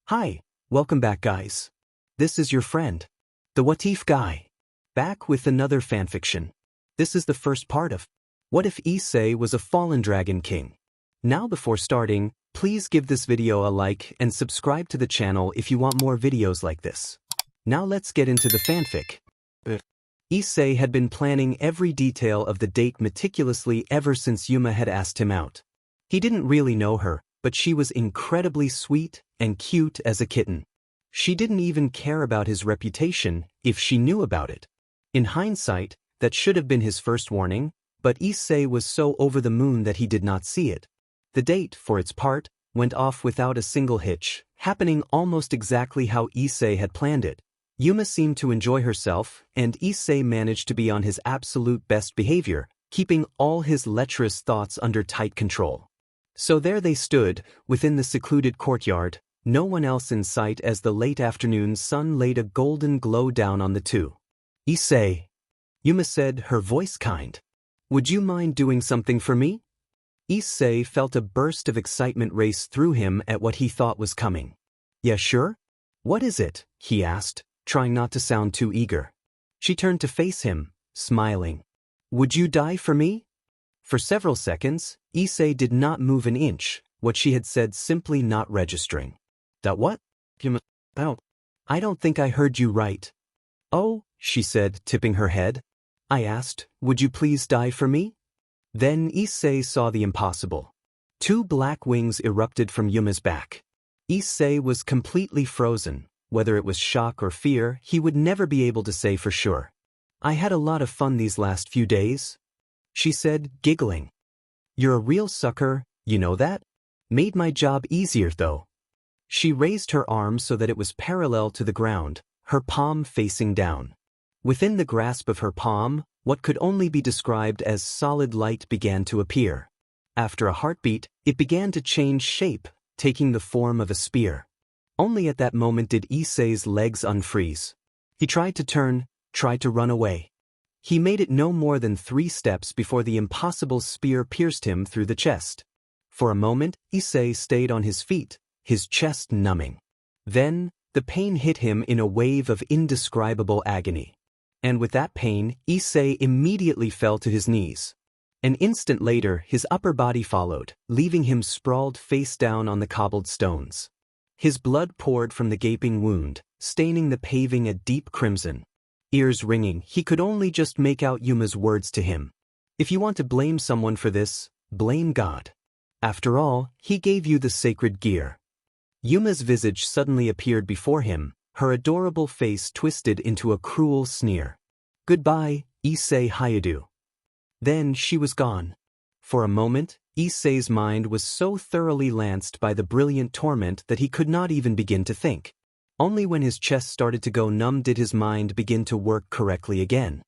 Hi, welcome back guys. This is your friend, the What If guy, back with another fanfiction. This is the first part of What If Issei Was a Fallen Dragon King? Now before starting, please give this video a like and subscribe to the channel if you want more videos like this. Now let's get into the fanfic. Issei had been planning every detail of the date meticulously ever since Yuma had asked him out. He didn't really know her, but she was incredibly sweet and cute as a kitten. She didn't even care about his reputation if she knew about it. In hindsight, that should have been his first warning, but Issei was so over the moon that he did not see it. The date, for its part, went off without a single hitch, happening almost exactly how Issei had planned it. Yuma seemed to enjoy herself, and Issei managed to be on his absolute best behavior, keeping all his lecherous thoughts under tight control. So there they stood, within the secluded courtyard, no one else in sight as the late afternoon sun laid a golden glow down on the two. Issei, Yuma said, her voice kind. Would you mind doing something for me? Issei felt a burst of excitement race through him at what he thought was coming. Yeah, sure. What is it? He asked, trying not to sound too eager. She turned to face him, smiling. Would you die for me? For several seconds, Issei did not move an inch, what she had said simply not registering. That what? I don't think I heard you right. Oh, she said, tipping her head. I asked, would you please die for me? Then Issei saw the impossible. Two black wings erupted from Yuma's back. Issei was completely frozen. Whether it was shock or fear, he would never be able to say for sure. I had a lot of fun these last few days, she said, giggling. You're a real sucker, you know that? Made my job easier though. She raised her arm so that it was parallel to the ground, her palm facing down. Within the grasp of her palm, what could only be described as solid light began to appear. After a heartbeat, it began to change shape, taking the form of a spear. Only at that moment did Issei's legs unfreeze. He tried to turn, tried to run away. He made it no more than 3 steps before the impossible spear pierced him through the chest. For a moment, Issei stayed on his feet, his chest numbing. Then, the pain hit him in a wave of indescribable agony. And with that pain, Issei immediately fell to his knees. An instant later, his upper body followed, leaving him sprawled face down on the cobbled stones. His blood poured from the gaping wound, staining the paving a deep crimson. Ears ringing, he could only just make out Yuma's words to him. If you want to blame someone for this, blame God. After all, he gave you the sacred gear. Yuma's visage suddenly appeared before him, her adorable face twisted into a cruel sneer. Goodbye, Issei Hayadu. Then she was gone. For a moment, Issei's mind was so thoroughly lanced by the brilliant torment that he could not even begin to think. Only when his chest started to go numb did his mind begin to work correctly again.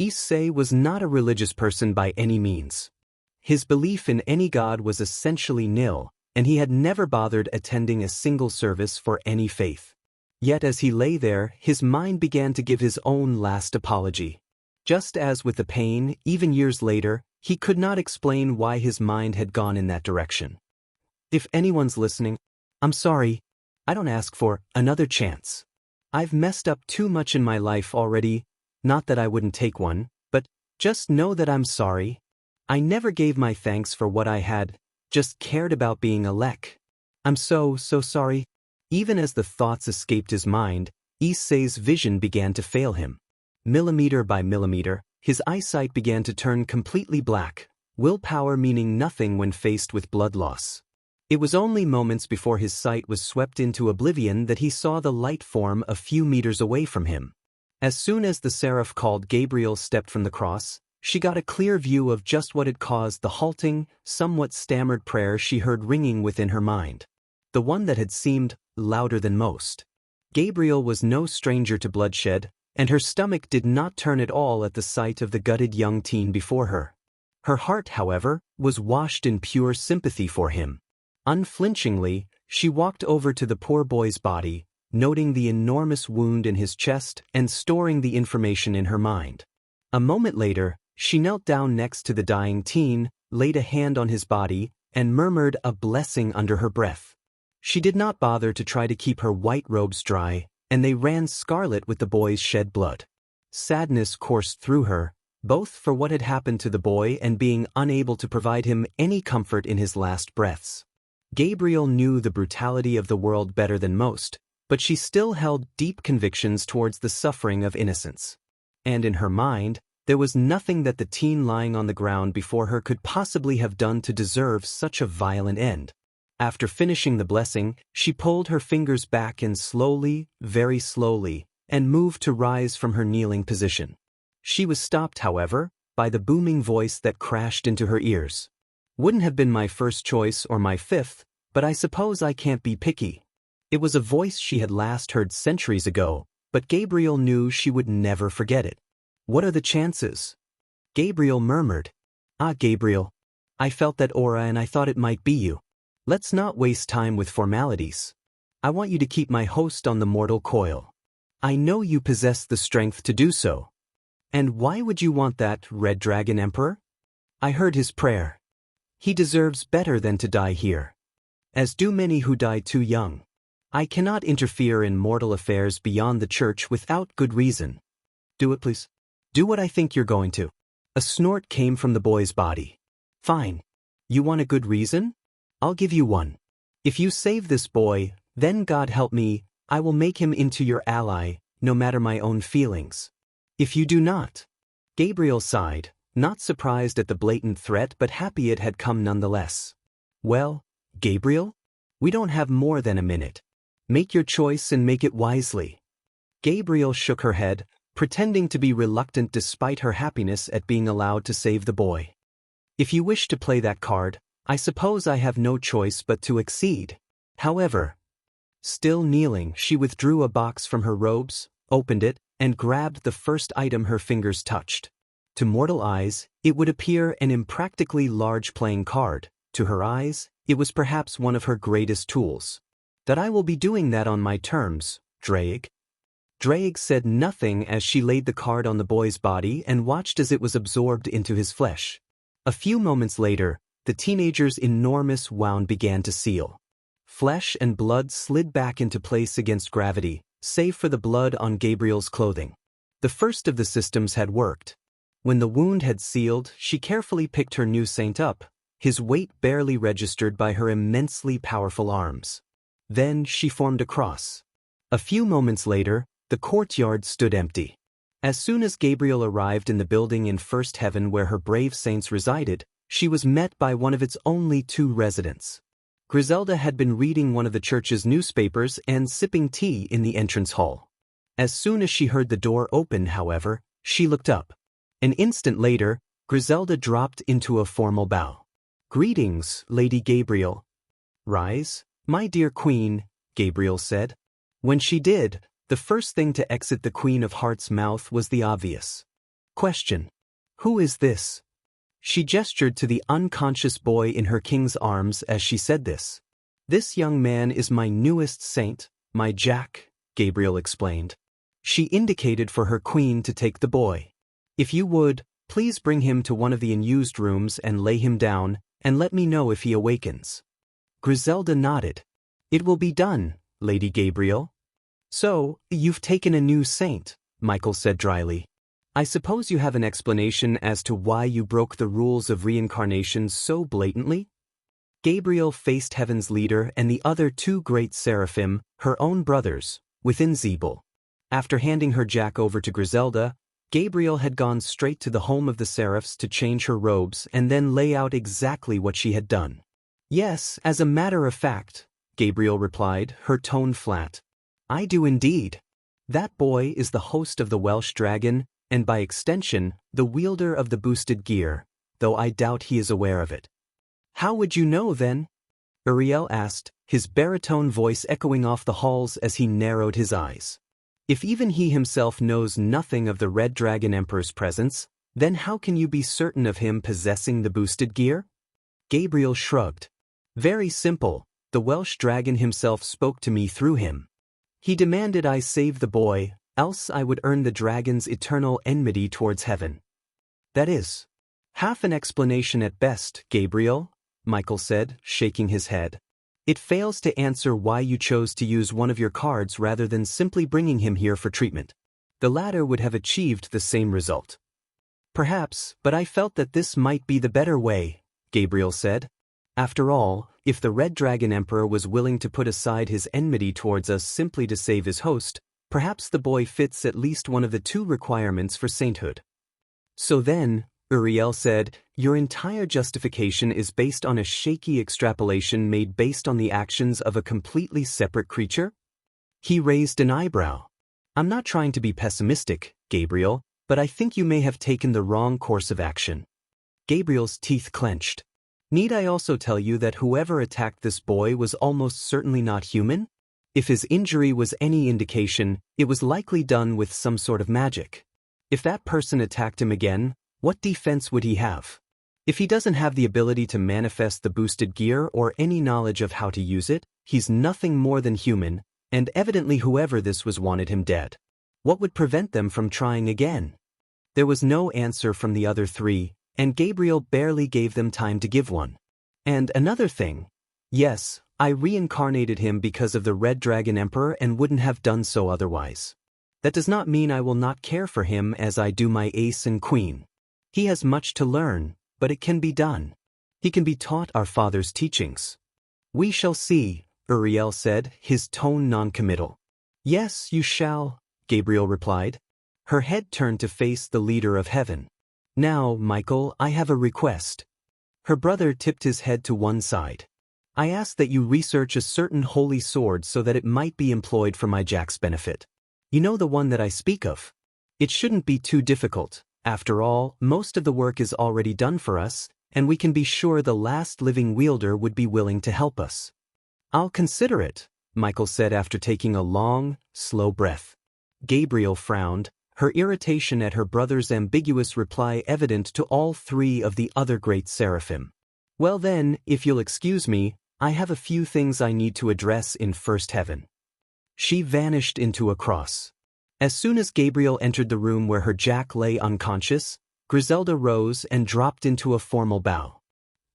Issei was not a religious person by any means. His belief in any god was essentially nil, and he had never bothered attending a single service for any faith. Yet as he lay there, his mind began to give his own last apology. Just as with the pain, even years later, he could not explain why his mind had gone in that direction. If anyone's listening, I'm sorry. I don't ask for another chance. I've messed up too much in my life already, not that I wouldn't take one, but just know that I'm sorry. I never gave my thanks for what I had, just cared about being a lek. I'm so sorry. Even as the thoughts escaped his mind, Issei's vision began to fail him. Millimeter by millimeter, his eyesight began to turn completely black, willpower meaning nothing when faced with blood loss. It was only moments before his sight was swept into oblivion that he saw the light form a few meters away from him. As soon as the seraph called Gabriel stepped from the cross, she got a clear view of just what had caused the halting, somewhat stammered prayer she heard ringing within her mind. The one that had seemed louder than most. Gabriel was no stranger to bloodshed, and her stomach did not turn at all at the sight of the gutted young teen before her. Her heart, however, was washed in pure sympathy for him. Unflinchingly, she walked over to the poor boy's body, noting the enormous wound in his chest and storing the information in her mind. A moment later, she knelt down next to the dying teen, laid a hand on his body, and murmured a blessing under her breath. She did not bother to try to keep her white robes dry, and they ran scarlet with the boy's shed blood. Sadness coursed through her, both for what had happened to the boy and being unable to provide him any comfort in his last breaths. Gabriel knew the brutality of the world better than most, but she still held deep convictions towards the suffering of innocence. And in her mind, there was nothing that the teen lying on the ground before her could possibly have done to deserve such a violent end. After finishing the blessing, she pulled her fingers back and slowly, very slowly, and moved to rise from her kneeling position. She was stopped, however, by the booming voice that crashed into her ears. Wouldn't have been my first choice or my fifth, but I suppose I can't be picky. It was a voice she had last heard centuries ago, but Gabriel knew she would never forget it. What are the chances? Gabriel murmured. Ah, Gabriel. I felt that aura and I thought it might be you. Let's not waste time with formalities. I want you to keep my host on the mortal coil. I know you possess the strength to do so. And why would you want that, Red Dragon Emperor? I heard his prayer. He deserves better than to die here. As do many who die too young. I cannot interfere in mortal affairs beyond the church without good reason. Do it, please. Do what I think you're going to. A snort came from the boy's body. Fine. You want a good reason? I'll give you one. If you save this boy, then God help me, I will make him into your ally, no matter my own feelings. If you do not. Gabriel sighed, not surprised at the blatant threat but happy it had come nonetheless. Well, Gabriel? We don't have more than a minute. Make your choice and make it wisely. Gabriel shook her head, pretending to be reluctant despite her happiness at being allowed to save the boy. If you wish to play that card, I suppose I have no choice but to accede. However, still kneeling, she withdrew a box from her robes, opened it, and grabbed the first item her fingers touched. To mortal eyes, it would appear an impractically large playing card. To her eyes, it was perhaps one of her greatest tools. That I will be doing that on my terms, Draig. Draig said nothing as she laid the card on the boy's body and watched as it was absorbed into his flesh. A few moments later, the teenager's enormous wound began to seal. Flesh and blood slid back into place against gravity, save for the blood on Gabriel's clothing. The first of the systems had worked. When the wound had sealed, she carefully picked her new saint up, his weight barely registered by her immensely powerful arms. Then she formed a cross. A few moments later, the courtyard stood empty. As soon as Gabriel arrived in the building in First Heaven where her brave saints resided, she was met by one of its only two residents. Griselda had been reading one of the church's newspapers and sipping tea in the entrance hall. As soon as she heard the door open, however, she looked up. An instant later, Griselda dropped into a formal bow. Greetings, Lady Gabriel. Rise, my dear queen, Gabriel said. When she did, the first thing to exit the Queen of Hearts' mouth was the obvious question. Who is this? She gestured to the unconscious boy in her king's arms as she said this. This young man is my newest saint, my Jack, Gabriel explained. She indicated for her queen to take the boy. If you would, please bring him to one of the unused rooms and lay him down, and let me know if he awakens. Griselda nodded. It will be done, Lady Gabriel. So, you've taken a new saint, Michael said dryly. I suppose you have an explanation as to why you broke the rules of reincarnation so blatantly? Gabriel faced Heaven's leader and the other two great seraphim, her own brothers, within Zeeble. After handing her Jack over to Griselda, Gabriel had gone straight to the home of the seraphs to change her robes and then lay out exactly what she had done. Yes, as a matter of fact, Gabriel replied, her tone flat. I do indeed. That boy is the host of the Welsh dragon, and by extension, the wielder of the boosted gear, though I doubt he is aware of it. How would you know, then? Uriel asked, his baritone voice echoing off the halls as he narrowed his eyes. If even he himself knows nothing of the Red Dragon Emperor's presence, then how can you be certain of him possessing the boosted gear? Gabriel shrugged. Very simple, the Welsh dragon himself spoke to me through him. He demanded I save the boy, else I would earn the dragon's eternal enmity towards heaven. That is half an explanation at best, Gabriel, Michael said, shaking his head. It fails to answer why you chose to use one of your cards rather than simply bringing him here for treatment. The latter would have achieved the same result. Perhaps, but I felt that this might be the better way, Gabriel said. After all, if the Red Dragon Emperor was willing to put aside his enmity towards us simply to save his host, perhaps the boy fits at least one of the two requirements for sainthood. So then, Uriel said, your entire justification is based on a shaky extrapolation made based on the actions of a completely separate creature? He raised an eyebrow. I'm not trying to be pessimistic, Gabriel, but I think you may have taken the wrong course of action. Gabriel's teeth clenched. Need I also tell you that whoever attacked this boy was almost certainly not human? If his injury was any indication, it was likely done with some sort of magic. If that person attacked him again, what defense would he have? If he doesn't have the ability to manifest the boosted gear or any knowledge of how to use it, he's nothing more than human, and evidently whoever this was wanted him dead. What would prevent them from trying again? There was no answer from the other three, and Gabriel barely gave them time to give one. And another thing. Yes, I reincarnated him because of the Red Dragon Emperor and wouldn't have done so otherwise. That does not mean I will not care for him as I do my ace and queen. He has much to learn, but it can be done. He can be taught our father's teachings. We shall see, Uriel said, his tone non-committal. Yes, you shall, Gabriel replied. Her head turned to face the leader of heaven. Now, Michael, I have a request. Her brother tipped his head to one side. I ask that you research a certain holy sword so that it might be employed for my Jack's benefit. You know the one that I speak of. It shouldn't be too difficult. After all, most of the work is already done for us, and we can be sure the last living wielder would be willing to help us. I'll consider it, Michael said after taking a long, slow breath. Gabriel frowned, her irritation at her brother's ambiguous reply evident to all three of the other great seraphim. Well then, if you'll excuse me, I have a few things I need to address in first heaven. She vanished into a cross. As soon as Gabriel entered the room where her Jack lay unconscious, Griselda rose and dropped into a formal bow.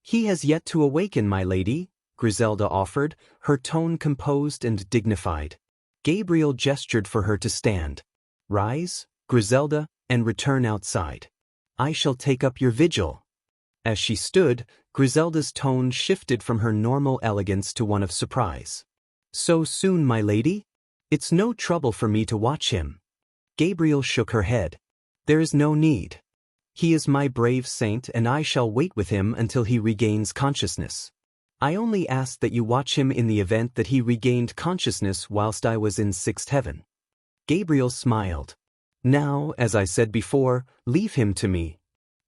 He has yet to awaken, my lady, Griselda offered, her tone composed and dignified. Gabriel gestured for her to stand. Rise, Griselda, and return outside. I shall take up your vigil. As she stood, Griselda's tone shifted from her normal elegance to one of surprise. So soon, my lady? It's no trouble for me to watch him. Gabriel shook her head. There is no need. He is my brave saint and I shall wait with him until he regains consciousness. I only asked that you watch him in the event that he regained consciousness whilst I was in sixth heaven. Gabriel smiled. Now, as I said before, leave him to me.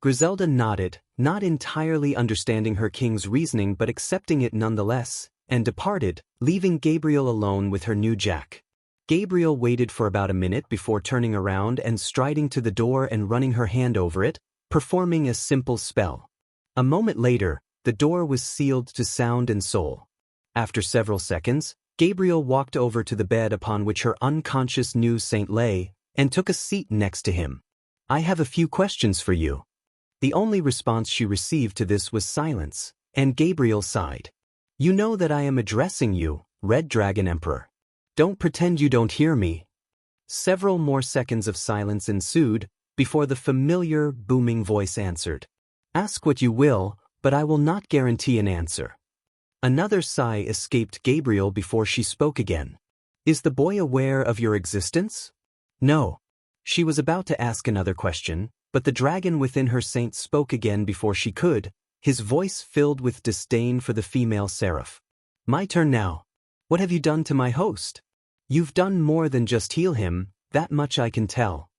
Griselda nodded, not entirely understanding her king's reasoning but accepting it nonetheless, and departed, leaving Gabriel alone with her new Jack. Gabriel waited for about a minute before turning around and striding to the door and running her hand over it, performing a simple spell. A moment later, the door was sealed to sound and soul. After several seconds, Gabriel walked over to the bed upon which her unconscious new saint lay, and took a seat next to him. I have a few questions for you. The only response she received to this was silence, and Gabriel sighed. You know that I am addressing you, Red Dragon Emperor. Don't pretend you don't hear me. Several more seconds of silence ensued, before the familiar, booming voice answered. Ask what you will, but I will not guarantee an answer. Another sigh escaped Gabriel before she spoke again. Is the boy aware of your existence? No. She was about to ask another question, but the dragon within her saint spoke again before she could, his voice filled with disdain for the female seraph. My turn now. What have you done to my host? You've done more than just heal him, that much I can tell.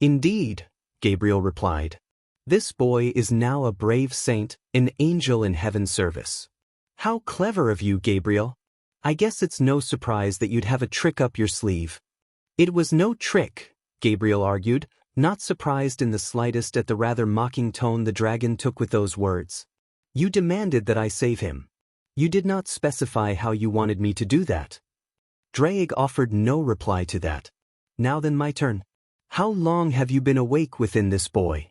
Indeed, Gabriel replied. This boy is now a brave saint, an angel in heaven's service. How clever of you, Gabriel. I guess it's no surprise that you'd have a trick up your sleeve. It was no trick, Gabriel argued, not surprised in the slightest at the rather mocking tone the dragon took with those words. You demanded that I save him. You did not specify how you wanted me to do that. Draig offered no reply to that. Now then, my turn. How long have you been awake within this boy?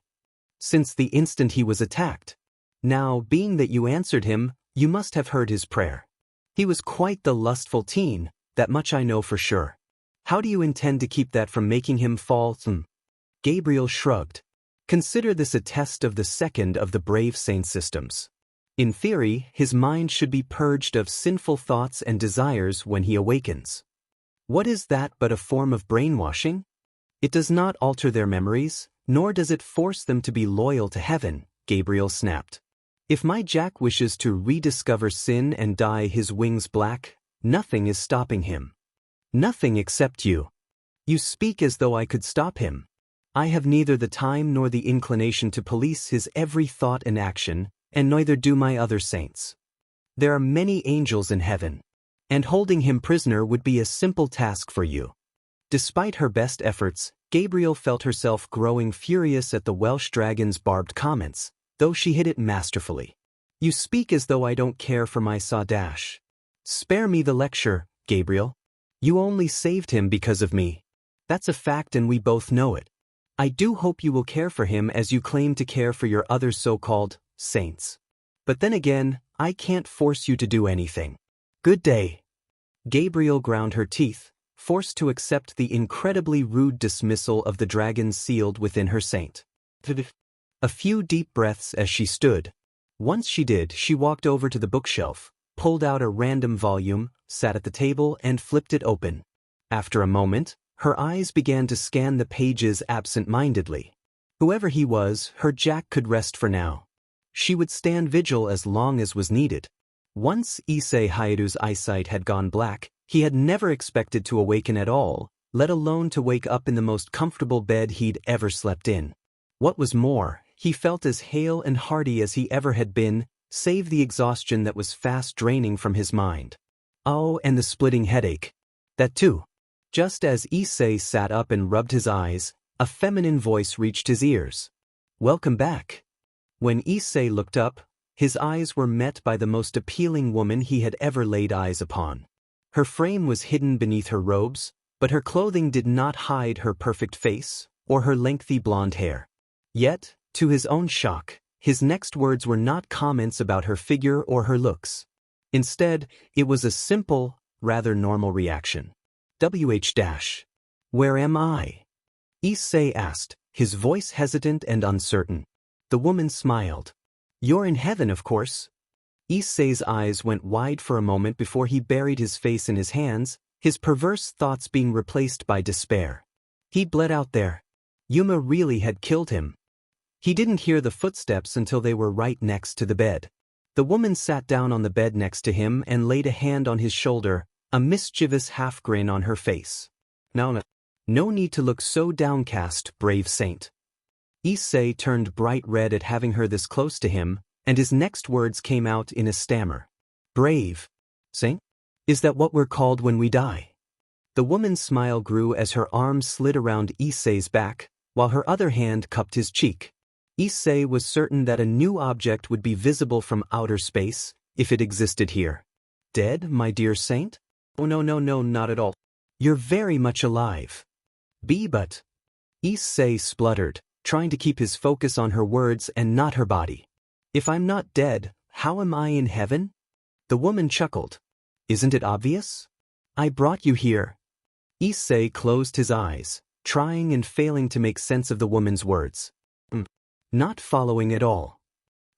Since the instant he was attacked. Now, being that you answered him, you must have heard his prayer. He was quite the lustful teen, that much I know for sure. How do you intend to keep that from making him fall? Gabriel shrugged. Consider this a test of the second of the brave saint systems. In theory, his mind should be purged of sinful thoughts and desires when he awakens. What is that but a form of brainwashing? It does not alter their memories, nor does it force them to be loyal to heaven, Gabriel snapped. If my Jack wishes to rediscover sin and dye his wings black, nothing is stopping him. Nothing except you. You speak as though I could stop him. I have neither the time nor the inclination to police his every thought and action, and neither do my other saints. There are many angels in heaven, and holding him prisoner would be a simple task for you. Despite her best efforts, Gabriel felt herself growing furious at the Welsh dragon's barbed comments, though she hid it masterfully. You speak as though I don't care for my Sadash. Spare me the lecture, Gabriel. You only saved him because of me. That's a fact and we both know it. I do hope you will care for him as you claim to care for your other so-called saints. But then again, I can't force you to do anything. Good day. Gabriel ground her teeth, forced to accept the incredibly rude dismissal of the dragon sealed within her saint. A few deep breaths as she stood. Once she did, she walked over to the bookshelf, pulled out a random volume, sat at the table and flipped it open. After a moment, her eyes began to scan the pages absent-mindedly. Whoever he was, her Jack could rest for now. She would stand vigil as long as was needed. Once Issei Hayaru's eyesight had gone black, he had never expected to awaken at all, let alone to wake up in the most comfortable bed he'd ever slept in. What was more, he felt as hale and hearty as he ever had been, save the exhaustion that was fast draining from his mind. Oh, and the splitting headache. That too. Just as Issei sat up and rubbed his eyes, a feminine voice reached his ears. Welcome back. When Issei looked up, his eyes were met by the most appealing woman he had ever laid eyes upon. Her frame was hidden beneath her robes, but her clothing did not hide her perfect face or her lengthy blonde hair. Yet, to his own shock, his next words were not comments about her figure or her looks. Instead, it was a simple, rather normal reaction. Where am I? Issei asked, his voice hesitant and uncertain. The woman smiled. You're in heaven, of course. Issei's eyes went wide for a moment before he buried his face in his hands, his perverse thoughts being replaced by despair. He bled out there. Yuma really had killed him. He didn't hear the footsteps until they were right next to the bed. The woman sat down on the bed next to him and laid a hand on his shoulder, a mischievous half-grin on her face. No need to look so downcast, brave saint. Issei turned bright red at having her this close to him, and his next words came out in a stammer. Brave saint? Is that what we're called when we die? The woman's smile grew as her arm slid around Issei's back, while her other hand cupped his cheek. Issei was certain that a new object would be visible from outer space, if it existed here. Dead, my dear saint? Oh no, not at all. You're very much alive. But... Issei spluttered, trying to keep his focus on her words and not her body. If I'm not dead, how am I in heaven? The woman chuckled. Isn't it obvious? I brought you here. Issei closed his eyes, trying and failing to make sense of the woman's words. Not following at all.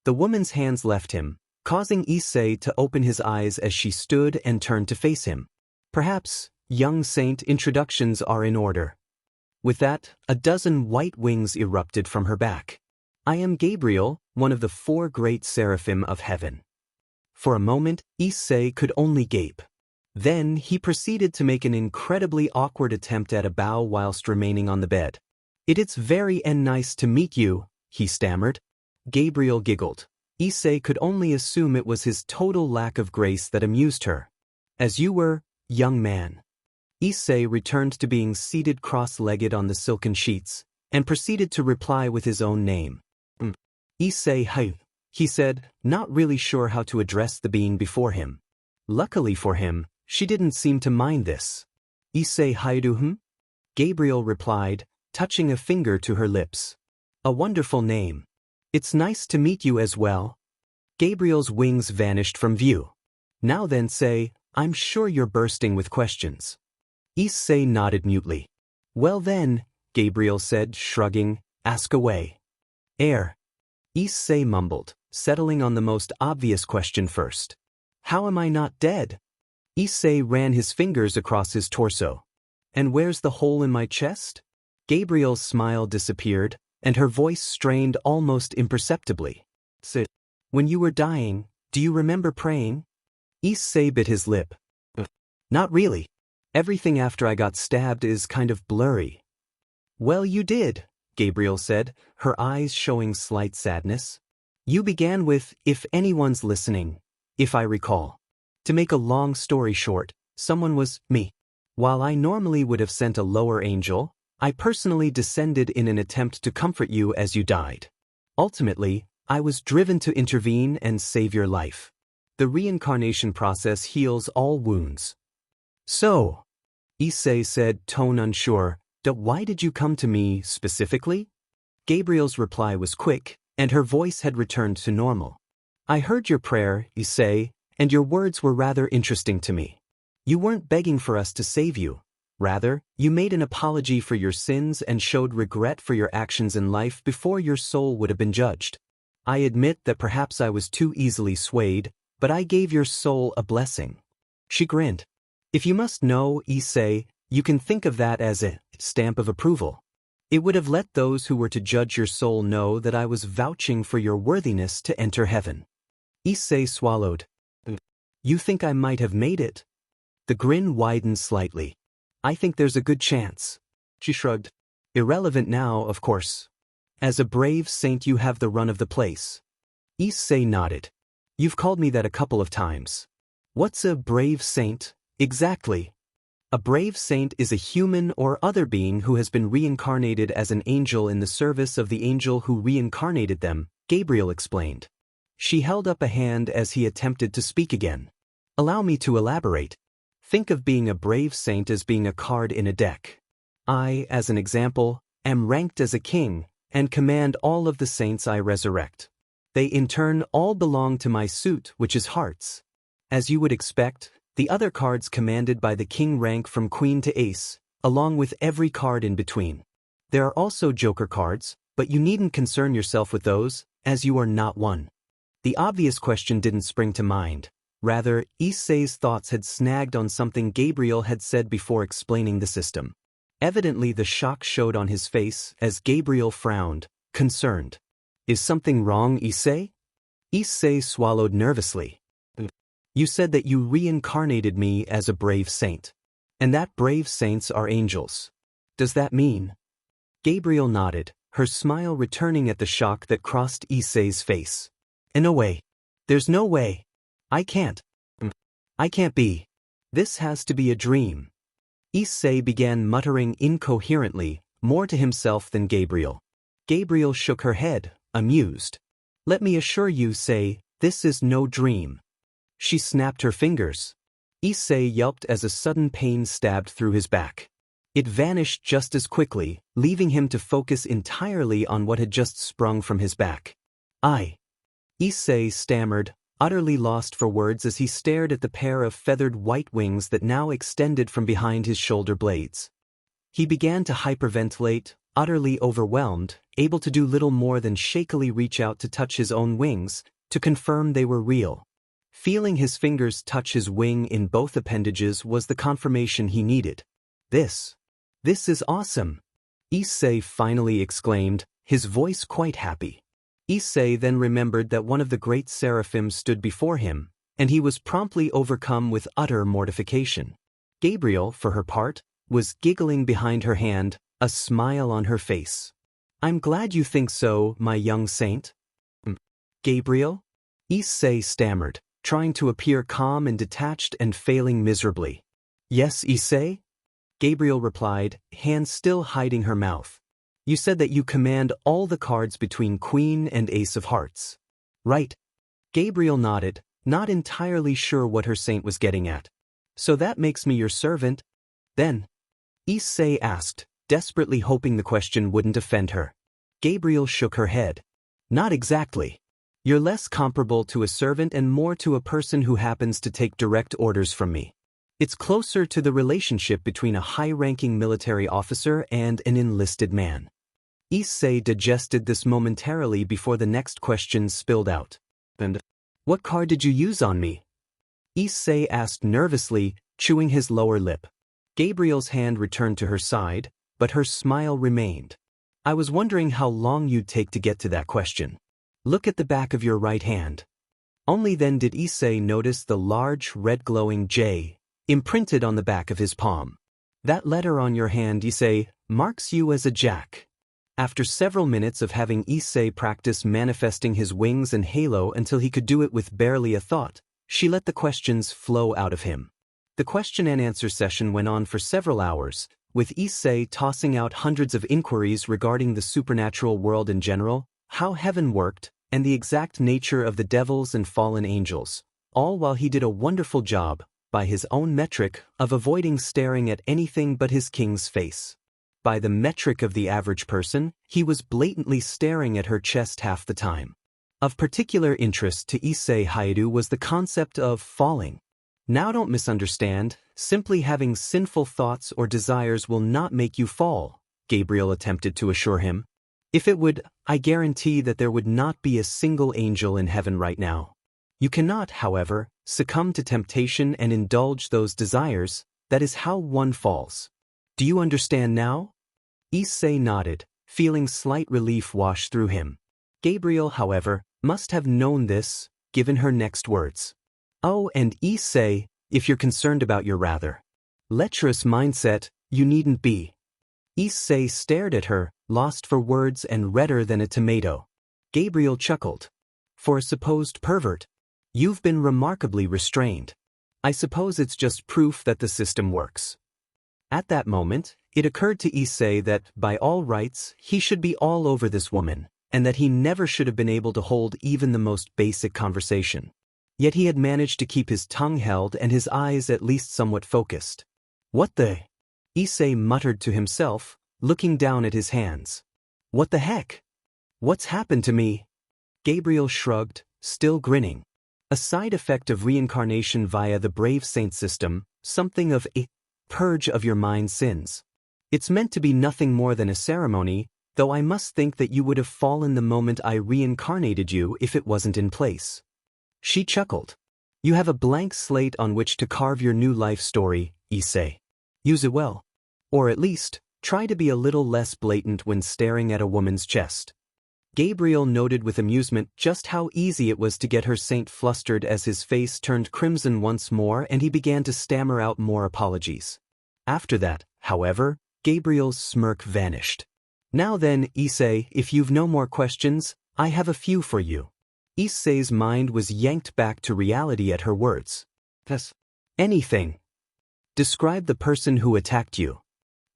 The woman's hands left him, causing Issei to open his eyes as she stood and turned to face him. Perhaps, young saint, introductions are in order. With that, a dozen white wings erupted from her back. I am Gabriel, one of the 4 great seraphim of heaven. For a moment, Issei could only gape. Then he proceeded to make an incredibly awkward attempt at a bow whilst remaining on the bed. It's very nice to meet you, he stammered. Gabriel giggled. Issei could only assume it was his total lack of grace that amused her. As you were, young man. Issei returned to being seated cross-legged on the silken sheets, and proceeded to reply with his own name. Issei Hayu, he said, not really sure how to address the being before him. Luckily for him, she didn't seem to mind this. Issei Hayu? Gabriel replied, touching a finger to her lips. A wonderful name. It's nice to meet you as well. Gabriel's wings vanished from view. Now then say, I'm sure you're bursting with questions. Issei nodded mutely. Well then, Gabriel said, shrugging, ask away. Issei mumbled, settling on the most obvious question first. How am I not dead? Issei ran his fingers across his torso. And where's the hole in my chest? Gabriel's smile disappeared, and her voice strained almost imperceptibly. Sit. When you were dying, do you remember praying? Issei bit his lip. Not really. Everything after I got stabbed is kind of blurry. Well, you did, Gabriel said, her eyes showing slight sadness. You began with, if anyone's listening, if I recall. To make a long story short, someone was me. While I normally would have sent a lower angel, I personally descended in an attempt to comfort you as you died. Ultimately, I was driven to intervene and save your life. The reincarnation process heals all wounds. So, Issei said, tone unsure, why did you come to me specifically? Gabriel's reply was quick, and her voice had returned to normal. I heard your prayer, Issei, and your words were rather interesting to me. You weren't begging for us to save you. Rather, you made an apology for your sins and showed regret for your actions in life before your soul would have been judged. I admit that perhaps I was too easily swayed, but I gave your soul a blessing. She grinned. If you must know, Issei, you can think of that as a stamp of approval. It would have let those who were to judge your soul know that I was vouching for your worthiness to enter heaven. Issei swallowed. You think I might have made it? The grin widened slightly. I think there's a good chance. She shrugged. Irrelevant now, of course. As a brave saint you have the run of the place. Issei nodded. You've called me that a couple of times. What's a brave saint, exactly? A brave saint is a human or other being who has been reincarnated as an angel in the service of the angel who reincarnated them, Gabriel explained. She held up a hand as he attempted to speak again. Allow me to elaborate. Think of being a brave saint as being a card in a deck. I, as an example, am ranked as a king, and command all of the saints I resurrect. They in turn all belong to my suit, which is hearts. As you would expect, the other cards commanded by the king rank from queen to ace, along with every card in between. There are also joker cards, but you needn't concern yourself with those, as you are not one. The obvious question didn't spring to mind. Rather, Issei's thoughts had snagged on something Gabriel had said before explaining the system. Evidently the shock showed on his face as Gabriel frowned, concerned. Is something wrong, Issei? Issei swallowed nervously. You said that you reincarnated me as a brave saint. And that brave saints are angels. Does that mean? Gabriel nodded, her smile returning at the shock that crossed Issei's face. In a way. There's no way. I can't be. This has to be a dream. Issei began muttering incoherently, more to himself than Gabriel. Gabriel shook her head, amused. Let me assure you, Issei, this is no dream. She snapped her fingers. Issei yelped as a sudden pain stabbed through his back. It vanished just as quickly, leaving him to focus entirely on what had just sprung from his back. Issei stammered, utterly lost for words as he stared at the pair of feathered white wings that now extended from behind his shoulder blades. He began to hyperventilate, utterly overwhelmed, able to do little more than shakily reach out to touch his own wings, to confirm they were real. Feeling his fingers touch his wing in both appendages was the confirmation he needed. This is awesome! Issei finally exclaimed, his voice quite happy. Issei then remembered that one of the great seraphim stood before him, and he was promptly overcome with utter mortification. Gabriel, for her part, was giggling behind her hand, a smile on her face. I'm glad you think so, my young saint. Gabriel? Issei stammered, trying to appear calm and detached and failing miserably. Yes, Issei? Gabriel replied, hands still hiding her mouth. You said that you command all the cards between Queen and Ace of Hearts. Right. Gabriel nodded, not entirely sure what her saint was getting at. So that makes me your servant? Then? Issei asked, desperately hoping the question wouldn't offend her. Gabriel shook her head. Not exactly. You're less comparable to a servant and more to a person who happens to take direct orders from me. It's closer to the relationship between a high-ranking military officer and an enlisted man. Issei digested this momentarily before the next question spilled out. And what card did you use on me? Issei asked nervously, chewing his lower lip. Gabriel's hand returned to her side, but her smile remained. I was wondering how long you'd take to get to that question. Look at the back of your right hand. Only then did Issei notice the large red glowing J imprinted on the back of his palm. That letter on your hand, Issei, marks you as a jack. After several minutes of having Issei practice manifesting his wings and halo until he could do it with barely a thought, she let the questions flow out of him. The question and answer session went on for several hours, with Issei tossing out hundreds of inquiries regarding the supernatural world in general, how heaven worked, and the exact nature of the devils and fallen angels, all while he did a wonderful job, by his own metric, of avoiding staring at anything but his king's face. By the metric of the average person, he was blatantly staring at her chest half the time. Of particular interest to Issei Hayato was the concept of falling. Now don't misunderstand, simply having sinful thoughts or desires will not make you fall, Gabriel attempted to assure him. If it would, I guarantee that there would not be a single angel in heaven right now. You cannot, however, succumb to temptation and indulge those desires. That is how one falls. Do you understand now? Issei nodded, feeling slight relief wash through him. Gabriel, however, must have known this, given her next words. Oh, and Issei, if you're concerned about your rather lecherous mindset, you needn't be. Issei stared at her, lost for words and redder than a tomato. Gabriel chuckled. For a supposed pervert, you've been remarkably restrained. I suppose it's just proof that the system works. At that moment, it occurred to Issei that, by all rights, he should be all over this woman, and that he never should have been able to hold even the most basic conversation. Yet he had managed to keep his tongue held and his eyes at least somewhat focused. What the? Issei muttered to himself, looking down at his hands. What the heck? What's happened to me? Gabriel shrugged, still grinning. A side effect of reincarnation via the Brave Saint system, something of a purge of your mind's sins. It's meant to be nothing more than a ceremony, though I must think that you would have fallen the moment I reincarnated you if it wasn't in place. She chuckled. You have a blank slate on which to carve your new life story, Issei. Use it well. Or at least, try to be a little less blatant when staring at a woman's chest. Gabriel noted with amusement just how easy it was to get her saint flustered as his face turned crimson once more and he began to stammer out more apologies. After that, however, Gabriel's smirk vanished. Now then, Issei, if you've no more questions, I have a few for you. Issei's mind was yanked back to reality at her words. Anything. Describe the person who attacked you.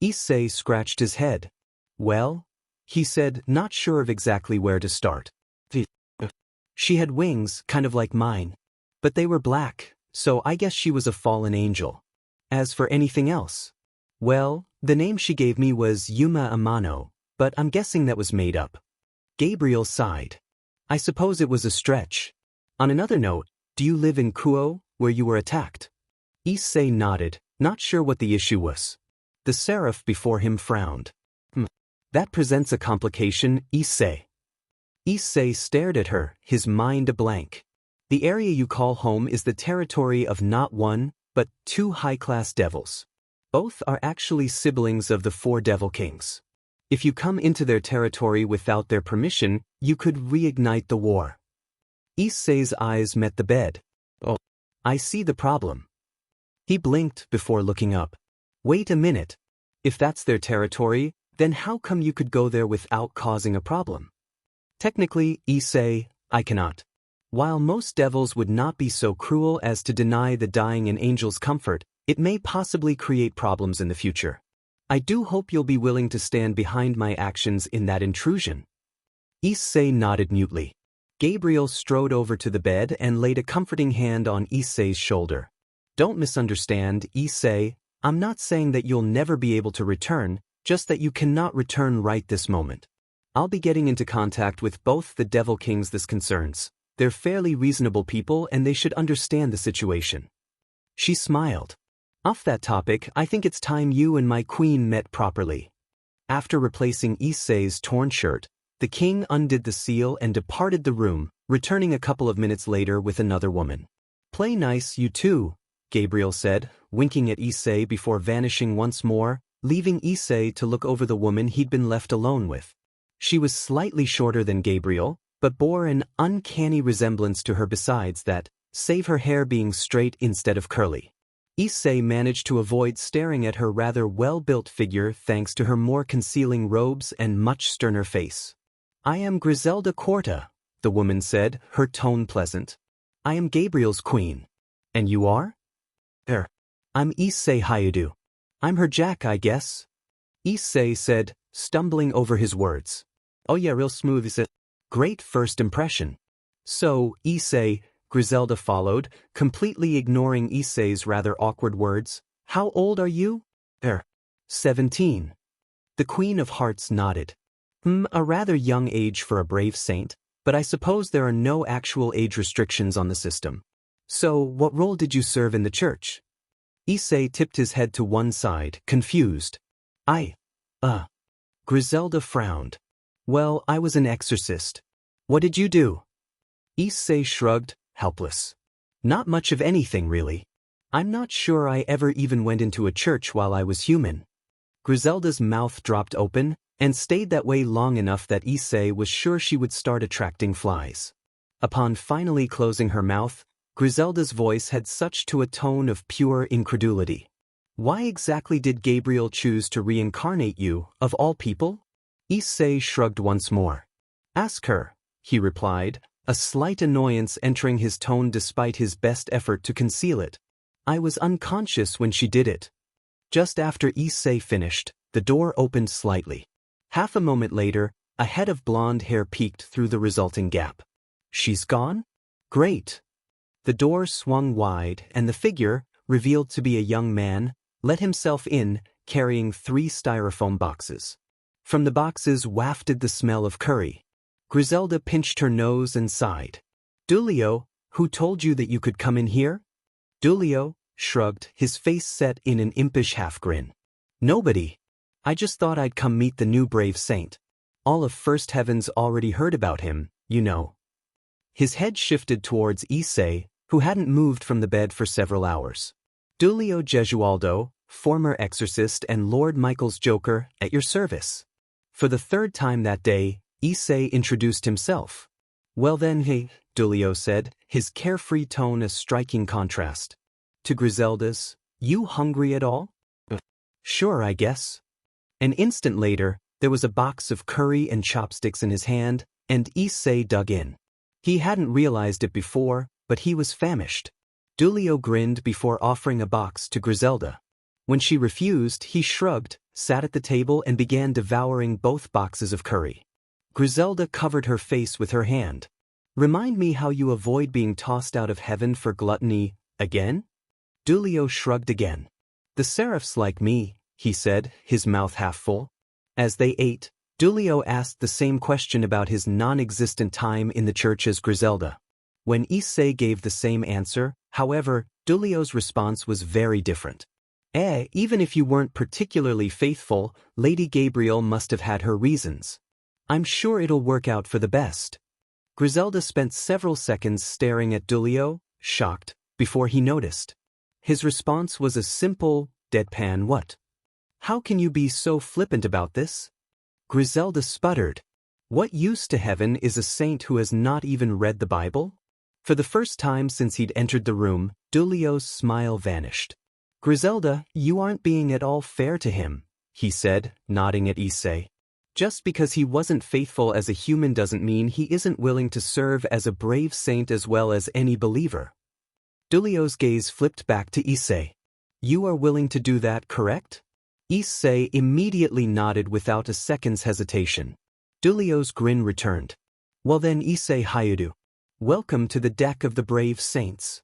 Issei scratched his head. Well, he said, not sure of exactly where to start. She had wings, kind of like mine. But they were black, so I guess she was a fallen angel. As for anything else, well, the name she gave me was Yuma Amano, but I'm guessing that was made up. Gabriel sighed. I suppose it was a stretch. On another note, do you live in Kuo, where you were attacked? Issei nodded, not sure what the issue was. The seraph before him frowned. That presents a complication, Issei. Issei stared at her, his mind a blank. The area you call home is the territory of not one, but two high-class devils. Both are actually siblings of the 4 devil kings. If you come into their territory without their permission, you could reignite the war. Issei's eyes met the bed. Oh, I see the problem. He blinked before looking up. Wait a minute. If that's their territory, then how come you could go there without causing a problem? Technically, Issei, I cannot. While most devils would not be so cruel as to deny the dying an angel's comfort, it may possibly create problems in the future. I do hope you'll be willing to stand behind my actions in that intrusion. Issei nodded mutely. Gabriel strode over to the bed and laid a comforting hand on Issei's shoulder. Don't misunderstand, Issei, I'm not saying that you'll never be able to return, just that you cannot return right this moment. I'll be getting into contact with both the devil kings this concerns, They're fairly reasonable people and they should understand the situation. She smiled. Off that topic, I think it's time you and my queen met properly. After replacing Issei's torn shirt, the king undid the seal and departed the room, returning a couple of minutes later with another woman. Play nice, you two, Gabriel said, winking at Issei before vanishing once more, leaving Issei to look over the woman he'd been left alone with. She was slightly shorter than Gabriel, but bore an uncanny resemblance to her besides that, save her hair being straight instead of curly. Issei managed to avoid staring at her rather well-built figure thanks to her more concealing robes and much sterner face. I am Griselda Corta, the woman said, her tone pleasant. I am Gabriel's queen. And you are? I'm Issei Hayadu. I'm her jack, I guess. Issei said, stumbling over his words. Oh yeah, real smooth, is it? Great first impression. So, Issei, Griselda followed, completely ignoring Issei's rather awkward words. How old are you? 17. The Queen of Hearts nodded. A rather young age for a brave saint, but I suppose there are no actual age restrictions on the system. So, what role did you serve in the church? Issei tipped his head to one side, confused. Griselda frowned. Well, I was an exorcist. What did you do? Issei shrugged, helpless. Not much of anything, really. I'm not sure I ever even went into a church while I was human. Griselda's mouth dropped open, and stayed that way long enough that Issei was sure she would start attracting flies. Upon finally closing her mouth, Griselda's voice had such to a tone of pure incredulity. Why exactly did Gabriel choose to reincarnate you, of all people? Issei shrugged once more. Ask her, he replied, a slight annoyance entering his tone despite his best effort to conceal it. I was unconscious when she did it. Just after Issei finished, the door opened slightly. Half a moment later, a head of blonde hair peeked through the resulting gap. She's gone? Great. The door swung wide and the figure, revealed to be a young man, let himself in, carrying 3 styrofoam boxes. From the boxes wafted the smell of curry. Griselda pinched her nose and sighed. Dulio, who told you that you could come in here? Dulio shrugged, his face set in an impish half-grin. Nobody. I just thought I'd come meet the new brave saint. All of First Heaven's already heard about him, you know. His head shifted towards Issei, who hadn't moved from the bed for several hours. Dulio Gesualdo, former exorcist and Lord Michael's Joker, at your service. For the 3rd time that day, Issei introduced himself. Well then, hey, Dulio said, his carefree tone a striking contrast. To Griselda's, you hungry at all? Sure, I guess. An instant later, there was a box of curry and chopsticks in his hand, and Issei dug in. He hadn't realized it before, but he was famished. Dulio grinned before offering a box to Griselda. When she refused, he shrugged, sat at the table and began devouring both boxes of curry. Griselda covered her face with her hand. Remind me how you avoid being tossed out of heaven for gluttony, again? Dulio shrugged again. The seraphs like me, he said, his mouth half full. As they ate, Dulio asked the same question about his non-existent time in the church as Griselda. When Issei gave the same answer, however, Dulio's response was very different. Even if you weren't particularly faithful, Lady Gabriel must have had her reasons. I'm sure it'll work out for the best. Griselda spent several seconds staring at Dulio, shocked, before he noticed. His response was a simple, deadpan what? How can you be so flippant about this? Griselda sputtered. What use to heaven is a saint who has not even read the Bible? For the first time since he'd entered the room, Dulio's smile vanished. Griselda, you aren't being at all fair to him, he said, nodding at Issei. Just because he wasn't faithful as a human doesn't mean he isn't willing to serve as a brave saint as well as any believer. Dulio's gaze flipped back to Issei. You are willing to do that, correct? Issei immediately nodded without a second's hesitation. Dulio's grin returned. Well then, Issei Hayadu. Welcome to the deck of the brave saints.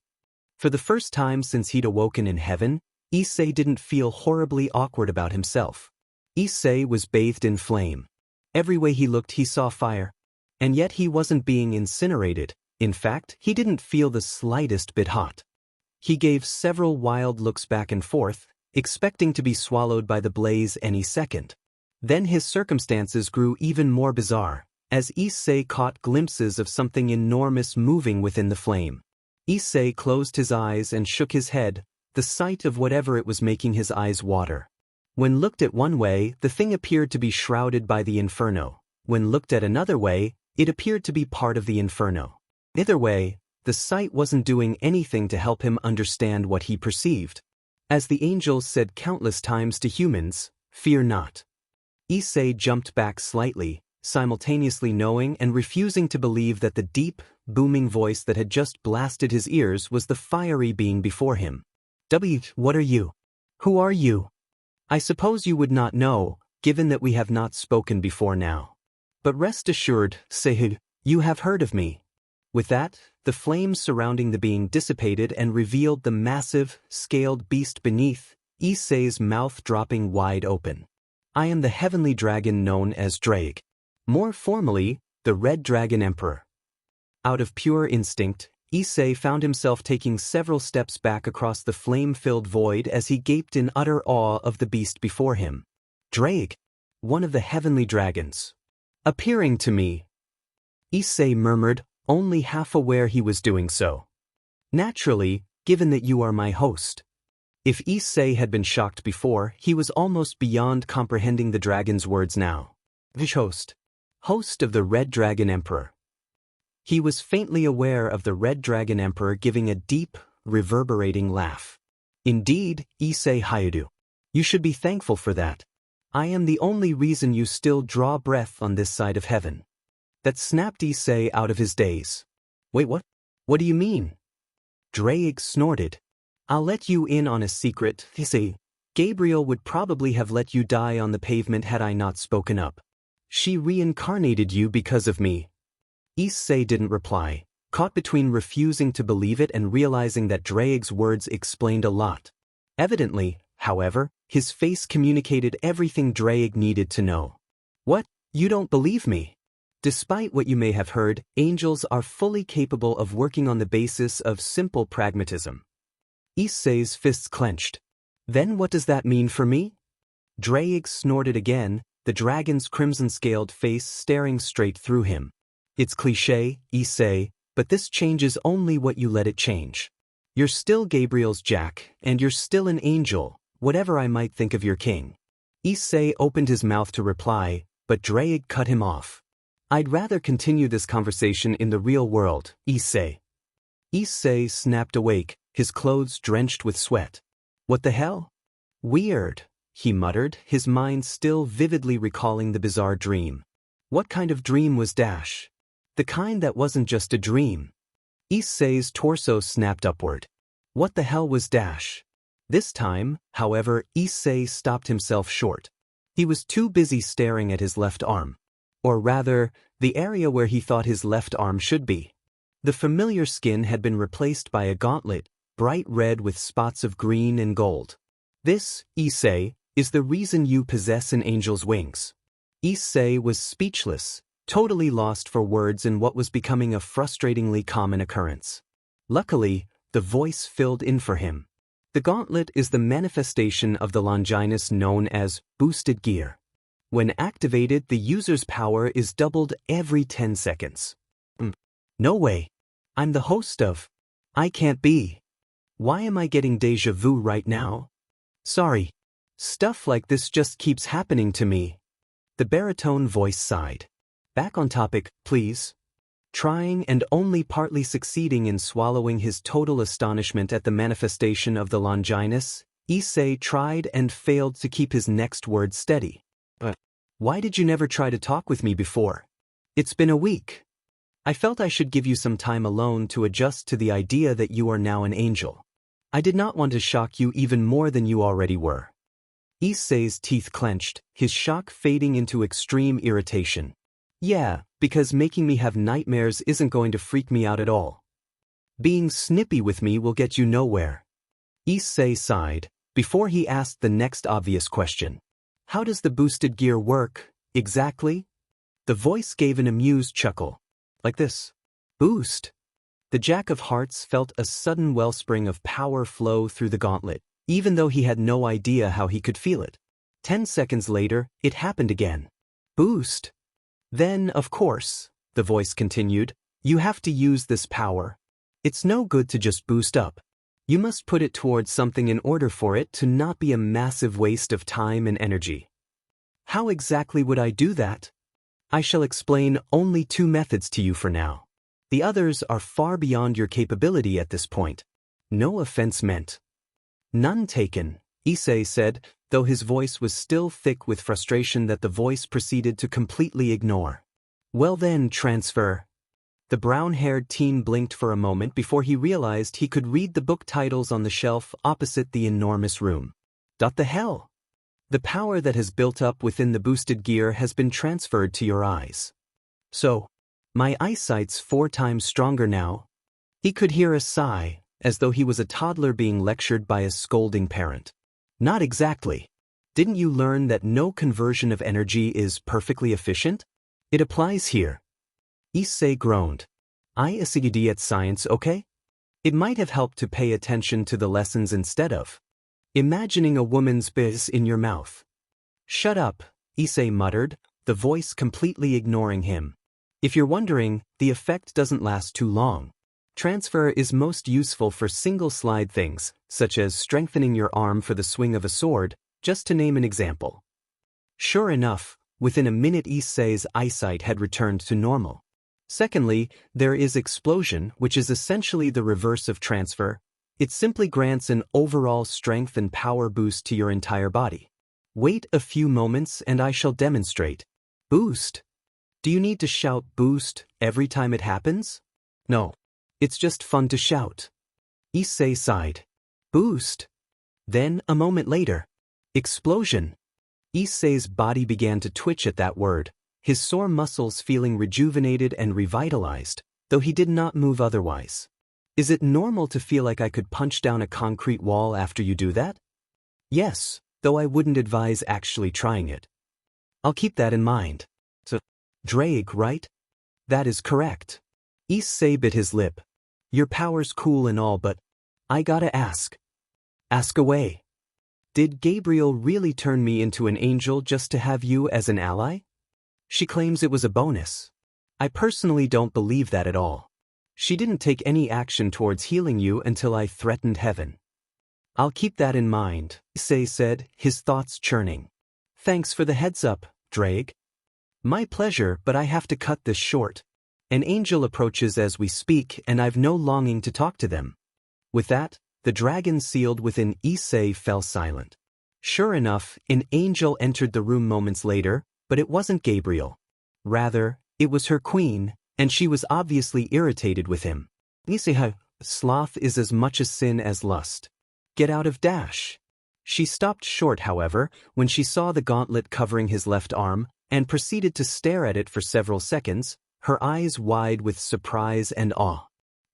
For the first time since he'd awoken in heaven, Issei didn't feel horribly awkward about himself. Issei was bathed in flame. Every way he looked he saw fire. And yet he wasn't being incinerated, In fact, he didn't feel the slightest bit hot. He gave several wild looks back and forth, expecting to be swallowed by the blaze any second. Then his circumstances grew even more bizarre, as Issei caught glimpses of something enormous moving within the flame. Issei closed his eyes and shook his head, the sight of whatever it was making his eyes water. When looked at one way, the thing appeared to be shrouded by the inferno. When looked at another way, it appeared to be part of the inferno. Either way, the sight wasn't doing anything to help him understand what he perceived. As the angels said countless times to humans, fear not. Issei jumped back slightly, simultaneously knowing and refusing to believe that the deep, booming voice that had just blasted his ears was the fiery being before him. What are you? Who are you? I suppose you would not know, given that we have not spoken before now. But rest assured, Sehud, you have heard of me. With that, the flames surrounding the being dissipated and revealed the massive, scaled beast beneath, Issei's mouth dropping wide open. I am the heavenly dragon known as Drake. More formally, the Red Dragon Emperor. Out of pure instinct, Issei found himself taking several steps back across the flame-filled void as he gaped in utter awe of the beast before him. Drake, one of the heavenly dragons. Appearing to me. Issei murmured, only half aware he was doing so. Naturally, given that you are my host. If Issei had been shocked before, he was almost beyond comprehending the dragon's words now. Host of the Red Dragon Emperor. He was faintly aware of the Red Dragon Emperor giving a deep, reverberating laugh. Indeed, Issei Hayadu. You should be thankful for that. I am the only reason you still draw breath on this side of heaven. That snapped Issei out of his daze. Wait, what? What do you mean? Drake snorted. I'll let you in on a secret, Issei. Gabriel would probably have let you die on the pavement had I not spoken up. She reincarnated you because of me. Issei didn't reply, caught between refusing to believe it and realizing that Drake's words explained a lot. Evidently, however, his face communicated everything Drake needed to know. What? You don't believe me? Despite what you may have heard, angels are fully capable of working on the basis of simple pragmatism. Issei's fists clenched. Then what does that mean for me? Drake snorted again, the dragon's crimson-scaled face staring straight through him. It's cliché, Issei, but this changes only what you let it change. You're still Gabriel's Jack, and you're still an angel, whatever I might think of your king. Issei opened his mouth to reply, but Drake cut him off. I'd rather continue this conversation in the real world, Issei. Issei snapped awake, his clothes drenched with sweat. What the hell? Weird, he muttered, his mind still vividly recalling the bizarre dream. What kind of dream was Dash? The kind that wasn't just a dream. Issei's torso snapped upward. What the hell was Dash? This time, however, Issei stopped himself short. He was too busy staring at his left arm. Or rather, the area where he thought his left arm should be. The familiar skin had been replaced by a gauntlet, bright red with spots of green and gold. This, Issei, is the reason you possess an angel's wings. Issei was speechless, totally lost for words in what was becoming a frustratingly common occurrence. Luckily, the voice filled in for him. The gauntlet is the manifestation of the Longinus known as boosted gear. When activated, the user's power is doubled every 10 seconds. No way. I'm the host of... I can't be. Why am I getting déjà vu right now? Sorry. Stuff like this just keeps happening to me. The baritone voice sighed. Back on topic, please. Trying and only partly succeeding in swallowing his total astonishment at the manifestation of the Longinus, Issei tried and failed to keep his next word steady. Why did you never try to talk with me before? It's been a week. I felt I should give you some time alone to adjust to the idea that you are now an angel. I did not want to shock you even more than you already were. Issei's teeth clenched, his shock fading into extreme irritation. Yeah, because making me have nightmares isn't going to freak me out at all. Being snippy with me will get you nowhere. Issei sighed, before he asked the next obvious question. How does the boosted gear work, exactly? The voice gave an amused chuckle. Like this. Boost? The Jack of Hearts felt a sudden wellspring of power flow through the gauntlet, even though he had no idea how he could feel it. 10 seconds later, it happened again. Boost. Then, of course, the voice continued, you have to use this power. It's no good to just boost up. You must put it towards something in order for it to not be a massive waste of time and energy. How exactly would I do that? I shall explain only 2 methods to you for now. The others are far beyond your capability at this point. No offense meant. None taken, Issei said, though his voice was still thick with frustration that the voice proceeded to completely ignore. Well then, transfer. The brown-haired teen blinked for a moment before he realized he could read the book titles on the shelf opposite the enormous room. What the hell? The power that has built up within the boosted gear has been transferred to your eyes. So, my eyesight's 4 times stronger now. He could hear a sigh, as though he was a toddler being lectured by a scolding parent. Not exactly. Didn't you learn that no conversion of energy is perfectly efficient? It applies here. Issei groaned. I studied at science, okay? It might have helped to pay attention to the lessons instead of imagining a woman's biz in your mouth. Shut up, Issei muttered, the voice completely ignoring him. If you're wondering, the effect doesn't last too long. Transfer is most useful for single slide things, such as strengthening your arm for the swing of a sword, just to name an example. Sure enough, within a minute Issei's eyesight had returned to normal. Secondly, there is explosion, which is essentially the reverse of transfer. It simply grants an overall strength and power boost to your entire body. Wait a few moments and I shall demonstrate. Boost? Do you need to shout boost every time it happens? No. It's just fun to shout. Issei sighed. Boost. Then, a moment later. Explosion. Issei's body began to twitch at that word, his sore muscles feeling rejuvenated and revitalized, though he did not move otherwise. Is it normal to feel like I could punch down a concrete wall after you do that? Yes, though I wouldn't advise actually trying it. I'll keep that in mind. So, Drake, right? That is correct. Issei bit his lip. Your power's cool and all, but I gotta ask. Ask away. Did Gabriel really turn me into an angel just to have you as an ally? She claims it was a bonus. I personally don't believe that at all. She didn't take any action towards healing you until I threatened heaven. I'll keep that in mind, Issei said, his thoughts churning. Thanks for the heads up, Drake. My pleasure, but I have to cut this short. An angel approaches as we speak, and I've no longing to talk to them. With that, the dragon sealed within Issei fell silent. Sure enough, an angel entered the room moments later, but it wasn't Gabriel. Rather, it was her queen, and she was obviously irritated with him. Issei, sloth is as much a sin as lust. Get out of dash. She stopped short, however, when she saw the gauntlet covering his left arm, and proceeded to stare at it for several seconds, her eyes wide with surprise and awe.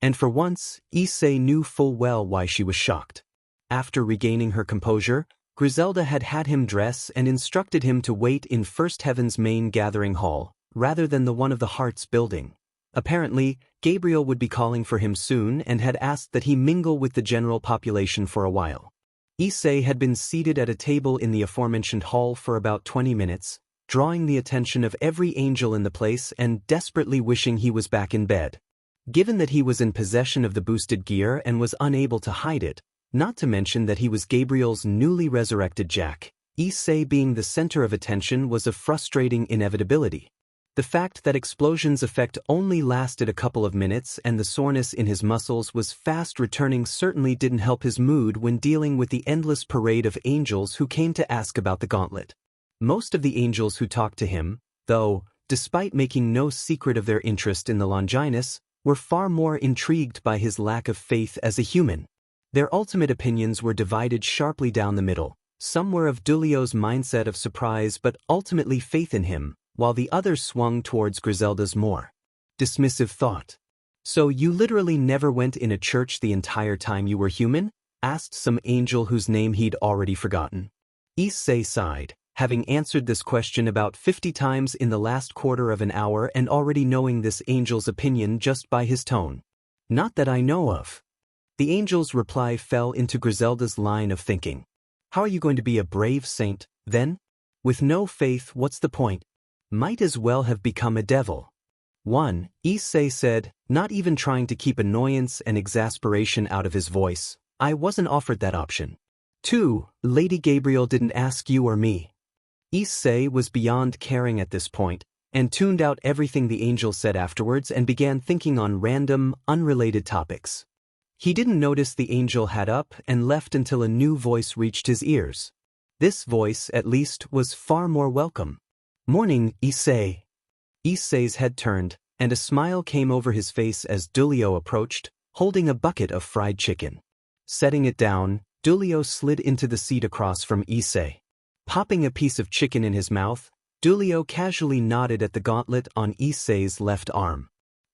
And for once, Issei knew full well why she was shocked. After regaining her composure, Griselda had had him dress and instructed him to wait in First Heaven's main gathering hall, rather than the one of the Hearts building. Apparently, Gabriel would be calling for him soon and had asked that he mingle with the general population for a while. Issei had been seated at a table in the aforementioned hall for about 20 minutes, drawing the attention of every angel in the place and desperately wishing he was back in bed. Given that he was in possession of the boosted gear and was unable to hide it, not to mention that he was Gabriel's newly resurrected Jack, Issei being the center of attention was a frustrating inevitability. The fact that Explosion's effect only lasted a couple of minutes and the soreness in his muscles was fast returning certainly didn't help his mood when dealing with the endless parade of angels who came to ask about the gauntlet. Most of the angels who talked to him, though, despite making no secret of their interest in the Longinus, were far more intrigued by his lack of faith as a human. Their ultimate opinions were divided sharply down the middle. Some were of Dulio's mindset of surprise but ultimately faith in him, while the others swung towards Griselda's more dismissive thought. So you literally never went in a church the entire time you were human? Asked some angel whose name he'd already forgotten. Issei sighed, having answered this question about 50 times in the last quarter of an hour and already knowing this angel's opinion just by his tone. Not that I know of. The angel's reply fell into Griselda's line of thinking. How are you going to be a brave saint, then? With no faith, what's the point? Might as well have become a devil. 1. Issei said, not even trying to keep annoyance and exasperation out of his voice. I wasn't offered that option. 2. Lady Gabriel didn't ask you or me. Issei was beyond caring at this point, and tuned out everything the angel said afterwards and began thinking on random, unrelated topics. He didn't notice the angel had up and left until a new voice reached his ears. This voice, at least, was far more welcome. Morning, Issei. Issei's head turned, and a smile came over his face as Dulio approached, holding a bucket of fried chicken. Setting it down, Dulio slid into the seat across from Issei. Popping a piece of chicken in his mouth, Dulio casually nodded at the gauntlet on Issei's left arm.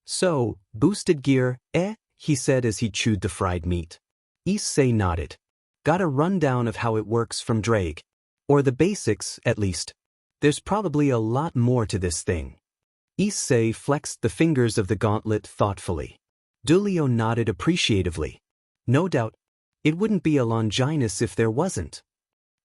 So, boosted gear, eh? He said as he chewed the fried meat. Issei nodded. Got a rundown of how it works from Drake. Or the basics, at least. There's probably a lot more to this thing. Issei flexed the fingers of the gauntlet thoughtfully. Dulio nodded appreciatively. No doubt. It wouldn't be a Longinus if there wasn't.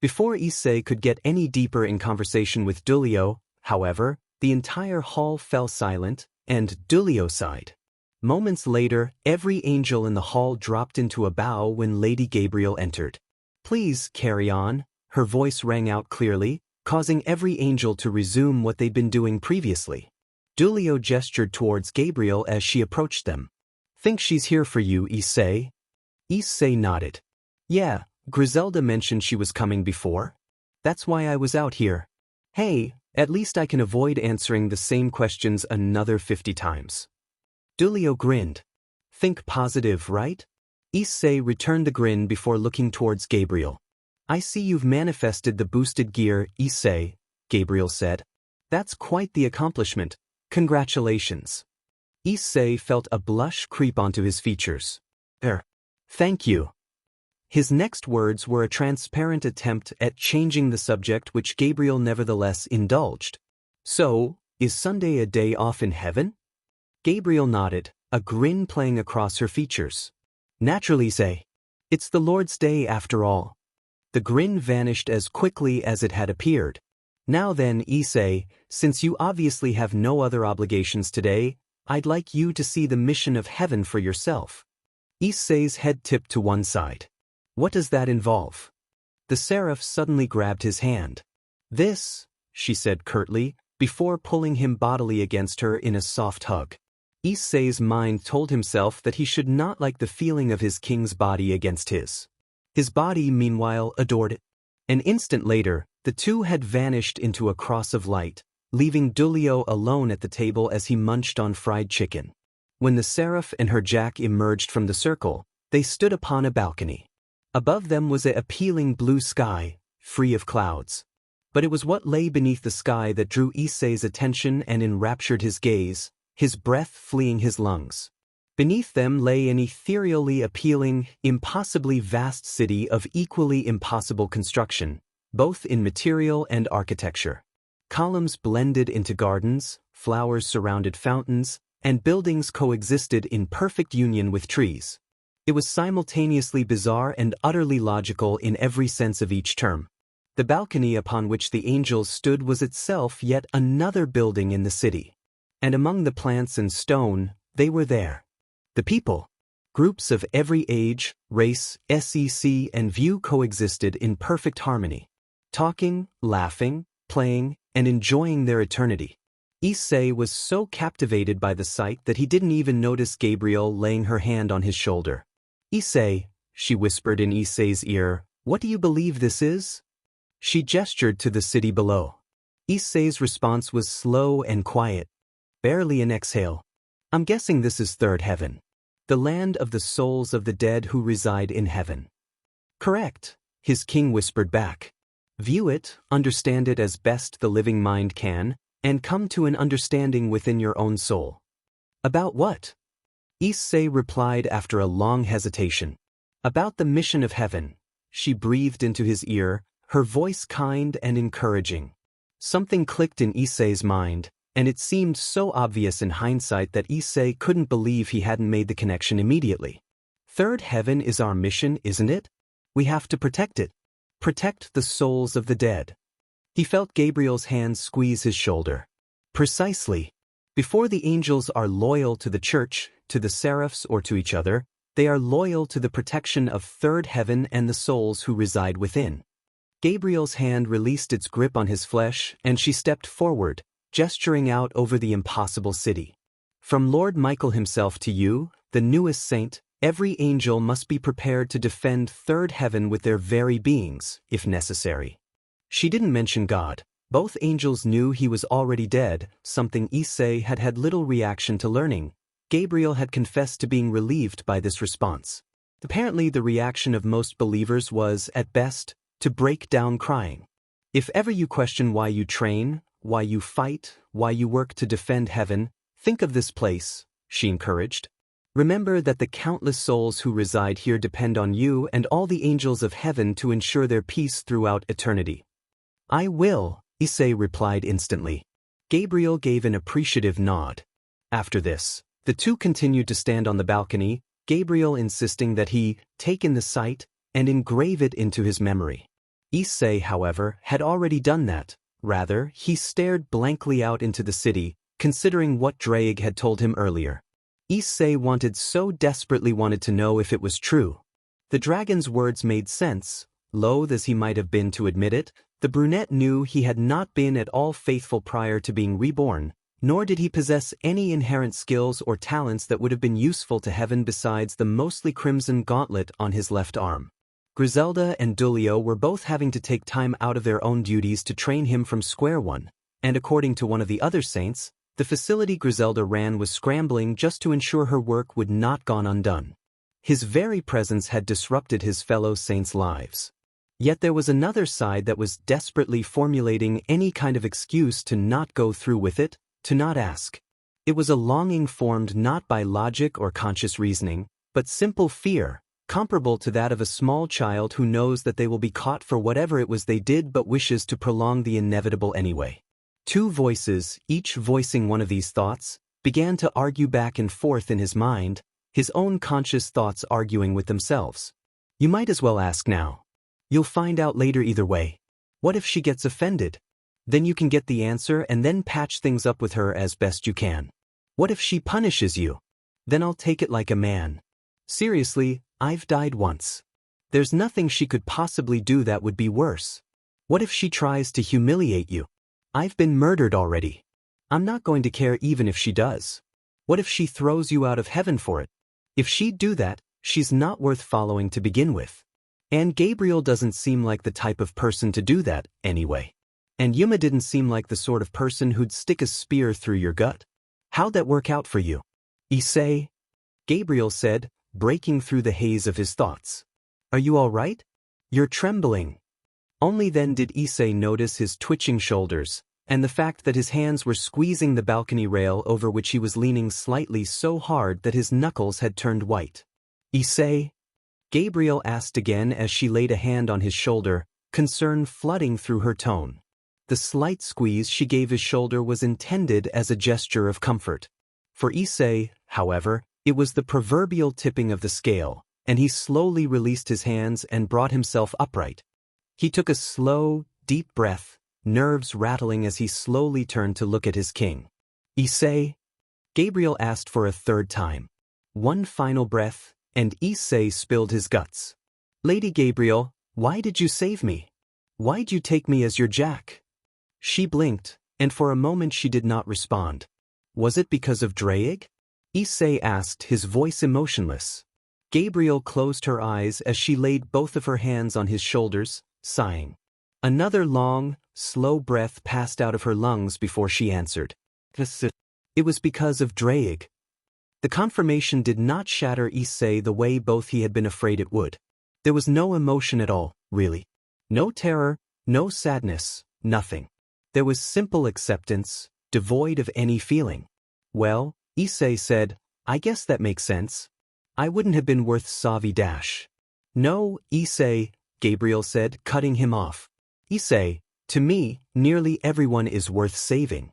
Before Issei could get any deeper in conversation with Dulio, however, the entire hall fell silent, and Dulio sighed. Moments later, every angel in the hall dropped into a bow when Lady Gabriel entered. Please carry on, her voice rang out clearly, causing every angel to resume what they'd been doing previously. Dulio gestured towards Gabriel as she approached them. Think she's here for you, Issei? Issei nodded. Yeah, Griselda mentioned she was coming before. That's why I was out here. Hey, at least I can avoid answering the same questions another 50 times. Dulio grinned. Think positive, right? Issei returned the grin before looking towards Gabriel. I see you've manifested the boosted gear, Issei, Gabriel said. That's quite the accomplishment. Congratulations. Issei felt a blush creep onto his features. Thank you. His next words were a transparent attempt at changing the subject which Gabriel nevertheless indulged. So, is Sunday a day off in heaven? Gabriel nodded, a grin playing across her features. Naturally, Issei. It's the Lord's Day after all. The grin vanished as quickly as it had appeared. Now then, Issei, since you obviously have no other obligations today, I'd like you to see the mission of heaven for yourself. Issei's head tipped to one side. What does that involve? The seraph suddenly grabbed his hand. This, she said curtly, before pulling him bodily against her in a soft hug. Issei's mind told himself that he should not like the feeling of his king's body against his. His body, meanwhile, adored it. An instant later, the two had vanished into a cross of light, leaving Dulio alone at the table as he munched on fried chicken. When the seraph and her jack emerged from the circle, they stood upon a balcony. Above them was an appealing blue sky, free of clouds. But it was what lay beneath the sky that drew Issei's attention and enraptured his gaze, his breath fleeing his lungs. Beneath them lay an ethereally appealing, impossibly vast city of equally impossible construction, both in material and architecture. Columns blended into gardens, flowers surrounded fountains, and buildings coexisted in perfect union with trees. It was simultaneously bizarre and utterly logical in every sense of each term. The balcony upon which the angels stood was itself yet another building in the city. And among the plants and stone, they were there. The people. Groups of every age, race, sec, and view coexisted in perfect harmony. Talking, laughing, playing, and enjoying their eternity. Issei was so captivated by the sight that he didn't even notice Gabriel laying her hand on his shoulder. Issei, she whispered in Issei's ear, what do you believe this is? She gestured to the city below. Issei's response was slow and quiet. Barely an exhale. I'm guessing this is third heaven. The land of the souls of the dead who reside in heaven. Correct, his king whispered back. View it, understand it as best the living mind can, and come to an understanding within your own soul. About what? Issei replied after a long hesitation. About the mission of heaven, she breathed into his ear, her voice kind and encouraging. Something clicked in Issei's mind, and it seemed so obvious in hindsight that Issei couldn't believe he hadn't made the connection immediately. Third heaven is our mission, isn't it? We have to protect it. Protect the souls of the dead. He felt Gabriel's hand squeeze his shoulder. Precisely. Before the angels are loyal to the church, to the seraphs, or to each other, they are loyal to the protection of third heaven and the souls who reside within. Gabriel's hand released its grip on his flesh, and she stepped forward, gesturing out over the impossible city. From Lord Michael himself to you, the newest saint, every angel must be prepared to defend third heaven with their very beings, if necessary. She didn't mention God. Both angels knew he was already dead, something Issei had had little reaction to learning. Gabriel had confessed to being relieved by this response. Apparently the reaction of most believers was, at best, to break down crying. If ever you question why you train, why you fight, why you work to defend heaven, think of this place, she encouraged. Remember that the countless souls who reside here depend on you and all the angels of heaven to ensure their peace throughout eternity. I will, Issei replied instantly. Gabriel gave an appreciative nod. After this, the two continued to stand on the balcony, Gabriel insisting that he take in the sight and engrave it into his memory. Issei, however, had already done that. Rather, he stared blankly out into the city, considering what Dreig had told him earlier. Issei so desperately wanted to know if it was true. The dragon's words made sense. Loath as he might have been to admit it, the brunette knew he had not been at all faithful prior to being reborn, nor did he possess any inherent skills or talents that would have been useful to heaven besides the mostly crimson gauntlet on his left arm. Griselda and Dulio were both having to take time out of their own duties to train him from square one, and according to one of the other saints, the facility Griselda ran was scrambling just to ensure her work would not go undone. His very presence had disrupted his fellow saints' lives. Yet there was another side that was desperately formulating any kind of excuse to not go through with it, to not ask. It was a longing formed not by logic or conscious reasoning, but simple fear, comparable to that of a small child who knows that they will be caught for whatever it was they did but wishes to prolong the inevitable anyway. Two voices, each voicing one of these thoughts, began to argue back and forth in his mind, his own conscious thoughts arguing with themselves. You might as well ask now. You'll find out later either way. What if she gets offended? Then you can get the answer and then patch things up with her as best you can. What if she punishes you? Then I'll take it like a man. Seriously, I've died once. There's nothing she could possibly do that would be worse. What if she tries to humiliate you? I've been murdered already. I'm not going to care even if she does. What if she throws you out of heaven for it? If she'd do that, she's not worth following to begin with. And Gabriel doesn't seem like the type of person to do that, anyway. And Yuma didn't seem like the sort of person who'd stick a spear through your gut. How'd that work out for you? Issei? Gabriel said, breaking through the haze of his thoughts. Are you all right? You're trembling. Only then did Issei notice his twitching shoulders, and the fact that his hands were squeezing the balcony rail over which he was leaning slightly so hard that his knuckles had turned white. Issei? Gabriel asked again as she laid a hand on his shoulder, concern flooding through her tone. The slight squeeze she gave his shoulder was intended as a gesture of comfort. For Issei, however, it was the proverbial tipping of the scale, and he slowly released his hands and brought himself upright. He took a slow, deep breath, nerves rattling as he slowly turned to look at his king. Issei? Gabriel asked for a third time. One final breath, and Issei spilled his guts. Lady Gabriel, why did you save me? Why'd you take me as your jack? She blinked, and for a moment she did not respond. Was it because of Dreig? Issei asked, his voice emotionless. Gabriel closed her eyes as she laid both of her hands on his shoulders, sighing. Another long, slow breath passed out of her lungs before she answered. It was because of Dreig. The confirmation did not shatter Issei the way both he had been afraid it would. There was no emotion at all, really. No terror, no sadness, nothing. There was simple acceptance, devoid of any feeling. Well, Issei said, I guess that makes sense. I wouldn't have been worth Savi dash. No, Issei, Gabriel said, cutting him off. Issei, to me, nearly everyone is worth saving.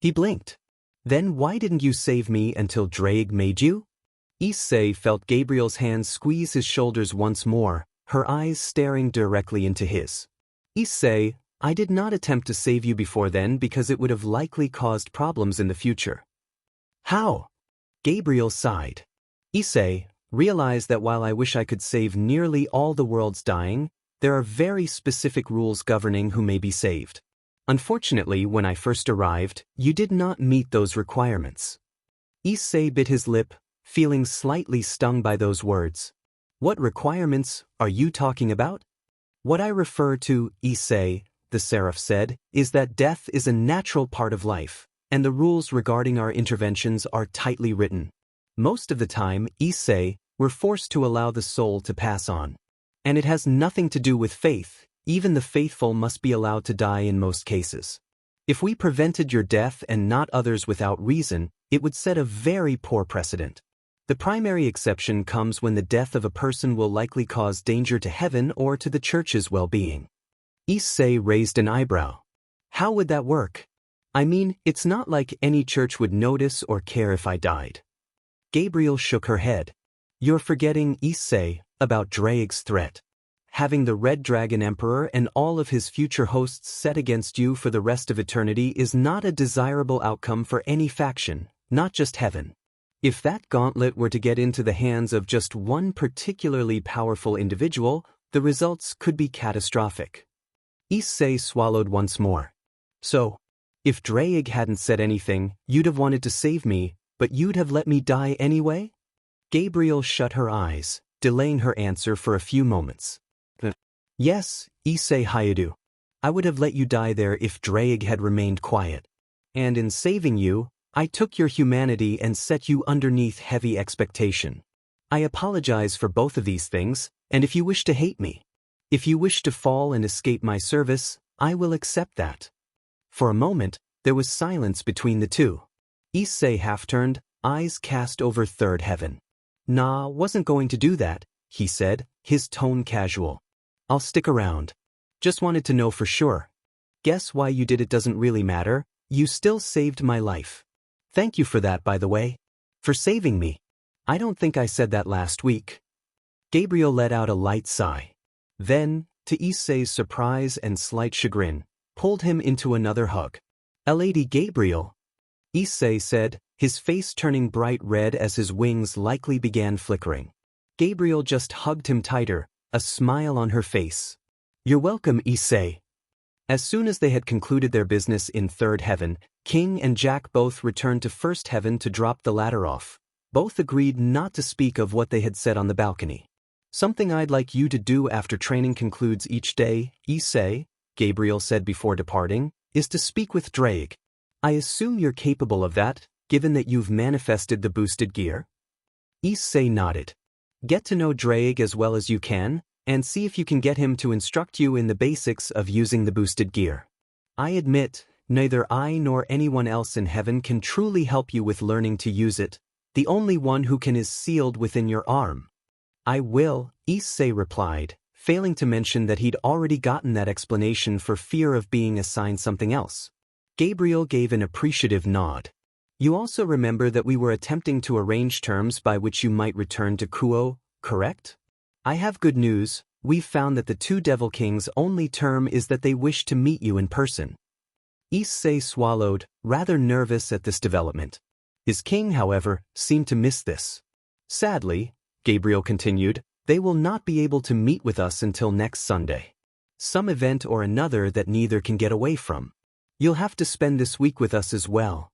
He blinked. Then why didn't you save me until Drake made you? Issei felt Gabriel's hands squeeze his shoulders once more, her eyes staring directly into his. Issei, I did not attempt to save you before then because it would have likely caused problems in the future. How? Gabriel sighed. Issei, realize that while I wish I could save nearly all the world's dying, there are very specific rules governing who may be saved. Unfortunately, when I first arrived, you did not meet those requirements. Issei bit his lip, feeling slightly stung by those words. What requirements are you talking about? What I refer to, Issei, the seraph said, is that death is a natural part of life, and the rules regarding our interventions are tightly written. Most of the time, Issei, we're forced to allow the soul to pass on. And it has nothing to do with faith, even the faithful must be allowed to die in most cases. If we prevented your death and not others without reason, it would set a very poor precedent. The primary exception comes when the death of a person will likely cause danger to heaven or to the church's well-being. Issei raised an eyebrow. How would that work? I mean, it's not like any church would notice or care if I died. Gabriel shook her head. You're forgetting, Issei, about Drake's threat. Having the Red Dragon Emperor and all of his future hosts set against you for the rest of eternity is not a desirable outcome for any faction, not just heaven. If that gauntlet were to get into the hands of just one particularly powerful individual, the results could be catastrophic. Issei swallowed once more. So, if Drake hadn't said anything, you'd have wanted to save me, but you'd have let me die anyway? Gabriel shut her eyes, delaying her answer for a few moments. Yes, Issei Hayadu. I would have let you die there if Drake had remained quiet. And in saving you, I took your humanity and set you underneath heavy expectation. I apologize for both of these things, and if you wish to hate me, if you wish to fall and escape my service, I will accept that. For a moment, there was silence between the two. Issei half-turned, eyes cast over third heaven. Nah, wasn't going to do that, he said, his tone casual. I'll stick around. Just wanted to know for sure. Guess why you did it doesn't really matter, you still saved my life. Thank you for that, by the way. For saving me. I don't think I said that last week. Gabriel let out a light sigh. Then, to Issei's surprise and slight chagrin, pulled him into another hug. Lady Gabriel, Issei said, his face turning bright red as his wings likely began flickering. Gabriel just hugged him tighter, a smile on her face. You're welcome, Issei. As soon as they had concluded their business in third heaven, King and Jack both returned to first heaven to drop the ladder off. Both agreed not to speak of what they had said on the balcony. Something I'd like you to do after training concludes each day, Issei, Gabriel said before departing, is to speak with Drake. I assume you're capable of that, given that you've manifested the boosted gear? Issei nodded. Get to know Drake as well as you can, and see if you can get him to instruct you in the basics of using the boosted gear. I admit, neither I nor anyone else in heaven can truly help you with learning to use it. The only one who can is sealed within your arm. I will, Issei replied, failing to mention that he'd already gotten that explanation for fear of being assigned something else. Gabriel gave an appreciative nod. You also remember that we were attempting to arrange terms by which you might return to Kuo, correct? I have good news, we've found that the two Devil Kings' only term is that they wish to meet you in person. Issei swallowed, rather nervous at this development. His king, however, seemed to miss this. Sadly, Gabriel continued, they will not be able to meet with us until next Sunday. Some event or another that neither can get away from. You'll have to spend this week with us as well.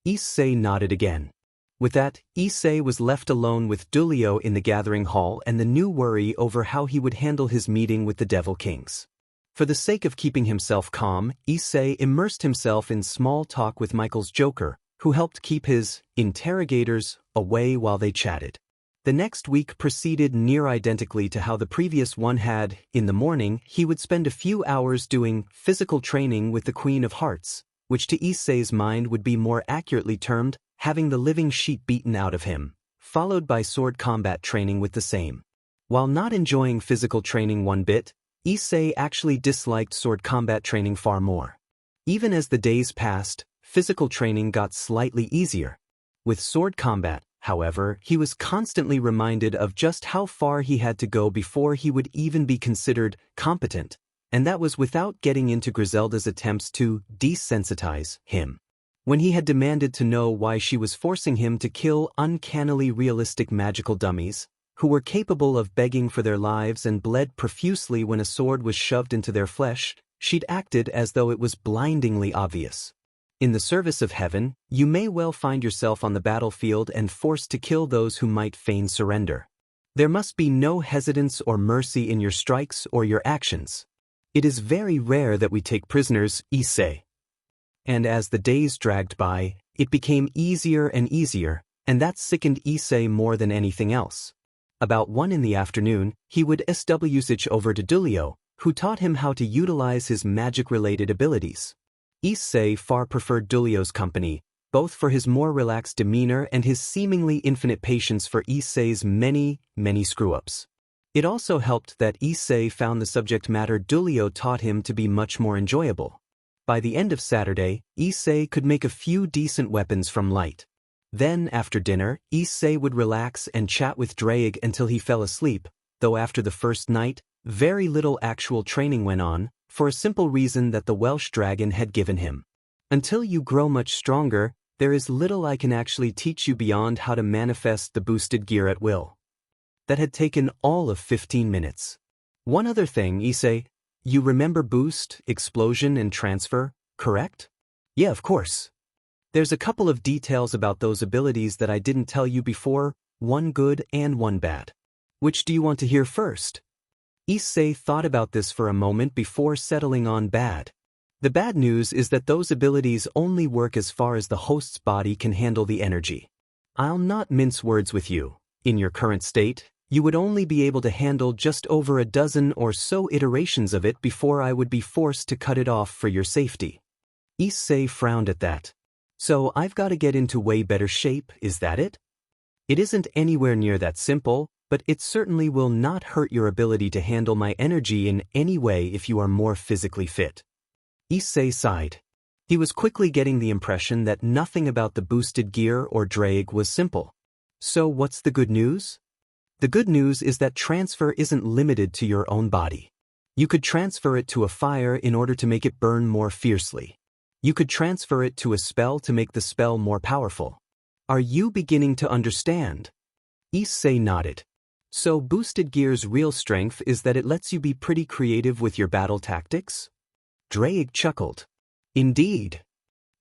Issei nodded again. With that, Issei was left alone with Dulio in the gathering hall and the new worry over how he would handle his meeting with the Devil Kings. For the sake of keeping himself calm, Issei immersed himself in small talk with Michael's Joker, who helped keep his interrogators away while they chatted. The next week proceeded near identically to how the previous one had. In the morning, he would spend a few hours doing physical training with the Queen of Hearts, which to Issei's mind would be more accurately termed having the living sheet beaten out of him, followed by sword combat training with the same. While not enjoying physical training one bit, Issei actually disliked sword combat training far more. Even as the days passed, physical training got slightly easier. With sword combat, however, he was constantly reminded of just how far he had to go before he would even be considered competent, and that was without getting into Griselda's attempts to desensitize him. When he had demanded to know why she was forcing him to kill uncannily realistic magical dummies, who were capable of begging for their lives and bled profusely when a sword was shoved into their flesh, she'd acted as though it was blindingly obvious. In the service of heaven, you may well find yourself on the battlefield and forced to kill those who might feign surrender. There must be no hesitance or mercy in your strikes or your actions. It is very rare that we take prisoners, Issei. And as the days dragged by, it became easier and easier, and that sickened Issei more than anything else. About 1 in the afternoon, he would switch over to Dulio, who taught him how to utilize his magic-related abilities. Issei far preferred Dulio's company, both for his more relaxed demeanor and his seemingly infinite patience for Issei's many screw-ups. It also helped that Issei found the subject matter Dulio taught him to be much more enjoyable. By the end of Saturday, Issei could make a few decent weapons from light. Then, after dinner, Issei would relax and chat with Dreig until he fell asleep, though after the first night, very little actual training went on, for a simple reason that the Welsh dragon had given him. Until you grow much stronger, there is little I can actually teach you beyond how to manifest the boosted gear at will. That had taken all of 15 minutes. One other thing, Issei. You remember boost, explosion, and transfer, correct? Yeah, of course. There's a couple of details about those abilities that I didn't tell you before, one good and one bad. Which do you want to hear first? Issei thought about this for a moment before settling on bad. The bad news is that those abilities only work as far as the host's body can handle the energy. I'll not mince words with you. In your current state, you would only be able to handle just over a dozen or so iterations of it before I would be forced to cut it off for your safety. Issei frowned at that. So I've got to get into way better shape, is that it? It isn't anywhere near that simple, but it certainly will not hurt your ability to handle my energy in any way if you are more physically fit. Issei sighed. He was quickly getting the impression that nothing about the boosted gear or Dreig was simple. So what's the good news? The good news is that transfer isn't limited to your own body. You could transfer it to a fire in order to make it burn more fiercely. You could transfer it to a spell to make the spell more powerful. Are you beginning to understand? Issei nodded. So boosted gear's real strength is that it lets you be pretty creative with your battle tactics? Dreig chuckled. Indeed.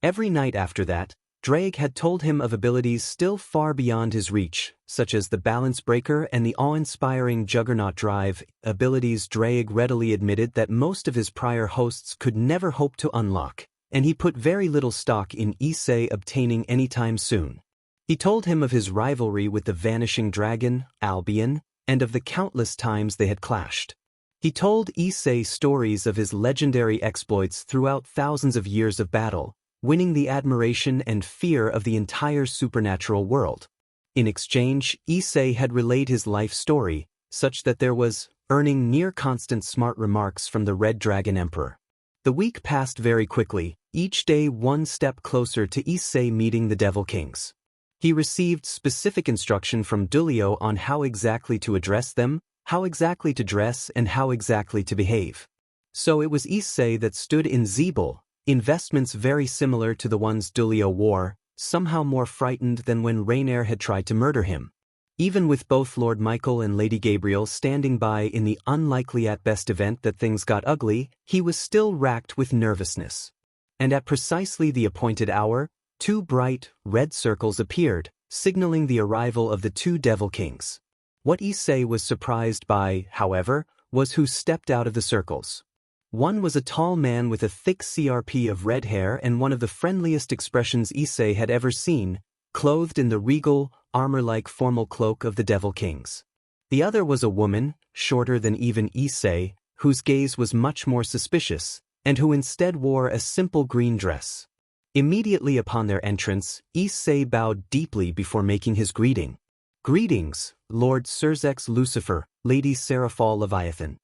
Every night after that, Dreig had told him of abilities still far beyond his reach, such as the Balance Breaker and the awe-inspiring Juggernaut Drive, abilities Dreig readily admitted that most of his prior hosts could never hope to unlock, and he put very little stock in Issei obtaining anytime soon. He told him of his rivalry with the Vanishing Dragon, Albion, and of the countless times they had clashed. He told Issei stories of his legendary exploits throughout thousands of years of battle, winning the admiration and fear of the entire supernatural world. In exchange, Issei had relayed his life story, such that there was earning near-constant smart remarks from the Red Dragon Emperor. The week passed very quickly, each day one step closer to Issei meeting the Devil Kings. He received specific instruction from Dulio on how exactly to address them, how exactly to dress, and how exactly to behave. So it was Issei that stood in Zeeble, investments very similar to the ones Dulio wore, somehow more frightened than when Reineer had tried to murder him. Even with both Lord Michael and Lady Gabriel standing by in the unlikely at best event that things got ugly, he was still racked with nervousness. And at precisely the appointed hour, 2 bright, red circles appeared, signaling the arrival of the 2 Devil Kings. What Issei was surprised by, however, was who stepped out of the circles. One was a tall man with a thick CRP of red hair and one of the friendliest expressions Issei had ever seen, clothed in the regal, armor-like formal cloak of the Devil Kings. The other was a woman, shorter than even Issei, whose gaze was much more suspicious, and who instead wore a simple green dress. Immediately upon their entrance, Issei bowed deeply before making his greeting. "Greetings, Lord Surzex Lucifer, Lady Seraphal Leviathan."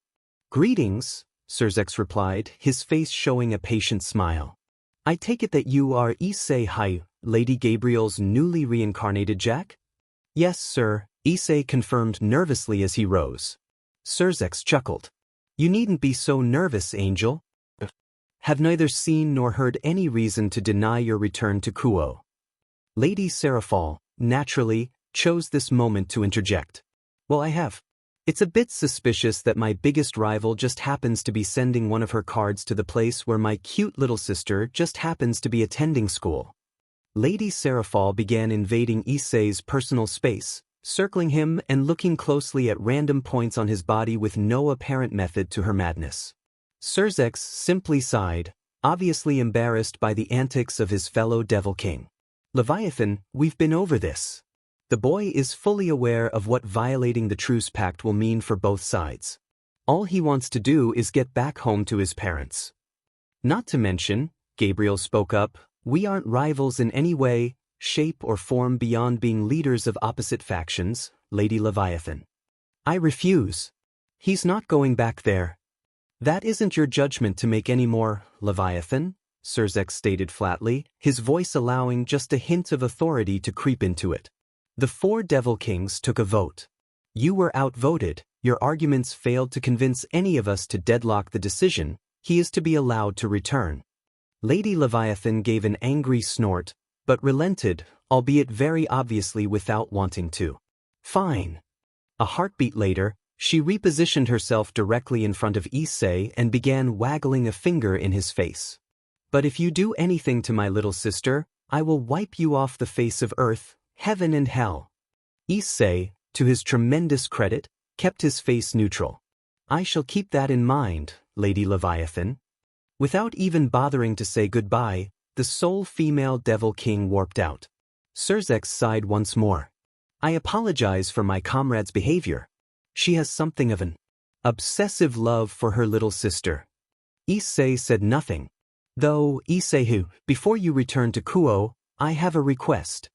"Greetings," Surzex replied, his face showing a patient smile. I take it that you are Issei, Lady Gabriel's newly reincarnated Jack? Yes, sir, Issei confirmed nervously as he rose. Surzex chuckled. You needn't be so nervous, Angel. Have neither seen nor heard any reason to deny your return to Kuo. Lady Seraphal, naturally, chose this moment to interject. Well, I have. It's a bit suspicious that my biggest rival just happens to be sending one of her cards to the place where my cute little sister just happens to be attending school. Lady Seraphal began invading Issei's personal space, circling him and looking closely at random points on his body with no apparent method to her madness. Surzex simply sighed, obviously embarrassed by the antics of his fellow Devil King. Leviathan, we've been over this. The boy is fully aware of what violating the truce pact will mean for both sides. All he wants to do is get back home to his parents. Not to mention, Gabriel spoke up, we aren't rivals in any way, shape or form beyond being leaders of opposite factions, Lady Leviathan. I refuse. He's not going back there. That isn't your judgment to make anymore, Leviathan, Surzex stated flatly, his voice allowing just a hint of authority to creep into it. The 4 Devil Kings took a vote. You were outvoted, your arguments failed to convince any of us to deadlock the decision, he is to be allowed to return. Lady Leviathan gave an angry snort, but relented, albeit very obviously without wanting to. Fine. A heartbeat later, she repositioned herself directly in front of Issei and began waggling a finger in his face. But if you do anything to my little sister, I will wipe you off the face of earth, heaven and hell. Issei, to his tremendous credit, kept his face neutral. I shall keep that in mind, Lady Leviathan. Without even bothering to say goodbye, the sole female Devil King warped out. Surzex sighed once more. I apologize for my comrade's behavior. She has something of an obsessive love for her little sister. Issei said nothing. Though, Issei, before you return to Kuo, I have a request.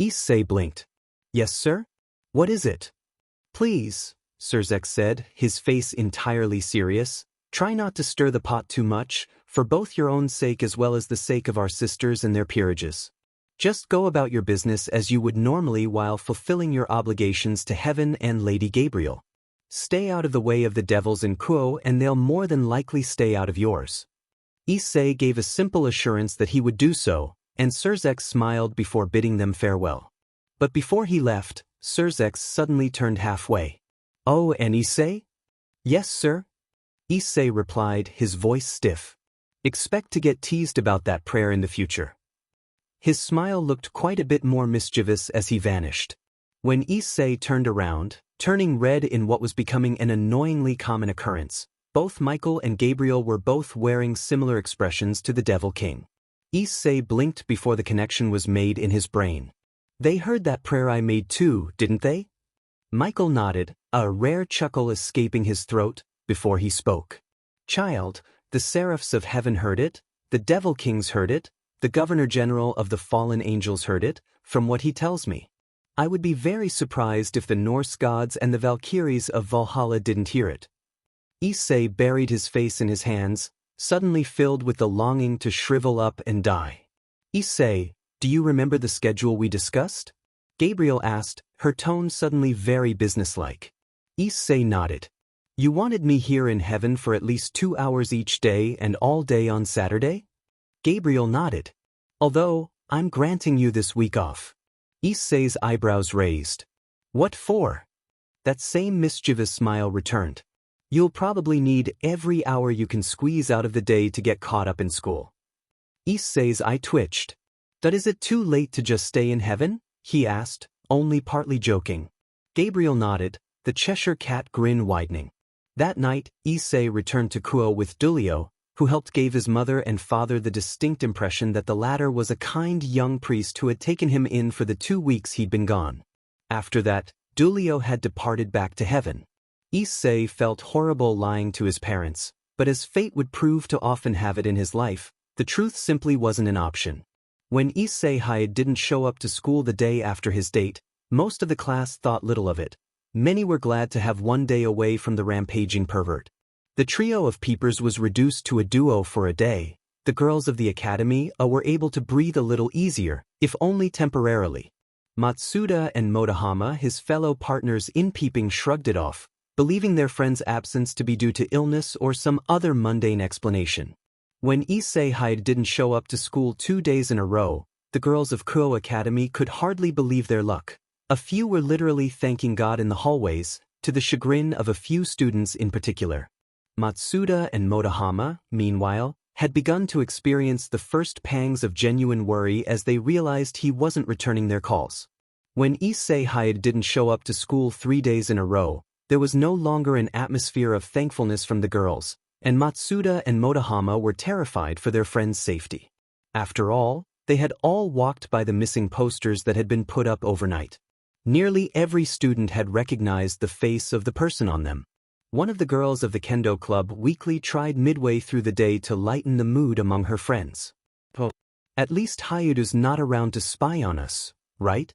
Issei blinked. Yes, sir? What is it? Please, Surzex said, his face entirely serious. Try not to stir the pot too much, for both your own sake as well as the sake of our sisters and their peerages. Just go about your business as you would normally while fulfilling your obligations to Heaven and Lady Gabriel. Stay out of the way of the devils in Kuo and they'll more than likely stay out of yours. Issei gave a simple assurance that he would do so, and Surzex smiled before bidding them farewell. But before he left, Surzex suddenly turned halfway. Oh, and Issei? Yes, sir. Issei replied, his voice stiff. Expect to get teased about that prayer in the future. His smile looked quite a bit more mischievous as he vanished. When Issei turned around, turning red in what was becoming an annoyingly common occurrence, both Michael and Gabriel were both wearing similar expressions to the Devil King. Issei blinked before the connection was made in his brain. They heard that prayer I made too, didn't they? Michael nodded, a rare chuckle escaping his throat, before he spoke. Child, the Seraphs of Heaven heard it, the Devil Kings heard it, the Governor-General of the Fallen Angels heard it, from what he tells me. I would be very surprised if the Norse gods and the Valkyries of Valhalla didn't hear it. Issei buried his face in his hands, suddenly filled with the longing to shrivel up and die. Issei, do you remember the schedule we discussed? Gabriel asked, her tone suddenly very businesslike. Issei nodded. You wanted me here in heaven for at least 2 hours each day and all day on Saturday? Gabriel nodded. Although, I'm granting you this week off. Issei's eyebrows raised. What for? That same mischievous smile returned. You'll probably need every hour you can squeeze out of the day to get caught up in school. Issei's eye twitched. But is it too late to just stay in heaven? He asked, only partly joking. Gabriel nodded, the Cheshire Cat grin widening. That night, Issei returned to Kuo with Dulio, who helped gave his mother and father the distinct impression that the latter was a kind young priest who had taken him in for the 2 weeks he'd been gone. After that, Dulio had departed back to heaven. Issei felt horrible lying to his parents, but as fate would prove to often have it in his life, the truth simply wasn't an option. When Issei didn't show up to school the day after his date, most of the class thought little of it. Many were glad to have one day away from the rampaging pervert. The trio of peepers was reduced to a duo for a day, the girls of the academy were able to breathe a little easier, if only temporarily. Matsuda and Motohama, his fellow partners in peeping, shrugged it off, believing their friend's absence to be due to illness or some other mundane explanation. When Issei didn't show up to school 2 days in a row, the girls of Kuo Academy could hardly believe their luck. A few were literally thanking God in the hallways, to the chagrin of a few students in particular. Matsuda and Motohama, meanwhile, had begun to experience the first pangs of genuine worry as they realized he wasn't returning their calls. When Issei didn't show up to school 3 days in a row, there was no longer an atmosphere of thankfulness from the girls, and Matsuda and Motohama were terrified for their friend's safety. After all, they had all walked by the missing posters that had been put up overnight. Nearly every student had recognized the face of the person on them. One of the girls of the Kendo Club weakly tried midway through the day to lighten the mood among her friends. At least Hayudo's not around to spy on us, right?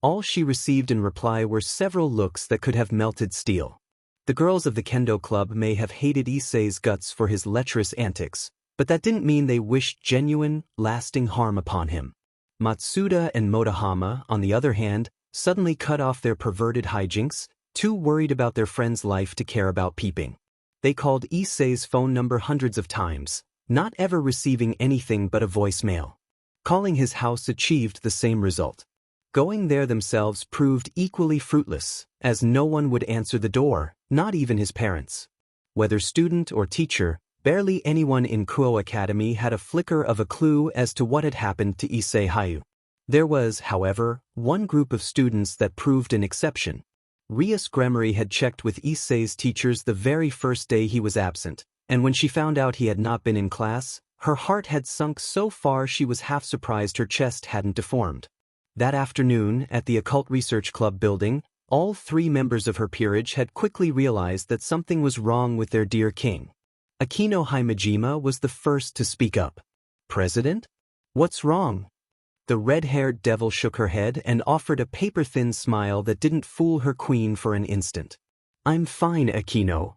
All she received in reply were several looks that could have melted steel. The girls of the Kendo Club may have hated Issei's guts for his lecherous antics, but that didn't mean they wished genuine, lasting harm upon him. Matsuda and Motohama, on the other hand, suddenly cut off their perverted hijinks, too worried about their friend's life to care about peeping. They called Issei's phone number hundreds of times, not ever receiving anything but a voicemail. Calling his house achieved the same result. Going there themselves proved equally fruitless, as no one would answer the door, not even his parents. Whether student or teacher, barely anyone in Kuo Academy had a flicker of a clue as to what had happened to Issei. There was, however, one group of students that proved an exception. Rias Gremory had checked with Issei's teachers the very first day he was absent, and when she found out he had not been in class, her heart had sunk so far she was half surprised her chest hadn't deformed. That afternoon, at the Occult Research Club building, all 3 members of her peerage had quickly realized that something was wrong with their dear king. Akino Himejima was the first to speak up. "President? What's wrong?" The red-haired devil shook her head and offered a paper-thin smile that didn't fool her queen for an instant. "I'm fine, Akino."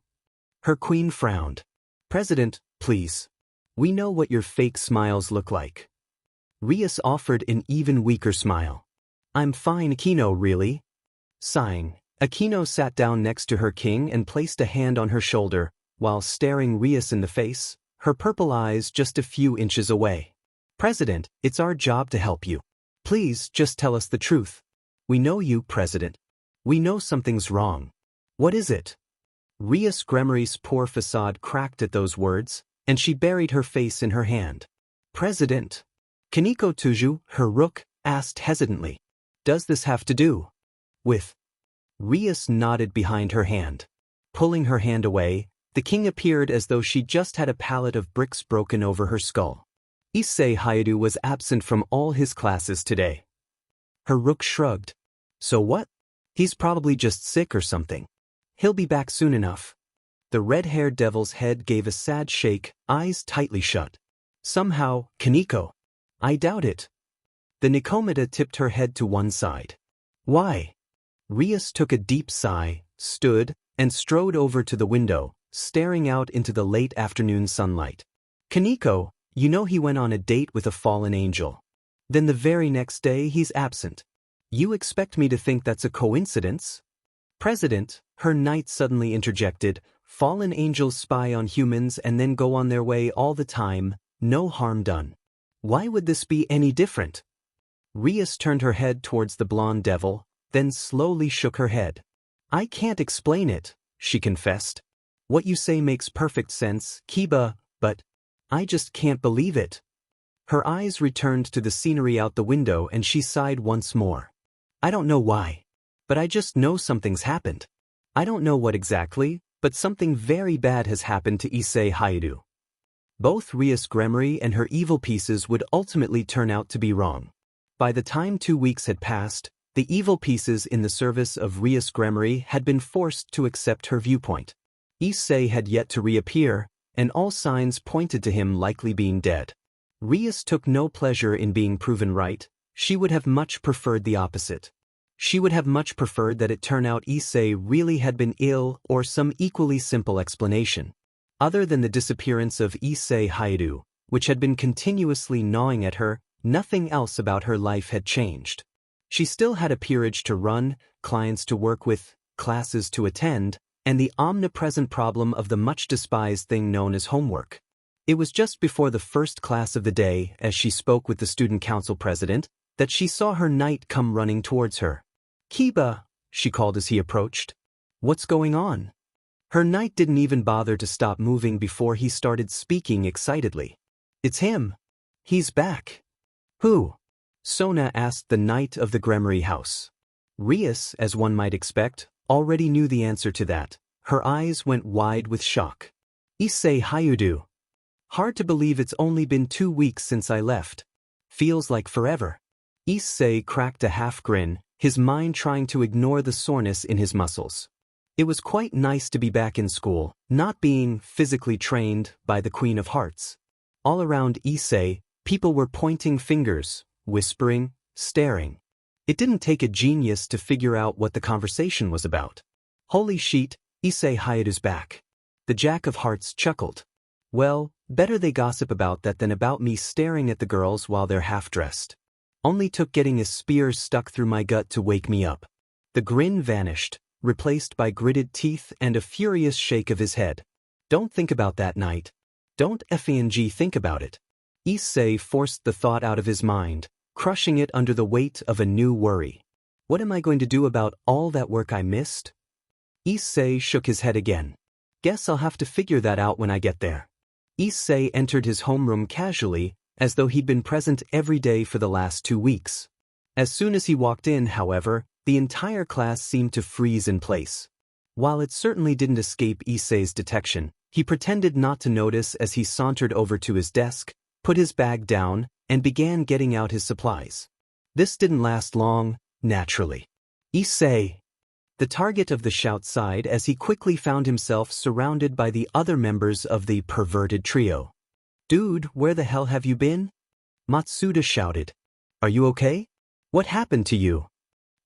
Her queen frowned. "President, please. We know what your fake smiles look like." Rias offered an even weaker smile. "I'm fine, Akino, really?" Sighing, Akino sat down next to her king and placed a hand on her shoulder, while staring Rias in the face, her purple eyes just a few inches away. "President, it's our job to help you. Please just tell us the truth. We know you, President. We know something's wrong. What is it?" Rias Gremory's poor facade cracked at those words, and she buried her face in her hand. "President." Kaneko Tuju, her rook, asked hesitantly. "Does this have to do with?" Rias nodded behind her hand. Pulling her hand away, the king appeared as though she just had a pallet of bricks broken over her skull. Issei was absent from all his classes today. Her rook shrugged. "So what? He's probably just sick or something. He'll be back soon enough." The red-haired devil's head gave a sad shake, eyes tightly shut. "Somehow, Kaneko. I doubt it." The Nikomata tipped her head to one side. "Why?" Rias took a deep sigh, stood, and strode over to the window, staring out into the late afternoon sunlight. "Kaneko, you know he went on a date with a fallen angel. Then the very next day he's absent. You expect me to think that's a coincidence?" "President," her knight suddenly interjected, "fallen angels spy on humans and then go on their way all the time, no harm done. Why would this be any different?" Rias turned her head towards the blonde devil, then slowly shook her head. "I can't explain it," she confessed. "What you say makes perfect sense, Kiba, but I just can't believe it." Her eyes returned to the scenery out the window and she sighed once more. "I don't know why, but I just know something's happened. I don't know what exactly, but something very bad has happened to Issei. Both Rias Gremory and her evil pieces would ultimately turn out to be wrong. By the time 2 weeks had passed, the evil pieces in the service of Rias Gremory had been forced to accept her viewpoint. Issei had yet to reappear, and all signs pointed to him likely being dead. Rias took no pleasure in being proven right. She would have much preferred the opposite. She would have much preferred that it turn out Issei really had been ill or some equally simple explanation. Other than the disappearance of Issei, which had been continuously gnawing at her. Nothing else about her life had changed. She still had a peerage to run, clients to work with, classes to attend, and the omnipresent problem of the much-despised thing known as homework. It was just before the first class of the day, as she spoke with the student council president, that she saw her knight come running towards her. "Kiba," she called as he approached. "What's going on?" Her knight didn't even bother to stop moving before he started speaking excitedly. "It's him. He's back." "Who?" Sona asked the knight of the Gremory house. Rias, as one might expect, already knew the answer to that. Her eyes went wide with shock. "Issei Hayudu. Hard to believe it's only been 2 weeks since I left. Feels like forever." Issei cracked a half grin, his mind trying to ignore the soreness in his muscles. It was quite nice to be back in school, not being physically trained by the Queen of Hearts. All around Issei, people were pointing fingers, whispering, staring. It didn't take a genius to figure out what the conversation was about. "Holy shit, Issei Hayudu's back." The Jack of Hearts chuckled. "Well, better they gossip about that than about me staring at the girls while they're half-dressed. Only took getting a spear stuck through my gut to wake me up." The grin vanished, replaced by gritted teeth and a furious shake of his head. "Don't think about that, knight. Don't FNG think about it." Issei forced the thought out of his mind, crushing it under the weight of a new worry. "What am I going to do about all that work I missed?" Issei shook his head again. "Guess I'll have to figure that out when I get there." Issei entered his homeroom casually, as though he'd been present every day for the last 2 weeks. As soon as he walked in, however, the entire class seemed to freeze in place. While it certainly didn't escape Issei's detection, he pretended not to notice as he sauntered over to his desk, put his bag down, and began getting out his supplies. This didn't last long, naturally. "Issei!" The target of the shout sighed as he quickly found himself surrounded by the other members of the perverted trio. "Dude, where the hell have you been?" Matsuda shouted. "Are you okay? What happened to you?"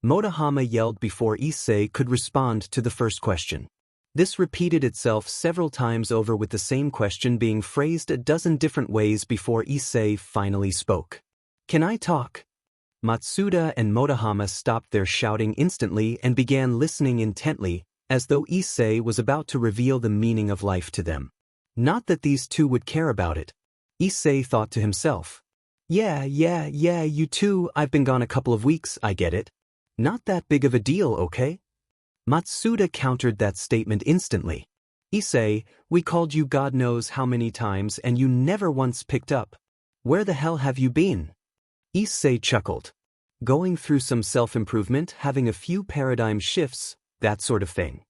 Motohama yelled before Issei could respond to the first question. This repeated itself several times over, with the same question being phrased a dozen different ways before Issei finally spoke. "Can I talk?" Matsuda and Motohama stopped their shouting instantly and began listening intently, as though Issei was about to reveal the meaning of life to them. Not that these two would care about it. Issei thought to himself. Yeah, you too, I've been gone a couple of weeks, I get it. Not that big of a deal, okay? Matsuda countered that statement instantly. "Issei, we called you God knows how many times and you never once picked up. Where the hell have you been?" Issei chuckled. "Going through some self-improvement, having a few paradigm shifts, that sort of thing."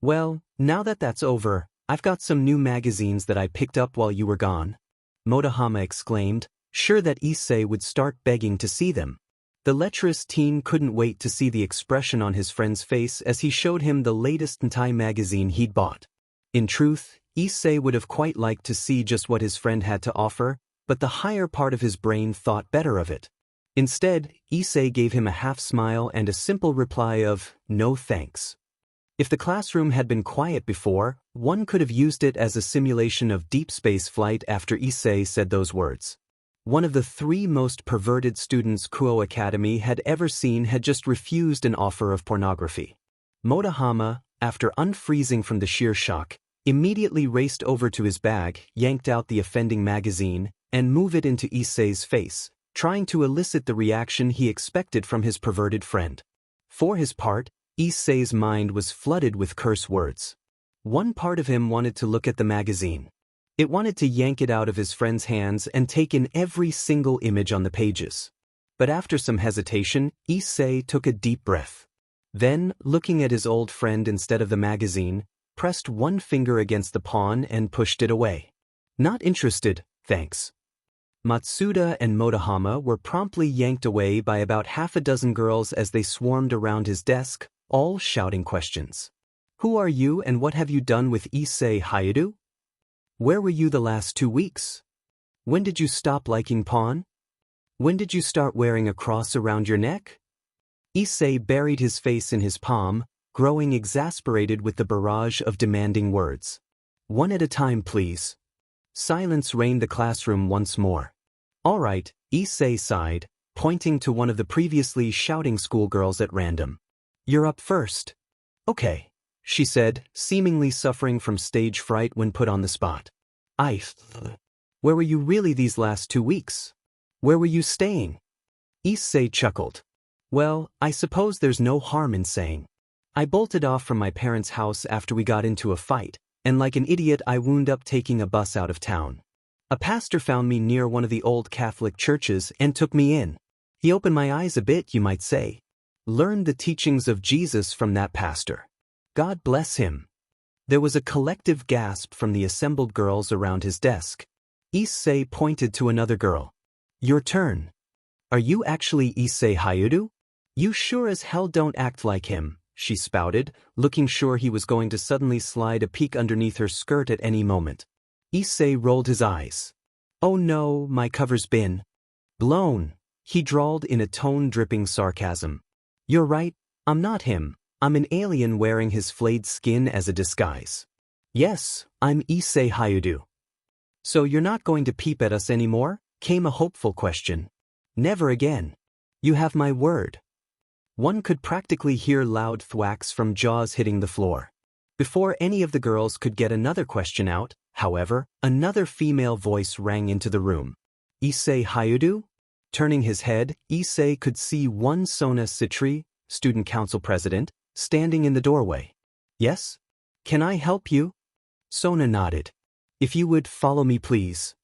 "Well, now that that's over, I've got some new magazines that I picked up while you were gone," Motohama exclaimed, sure that Issei would start begging to see them. The lecherous teen couldn't wait to see the expression on his friend's face as he showed him the latest hentai magazine he'd bought. In truth, Issei would have quite liked to see just what his friend had to offer, but the higher part of his brain thought better of it. Instead, Issei gave him a half-smile and a simple reply of, "No thanks." If the classroom had been quiet before, one could have used it as a simulation of deep space flight after Issei said those words. One of the 3 most perverted students Kuo Academy had ever seen had just refused an offer of pornography. Motohama, after unfreezing from the sheer shock, immediately raced over to his bag, yanked out the offending magazine, and moved it into Issei's face, trying to elicit the reaction he expected from his perverted friend. For his part, Issei's mind was flooded with curse words. One part of him wanted to look at the magazine. It wanted to yank it out of his friend's hands and take in every single image on the pages. But after some hesitation, Issei took a deep breath. Then, looking at his old friend instead of the magazine, pressed one finger against the pawn and pushed it away. "Not interested, thanks." Matsuda and Motohama were promptly yanked away by about half a dozen girls as they swarmed around his desk, all shouting questions. "Who are you and what have you done with Issei Hayudu? Where were you the last 2 weeks? When did you stop liking pawn? When did you start wearing a cross around your neck?" Issei buried his face in his palm, growing exasperated with the barrage of demanding words. "One at a time, please." Silence reigned the classroom once more. All right, Issei sighed, pointing to one of the previously shouting schoolgirls at random. You're up first. Okay, she said, seemingly suffering from stage fright when put on the spot. Where were you really these last 2 weeks? Where were you staying? Issei chuckled. Well, I suppose there's no harm in saying. I bolted off from my parents' house after we got into a fight, and like an idiot I wound up taking a bus out of town. A pastor found me near one of the old Catholic churches and took me in. He opened my eyes a bit, you might say. Learned the teachings of Jesus from that pastor. God bless him. There was a collective gasp from the assembled girls around his desk. Issei pointed to another girl. Your turn. Are you actually Issei Hayudu? You sure as hell don't act like him, she spouted, looking sure he was going to suddenly slide a peek underneath her skirt at any moment. Issei rolled his eyes. Oh no, my cover's been blown, he drawled in a tone-dripping sarcasm. You're right, I'm not him. I'm an alien wearing his flayed skin as a disguise. Yes, I'm Issei Hayudu. So you're not going to peep at us anymore? Came a hopeful question. Never again. You have my word. One could practically hear loud thwacks from jaws hitting the floor. Before any of the girls could get another question out, however, another female voice rang into the room. Issei Hayudu? Turning his head, Issei could see one Sona Citri, student council president, standing in the doorway. Yes? Can I help you? Sona nodded. If you would follow me please.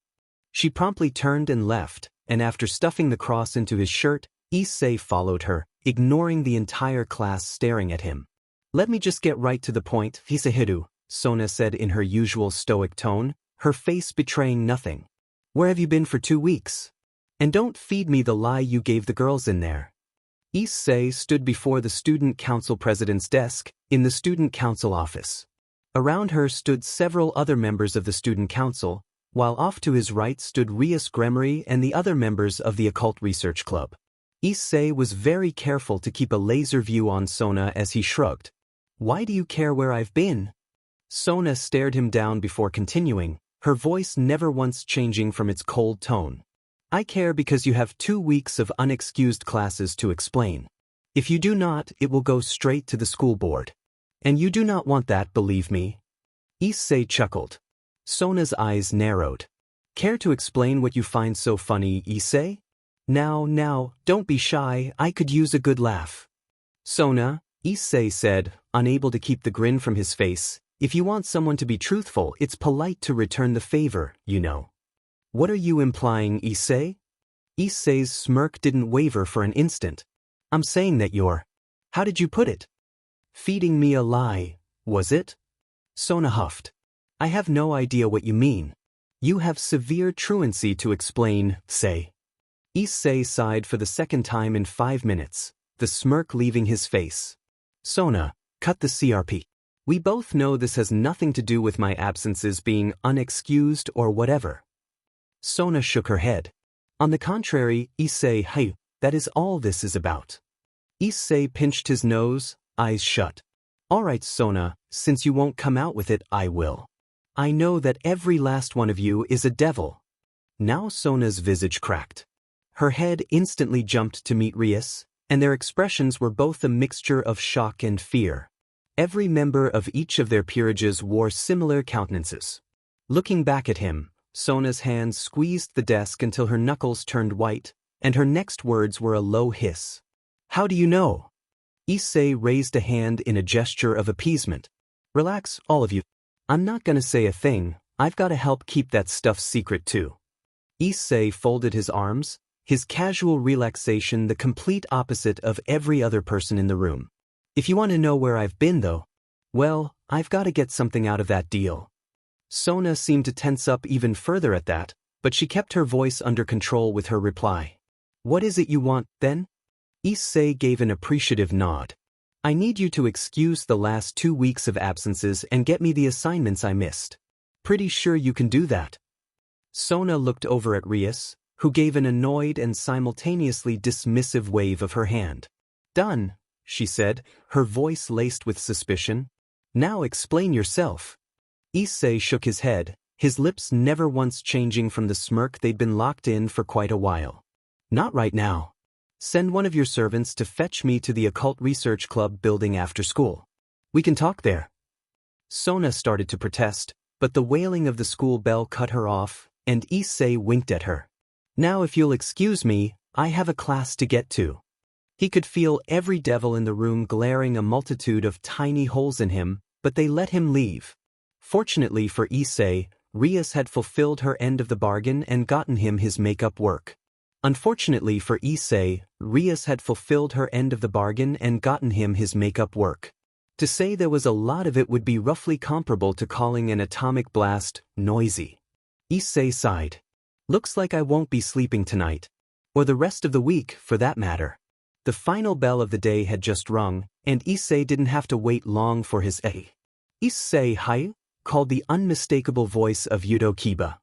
She promptly turned and left, and after stuffing the cross into his shirt, Issei followed her, ignoring the entire class staring at him. Let me just get right to the point, Hisahiru, Sona said in her usual stoic tone, her face betraying nothing. Where have you been for 2 weeks? And don't feed me the lie you gave the girls in there. Issei stood before the student council president's desk, in the student council office. Around her stood several other members of the student council, while off to his right stood Rias Gremory and the other members of the Occult Research Club. Issei was very careful to keep a laser view on Sona as he shrugged. Why do you care where I've been? Sona stared him down before continuing, her voice never once changing from its cold tone. I care because you have 2 weeks of unexcused classes to explain. If you do not, it will go straight to the school board. And you do not want that, believe me. Issei chuckled. Sona's eyes narrowed. Care to explain what you find so funny, Issei? Now, don't be shy, I could use a good laugh. Sona, Issei said, unable to keep the grin from his face, if you want someone to be truthful, it's polite to return the favor, you know. What are you implying, Issei? Issei's smirk didn't waver for an instant. I'm saying that you're… How did you put it? Feeding me a lie, was it? Sona huffed. I have no idea what you mean. You have severe truancy to explain, say. Issei sighed for the second time in 5 minutes, the smirk leaving his face. Sona, cut the CRP. We both know this has nothing to do with my absences being unexcused or whatever. Sona shook her head. On the contrary, Issei, hey, that is all this is about. Issei pinched his nose, eyes shut. All right, Sona, since you won't come out with it, I will. I know that every last one of you is a devil. Now Sona's visage cracked. Her head instantly jumped to meet Rias, and their expressions were both a mixture of shock and fear. Every member of each of their peerages wore similar countenances. Looking back at him, Sona's hands squeezed the desk until her knuckles turned white, and her next words were a low hiss. How do you know? Issei raised a hand in a gesture of appeasement. Relax, all of you. I'm not gonna say a thing, I've gotta help keep that stuff secret too. Issei folded his arms, his casual relaxation the complete opposite of every other person in the room. If you want to know where I've been though, well, I've gotta get something out of that deal. Sona seemed to tense up even further at that, but she kept her voice under control with her reply. What is it you want, then? Issei gave an appreciative nod. I need you to excuse the last 2 weeks of absences and get me the assignments I missed. Pretty sure you can do that. Sona looked over at Rias, who gave an annoyed and simultaneously dismissive wave of her hand. Done, she said, her voice laced with suspicion. Now explain yourself. Issei shook his head, his lips never once changing from the smirk they'd been locked in for quite a while. Not right now. Send one of your servants to fetch me to the Occult Research Club building after school. We can talk there. Sona started to protest, but the wailing of the school bell cut her off, and Issei winked at her. Now if you'll excuse me, I have a class to get to. He could feel every devil in the room glaring a multitude of tiny holes in him, but they let him leave. Fortunately for Issei, Rias had fulfilled her end of the bargain and gotten him his makeup work. Unfortunately for Issei, Rias had fulfilled her end of the bargain and gotten him his makeup work. To say there was a lot of it would be roughly comparable to calling an atomic blast noisy. Issei sighed. Looks like I won't be sleeping tonight. Or the rest of the week, for that matter. The final bell of the day had just rung, and Issei didn't have to wait long for his Issei hai, called the unmistakable voice of Yudo Kiba.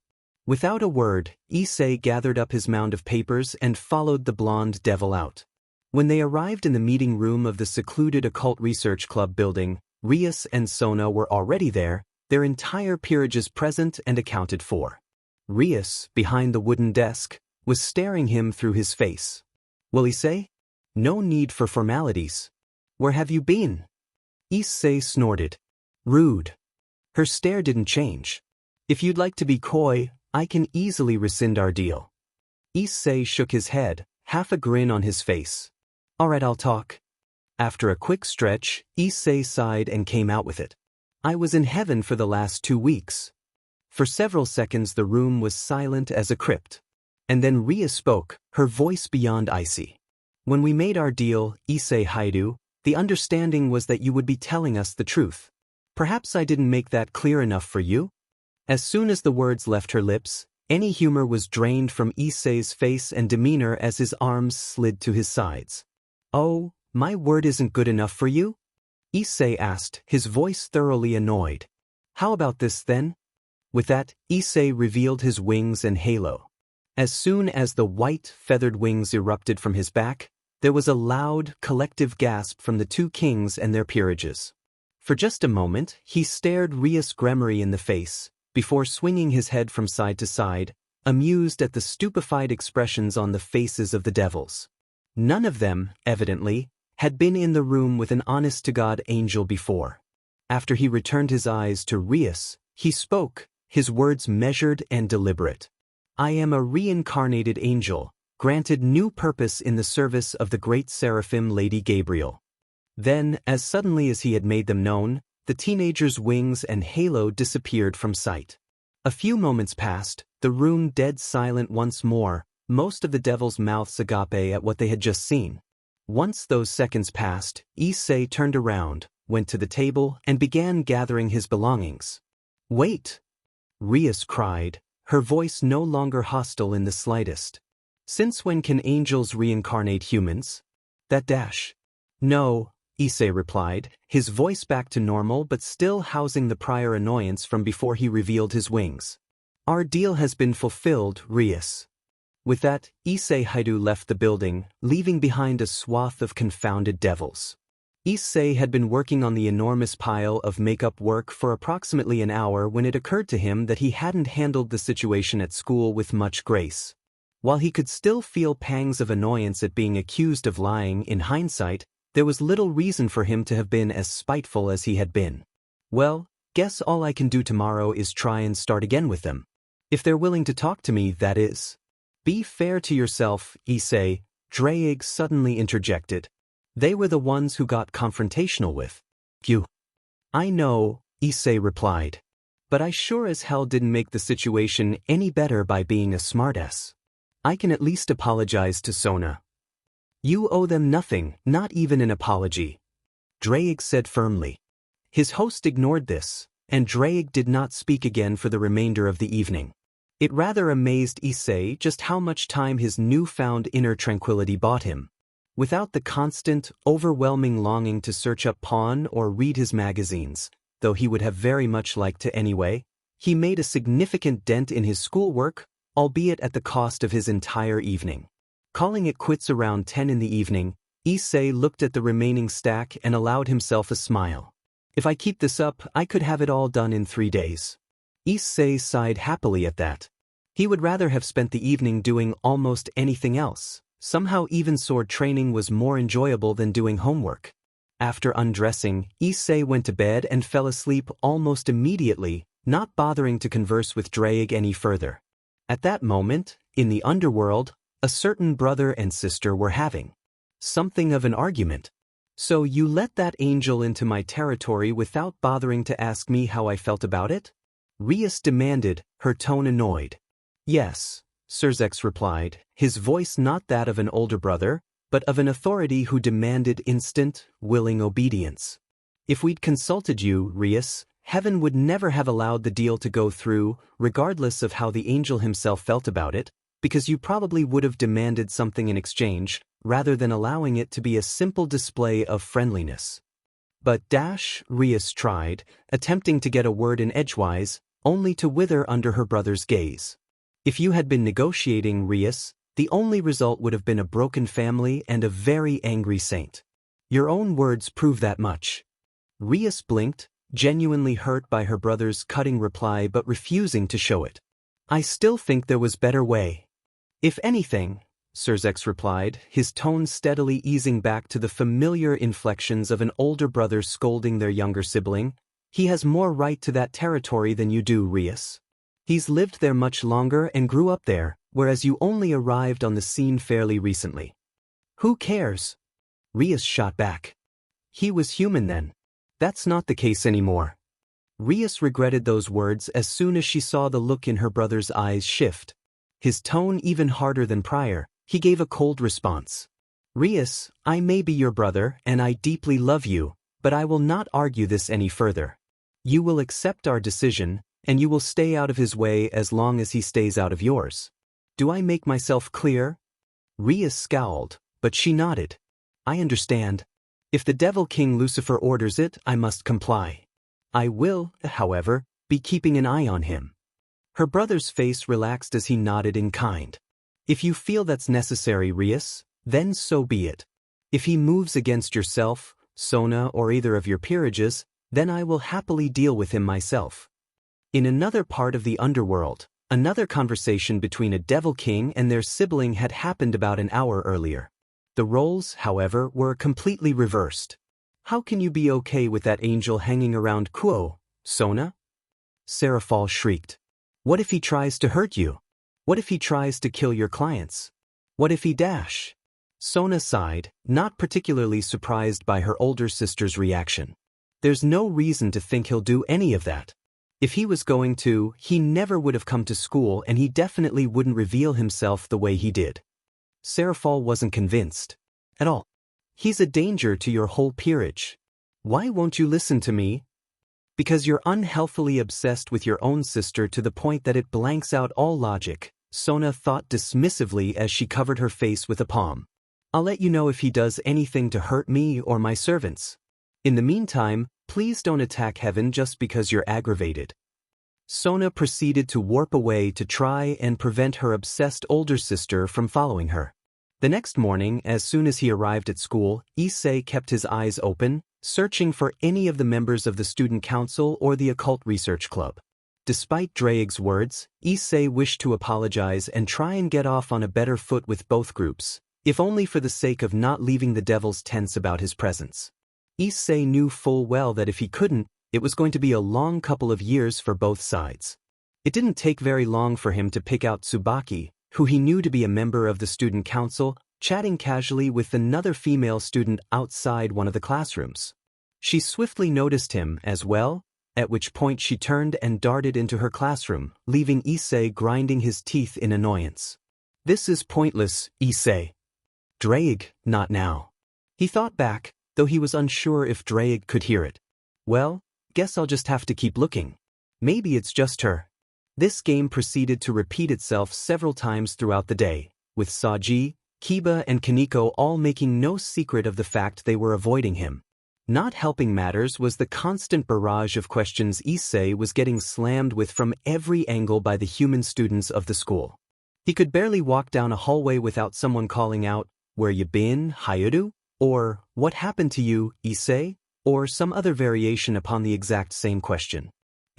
Without a word, Issei gathered up his mound of papers and followed the blonde devil out. When they arrived in the meeting room of the secluded Occult Research Club building, Rias and Sona were already there, their entire peerages present and accounted for. Rias, behind the wooden desk, was staring him through his face. Will he say? No need for formalities. Where have you been? Issei snorted. Rude. Her stare didn't change. If you'd like to be coy, I can easily rescind our deal. Issei shook his head, half a grin on his face. Alright, I'll talk. After a quick stretch, Issei sighed and came out with it. I was in heaven for the last 2 weeks. For several seconds the room was silent as a crypt. And then Ria spoke, her voice beyond icy. When we made our deal, Issei Haidu, the understanding was that you would be telling us the truth. Perhaps I didn't make that clear enough for you? As soon as the words left her lips, any humor was drained from Issei's face and demeanor as his arms slid to his sides. Oh, my word isn't good enough for you? Issei asked, his voice thoroughly annoyed. How about this then? With that, Issei revealed his wings and halo. As soon as the white, feathered wings erupted from his back, there was a loud, collective gasp from the 2 kings and their peerages. For just a moment, he stared Rias Gremory in the face, before swinging his head from side to side, amused at the stupefied expressions on the faces of the devils. None of them, evidently, had been in the room with an honest-to-God angel before. After he returned his eyes to Rias, he spoke, his words measured and deliberate. I am a reincarnated angel, granted new purpose in the service of the great seraphim Lady Gabriel. Then, as suddenly as he had made them known, the teenager's wings and halo disappeared from sight. A few moments passed, the room dead silent once more, most of the devil's mouths agape at what they had just seen. Once those seconds passed, Issei turned around, went to the table, and began gathering his belongings. Wait! Rias cried, her voice no longer hostile in the slightest. Since when can angels reincarnate humans? That dash. No, Issei replied, his voice back to normal but still housing the prior annoyance from before he revealed his wings. Our deal has been fulfilled, Rias. With that, Issei Haidu left the building, leaving behind a swath of confounded devils. Issei had been working on the enormous pile of makeup work for approximately an hour when it occurred to him that he hadn't handled the situation at school with much grace. While he could still feel pangs of annoyance at being accused of lying in hindsight, there was little reason for him to have been as spiteful as he had been. Well, guess all I can do tomorrow is try and start again with them. If they're willing to talk to me, that is. Be fair to yourself, Issei, Dreig suddenly interjected. They were the ones who got confrontational with you. I know, Issei replied. But I sure as hell didn't make the situation any better by being a smartass. I can at least apologize to Sona. You owe them nothing, not even an apology, Dreig said firmly. His host ignored this, and Dreig did not speak again for the remainder of the evening. It rather amazed Issei just how much time his newfound inner tranquility bought him. Without the constant, overwhelming longing to search up porn or read his magazines, though he would have very much liked to anyway, he made a significant dent in his schoolwork, albeit at the cost of his entire evening. Calling it quits around 10 in the evening, Issei looked at the remaining stack and allowed himself a smile. If I keep this up, I could have it all done in 3 days. Issei sighed happily at that. He would rather have spent the evening doing almost anything else. Somehow even sword training was more enjoyable than doing homework. After undressing, Issei went to bed and fell asleep almost immediately, not bothering to converse with Dreig any further. At that moment, in the underworld, a certain brother and sister were having something of an argument. "So you let that angel into my territory without bothering to ask me how I felt about it?" Reineer demanded, her tone annoyed. "Yes," Serzex replied, his voice not that of an older brother, but of an authority who demanded instant, willing obedience. "If we'd consulted you, Reineer, heaven would never have allowed the deal to go through, regardless of how the angel himself felt about it, because you probably would have demanded something in exchange, rather than allowing it to be a simple display of friendliness." But Reineer tried, attempting to get a word in edgewise, only to wither under her brother's gaze. "If you had been negotiating, Reineer, the only result would have been a broken family and a very angry saint. Your own words prove that much." Reineer blinked, genuinely hurt by her brother's cutting reply but refusing to show it. "I still think there was better way." "If anything," Serzex replied, his tone steadily easing back to the familiar inflections of an older brother scolding their younger sibling, "he has more right to that territory than you do, Reineer. He's lived there much longer and grew up there, whereas you only arrived on the scene fairly recently." "Who cares?" Reineer shot back. "He was human then. That's not the case anymore." Reineer regretted those words as soon as she saw the look in her brother's eyes shift. His tone even harder than prior, he gave a cold response. "Reineer, I may be your brother and I deeply love you, but I will not argue this any further. You will accept our decision, and you will stay out of his way as long as he stays out of yours. Do I make myself clear?" Reineer scowled, but she nodded. "I understand. If the Devil King Lucifer orders it, I must comply. I will, however, be keeping an eye on him." Her brother's face relaxed as he nodded in kind. "If you feel that's necessary, Reineer, then so be it. If he moves against yourself, Sona, or either of your peerages, then I will happily deal with him myself." In another part of the underworld, another conversation between a Devil King and their sibling had happened about an hour earlier. The roles, however, were completely reversed. "How can you be okay with that angel hanging around Kuo, Sona?" Seraphal shrieked. "What if he tries to hurt you? What if he tries to kill your clients? What if he dash?" Sona sighed, not particularly surprised by her older sister's reaction. "There's no reason to think he'll do any of that. If he was going to, he never would have come to school and he definitely wouldn't reveal himself the way he did." Seraphal wasn't convinced at all. "He's a danger to your whole peerage. Why won't you listen to me?" "Because you're unhealthily obsessed with your own sister to the point that it blanks out all logic," Sona thought dismissively as she covered her face with a palm. "I'll let you know if he does anything to hurt me or my servants. In the meantime, please don't attack heaven just because you're aggravated." Sona proceeded to warp away to try and prevent her obsessed older sister from following her. The next morning, as soon as he arrived at school, Issei kept his eyes open, searching for any of the members of the student council or the occult research club. Despite Dreig's words, Issei wished to apologize and try and get off on a better foot with both groups, if only for the sake of not leaving the devils tense about his presence. Issei knew full well that if he couldn't, it was going to be a long couple of years for both sides. It didn't take very long for him to pick out Tsubaki, who he knew to be a member of the student council, chatting casually with another female student outside one of the classrooms. She swiftly noticed him as well, at which point she turned and darted into her classroom, leaving Issei grinding his teeth in annoyance. "This is pointless, Issei." "Dreig, not now." He thought back, though he was unsure if Dreig could hear it. "Well, guess I'll just have to keep looking. Maybe it's just her." This game proceeded to repeat itself several times throughout the day, with Saji, Kiba and Kaneko all making no secret of the fact they were avoiding him. Not helping matters was the constant barrage of questions Issei was getting slammed with from every angle by the human students of the school. He could barely walk down a hallway without someone calling out, "Where you been, Hayuru?" or "What happened to you, Issei?" or some other variation upon the exact same question.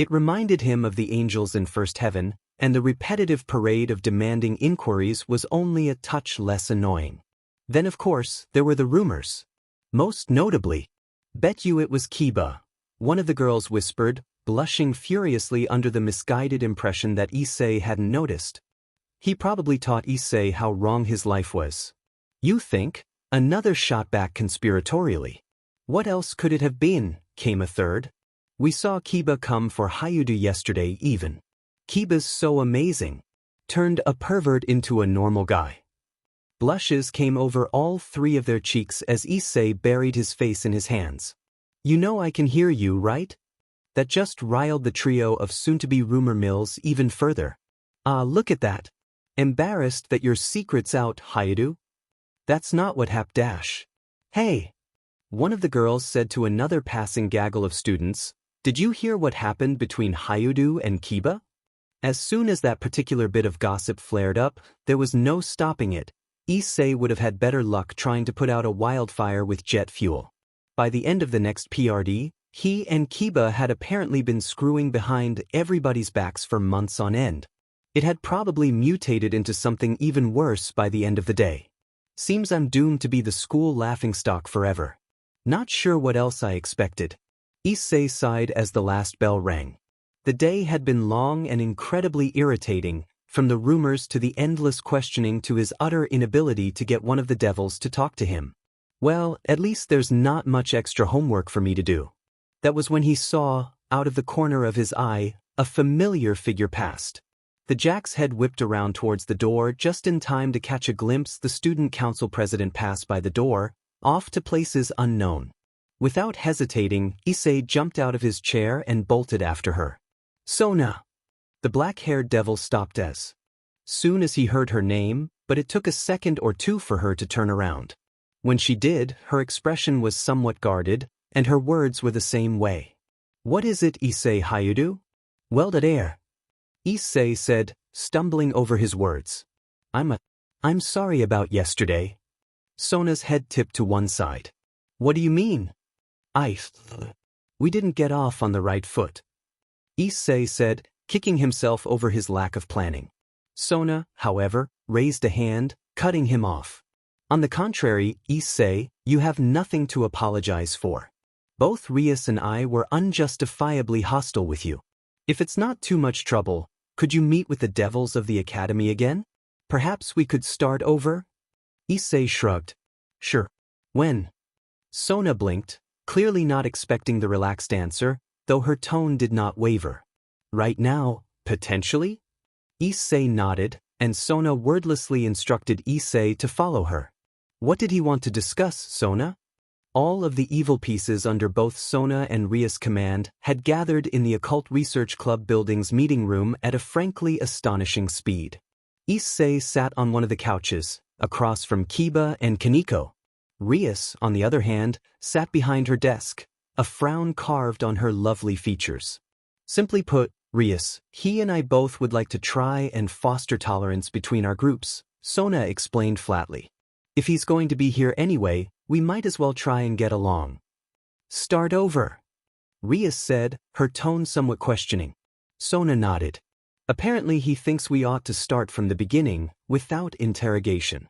It reminded him of the angels in First Heaven, and the repetitive parade of demanding inquiries was only a touch less annoying. Then of course, there were the rumors. Most notably, "Bet you it was Kiba," one of the girls whispered, blushing furiously under the misguided impression that Issei hadn't noticed. He probably taught Issei how wrong his life was. "You think?" Another shot back conspiratorially. "What else could it have been?" came a third. "We saw Kiba come for Hayudu yesterday even. Kiba's so amazing. Turned a pervert into a normal guy." Blushes came over all three of their cheeks as Issei buried his face in his hands. "You know I can hear you, right?" That just riled the trio of soon-to-be rumor mills even further. "Ah, look at that. Embarrassed that your secret's out, Hayudu?" "That's not what happened. Hey!" One of the girls said to another passing gaggle of students, "Did you hear what happened between Hayudu and Kiba?" As soon as that particular bit of gossip flared up, there was no stopping it. Issei would have had better luck trying to put out a wildfire with jet fuel. By the end of the next PRD, he and Kiba had apparently been screwing behind everybody's backs for months on end. It had probably mutated into something even worse by the end of the day. "Seems I'm doomed to be the school laughingstock forever. Not sure what else I expected." Issei sighed as the last bell rang. The day had been long and incredibly irritating, from the rumors to the endless questioning to his utter inability to get one of the devils to talk to him. "Well, at least there's not much extra homework for me to do." That was when he saw, out of the corner of his eye, a familiar figure passed. The Jack's head whipped around towards the door just in time to catch a glimpse the student council president pass by the door, off to places unknown. Without hesitating, Issei jumped out of his chair and bolted after her. "Sona!" The black-haired devil stopped as soon as he heard her name, but it took a second or two for her to turn around. When she did, her expression was somewhat guarded, and her words were the same way. "What is it, Issei Hayudu?" "Well, that air," Issei said, stumbling over his words. I'm sorry about yesterday." Sona's head tipped to one side. "What do you mean?" We didn't get off on the right foot," Issei said, kicking himself over his lack of planning. Sona, however, raised a hand, cutting him off. "On the contrary, Issei, you have nothing to apologize for. Both Rias and I were unjustifiably hostile with you. If it's not too much trouble, could you meet with the devils of the academy again? Perhaps we could start over?" Issei shrugged. "Sure. When?" Sona blinked, clearly not expecting the relaxed answer, though her tone did not waver. "Right now, potentially?" Issei nodded, and Sona wordlessly instructed Issei to follow her. What did he want to discuss, Sona? All of the evil pieces under both Sona and Ria's command had gathered in the Occult Research Club building's meeting room at a frankly astonishing speed. Issei sat on one of the couches, across from Kiba and Kaneko. Rias, on the other hand, sat behind her desk, a frown carved on her lovely features. "Simply put, Rias, he and I both would like to try and foster tolerance between our groups," Sona explained flatly. "If he's going to be here anyway, we might as well try and get along." "Start over," Rias said, her tone somewhat questioning. Sona nodded. "Apparently he thinks we ought to start from the beginning, without interrogation."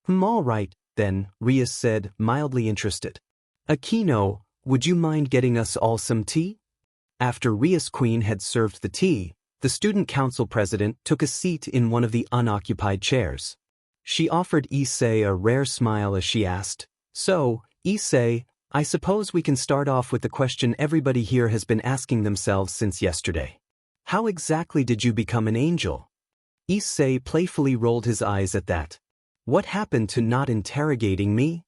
All right, then," Rias said, mildly interested. "Akino, would you mind getting us all some tea?" After Rias Queen had served the tea, the student council president took a seat in one of the unoccupied chairs. She offered Issei a rare smile as she asked, "So, Issei, I suppose we can start off with the question everybody here has been asking themselves since yesterday. How exactly did you become an angel?" Issei playfully rolled his eyes at that. "What happened to not interrogating me?"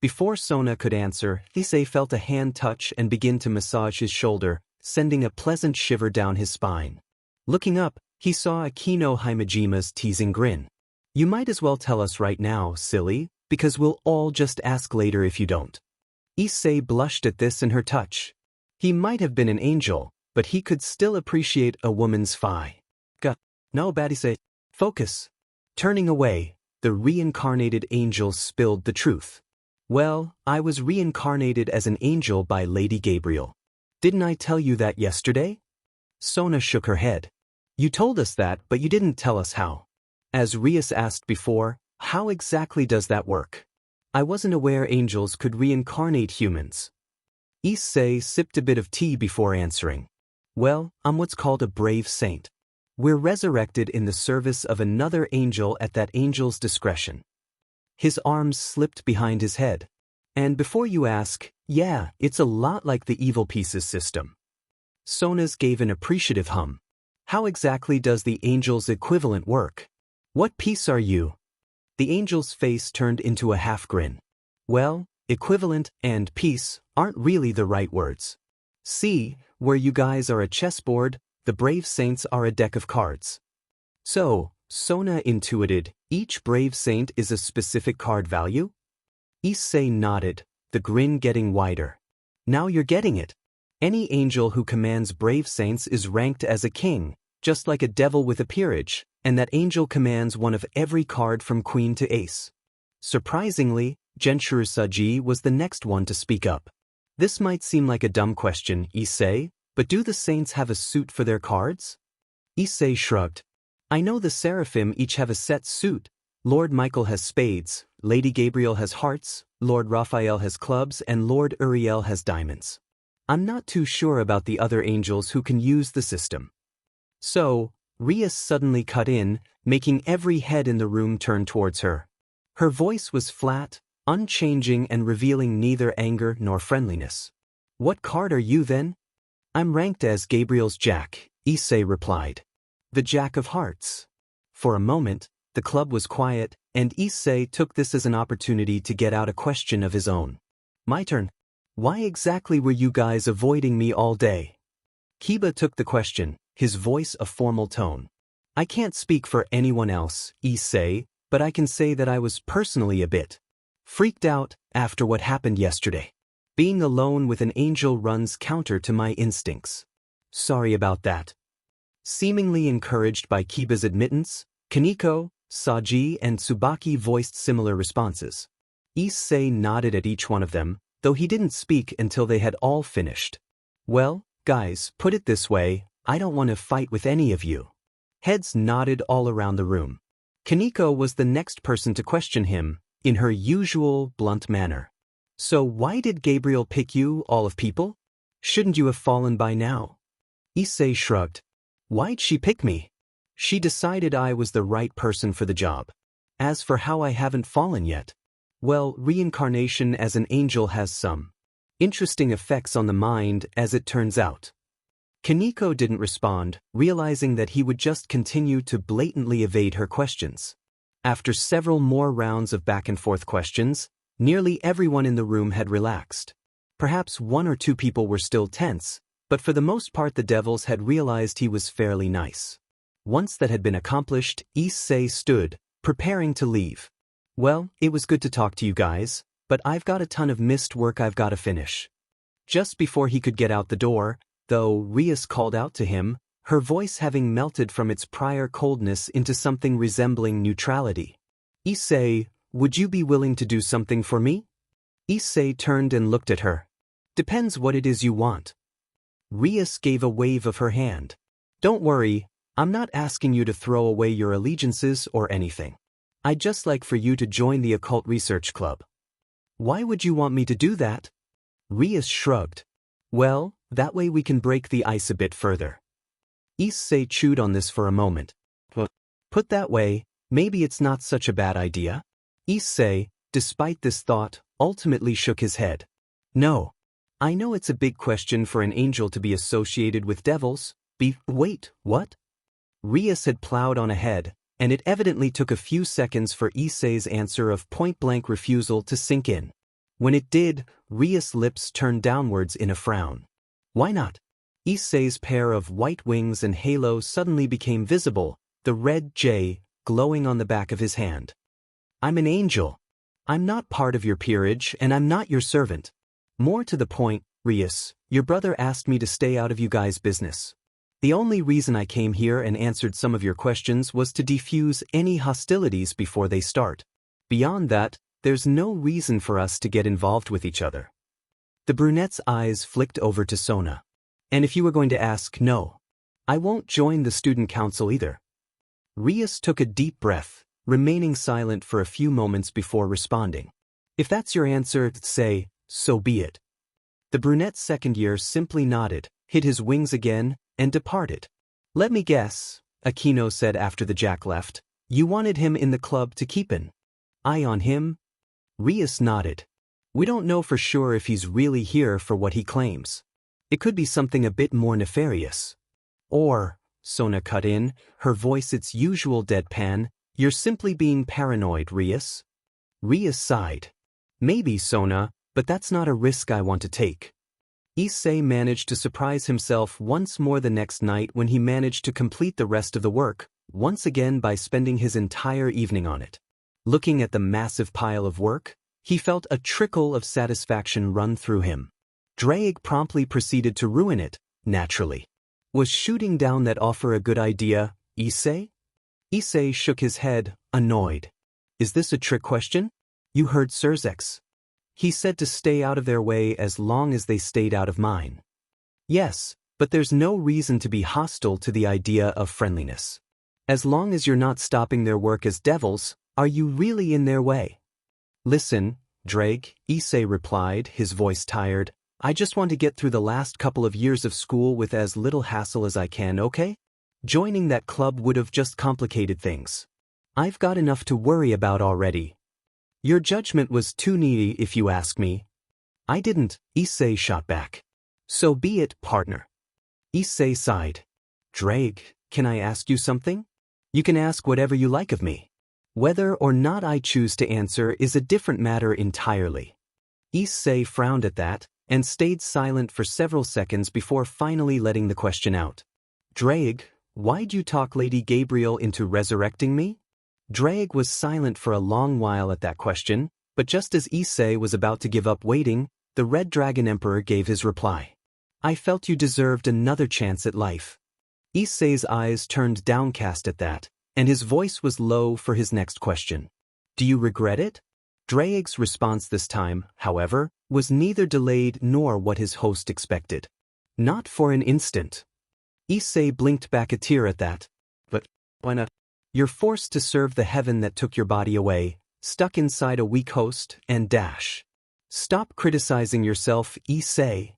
Before Sona could answer, Issei felt a hand touch and begin to massage his shoulder, sending a pleasant shiver down his spine. Looking up, he saw Akino Himajima's teasing grin. "You might as well tell us right now, silly, because we'll all just ask later if you don't." Issei blushed at this and her touch. He might have been an angel, but he could still appreciate a woman's fi. "No, bad Issei. Focus." Turning away, the reincarnated angel spilled the truth. "Well, I was reincarnated as an angel by Lady Gabriel. Didn't I tell you that yesterday?" Sona shook her head. You told us that, but you didn't tell us how. As Rias asked before, how exactly does that work? I wasn't aware angels could reincarnate humans. Issei sipped a bit of tea before answering. Well, I'm what's called a brave saint. We're resurrected in the service of another angel at that angel's discretion. His arms slipped behind his head. And before you ask, yeah, it's a lot like the evil pieces system. Sona's gave an appreciative hum. How exactly does the angel's equivalent work? What piece are you? The angel's face turned into a half grin. Well, equivalent and piece aren't really the right words. See, where you guys are a chessboard, the brave saints are a deck of cards. So, Sona intuited, each brave saint is a specific card value? Issei nodded, the grin getting wider. Now you're getting it. Any angel who commands brave saints is ranked as a king, just like a devil with a peerage, and that angel commands one of every card from queen to ace. Surprisingly, Genshuru Saji was the next one to speak up. This might seem like a dumb question, Issei, but do the saints have a suit for their cards? Issei shrugged. I know the seraphim each have a set suit. Lord Michael has spades, Lady Gabriel has hearts, Lord Raphael has clubs, and Lord Uriel has diamonds. I'm not too sure about the other angels who can use the system. So, Rias suddenly cut in, making every head in the room turn towards her. Her voice was flat, unchanging, and revealing neither anger nor friendliness. What card are you then? I'm ranked as Gabriel's Jack, Issei replied. The Jack of Hearts. For a moment, the club was quiet, and Issei took this as an opportunity to get out a question of his own. My turn. Why exactly were you guys avoiding me all day? Kiba took the question, his voice a formal tone. I can't speak for anyone else, Issei, but I can say that I was personally a bit freaked out after what happened yesterday. Being alone with an angel runs counter to my instincts. Sorry about that. Seemingly encouraged by Kiba's admittance, Kaneko, Saji, and Tsubaki voiced similar responses. Issei nodded at each one of them, though he didn't speak until they had all finished. Well, guys, put it this way, I don't want to fight with any of you. Heads nodded all around the room. Kaneko was the next person to question him, in her usual blunt manner. So why did Gabriel pick you, all of people? Shouldn't you have fallen by now? Issei shrugged. Why'd she pick me? She decided I was the right person for the job. As for how I haven't fallen yet, well, reincarnation as an angel has some interesting effects on the mind, as it turns out. Kaneko didn't respond, realizing that he would just continue to blatantly evade her questions. After several more rounds of back-and-forth questions, nearly everyone in the room had relaxed. Perhaps one or two people were still tense, but for the most part the devils had realized he was fairly nice. Once that had been accomplished, Issei stood, preparing to leave. Well, it was good to talk to you guys, but I've got a ton of missed work I've got to finish. Just before he could get out the door, though, Rias called out to him, her voice having melted from its prior coldness into something resembling neutrality. Issei, would you be willing to do something for me? Issei turned and looked at her. Depends what it is you want. Rias gave a wave of her hand. Don't worry, I'm not asking you to throw away your allegiances or anything. I'd just like for you to join the Occult Research Club. Why would you want me to do that? Rias shrugged. Well, that way we can break the ice a bit further. Issei chewed on this for a moment. Put that way, maybe it's not such a bad idea. Issei, despite this thought, ultimately shook his head. No. I know it's a big question for an angel to be associated with devils. Wait, what? Rias had plowed on ahead, and it evidently took a few seconds for Issei's answer of point-blank refusal to sink in. When it did, Rias' lips turned downwards in a frown. Why not? Issei's pair of white wings and halo suddenly became visible, the red J glowing on the back of his hand. I'm an angel. I'm not part of your peerage, and I'm not your servant. More to the point, Rias, your brother asked me to stay out of you guys' business. The only reason I came here and answered some of your questions was to defuse any hostilities before they start. Beyond that, there's no reason for us to get involved with each other. The brunette's eyes flicked over to Sona. And if you were going to ask, no. I won't join the student council either. Reineer took a deep breath, remaining silent for a few moments before responding. If that's your answer, say, so be it. The brunette's second year simply nodded, hit his wings again, and departed. Let me guess, Aquino said after the Jack left, you wanted him in the club to keep an eye on him? Reineer nodded. We don't know for sure if he's really here for what he claims. It could be something a bit more nefarious. Or, Sona cut in, her voice its usual deadpan, you're simply being paranoid, Reineer. Reineer sighed. Maybe, Sona, but that's not a risk I want to take. Issei managed to surprise himself once more the next night when he managed to complete the rest of the work, once again by spending his entire evening on it. Looking at the massive pile of work, he felt a trickle of satisfaction run through him. Drake promptly proceeded to ruin it, naturally. Was shooting down that offer a good idea, Issei? Issei shook his head, annoyed. Is this a trick question? You heard Surzex. He said to stay out of their way as long as they stayed out of mine. Yes, but there's no reason to be hostile to the idea of friendliness. As long as you're not stopping their work as devils, are you really in their way? Listen, Drake, Issei replied, his voice tired. I just want to get through the last couple of years of school with as little hassle as I can, okay? Joining that club would have just complicated things. I've got enough to worry about already. Your judgment was too needy if you ask me. I didn't, Issei shot back. So be it, partner. Issei sighed. Drake, can I ask you something? You can ask whatever you like of me. Whether or not I choose to answer is a different matter entirely. Issei frowned at that, and stayed silent for several seconds before finally letting the question out. Drake, why'd you talk Lady Gabriel into resurrecting me? Drake was silent for a long while at that question, but just as Issei was about to give up waiting, the Red Dragon Emperor gave his reply. I felt you deserved another chance at life. Issei's eyes turned downcast at that, and his voice was low for his next question. Do you regret it? Drake's response this time, however, was neither delayed nor what his host expected. Not for an instant. Issei blinked back a tear at that. But why not? You're forced to serve the heaven that took your body away, stuck inside a weak host, and dash. Stop criticizing yourself, Issei.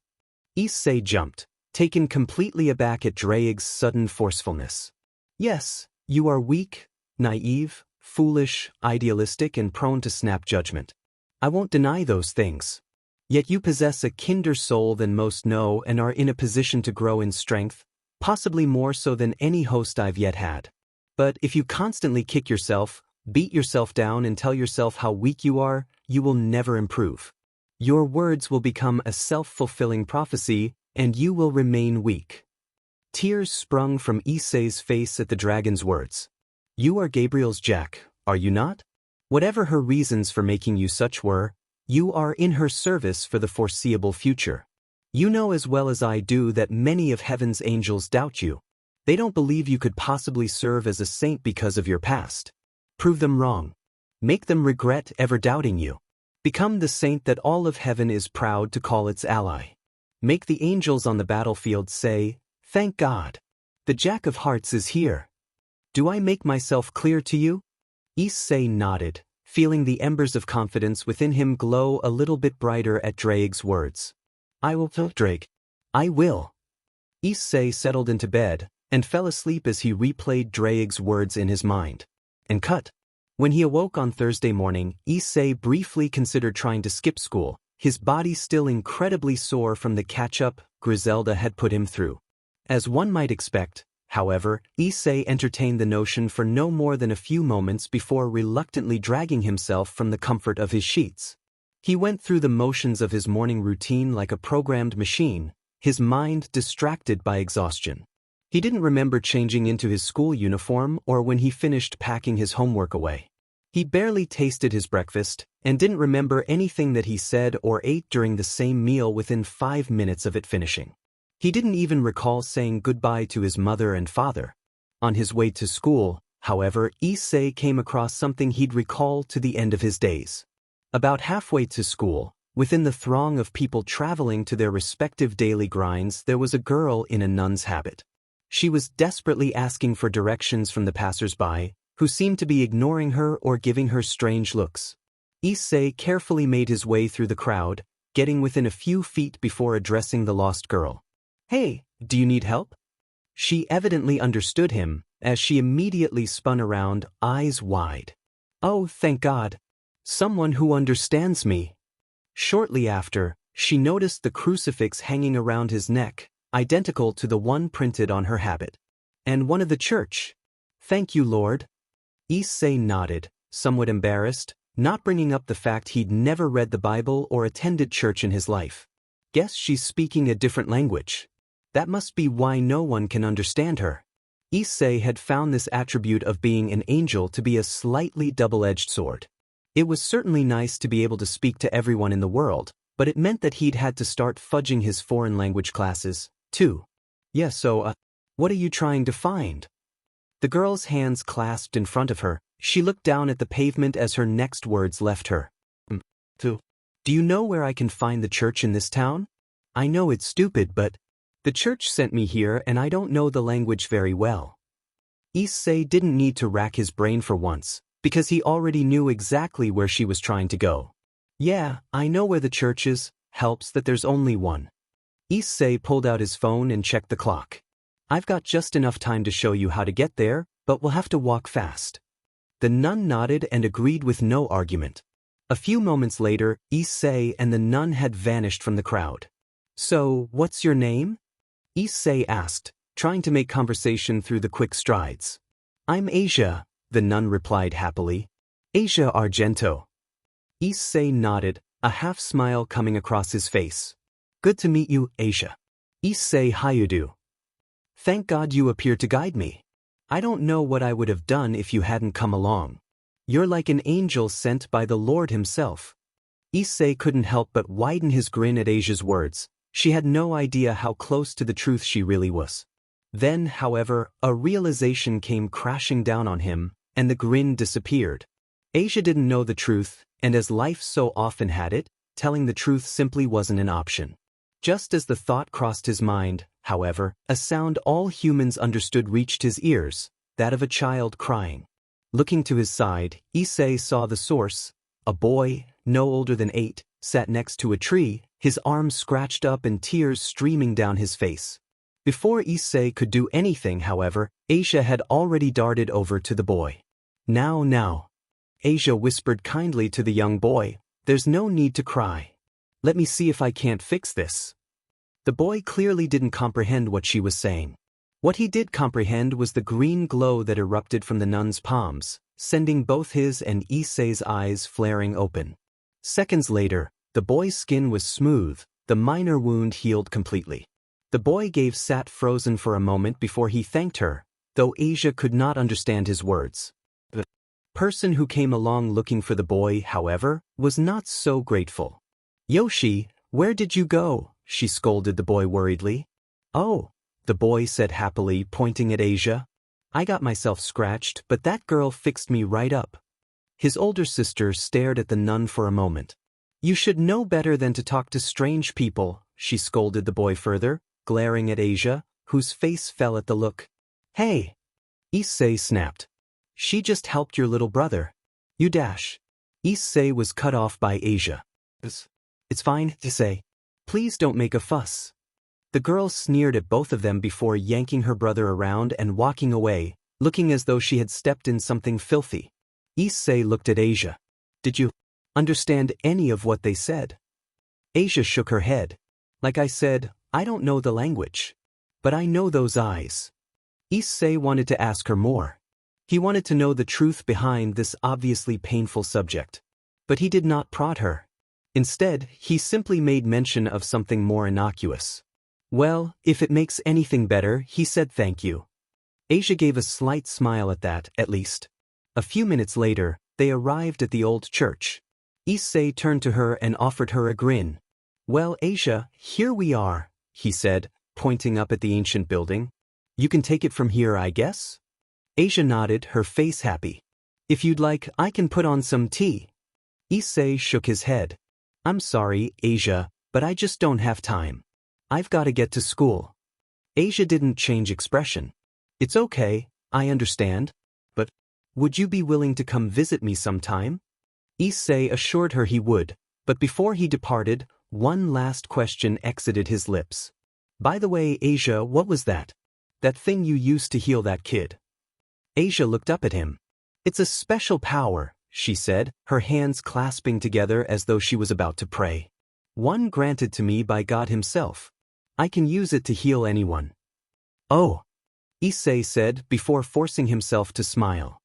Issei jumped, taken completely aback at Drake's sudden forcefulness. Yes, you are weak, naive, foolish, idealistic, and prone to snap judgment. I won't deny those things. Yet you possess a kinder soul than most know and are in a position to grow in strength, possibly more so than any host I've yet had. But if you constantly kick yourself, beat yourself down and tell yourself how weak you are, you will never improve. Your words will become a self-fulfilling prophecy, and you will remain weak. Tears sprung from Issei's face at the dragon's words. You are Gabriel's Jack, are you not? Whatever her reasons for making you such were, you are in her service for the foreseeable future. You know as well as I do that many of heaven's angels doubt you. They don't believe you could possibly serve as a saint because of your past. Prove them wrong. Make them regret ever doubting you. Become the saint that all of heaven is proud to call its ally. Make the angels on the battlefield say, thank God. The Jack of Hearts is here. Do I make myself clear to you? Issei nodded, feeling the embers of confidence within him glow a little bit brighter at Drake's words. I will tell Drake. I will. Issei settled into bed, and fell asleep as he replayed Drake's words in his mind. And cut. When he awoke on Thursday morning, Issei briefly considered trying to skip school, his body still incredibly sore from the catch-up Griselda had put him through. As one might expect, however, Issei entertained the notion for no more than a few moments before reluctantly dragging himself from the comfort of his sheets. He went through the motions of his morning routine like a programmed machine, his mind distracted by exhaustion. He didn't remember changing into his school uniform or when he finished packing his homework away. He barely tasted his breakfast and didn't remember anything that he said or ate during the same meal within 5 minutes of it finishing. He didn't even recall saying goodbye to his mother and father. On his way to school, however, Issei came across something he'd recall to the end of his days. About halfway to school, within the throng of people traveling to their respective daily grinds, there was a girl in a nun's habit. She was desperately asking for directions from the passers-by, who seemed to be ignoring her or giving her strange looks. Issei carefully made his way through the crowd, getting within a few feet before addressing the lost girl. "Hey, do you need help?" She evidently understood him, as she immediately spun around, eyes wide. "Oh, thank God. Someone who understands me." Shortly after, she noticed the crucifix hanging around his neck, identical to the one printed on her habit. "And one of the church." "Thank you, Lord." Issei nodded, somewhat embarrassed, not bringing up the fact he'd never read the Bible or attended church in his life. Guess she's speaking a different language. That must be why no one can understand her. Issei had found this attribute of being an angel to be a slightly double-edged sword. It was certainly nice to be able to speak to everyone in the world, but it meant that he'd had to start fudging his foreign language classes, too. "Yeah, so, what are you trying to find?" The girl's hands clasped in front of her, she looked down at the pavement as her next words left her. "Do you know where I can find the church in this town? I know it's stupid, but the church sent me here and I don't know the language very well." Issei didn't need to rack his brain for once, because he already knew exactly where she was trying to go. "Yeah, I know where the church is, helps that there's only one." Issei pulled out his phone and checked the clock. "I've got just enough time to show you how to get there, but we'll have to walk fast." The nun nodded and agreed with no argument. A few moments later, Issei and the nun had vanished from the crowd. "So, what's your name?" Issei asked, trying to make conversation through the quick strides. "I'm Asia," the nun replied happily. "Asia Argento." Issei nodded, a half-smile coming across his face. "Good to meet you, Asia." "Issei Hayudu." "Thank God you appear to guide me. I don't know what I would have done if you hadn't come along. You're like an angel sent by the Lord himself." Issei couldn't help but widen his grin at Asia's words. She had no idea how close to the truth she really was. Then, however, a realization came crashing down on him, and the grin disappeared. Asia didn't know the truth, and as life so often had it, telling the truth simply wasn't an option. Just as the thought crossed his mind, however, a sound all humans understood reached his ears, that of a child crying. Looking to his side, Issei saw the source. A boy, no older than 8, sat next to a tree, his arms scratched up and tears streaming down his face. Before Issei could do anything, however, Asia had already darted over to the boy. Now. Asia whispered kindly to the young boy, "There's no need to cry. Let me see if I can't fix this." The boy clearly didn't comprehend what she was saying. What he did comprehend was the green glow that erupted from the nun's palms, sending both his and Issei's eyes flaring open. Seconds later, the boy's skin was smooth, the minor wound healed completely. The boy sat frozen for a moment before he thanked her, though Asia could not understand his words. The person who came along looking for the boy, however, was not so grateful. "Yoshi, where did you go?" she scolded the boy worriedly. "Oh," the boy said happily, pointing at Asia. "I got myself scratched, but that girl fixed me right up." His older sister stared at the nun for a moment. "You should know better than to talk to strange people," she scolded the boy further, glaring at Asia, whose face fell at the look. "Hey!" Issei snapped. "She just helped your little brother. You dash." Issei was cut off by Asia. It's fine, Issei. Please don't make a fuss." The girl sneered at both of them before yanking her brother around and walking away, looking as though she had stepped in something filthy. Issei looked at Asia. "Did you understand any of what they said?" Asia shook her head. "Like I said, I don't know the language. But I know those eyes." Issei wanted to ask her more. He wanted to know the truth behind this obviously painful subject. But he did not prod her. Instead, he simply made mention of something more innocuous. "Well, if it makes anything better," he said thank you. Asia gave a slight smile at that, at least. A few minutes later, they arrived at the old church. Issei turned to her and offered her a grin. "Well, Asia, here we are," he said, pointing up at the ancient building. "You can take it from here, I guess?" Asia nodded, her face happy. "If you'd like, I can put on some tea." Issei shook his head. "I'm sorry, Asia, but I just don't have time. I've got to get to school." Asia didn't change expression. It's okay, I understand. But would you be willing to come visit me sometime? Issei assured her he would, but before he departed, one last question exited his lips. By the way, Asia, what was that? That thing you used to heal that kid? Asia looked up at him. It's a special power, she said, her hands clasping together as though she was about to pray. One granted to me by God himself. I can use it to heal anyone. Oh, Issei said before forcing himself to smile.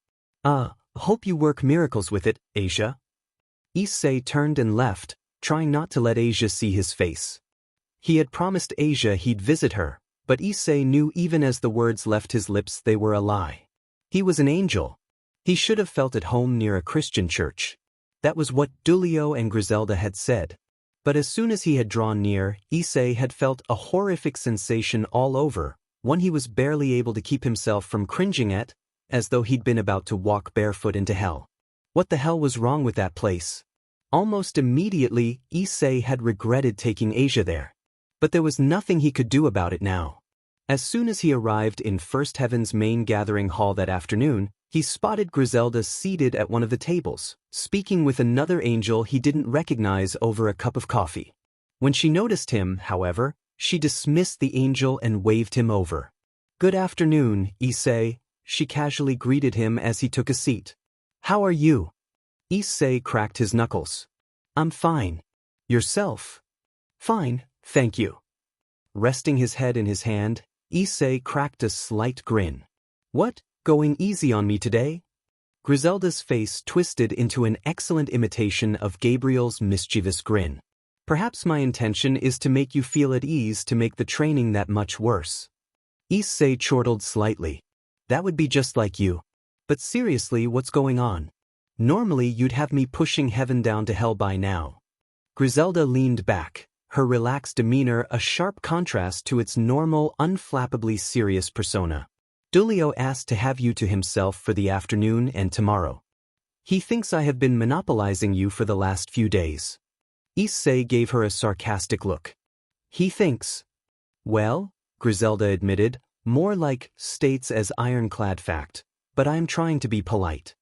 Hope you work miracles with it, Asia. Issei turned and left, trying not to let Asia see his face. He had promised Asia he'd visit her, but Issei knew even as the words left his lips they were a lie. He was an angel. He should have felt at home near a Christian church. That was what Dulio and Griselda had said. But as soon as he had drawn near, Issei had felt a horrific sensation all over, one he was barely able to keep himself from cringing at, as though he'd been about to walk barefoot into hell. What the hell was wrong with that place? Almost immediately, Issei had regretted taking Asia there. But there was nothing he could do about it now. As soon as he arrived in First Heaven's main gathering hall that afternoon, he spotted Griselda seated at one of the tables, speaking with another angel he didn't recognize over a cup of coffee. When she noticed him, however, she dismissed the angel and waved him over. "Good afternoon, Issei," she casually greeted him as he took a seat. "How are you?" Issei cracked his knuckles. "I'm fine. Yourself?" "Fine, thank you." Resting his head in his hand, Issei cracked a slight grin. "What, going easy on me today?" Griselda's face twisted into an excellent imitation of Gabriel's mischievous grin. "Perhaps my intention is to make you feel at ease to make the training that much worse." Issei chortled slightly. "That would be just like you. But seriously, what's going on? Normally you'd have me pushing heaven down to hell by now." Griselda leaned back, her relaxed demeanor a sharp contrast to its normal, unflappably serious persona. "Dulio asked to have you to himself for the afternoon and tomorrow. He thinks I have been monopolizing you for the last few days." Issei gave her a sarcastic look. "He thinks." "Well," Griselda admitted, more like states as ironclad fact, "but I'm trying to be polite."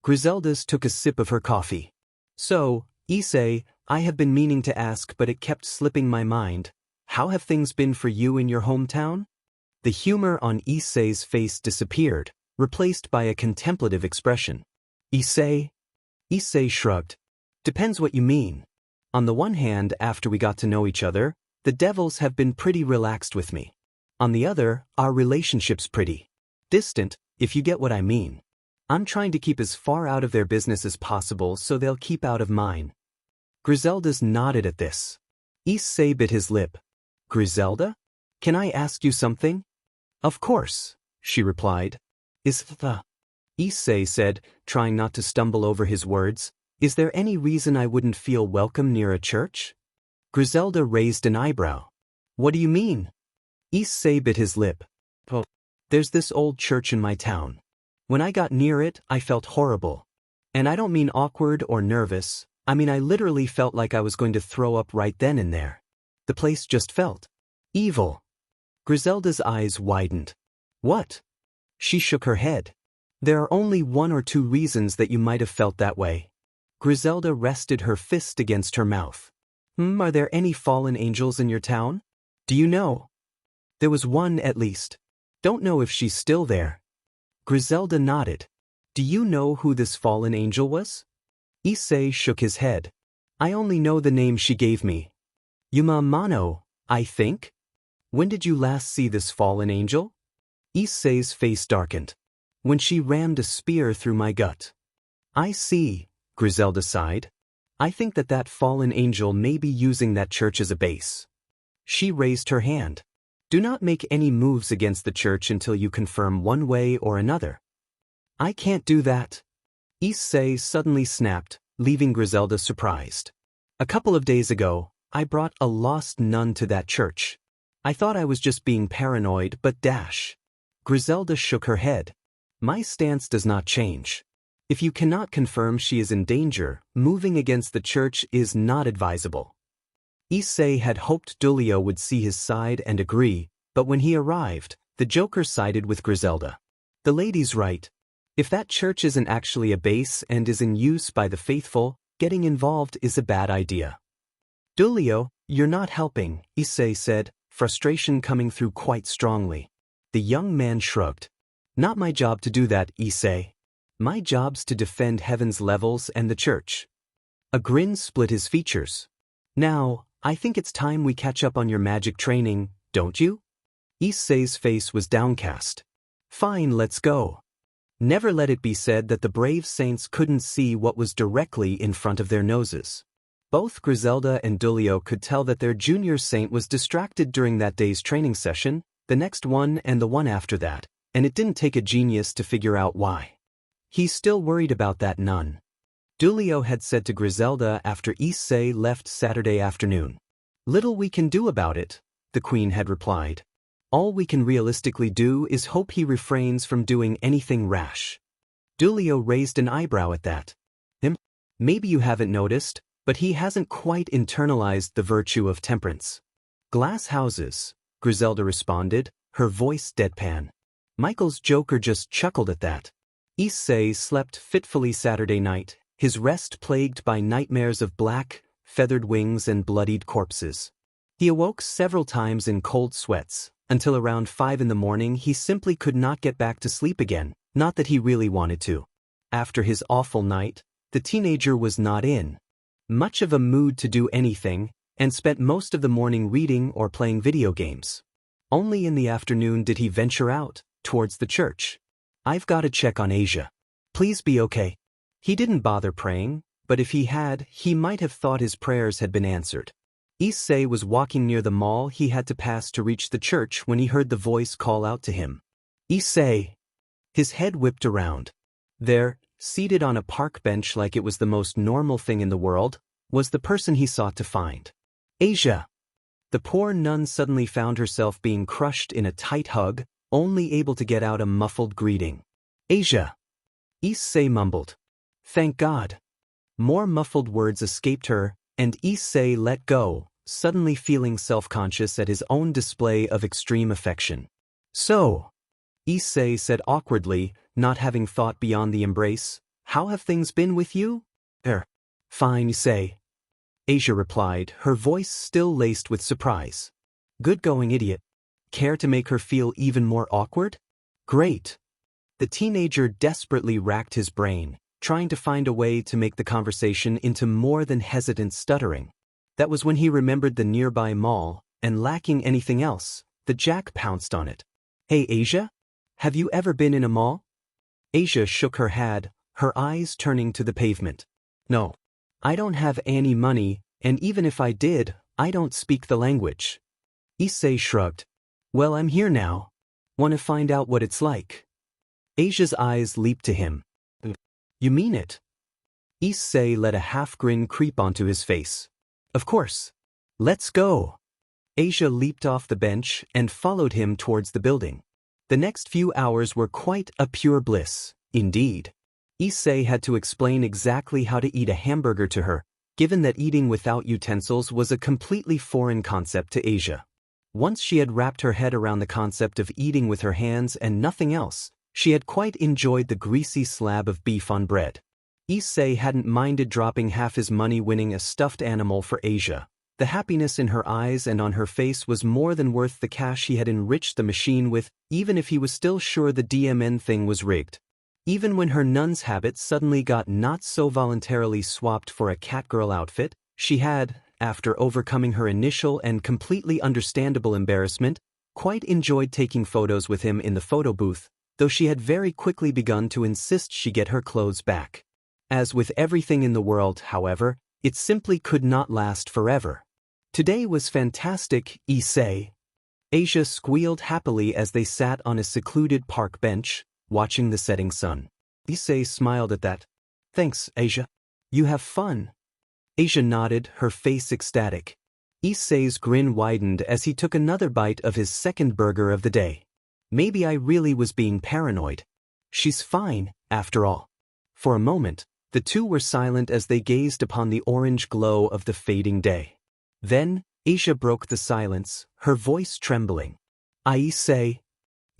Griselda's took a sip of her coffee. "So, Issei, I have been meaning to ask but it kept slipping my mind. How have things been for you in your hometown?" The humor on Issei's face disappeared, replaced by a contemplative expression. "Issei?" Issei shrugged. "Depends what you mean. On the one hand, after we got to know each other, the devils have been pretty relaxed with me. On the other, our relationship's pretty distant, if you get what I mean. I'm trying to keep as far out of their business as possible so they'll keep out of mine." Griselda's nodded at this. Issei bit his lip. "Griselda? Can I ask you something?" "Of course," she replied. Issei said, trying not to stumble over his words, "Is there any reason I wouldn't feel welcome near a church?" Griselda raised an eyebrow. "What do you mean?" Issei bit his lip. "Oh, there's this old church in my town. When I got near it, I felt horrible. And I don't mean awkward or nervous, I mean I literally felt like I was going to throw up right then and there. The place just felt evil." Griselda's eyes widened. "What?" She shook her head. "There are only one or two reasons that you might have felt that way." Griselda rested her fist against her mouth. Are there any fallen angels in your town? Do you know?" "There was one at least. Don't know if she's still there." Griselda nodded. "Do you know who this fallen angel was?" Issei shook his head. "I only know the name she gave me. Yuma Mano, I think? When did you last see this fallen angel?" Issei's face darkened. "When she rammed a spear through my gut." "I see," Griselda sighed. "I think that fallen angel may be using that church as a base." She raised her hand. "Do not make any moves against the church until you confirm one way or another." "I can't do that." Issei suddenly snapped, leaving Griselda surprised. "A couple of days ago, I brought a lost nun to that church. I thought I was just being paranoid, but dash." Griselda shook her head. "My stance does not change. If you cannot confirm she is in danger, moving against the church is not advisable." Issei had hoped Dulio would see his side and agree, But when he arrived, the Joker sided with Griselda. The lady's right. If that church isn't actually a base and is in use by the faithful, getting involved is a bad idea. Dulio, you're not helping, Issei said, frustration coming through quite strongly. The young man shrugged. Not my job to do that, Issei. My job's to defend heaven's levels and the church. A grin split his features. Now, I think it's time we catch up on your magic training, don't you? Issei's face was downcast. Fine, let's go. Never let it be said that the brave saints couldn't see what was directly in front of their noses. Both Griselda and Dulio could tell that their junior saint was distracted during that day's training session, the next one and the one after that, and it didn't take a genius to figure out why. He's still worried about that nun. Dulio had said to Griselda after Issei left Saturday afternoon. Little we can do about it, the queen had replied. All we can realistically do is hope he refrains from doing anything rash. Dulio raised an eyebrow at that. Maybe you haven't noticed, but he hasn't quite internalized the virtue of temperance. Glass houses, Griselda responded, her voice deadpan. Michael's Joker just chuckled at that. Issei slept fitfully Saturday night, his rest plagued by nightmares of black, feathered wings and bloodied corpses. He awoke several times in cold sweats, until around 5 in the morning he simply could not get back to sleep again, not that he really wanted to. After his awful night, the teenager was not in much of a mood to do anything, and spent most of the morning reading or playing video games. Only in the afternoon did he venture out, towards the church. I've got to check on Asia. Please be okay. He didn't bother praying, but if he had, he might have thought his prayers had been answered. Issei was walking near the mall he had to pass to reach the church when he heard the voice call out to him. Issei! His head whipped around. There, seated on a park bench like it was the most normal thing in the world, was the person he sought to find. Asia! The poor nun suddenly found herself being crushed in a tight hug, only able to get out a muffled greeting. Asia! Issei mumbled. Thank God. More muffled words escaped her, and Issei let go, suddenly feeling self-conscious at his own display of extreme affection. So, Issei said awkwardly, not having thought beyond the embrace, how have things been with you? Fine, Issei. Asia replied, her voice still laced with surprise. Good going, idiot. Care to make her feel even more awkward? Great. The teenager desperately racked his brain, trying to find a way to make the conversation into more than hesitant stuttering. That was when he remembered the nearby mall, and lacking anything else, the Jack pounced on it. Hey Asia? Have you ever been in a mall? Asia shook her head, her eyes turning to the pavement. No. I don't have any money, and even if I did, I don't speak the language. Issei shrugged. Well, I'm here now. Want to find out what it's like? Asia's eyes leaped to him. You mean it? Issei let a half-grin creep onto his face. Of course. Let's go. Asia leaped off the bench and followed him towards the building. The next few hours were quite a pure bliss, indeed. Issei had to explain exactly how to eat a hamburger to her, given that eating without utensils was a completely foreign concept to Asia. Once she had wrapped her head around the concept of eating with her hands and nothing else, she had quite enjoyed the greasy slab of beef on bread. Issei hadn't minded dropping half his money winning a stuffed animal for Asia. The happiness in her eyes and on her face was more than worth the cash he had enriched the machine with, even if he was still sure the DMN thing was rigged. Even when her nun's habit suddenly got not so voluntarily swapped for a catgirl outfit, she had, after overcoming her initial and completely understandable embarrassment, quite enjoyed taking photos with him in the photo booth, though she had very quickly begun to insist she get her clothes back. As with everything in the world, however, it simply could not last forever. Today was fantastic, Issei. Asia squealed happily as they sat on a secluded park bench, watching the setting sun. Issei smiled at that. Thanks, Asia. You have fun. Asia nodded, her face ecstatic. Issei's grin widened as he took another bite of his second burger of the day. Maybe I really was being paranoid. She's fine, after all. For a moment, the two were silent as they gazed upon the orange glow of the fading day. Then, Asia broke the silence, her voice trembling. Issei.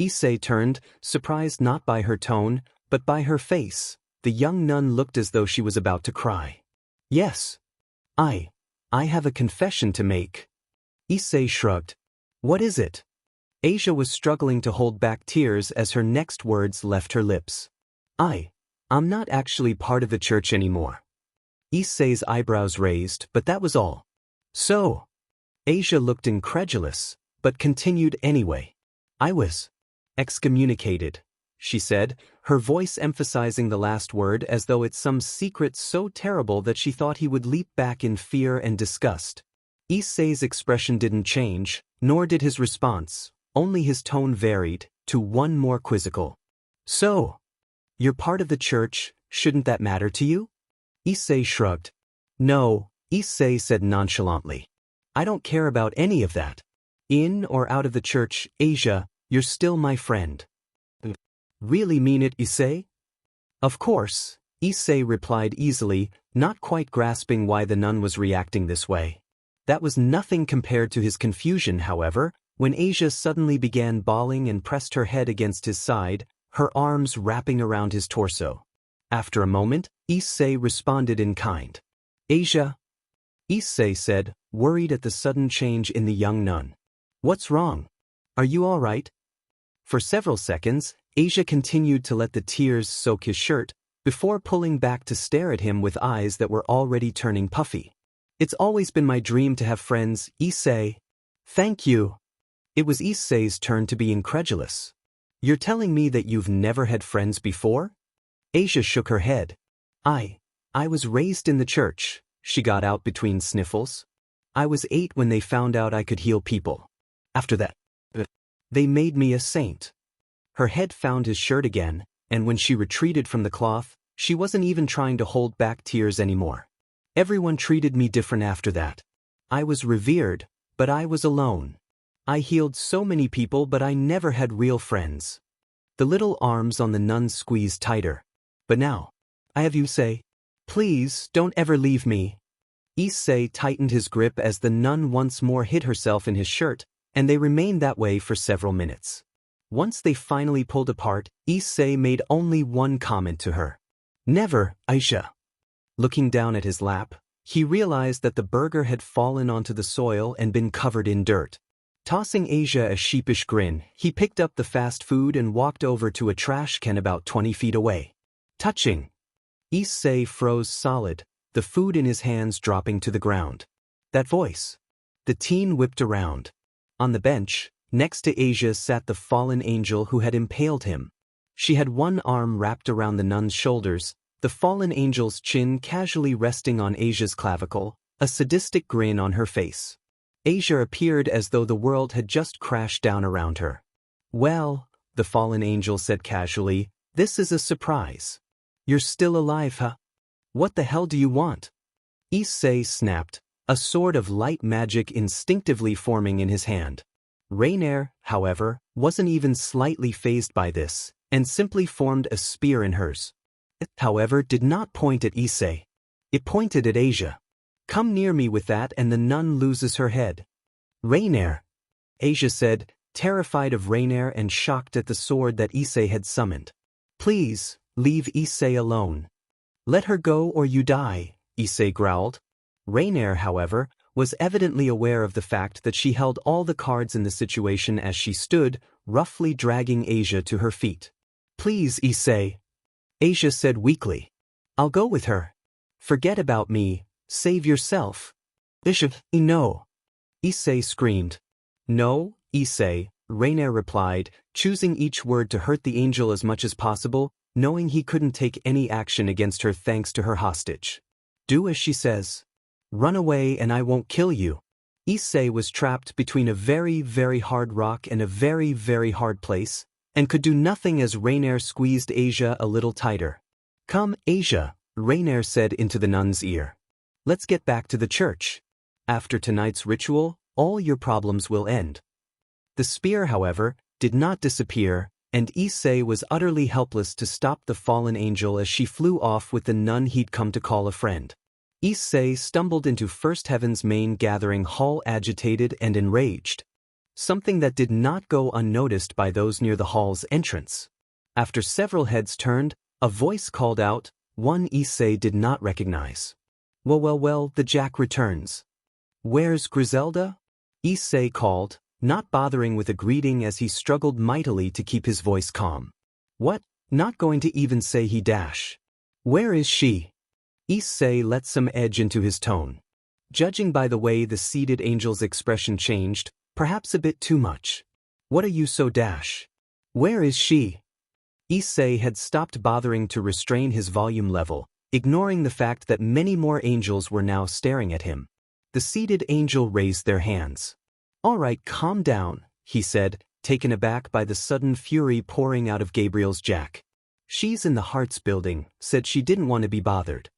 Issei turned, surprised not by her tone, but by her face. The young nun looked as though she was about to cry. Yes. I have a confession to make. Issei shrugged. What is it? Asia was struggling to hold back tears as her next words left her lips. I'm not actually part of the church anymore. Issei's eyebrows raised, but that was all. So? Asia looked incredulous, but continued anyway. I was excommunicated, she said, her voice emphasizing the last word as though it's some secret so terrible that she thought he would leap back in fear and disgust. Issei's expression didn't change, nor did his response, only his tone varied, to one more quizzical. So? You're part of the church, shouldn't that matter to you? Issei shrugged. No, Issei said nonchalantly. I don't care about any of that. In or out of the church, Asia, you're still my friend. Really mean it, Issei? Of course, Issei replied easily, not quite grasping why the nun was reacting this way. That was nothing compared to his confusion, however, when Asia suddenly began bawling and pressed her head against his side, her arms wrapping around his torso. After a moment, Issei responded in kind. Asia? Issei said, worried at the sudden change in the young nun. What's wrong? Are you all right? For several seconds, Asia continued to let the tears soak his shirt, before pulling back to stare at him with eyes that were already turning puffy. It's always been my dream to have friends, Issei. Thank you. It was Issei's turn to be incredulous. You're telling me that you've never had friends before? Asia shook her head. I was raised in the church, she got out between sniffles. I was 8 when they found out I could heal people. After that, they made me a saint. Her head found his shirt again, and when she retreated from the cloth, she wasn't even trying to hold back tears anymore. Everyone treated me different after that. I was revered, but I was alone. I healed so many people, but I never had real friends. The little arms on the nun squeezed tighter. But now, I have you say, please don't ever leave me. Issei tightened his grip as the nun once more hid herself in his shirt, and they remained that way for several minutes. Once they finally pulled apart, Issei made only one comment to her. Never, Aisha. Looking down at his lap, he realized that the burger had fallen onto the soil and been covered in dirt. Tossing Asia a sheepish grin, he picked up the fast food and walked over to a trash can about 20 feet away. Touching. Issei froze solid, the food in his hands dropping to the ground. That voice. The teen whipped around. On the bench, next to Asia sat the fallen angel who had impaled him. She had one arm wrapped around the nun's shoulders, the fallen angel's chin casually resting on Asia's clavicle, a sadistic grin on her face. Asia appeared as though the world had just crashed down around her. Well, the fallen angel said casually, this is a surprise. You're still alive, huh? What the hell do you want? Issei snapped, a sword of light magic instinctively forming in his hand. Reineer, however, wasn't even slightly fazed by this, and simply formed a spear in hers. It, however, did not point at Issei. It pointed at Asia. Come near me with that and the nun loses her head. Reineer, Asia said, terrified of Reineer and shocked at the sword that Issei had summoned. Please, leave Issei alone. Let her go or you die, Issei growled. Reineer, however, was evidently aware of the fact that she held all the cards in the situation as she stood, roughly dragging Asia to her feet. Please, Issei. Asia said weakly. I'll go with her. Forget about me, save yourself. Bishop, no. Issei screamed. No, Issei, Reineer replied, choosing each word to hurt the angel as much as possible, knowing he couldn't take any action against her thanks to her hostage. Do as she says. Run away and I won't kill you. Issei was trapped between a very, very hard rock and a very, very hard place, and could do nothing as Reineer squeezed Asia a little tighter. Come, Asia, Reineer said into the nun's ear. Let's get back to the church. After tonight's ritual, all your problems will end. The spear, however, did not disappear, and Issei was utterly helpless to stop the fallen angel as she flew off with the nun he'd come to call a friend. Issei stumbled into First Heaven's main gathering hall agitated and enraged. something that did not go unnoticed by those near the hall's entrance. After several heads turned, a voice called out, one Issei did not recognize. Well, the Jack returns. Where's Griselda? Issei called, not bothering with a greeting as he struggled mightily to keep his voice calm. What? Not going to even say he dash. Where is she? Issei let some edge into his tone. Judging by the way the seated angel's expression changed, perhaps a bit too much. What are you so dash? Where is she? Issei had stopped bothering to restrain his volume level, ignoring the fact that many more angels were now staring at him. The seated angel raised their hands. All right, calm down, he said, taken aback by the sudden fury pouring out of Gabriel's Jack. She's in the Hearts building, said she didn't want to be bothered.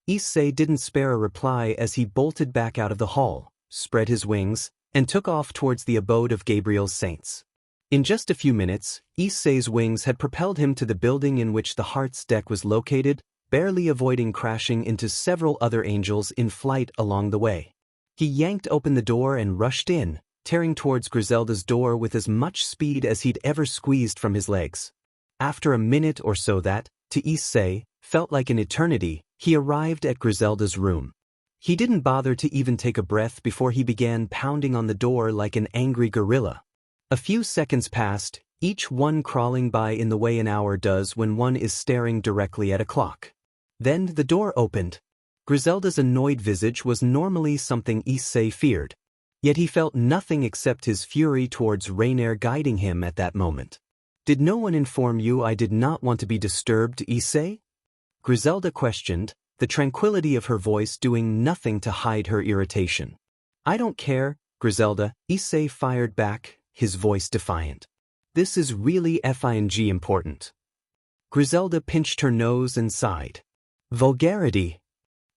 Issei didn't spare a reply as he bolted back out of the hall, spread his wings, and took off towards the abode of Gabriel's saints. In just a few minutes, Issei's wings had propelled him to the building in which the Hearts deck was located, barely avoiding crashing into several other angels in flight along the way. He yanked open the door and rushed in, tearing towards Griselda's door with as much speed as he'd ever squeezed from his legs. After a minute or so that, to Issei, felt like an eternity, he arrived at Griselda's room. He didn't bother to even take a breath before he began pounding on the door like an angry gorilla. A few seconds passed, each one crawling by in the way an hour does when one is staring directly at a clock. Then the door opened. Griselda's annoyed visage was normally something Issei feared. Yet he felt nothing except his fury towards Reineer guiding him at that moment. Did no one inform you I did not want to be disturbed, Issei? Griselda questioned, the tranquility of her voice doing nothing to hide her irritation. I don't care, Griselda, Issei fired back, his voice defiant. This is really fing important. Griselda pinched her nose and sighed. Vulgarity.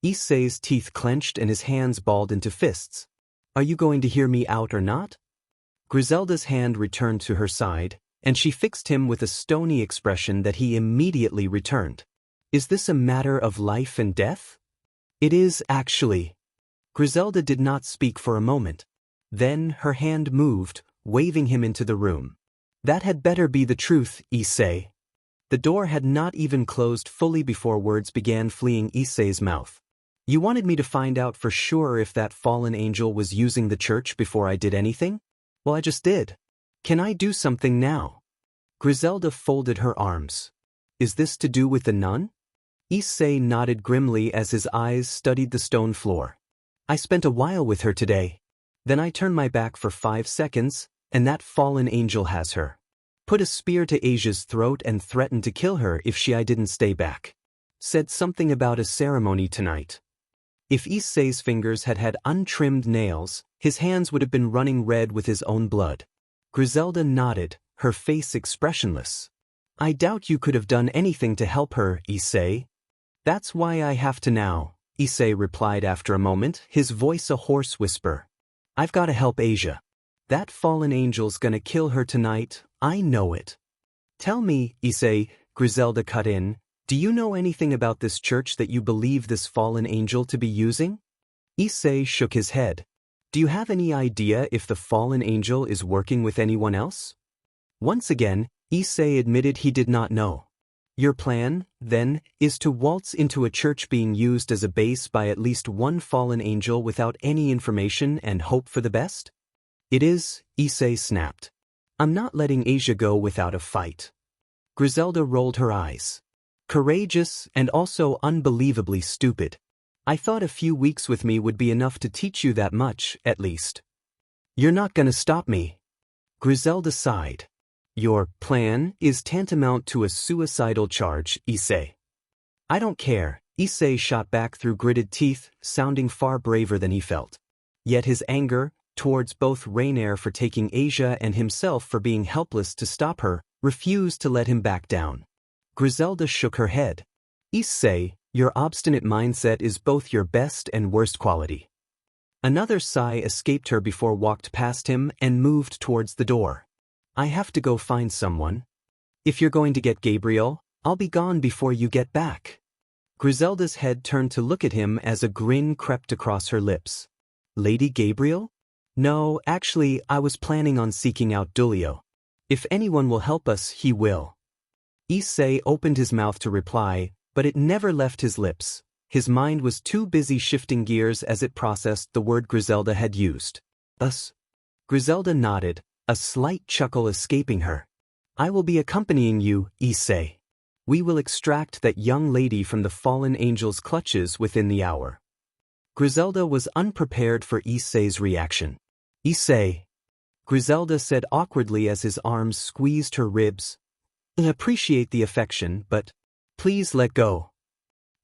Issei's teeth clenched and his hands balled into fists. Are you going to hear me out or not? Griselda's hand returned to her side, and she fixed him with a stony expression that he immediately returned. Is this a matter of life and death? It is, actually. Griselda did not speak for a moment. Then her hand moved, waving him into the room. That had better be the truth, Issei. The door had not even closed fully before words began fleeing Issei's mouth. You wanted me to find out for sure if that fallen angel was using the church before I did anything? Well, I just did. Can I do something now? Griselda folded her arms. Is this to do with the nun? Issei nodded grimly as his eyes studied the stone floor. I spent a while with her today. Then I turned my back for 5 seconds, and that fallen angel has her. Put a spear to Asia's throat and threatened to kill her if I didn't stay back. Said something about a ceremony tonight. If Issei's fingers had had untrimmed nails, his hands would have been running red with his own blood. Griselda nodded, her face expressionless. I doubt you could have done anything to help her, Issei. That's why I have to now, Issei replied after a moment, his voice a hoarse whisper. I've got to help Asia. That fallen angel's gonna kill her tonight, I know it. Tell me, Issei, Griselda cut in, do you know anything about this church that you believe this fallen angel to be using? Issei shook his head. Do you have any idea if the fallen angel is working with anyone else? Once again, Issei admitted he did not know. Your plan, then, is to waltz into a church being used as a base by at least one fallen angel without any information and hope for the best? It is, Issei snapped. I'm not letting Asia go without a fight. Griselda rolled her eyes. Courageous and also unbelievably stupid. I thought a few weeks with me would be enough to teach you that much, at least. You're not gonna stop me. Griselda sighed. Your plan is tantamount to a suicidal charge, Issei. I don't care, Issei shot back through gritted teeth, sounding far braver than he felt. Yet his anger, towards both Reineer for taking Asia and himself for being helpless to stop her, refused to let him back down. Griselda shook her head. Issei, your obstinate mindset is both your best and worst quality. Another sigh escaped her before walked past him and moved towards the door. I have to go find someone. If you're going to get Gabriel, I'll be gone before you get back. Griselda's head turned to look at him as a grin crept across her lips. Lady Gabriel? No, actually, I was planning on seeking out Dulio. If anyone will help us, he will. Issei opened his mouth to reply, but it never left his lips. His mind was too busy shifting gears as it processed the word Griselda had used. Us. Griselda nodded, a slight chuckle escaping her. I will be accompanying you, Issei. We will extract that young lady from the fallen angel's clutches within the hour. Griselda was unprepared for Issei's reaction. Issei, Griselda said awkwardly as his arms squeezed her ribs. I appreciate the affection, but please let go.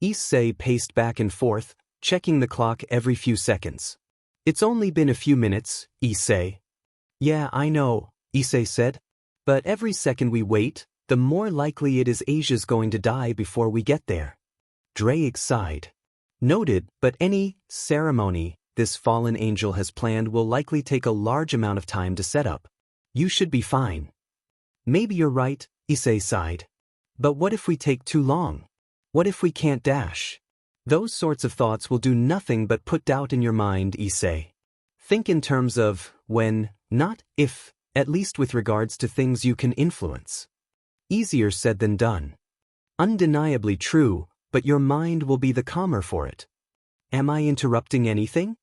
Issei paced back and forth, checking the clock every few seconds. It's only been a few minutes, Issei. Yeah, I know, Issei said. But every second we wait, the more likely it is Asia's going to die before we get there. Drake sighed. Noted, but any ceremony this fallen angel has planned will likely take a large amount of time to set up. You should be fine. Maybe you're right, Issei sighed. But what if we take too long? What if we can't dash? Those sorts of thoughts will do nothing but put doubt in your mind, Issei. Think in terms of when, not if, at least with regards to things you can influence. Easier said than done. Undeniably true, but your mind will be the calmer for it. Am I interrupting anything?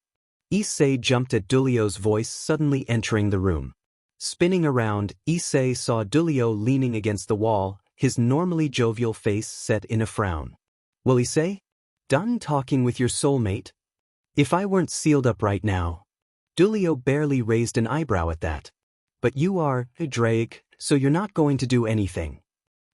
Issei jumped at Dulio's voice suddenly entering the room. Spinning around, Issei saw Dulio leaning against the wall, his normally jovial face set in a frown. Will Issei? Done talking with your soulmate? If I weren't sealed up right now. Dulio barely raised an eyebrow at that. But you are, Drake, so you're not going to do anything.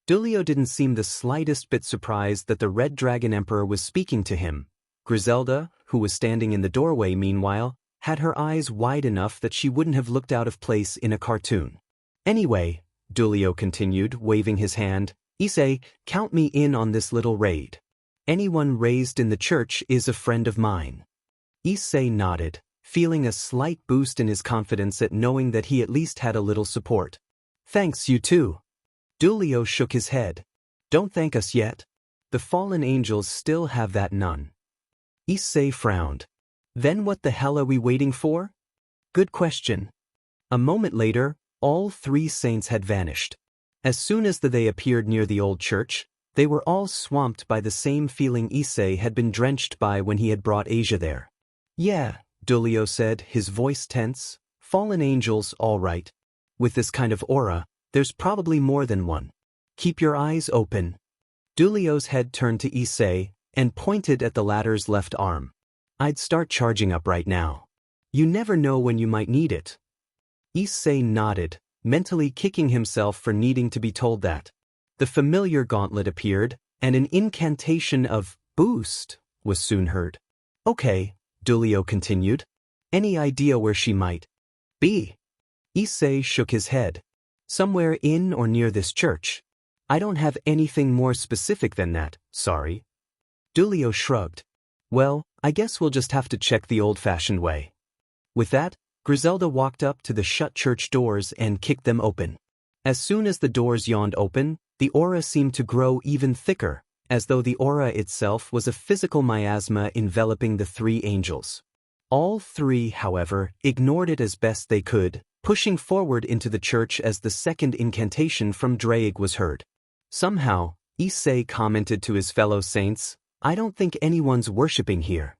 Dulio didn't seem the slightest bit surprised that the Red Dragon Emperor was speaking to him. Griselda, who was standing in the doorway meanwhile, had her eyes wide enough that she wouldn't have looked out of place in a cartoon. Anyway, Dulio continued, waving his hand, Issei, count me in on this little raid. Anyone raised in the church is a friend of mine. Issei nodded, feeling a slight boost in his confidence at knowing that he at least had a little support. Thanks, you too. Dulio shook his head. Don't thank us yet. The fallen angels still have that none. Issei frowned. Then what the hell are we waiting for? Good question. A moment later, all three saints had vanished. As soon as they appeared near the old church, they were all swamped by the same feeling Issei had been drenched by when he had brought Asia there. Yeah, Dulio said, his voice tense. Fallen angels, all right. With this kind of aura, there's probably more than one. Keep your eyes open. Dulio's head turned to Issei and pointed at the latter's left arm. I'd start charging up right now. You never know when you might need it. Issei nodded, mentally kicking himself for needing to be told that. The familiar gauntlet appeared, and an incantation of boost was soon heard. Okay, Dulio continued. Any idea where she might be? Issei shook his head. Somewhere in or near this church. I don't have anything more specific than that, sorry. Dulio shrugged. Well, I guess we'll just have to check the old-fashioned way. With that, Griselda walked up to the shut church doors and kicked them open. As soon as the doors yawned open, the aura seemed to grow even thicker, as though the aura itself was a physical miasma enveloping the three angels. All three, however, ignored it as best they could, pushing forward into the church as the second incantation from Drake was heard. Somehow, Issei commented to his fellow saints, I don't think anyone's worshipping here.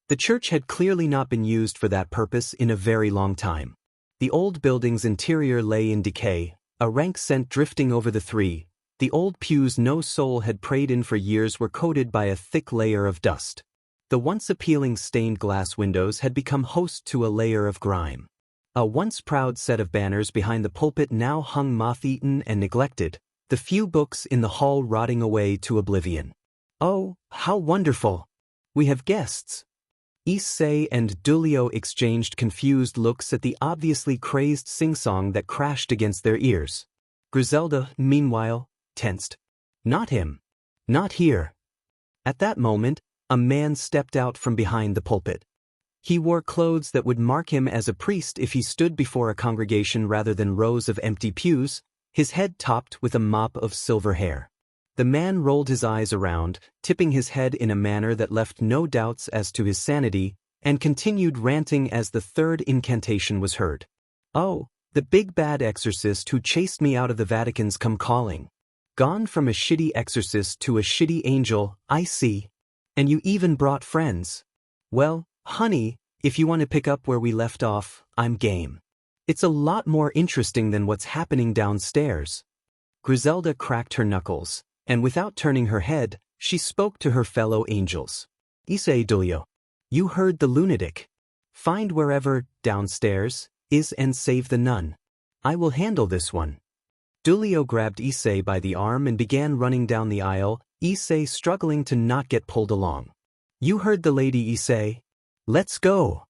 The church had clearly not been used for that purpose in a very long time. The old building's interior lay in decay, a rank scent drifting over the three. The old pews no soul had prayed in for years were coated by a thick layer of dust. The once appealing stained glass windows had become host to a layer of grime. A once proud set of banners behind the pulpit now hung moth-eaten and neglected, the few books in the hall rotting away to oblivion. Oh, how wonderful! We have guests. Issei and Dulio exchanged confused looks at the obviously crazed sing-song that crashed against their ears. Griselda, meanwhile, tensed. Not him. Not here. At that moment, a man stepped out from behind the pulpit. He wore clothes that would mark him as a priest if he stood before a congregation rather than rows of empty pews, his head topped with a mop of silver hair. The man rolled his eyes around, tipping his head in a manner that left no doubts as to his sanity, and continued ranting as the third incantation was heard. "Oh, the big bad exorcist who chased me out of the Vatican's come calling. Gone from a shitty exorcist to a shitty angel, I see. And you even brought friends. Well, honey, if you want to pick up where we left off, I'm game. It's a lot more interesting than what's happening downstairs." Griselda cracked her knuckles, and without turning her head, she spoke to her fellow angels. "Issei Dulio, you heard the lunatic. Find wherever, downstairs, is and save the nun. I will handle this one." Dulio grabbed Issei by the arm and began running down the aisle, Issei struggling to not get pulled along. "You heard the lady, Issei. Let's go."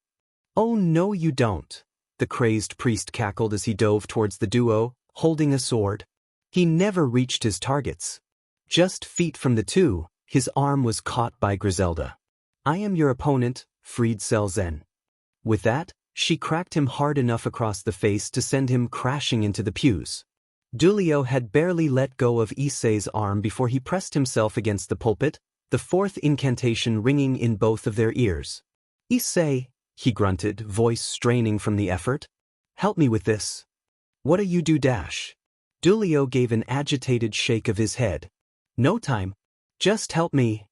"Oh no you don't," the crazed priest cackled as he dove towards the duo, holding a sword. He never reached his targets. Just feet from the two, his arm was caught by Griselda. "I am your opponent, Fried Selzen." With that, she cracked him hard enough across the face to send him crashing into the pews. Dulio had barely let go of Issei's arm before he pressed himself against the pulpit, the fourth incantation ringing in both of their ears. "Issei," he grunted, voice straining from the effort. "Help me with this." "What do you do dash?" Dulio gave an agitated shake of his head. "No time. Just help me."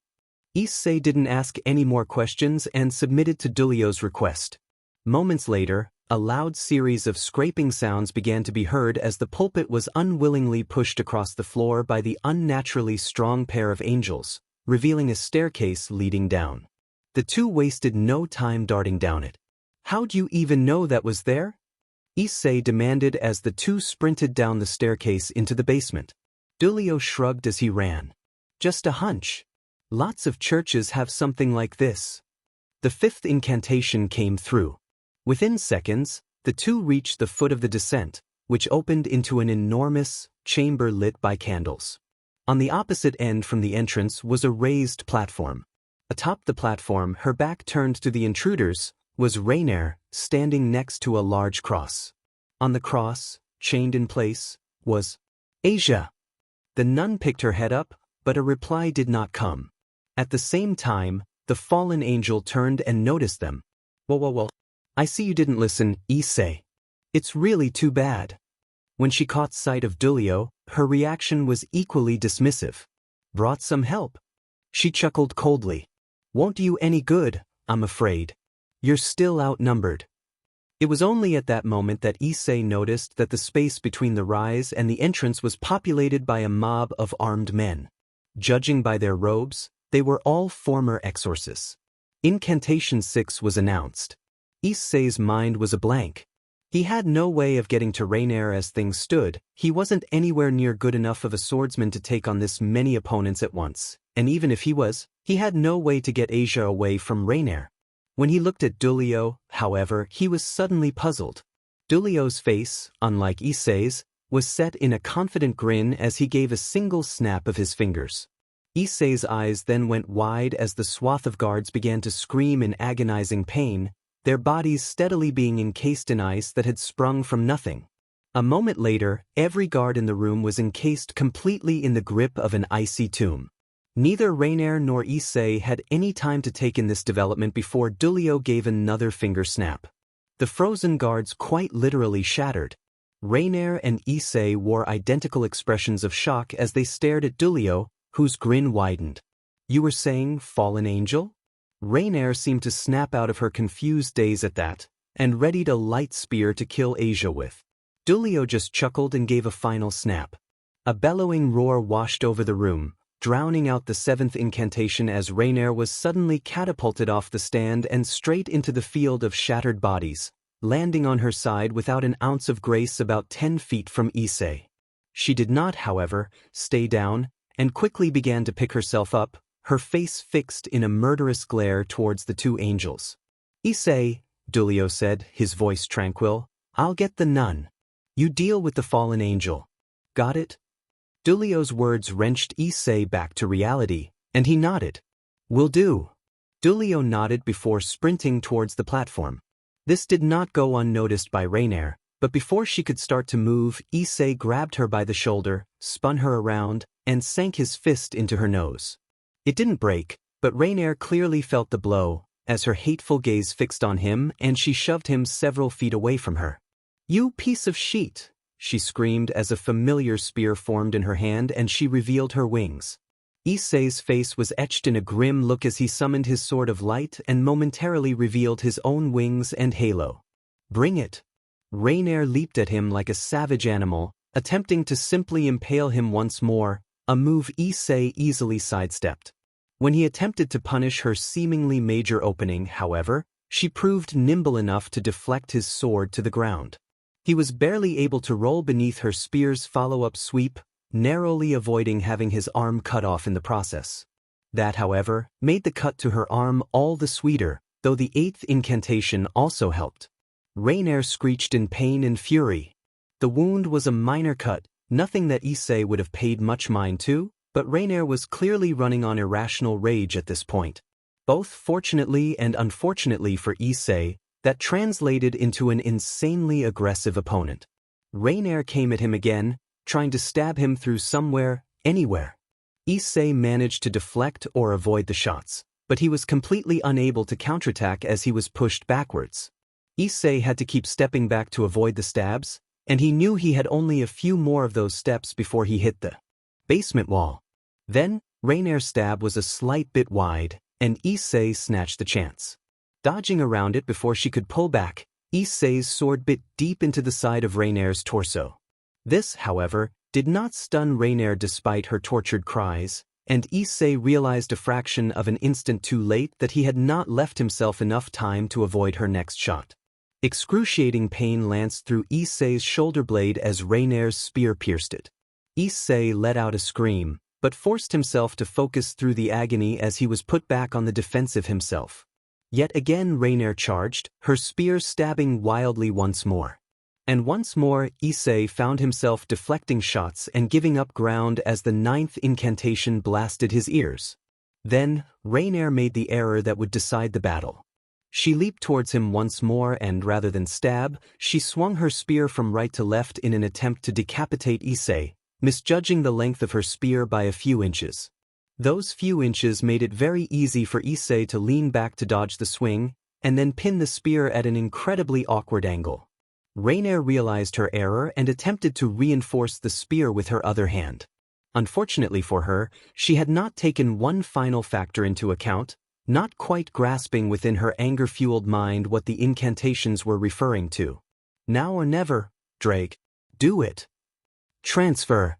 Issei didn't ask any more questions and submitted to Dulio's request. Moments later, a loud series of scraping sounds began to be heard as the pulpit was unwillingly pushed across the floor by the unnaturally strong pair of angels, revealing a staircase leading down. The two wasted no time darting down it. "How'd you even know that was there?" Issei demanded as the two sprinted down the staircase into the basement. Dulio shrugged as he ran. "Just a hunch. Lots of churches have something like this." The fifth incantation came through. Within seconds, the two reached the foot of the descent, which opened into an enormous chamber lit by candles. On the opposite end from the entrance was a raised platform. Atop the platform, her back turned to the intruders, was Reineer, standing next to a large cross. On the cross, chained in place, was Asia. The nun picked her head up, but a reply did not come. At the same time, the fallen angel turned and noticed them. Whoa. I see you didn't listen, Issei. It's really too bad." When she caught sight of Dulio, her reaction was equally dismissive. "Brought some help?" She chuckled coldly. "Won't do you any good, I'm afraid. You're still outnumbered." It was only at that moment that Issei noticed that the space between the rise and the entrance was populated by a mob of armed men. Judging by their robes, they were all former exorcists. Incantation 6 was announced. Issei's mind was a blank. He had no way of getting to Reineer as things stood. He wasn't anywhere near good enough of a swordsman to take on this many opponents at once, and even if he was, he had no way to get Asia away from Reineer. When he looked at Dulio, however, he was suddenly puzzled. Dulio's face, unlike Issei's, was set in a confident grin as he gave a single snap of his fingers. Issei's eyes then went wide as the swath of guards began to scream in agonizing pain, their bodies steadily being encased in ice that had sprung from nothing. A moment later, every guard in the room was encased completely in the grip of an icy tomb. Neither Reineer nor Issei had any time to take in this development before Dulio gave another finger snap. The frozen guards quite literally shattered. Reineer and Issei wore identical expressions of shock as they stared at Dulio, whose grin widened. "You were saying, fallen angel?" Reineer seemed to snap out of her confused daze at that, and readied a light spear to kill Asia with. Dulio just chuckled and gave a final snap. A bellowing roar washed over the room, drowning out the seventh incantation as Reineer was suddenly catapulted off the stand and straight into the field of shattered bodies, landing on her side without an ounce of grace about 10 feet from Issei. She did not, however, stay down, and quickly began to pick herself up, her face fixed in a murderous glare towards the two angels. "Issei," Dulio said, his voice tranquil, "I'll get the nun. You deal with the fallen angel. Got it?" Dulio's words wrenched Issei back to reality, and he nodded. "Will do." Dulio nodded before sprinting towards the platform. This did not go unnoticed by Reineer, but before she could start to move, Issei grabbed her by the shoulder, spun her around, and sank his fist into her nose. It didn't break, but Reineer clearly felt the blow, as her hateful gaze fixed on him and she shoved him several feet away from her. "You piece of shit!" she screamed as a familiar spear formed in her hand and she revealed her wings. Issei's face was etched in a grim look as he summoned his sword of light and momentarily revealed his own wings and halo. "Bring it!" Reineer leaped at him like a savage animal, attempting to simply impale him once more, a move Issei easily sidestepped. When he attempted to punish her seemingly major opening, however, she proved nimble enough to deflect his sword to the ground. He was barely able to roll beneath her spear's follow-up sweep, narrowly avoiding having his arm cut off in the process. That, however, made the cut to her arm all the sweeter, though the 8th incantation also helped. Reineer screeched in pain and fury. The wound was a minor cut, nothing that Issei would have paid much mind to, but Reineer was clearly running on irrational rage at this point. Both fortunately and unfortunately for Issei, that translated into an insanely aggressive opponent. Reineer came at him again, trying to stab him through somewhere, anywhere. Issei managed to deflect or avoid the shots, but he was completely unable to counterattack as he was pushed backwards. Issei had to keep stepping back to avoid the stabs, and he knew he had only a few more of those steps before he hit the basement wall. Then, Reineer's stab was a slight bit wide, and Issei snatched the chance. Dodging around it before she could pull back, Issei's sword bit deep into the side of Reineer's torso. This, however, did not stun Reineer despite her tortured cries, and Issei realized a fraction of an instant too late that he had not left himself enough time to avoid her next shot. Excruciating pain lanced through Issei's shoulder blade as Reineer's spear pierced it. Issei let out a scream, but forced himself to focus through the agony as he was put back on the defensive himself. Yet again Reineer charged, her spear stabbing wildly once more. And once more Issei found himself deflecting shots and giving up ground as the 9th incantation blasted his ears. Then, Reineer made the error that would decide the battle. She leaped towards him once more and rather than stab, she swung her spear from right to left in an attempt to decapitate Issei, misjudging the length of her spear by a few inches. Those few inches made it very easy for Issei to lean back to dodge the swing, and then pin the spear at an incredibly awkward angle. Reineer realized her error and attempted to reinforce the spear with her other hand. Unfortunately for her, she had not taken one final factor into account, not quite grasping within her anger-fueled mind what the incantations were referring to. Now or never, Drake. Do it. Transfer.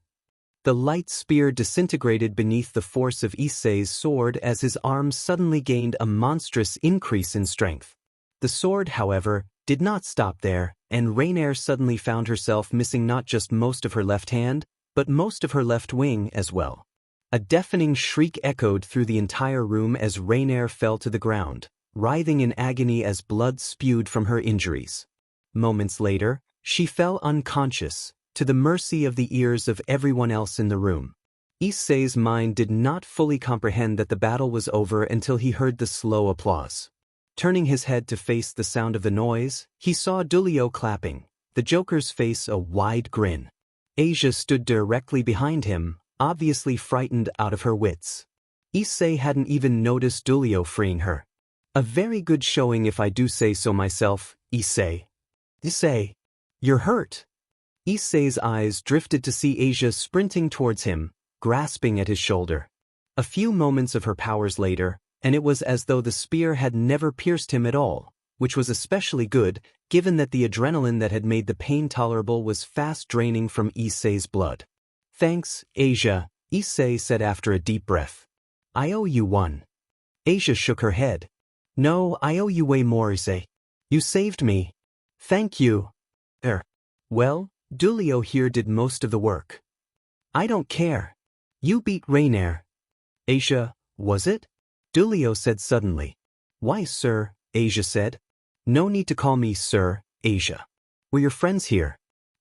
The light spear disintegrated beneath the force of Issei's sword as his arm suddenly gained a monstrous increase in strength. The sword, however, did not stop there, and Reineer suddenly found herself missing not just most of her left hand, but most of her left wing as well. A deafening shriek echoed through the entire room as Reineer fell to the ground, writhing in agony as blood spewed from her injuries. Moments later, she fell unconscious, to the mercy of the ears of everyone else in the room. Issei's mind did not fully comprehend that the battle was over until he heard the slow applause. Turning his head to face the sound of the noise, he saw Dulio clapping, the Joker's face a wide grin. Asia stood directly behind him, obviously frightened out of her wits. Issei hadn't even noticed Dulio freeing her. A very good showing if I do say so myself, Issei. Issei, you're hurt. Issei's eyes drifted to see Asia sprinting towards him, grasping at his shoulder. A few moments of her powers later, and it was as though the spear had never pierced him at all, which was especially good, given that the adrenaline that had made the pain tolerable was fast draining from Issei's blood. Thanks, Asia, Issei said after a deep breath. I owe you one. Asia shook her head. No, I owe you way more, Issei. You saved me. Thank you. Well, Dulio here did most of the work. I don't care. You beat Reineer. Asia, was it? Dulio said suddenly. Why, sir, Asia said. No need to call me sir, Asia. We're your friends here.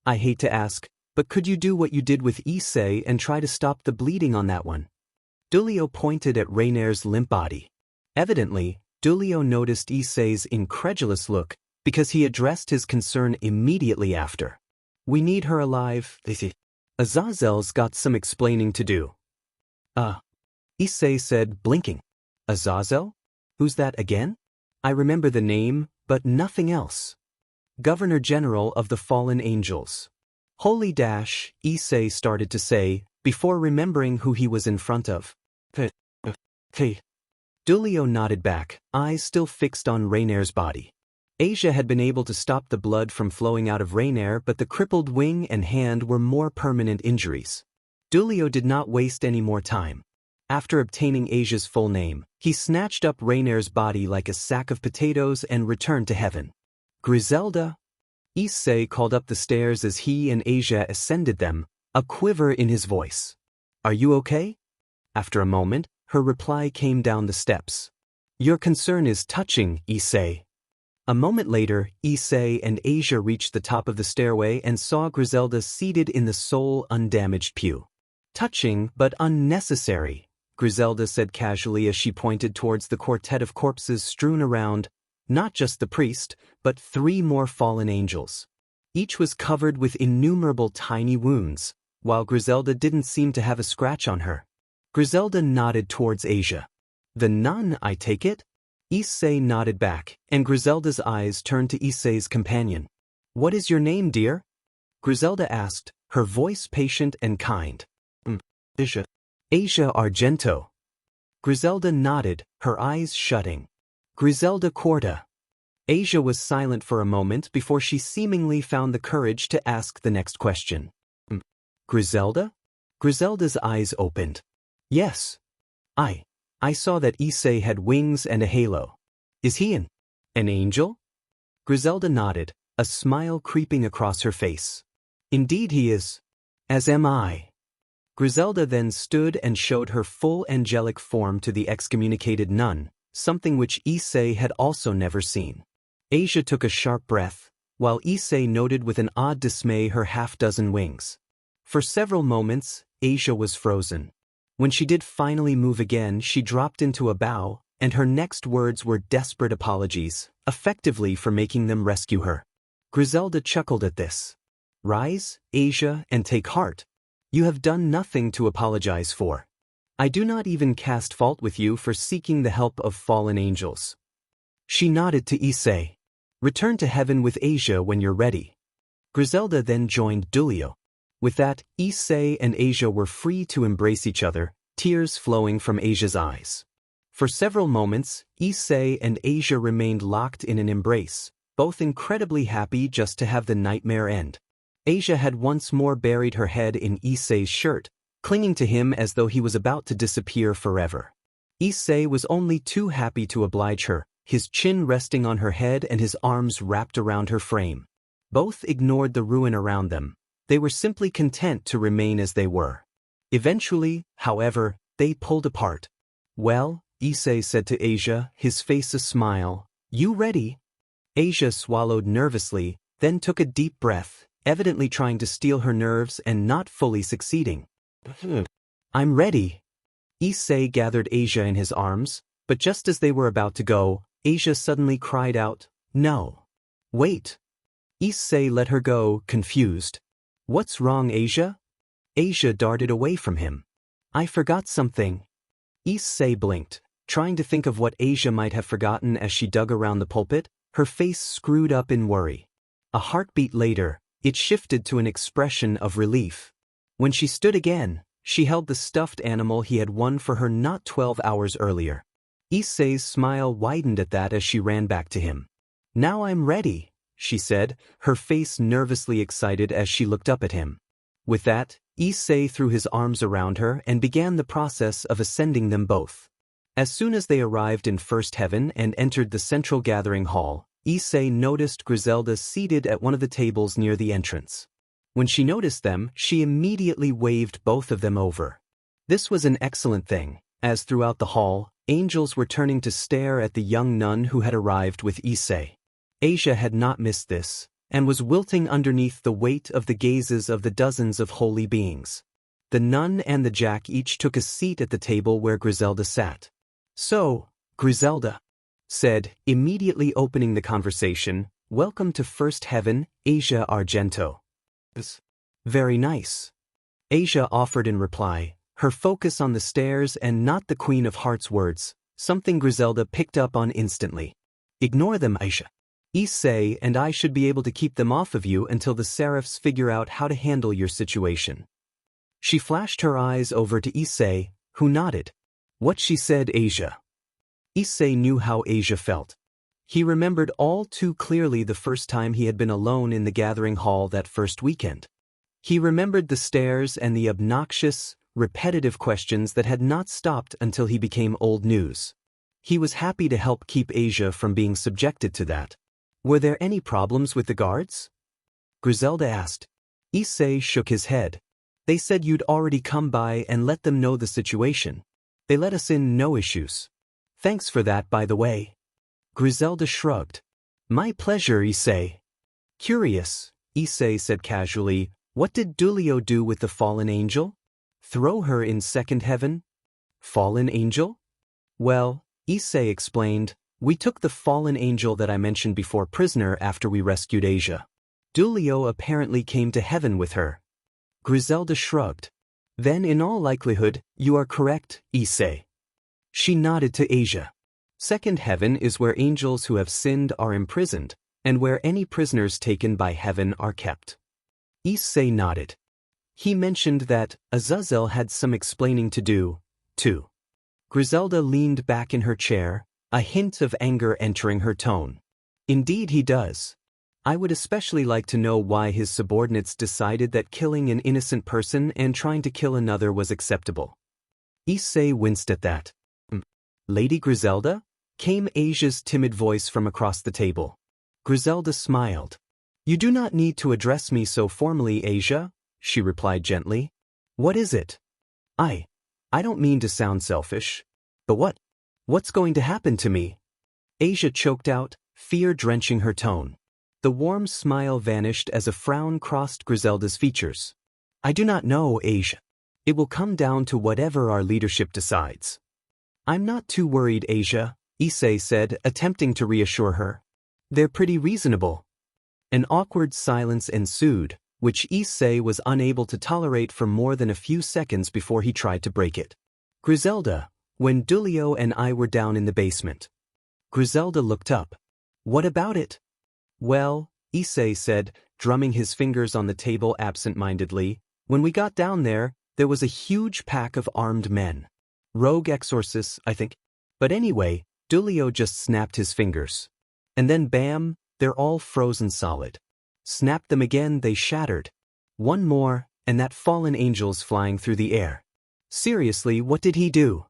I hate to ask, but could you do what you did with Issei and try to stop the bleeding on that one? Dulio pointed at Reineer's limp body. Evidently, Dulio noticed Issei's incredulous look because he addressed his concern immediately after. We need her alive, Azazel's got some explaining to do. Issei said, blinking. Azazel? Who's that again? I remember the name, but nothing else. Governor General of the Fallen Angels. Holy dash, Issei started to say, before remembering who he was in front of. Hey. Dulio nodded back, eyes still fixed on Reineer's body. Asia had been able to stop the blood from flowing out of Reineer, but the crippled wing and hand were more permanent injuries. Dulio did not waste any more time. After obtaining Asia's full name, he snatched up Reineer's body like a sack of potatoes and returned to heaven. Griselda? Issei called up the stairs as he and Asia ascended them, a quiver in his voice. Are you okay? After a moment, her reply came down the steps. Your concern is touching, Issei. A moment later, Issei and Asia reached the top of the stairway and saw Griselda seated in the sole undamaged pew. Touching, but unnecessary, Griselda said casually as she pointed towards the quartet of corpses strewn around, not just the priest, but 3 more fallen angels. Each was covered with innumerable tiny wounds, while Griselda didn't seem to have a scratch on her. Griselda nodded towards Asia. The nun, I take it? Issei nodded back, and Griselda's eyes turned to Issei's companion. What is your name, dear? Griselda asked, her voice patient and kind. Asia. Asia Argento. Griselda nodded, her eyes shutting. Griselda Quarta. Asia was silent for a moment before she seemingly found the courage to ask the next question. Griselda? Griselda's eyes opened. Yes. I saw that Issei had wings and a halo. Is he an angel? Griselda nodded, a smile creeping across her face. Indeed he is. As am I. Griselda then stood and showed her full angelic form to the excommunicated nun, something which Issei had also never seen. Asia took a sharp breath, while Issei noted with an odd dismay her half-dozen wings. For several moments, Asia was frozen. When she did finally move again, she dropped into a bow, and her next words were desperate apologies, effectively for making them rescue her. Griselda chuckled at this. Rise, Asia, and take heart. You have done nothing to apologize for. I do not even cast fault with you for seeking the help of fallen angels. She nodded to Issei. Return to heaven with Asia when you're ready. Griselda then joined Dulio. With that, Issei and Asia were free to embrace each other, tears flowing from Asia's eyes. For several moments, Issei and Asia remained locked in an embrace, both incredibly happy just to have the nightmare end. Asia had once more buried her head in Issei's shirt, clinging to him as though he was about to disappear forever. Issei was only too happy to oblige her, his chin resting on her head and his arms wrapped around her frame. Both ignored the ruin around them. They were simply content to remain as they were. Eventually, however, they pulled apart. Well, Issei said to Asia, his face a smile, you ready? Asia swallowed nervously, then took a deep breath, evidently trying to steel her nerves and not fully succeeding. I'm ready. Issei gathered Asia in his arms, but just as they were about to go, Asia suddenly cried out, no. Wait. Issei let her go, confused. What's wrong, Asia? Asia darted away from him. I forgot something. Issei blinked, trying to think of what Asia might have forgotten as she dug around the pulpit, her face screwed up in worry. A heartbeat later, it shifted to an expression of relief. When she stood again, she held the stuffed animal he had won for her not 12 hours earlier. Issei's smile widened at that as she ran back to him. Now I'm ready, she said, her face nervously excited as she looked up at him. With that, Issei threw his arms around her and began the process of ascending them both. As soon as they arrived in first heaven and entered the central gathering hall, Issei noticed Griselda seated at one of the tables near the entrance. When she noticed them, she immediately waved both of them over. This was an excellent thing, as throughout the hall, angels were turning to stare at the young nun who had arrived with Issei. Asia had not missed this, and was wilting underneath the weight of the gazes of the dozens of holy beings. The nun and the jack each took a seat at the table where Griselda sat. So, Griselda said, immediately opening the conversation, welcome to First Heaven, Asia Argento. Very nice. Asia offered in reply, her focus on the stairs and not the Queen of Hearts' words, something Griselda picked up on instantly. Ignore them, Aisha. Issei and I should be able to keep them off of you until the seraphs figure out how to handle your situation. She flashed her eyes over to Issei, who nodded. What she said, Asia. Issei knew how Asia felt. He remembered all too clearly the first time he had been alone in the gathering hall that first weekend. He remembered the stares and the obnoxious, repetitive questions that had not stopped until he became old news. He was happy to help keep Asia from being subjected to that. Were there any problems with the guards? Griselda asked. Issei shook his head. They said you'd already come by and let them know the situation. They let us in, no issues. Thanks for that, by the way. Griselda shrugged. My pleasure, Issei. Curious, Issei said casually, what did Dulio do with the fallen angel? Throw her in second heaven? Fallen angel? Well, Issei explained, we took the fallen angel that I mentioned before prisoner after we rescued Asia. Dulio apparently came to heaven with her. Griselda shrugged. Then in all likelihood, you are correct, Issei. She nodded to Asia. Second heaven is where angels who have sinned are imprisoned, and where any prisoners taken by heaven are kept. Issei nodded. He mentioned that Azazel had some explaining to do, too. Griselda leaned back in her chair, a hint of anger entering her tone. Indeed he does. I would especially like to know why his subordinates decided that killing an innocent person and trying to kill another was acceptable. Issei winced at that. Lady Griselda? Came Asia's timid voice from across the table. Griselda smiled. You do not need to address me so formally, Asia, she replied gently. What is it? I don't mean to sound selfish. But what's going to happen to me? Asia choked out, fear drenching her tone. The warm smile vanished as a frown crossed Griselda's features. I do not know, Asia. It will come down to whatever our leadership decides. I'm not too worried, Asia, Issei said, attempting to reassure her. They're pretty reasonable. An awkward silence ensued, which Issei was unable to tolerate for more than a few seconds before he tried to break it. Griselda, when Dulio and I were down in the basement. Griselda looked up. What about it? Well, Issei said, drumming his fingers on the table absent-mindedly, when we got down there was a huge pack of armed men. Rogue exorcists, I think. But anyway, Dulio just snapped his fingers. And then bam, they're all frozen solid. Snapped them again, they shattered. One more, and that fallen angel's flying through the air. Seriously, what did he do?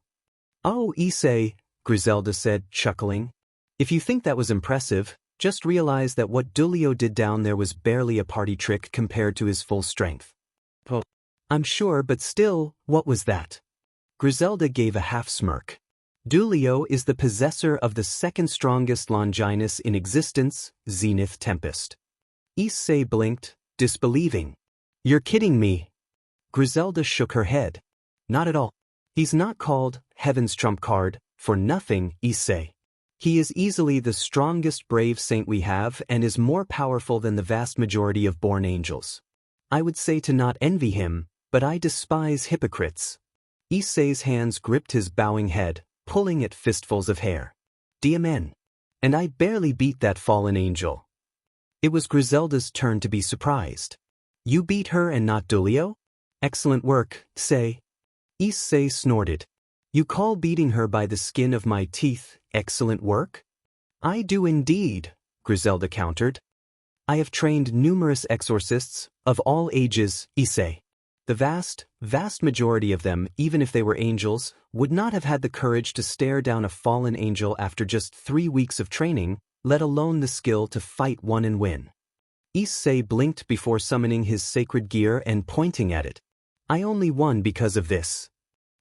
Oh, Issei, Griselda said, chuckling. If you think that was impressive, just realize that what Dulio did down there was barely a party trick compared to his full strength. Oh, I'm sure, but still, what was that? Griselda gave a half-smirk. Dulio is the possessor of the second strongest Longinus in existence, Zenith Tempest. Issei blinked, disbelieving. You're kidding me. Griselda shook her head. Not at all. He's not called Heaven's trump card for nothing, Issei. He is easily the strongest brave saint we have and is more powerful than the vast majority of born angels. I would say to not envy him, but I despise hypocrites. Issei's hands gripped his bowing head, pulling at fistfuls of hair. Diamen. And I barely beat that fallen angel. It was Griselda's turn to be surprised. You beat her and not Dulio? Excellent work, Issei. Issei snorted. You call beating her by the skin of my teeth excellent work? I do indeed, Griselda countered. I have trained numerous exorcists, of all ages, Issei. The vast majority of them, even if they were angels, would not have had the courage to stare down a fallen angel after just 3 weeks of training, let alone the skill to fight one and win. Issei blinked before summoning his sacred gear and pointing at it. I only won because of this.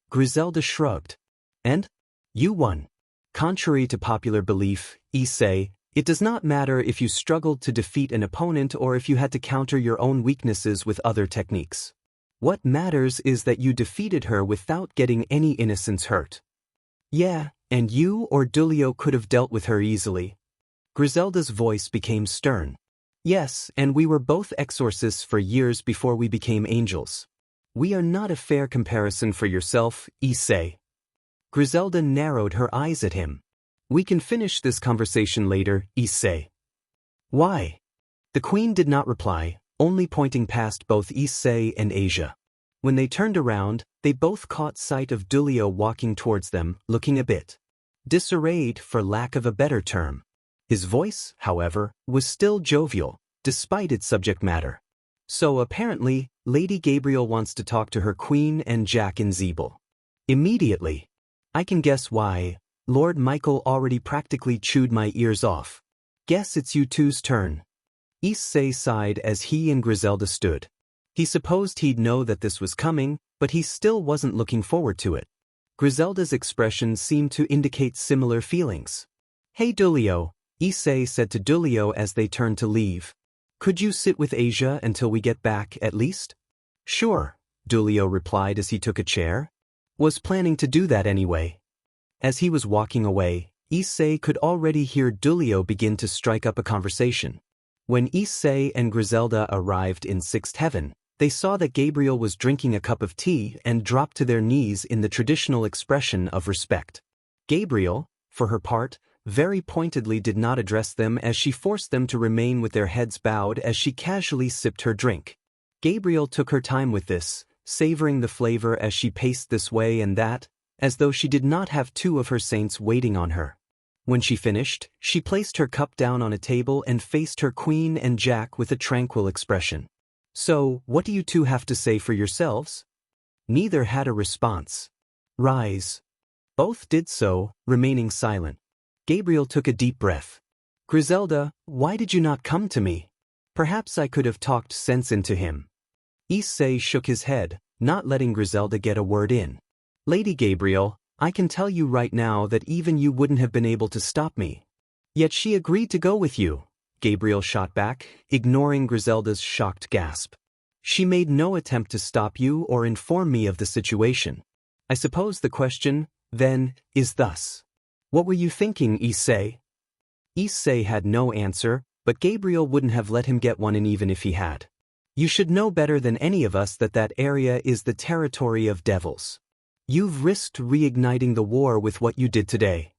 Griselda shrugged. And? You won. Contrary to popular belief, Issei, it does not matter if you struggled to defeat an opponent or if you had to counter your own weaknesses with other techniques. What matters is that you defeated her without getting any innocents hurt. Yeah, and you or Dulio could have dealt with her easily. Griselda's voice became stern. Yes, and we were both exorcists for years before we became angels. We are not a fair comparison for yourself, Issei. Griselda narrowed her eyes at him. We can finish this conversation later, Issei. Why? The queen did not reply, only pointing past both Issei and Asia. When they turned around, they both caught sight of Dulio walking towards them, looking a bit disarrayed for lack of a better term. His voice, however, was still jovial, despite its subject matter. So apparently, Lady Gabriel wants to talk to her queen and Jack in Zeeble. Immediately. I can guess why. Lord Michael already practically chewed my ears off. Guess it's you two's turn. Issei sighed as he and Griselda stood. He supposed he'd know that this was coming, but he still wasn't looking forward to it. Griselda's expression seemed to indicate similar feelings. Hey Dulio, Issei said to Dulio as they turned to leave. Could you sit with Asia until we get back, at least? Sure, Dulio replied as he took a chair. Was planning to do that anyway. As he was walking away, Issei could already hear Dulio begin to strike up a conversation. When Issei and Griselda arrived in Sixth Heaven, they saw that Gabriel was drinking a cup of tea and dropped to their knees in the traditional expression of respect. Gabriel, for her part, very pointedly did not address them as she forced them to remain with their heads bowed as she casually sipped her drink. Gabriel took her time with this, savoring the flavor as she paced this way and that, as though she did not have two of her saints waiting on her. When she finished, she placed her cup down on a table and faced her queen and Jack with a tranquil expression. So, what do you two have to say for yourselves? Neither had a response. Rise. Both did so, remaining silent. Gabriel took a deep breath. Griselda, why did you not come to me? Perhaps I could have talked sense into him. Issei shook his head, not letting Griselda get a word in. Lady Gabriel, I can tell you right now that even you wouldn't have been able to stop me. Yet she agreed to go with you, Gabriel shot back, ignoring Griselda's shocked gasp. She made no attempt to stop you or inform me of the situation. I suppose the question, then, is thus. What were you thinking, Issei? Issei had no answer, but Gabriel wouldn't have let him get one in even if he had. You should know better than any of us that that area is the territory of devils. You've risked reigniting the war with what you did today.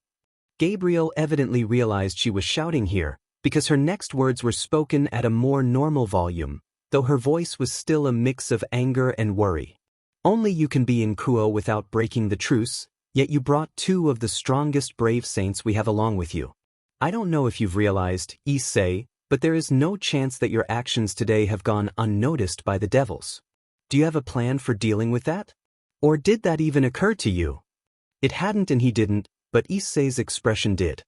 Gabriel evidently realized she was shouting here, because her next words were spoken at a more normal volume, though her voice was still a mix of anger and worry. Only you can be in Kuo without breaking the truce, yet you brought two of the strongest brave saints we have along with you. I don't know if you've realized, Issei, but there is no chance that your actions today have gone unnoticed by the devils. Do you have a plan for dealing with that? Or did that even occur to you? It hadn't and he didn't, but Issei's expression did.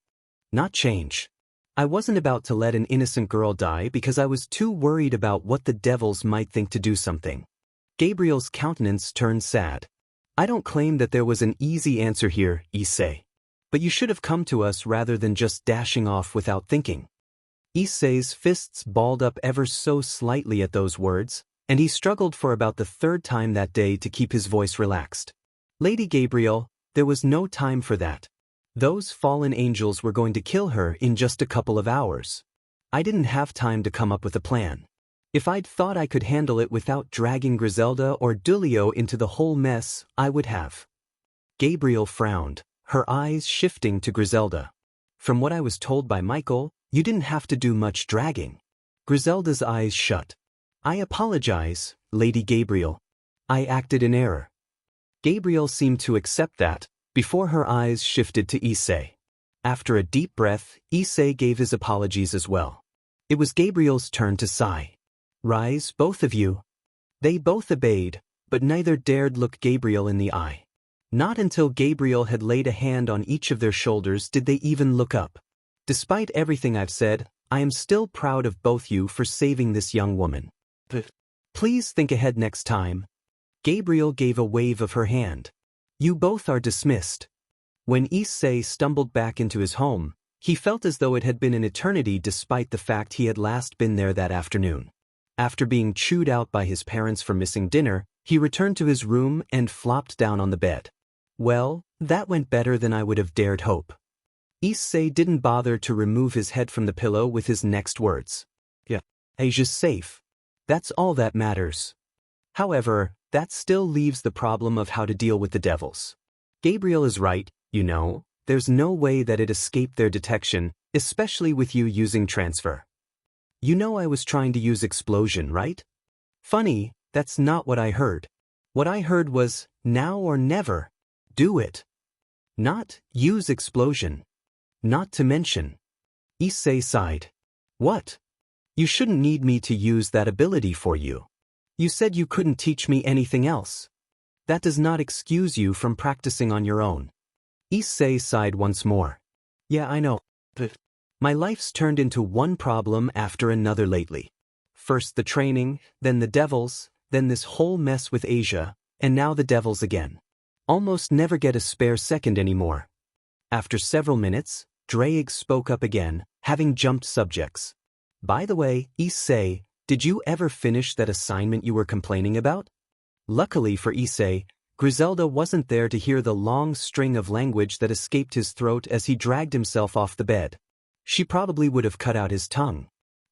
Not change. I wasn't about to let an innocent girl die because I was too worried about what the devils might think to do something. Gabriel's countenance turned sad. I don't claim that there was an easy answer here, Issei. But you should have come to us rather than just dashing off without thinking. Issei's fists balled up ever so slightly at those words, and he struggled for about the third time that day to keep his voice relaxed. Lady Gabriel, there was no time for that. Those fallen angels were going to kill her in just a couple of hours. I didn't have time to come up with a plan. If I'd thought I could handle it without dragging Griselda or Dulio into the whole mess, I would have. Gabriel frowned, her eyes shifting to Griselda. From what I was told by Michael, you didn't have to do much dragging. Griselda's eyes shut. I apologize, Lady Gabriel. I acted in error. Gabriel seemed to accept that, before her eyes shifted to Issei. After a deep breath, Issei gave his apologies as well. It was Gabriel's turn to sigh. Rise, both of you. They both obeyed, but neither dared look Gabriel in the eye. Not until Gabriel had laid a hand on each of their shoulders did they even look up. Despite everything I've said, I am still proud of both you for saving this young woman. Please think ahead next time. Gabriel gave a wave of her hand. You both are dismissed. When Issei stumbled back into his home, he felt as though it had been an eternity despite the fact he had last been there that afternoon. After being chewed out by his parents for missing dinner, he returned to his room and flopped down on the bed. Well, that went better than I would have dared hope. Issei didn't bother to remove his head from the pillow with his next words. Yeah, Asia's safe. That's all that matters. However, that still leaves the problem of how to deal with the devils. Gabriel is right, you know, there's no way that it escaped their detection, especially with you using transfer. You know I was trying to use explosion, right? Funny, that's not what I heard. What I heard was, now or never. Do it. Not, use explosion. Not to mention. Issei sighed. What? You shouldn't need me to use that ability for you. You said you couldn't teach me anything else. That does not excuse you from practicing on your own. Issei sighed once more. Yeah, I know. But my life's turned into one problem after another lately. First the training, then the devils, then this whole mess with Asia, and now the devils again. Almost never get a spare second anymore. After several minutes, Drake spoke up again, having jumped subjects. By the way, Issei, did you ever finish that assignment you were complaining about? Luckily for Issei, Griselda wasn't there to hear the long string of language that escaped his throat as he dragged himself off the bed. She probably would have cut out his tongue.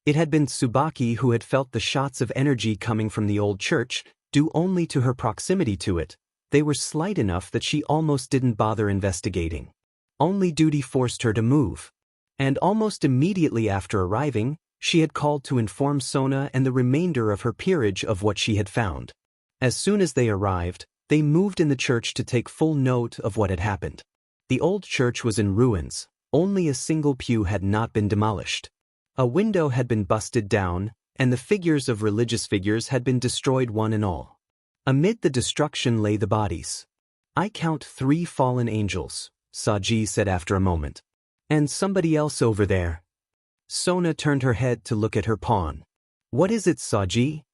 It had been Tsubaki who had felt the shots of energy coming from the old church, due only to her proximity to it. They were slight enough that she almost didn't bother investigating. Only duty forced her to move. And almost immediately after arriving, she had called to inform Sona and the remainder of her peerage of what she had found. As soon as they arrived, they moved in the church to take full note of what had happened. The old church was in ruins, only a single pew had not been demolished. A window had been busted down, and the figures of religious figures had been destroyed one and all. Amid the destruction lay the bodies. I count 3 fallen angels, Saji said after a moment. And somebody else over there. Sona turned her head to look at her pawn. What is it, Saji?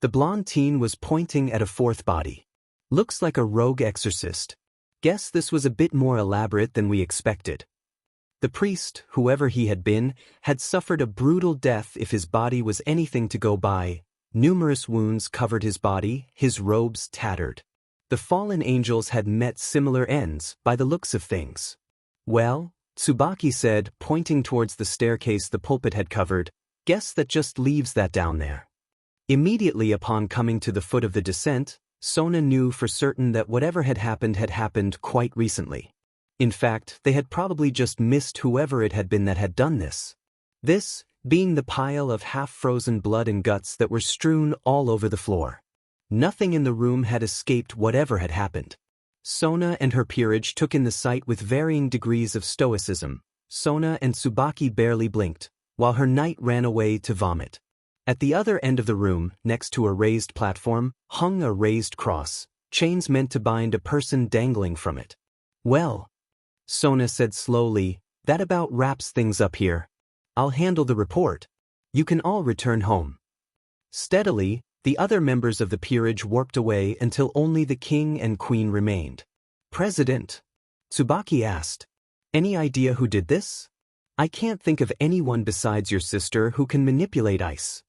The blonde teen was pointing at a 4th body. Looks like a rogue exorcist. Guess this was a bit more elaborate than we expected. The priest, whoever he had been, had suffered a brutal death if his body was anything to go by. Numerous wounds covered his body, his robes tattered. The fallen angels had met similar ends, by the looks of things. Well, Tsubaki said, pointing towards the staircase the pulpit had covered, guess that just leaves that down there. Immediately upon coming to the foot of the descent, Sona knew for certain that whatever had happened quite recently. In fact, they had probably just missed whoever it had been that had done this. This, being the pile of half-frozen blood and guts that were strewn all over the floor. Nothing in the room had escaped whatever had happened. Sona and her peerage took in the sight with varying degrees of stoicism. Sona and Tsubaki barely blinked, while her knight ran away to vomit. At the other end of the room, next to a raised platform, hung a raised cross, chains meant to bind a person dangling from it. Well, Sona said slowly, that about wraps things up here. I'll handle the report. You can all return home. Steadily, the other members of the peerage warped away until only the king and queen remained. President? Tsubaki asked. Any idea who did this? I can't think of anyone besides your sister who can manipulate ice.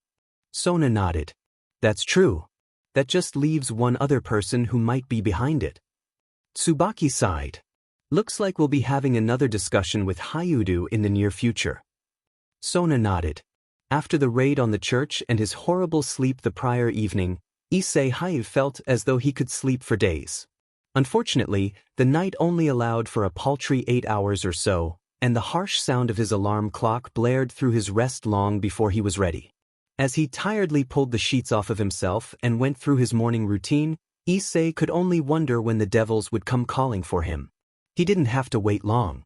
Sona nodded. That's true. That just leaves one other person who might be behind it. Tsubaki sighed. Looks like we'll be having another discussion with Hayudu in the near future. Sona nodded. After the raid on the church and his horrible sleep the prior evening, Issei felt as though he could sleep for days. Unfortunately, the night only allowed for a paltry 8 hours or so, and the harsh sound of his alarm clock blared through his rest long before he was ready. As he tiredly pulled the sheets off of himself and went through his morning routine, Issei could only wonder when the devils would come calling for him. He didn't have to wait long.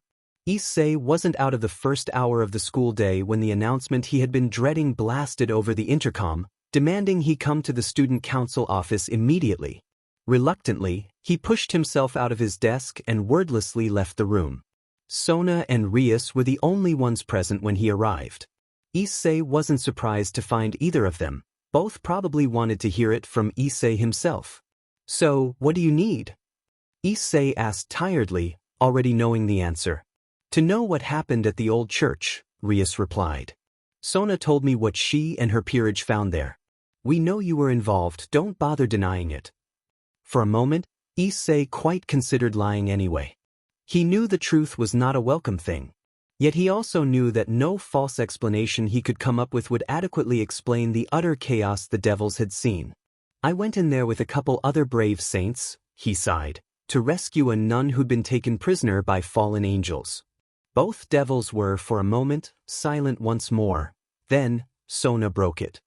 Issei wasn't out of the first hour of the school day when the announcement he had been dreading blasted over the intercom, demanding he come to the student council office immediately. Reluctantly, he pushed himself out of his desk and wordlessly left the room. Sona and Rias were the only ones present when he arrived. Issei wasn't surprised to find either of them. Both probably wanted to hear it from Issei himself. So, what do you need? Issei asked tiredly, already knowing the answer. To know what happened at the old church, Rias replied. Sona told me what she and her peerage found there. We know you were involved, don't bother denying it. For a moment, Issei quite considered lying anyway. He knew the truth was not a welcome thing. Yet he also knew that no false explanation he could come up with would adequately explain the utter chaos the devils had seen. I went in there with a couple other brave saints, he sighed. to rescue a nun who'd been taken prisoner by fallen angels. Both devils were, for a moment, silent once more. Then, Sona broke it.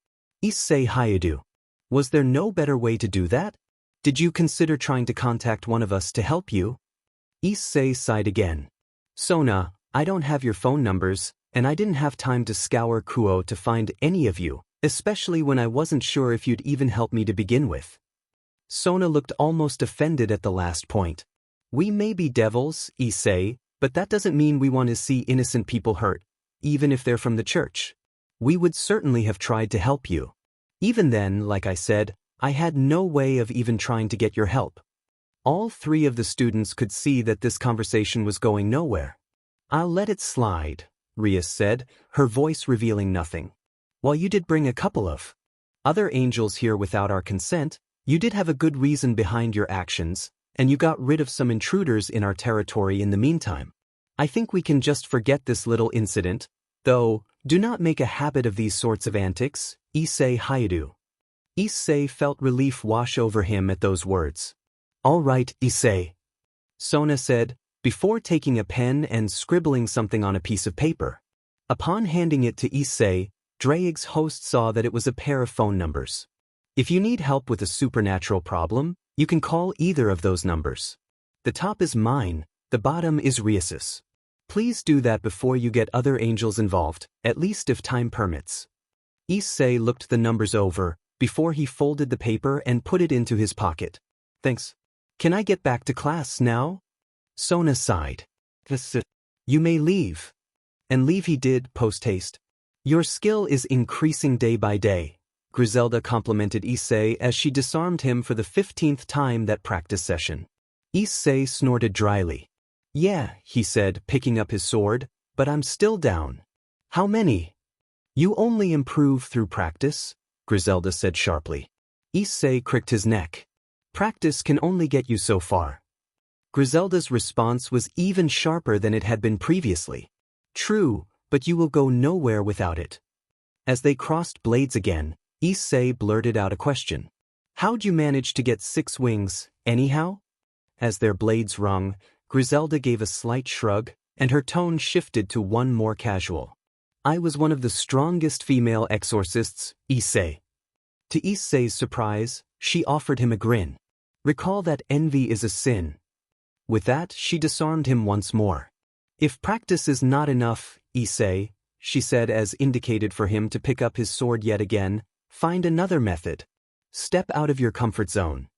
Issei Hayadu. Was there no better way to do that? Did you consider trying to contact one of us to help you? Issei sighed again. Sona, I don't have your phone numbers, and I didn't have time to scour Kuo to find any of you, especially when I wasn't sure if you'd even help me to begin with. Sona looked almost offended at the last point. We may be devils, Issei, but that doesn't mean we want to see innocent people hurt, even if they're from the church. We would certainly have tried to help you. Even then, like I said, I had no way of even trying to get your help. All three of the students could see that this conversation was going nowhere. I'll let it slide, Reineer said, her voice revealing nothing. While you did bring a couple of other angels here without our consent, you did have a good reason behind your actions, and you got rid of some intruders in our territory in the meantime. I think we can just forget this little incident, though, do not make a habit of these sorts of antics, Issei Hayadu. Issei felt relief wash over him at those words. All right, Issei, Sona said, before taking a pen and scribbling something on a piece of paper. Upon handing it to Issei, Draig's host saw that it was a pair of phone numbers. If you need help with a supernatural problem, you can call either of those numbers. The top is mine, the bottom is Reis's. Please do that before you get other angels involved, at least if time permits. Issei looked the numbers over, before he folded the paper and put it into his pocket. Thanks. Can I get back to class now? Sona sighed. You may leave. And leave he did, post-haste. Your skill is increasing day by day, Griselda complimented Issei as she disarmed him for the 15th time that practice session. Issei snorted dryly. Yeah, he said, picking up his sword, but I'm still down. How many? You only improve through practice, Griselda said sharply. Issei cricked his neck. Practice can only get you so far. Griselda's response was even sharper than it had been previously. True, but you will go nowhere without it. As they crossed blades again, Issei blurted out a question. How'd you manage to get 6 wings, anyhow? As their blades rung, Griselda gave a slight shrug, and her tone shifted to one more casual. I was one of the strongest female exorcists, Issei. To Issei's surprise, she offered him a grin. Recall that envy is a sin. With that, she disarmed him once more. If practice is not enough, Issei, she said as indicated for him to pick up his sword yet again, find another method. Step out of your comfort zone.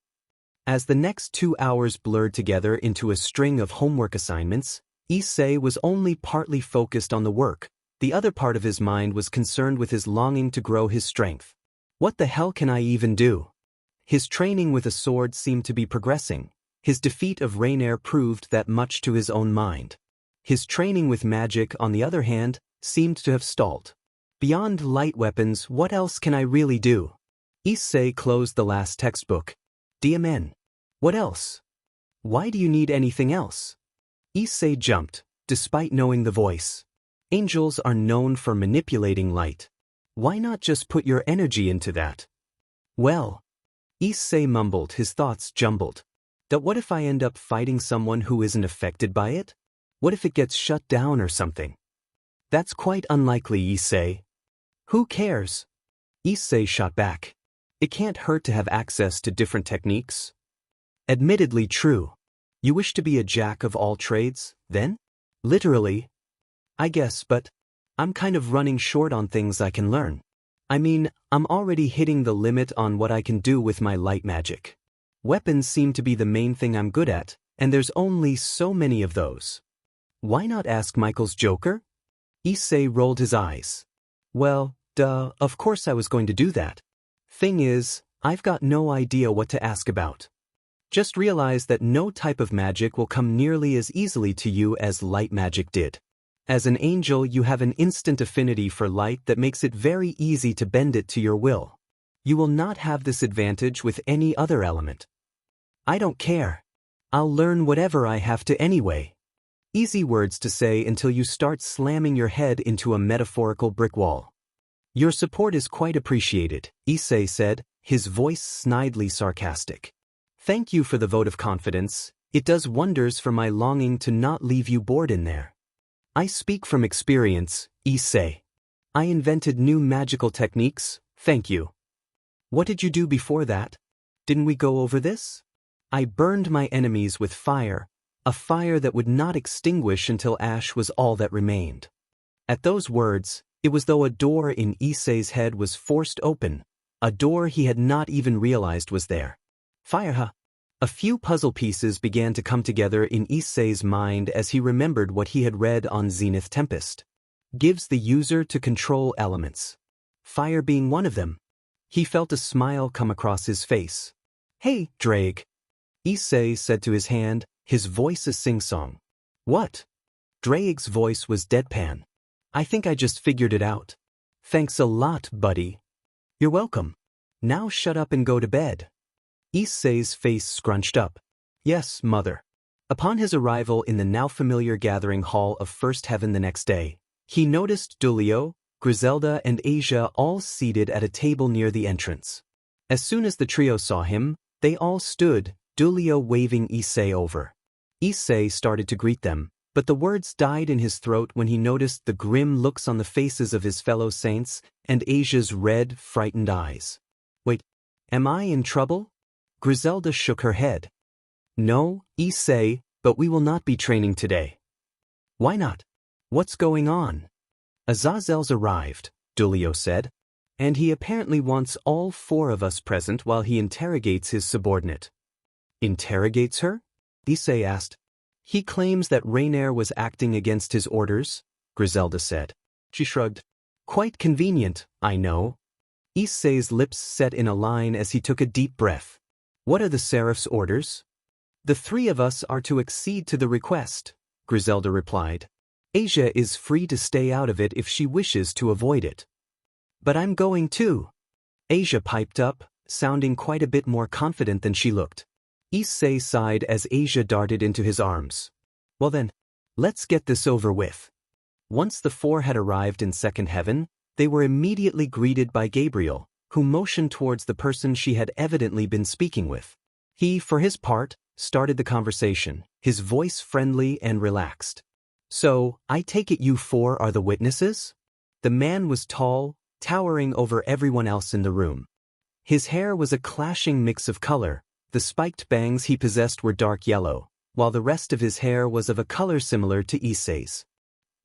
As the next 2 hours blurred together into a string of homework assignments, Issei was only partly focused on the work. The other part of his mind was concerned with his longing to grow his strength. What the hell can I even do? His training with a sword seemed to be progressing. His defeat of Reineer proved that much to his own mind. His training with magic, on the other hand, seemed to have stalled. Beyond light weapons, what else can I really do? Issei closed the last textbook. DMN. What else? Why do you need anything else? Issei jumped, despite knowing the voice. Angels are known for manipulating light. Why not just put your energy into that? Well, Issei mumbled, his thoughts jumbled. But what if I end up fighting someone who isn't affected by it? What if it gets shut down or something? That's quite unlikely, Issei. Who cares? Issei shot back. It can't hurt to have access to different techniques. Admittedly true. You wish to be a jack of all trades, then? Literally. I guess, but I'm kind of running short on things I can learn. I mean, I'm already hitting the limit on what I can do with my light magic. Weapons seem to be the main thing I'm good at, and there's only so many of those. Why not ask Michael's Joker? Issei rolled his eyes. Well, duh, of course I was going to do that. Thing is, I've got no idea what to ask about. Just realize that no type of magic will come nearly as easily to you as light magic did. As an angel, you have an instant affinity for light that makes it very easy to bend it to your will. You will not have this advantage with any other element. I don't care. I'll learn whatever I have to anyway. Easy words to say until you start slamming your head into a metaphorical brick wall. Your support is quite appreciated, Issei said, his voice snidely sarcastic. Thank you for the vote of confidence, It does wonders for my longing to not leave you bored in there. I speak from experience, Issei. I invented new magical techniques, thank you. What did you do before that? Didn't we go over this? I burned my enemies with fire, a fire that would not extinguish until ash was all that remained. At those words, it was though a door in Issei's head was forced open, a door he had not even realized was there. Fire, huh? A few puzzle pieces began to come together in Issei's mind as he remembered what he had read on Zenith Tempest. Gives the user to control elements. Fire being one of them. He felt a smile come across his face. Hey, Drake. Issei said to his hand, his voice a sing-song. What? Drake's voice was deadpan. I think I just figured it out. Thanks a lot, buddy. You're welcome. Now shut up and go to bed. Issei's face scrunched up. Yes, mother. Upon his arrival in the now familiar gathering hall of First Heaven the next day, he noticed Dulio, Griselda and Asia all seated at a table near the entrance. As soon as the trio saw him, they all stood, Dulio waving Issei over. Issei started to greet them, but the words died in his throat when he noticed the grim looks on the faces of his fellow saints and Asia's red, frightened eyes. Wait, am I in trouble? Griselda shook her head. No, Issei, but we will not be training today. Why not? What's going on? Azazel's arrived, Dulio said, and he apparently wants all 4 of us present while he interrogates his subordinate. Interrogates her? Issei asked. He claims that Reineer was acting against his orders, Griselda said. She shrugged. Quite convenient, I know. Issei's lips set in a line as he took a deep breath. What are the Seraph's orders? The 3 of us are to accede to the request, Griselda replied. Asia is free to stay out of it if she wishes to avoid it. But I'm going too. Asia piped up, sounding quite a bit more confident than she looked. Issei sighed as Asia darted into his arms. Well then, let's get this over with. Once the 4 had arrived in Second Heaven, they were immediately greeted by Gabriel, who motioned towards the person she had evidently been speaking with. He, for his part, started the conversation, his voice friendly and relaxed. So, I take it you 4 are the witnesses? The man was tall, towering over everyone else in the room. His hair was a clashing mix of color. The spiked bangs he possessed were dark yellow, while the rest of his hair was of a color similar to Issei's.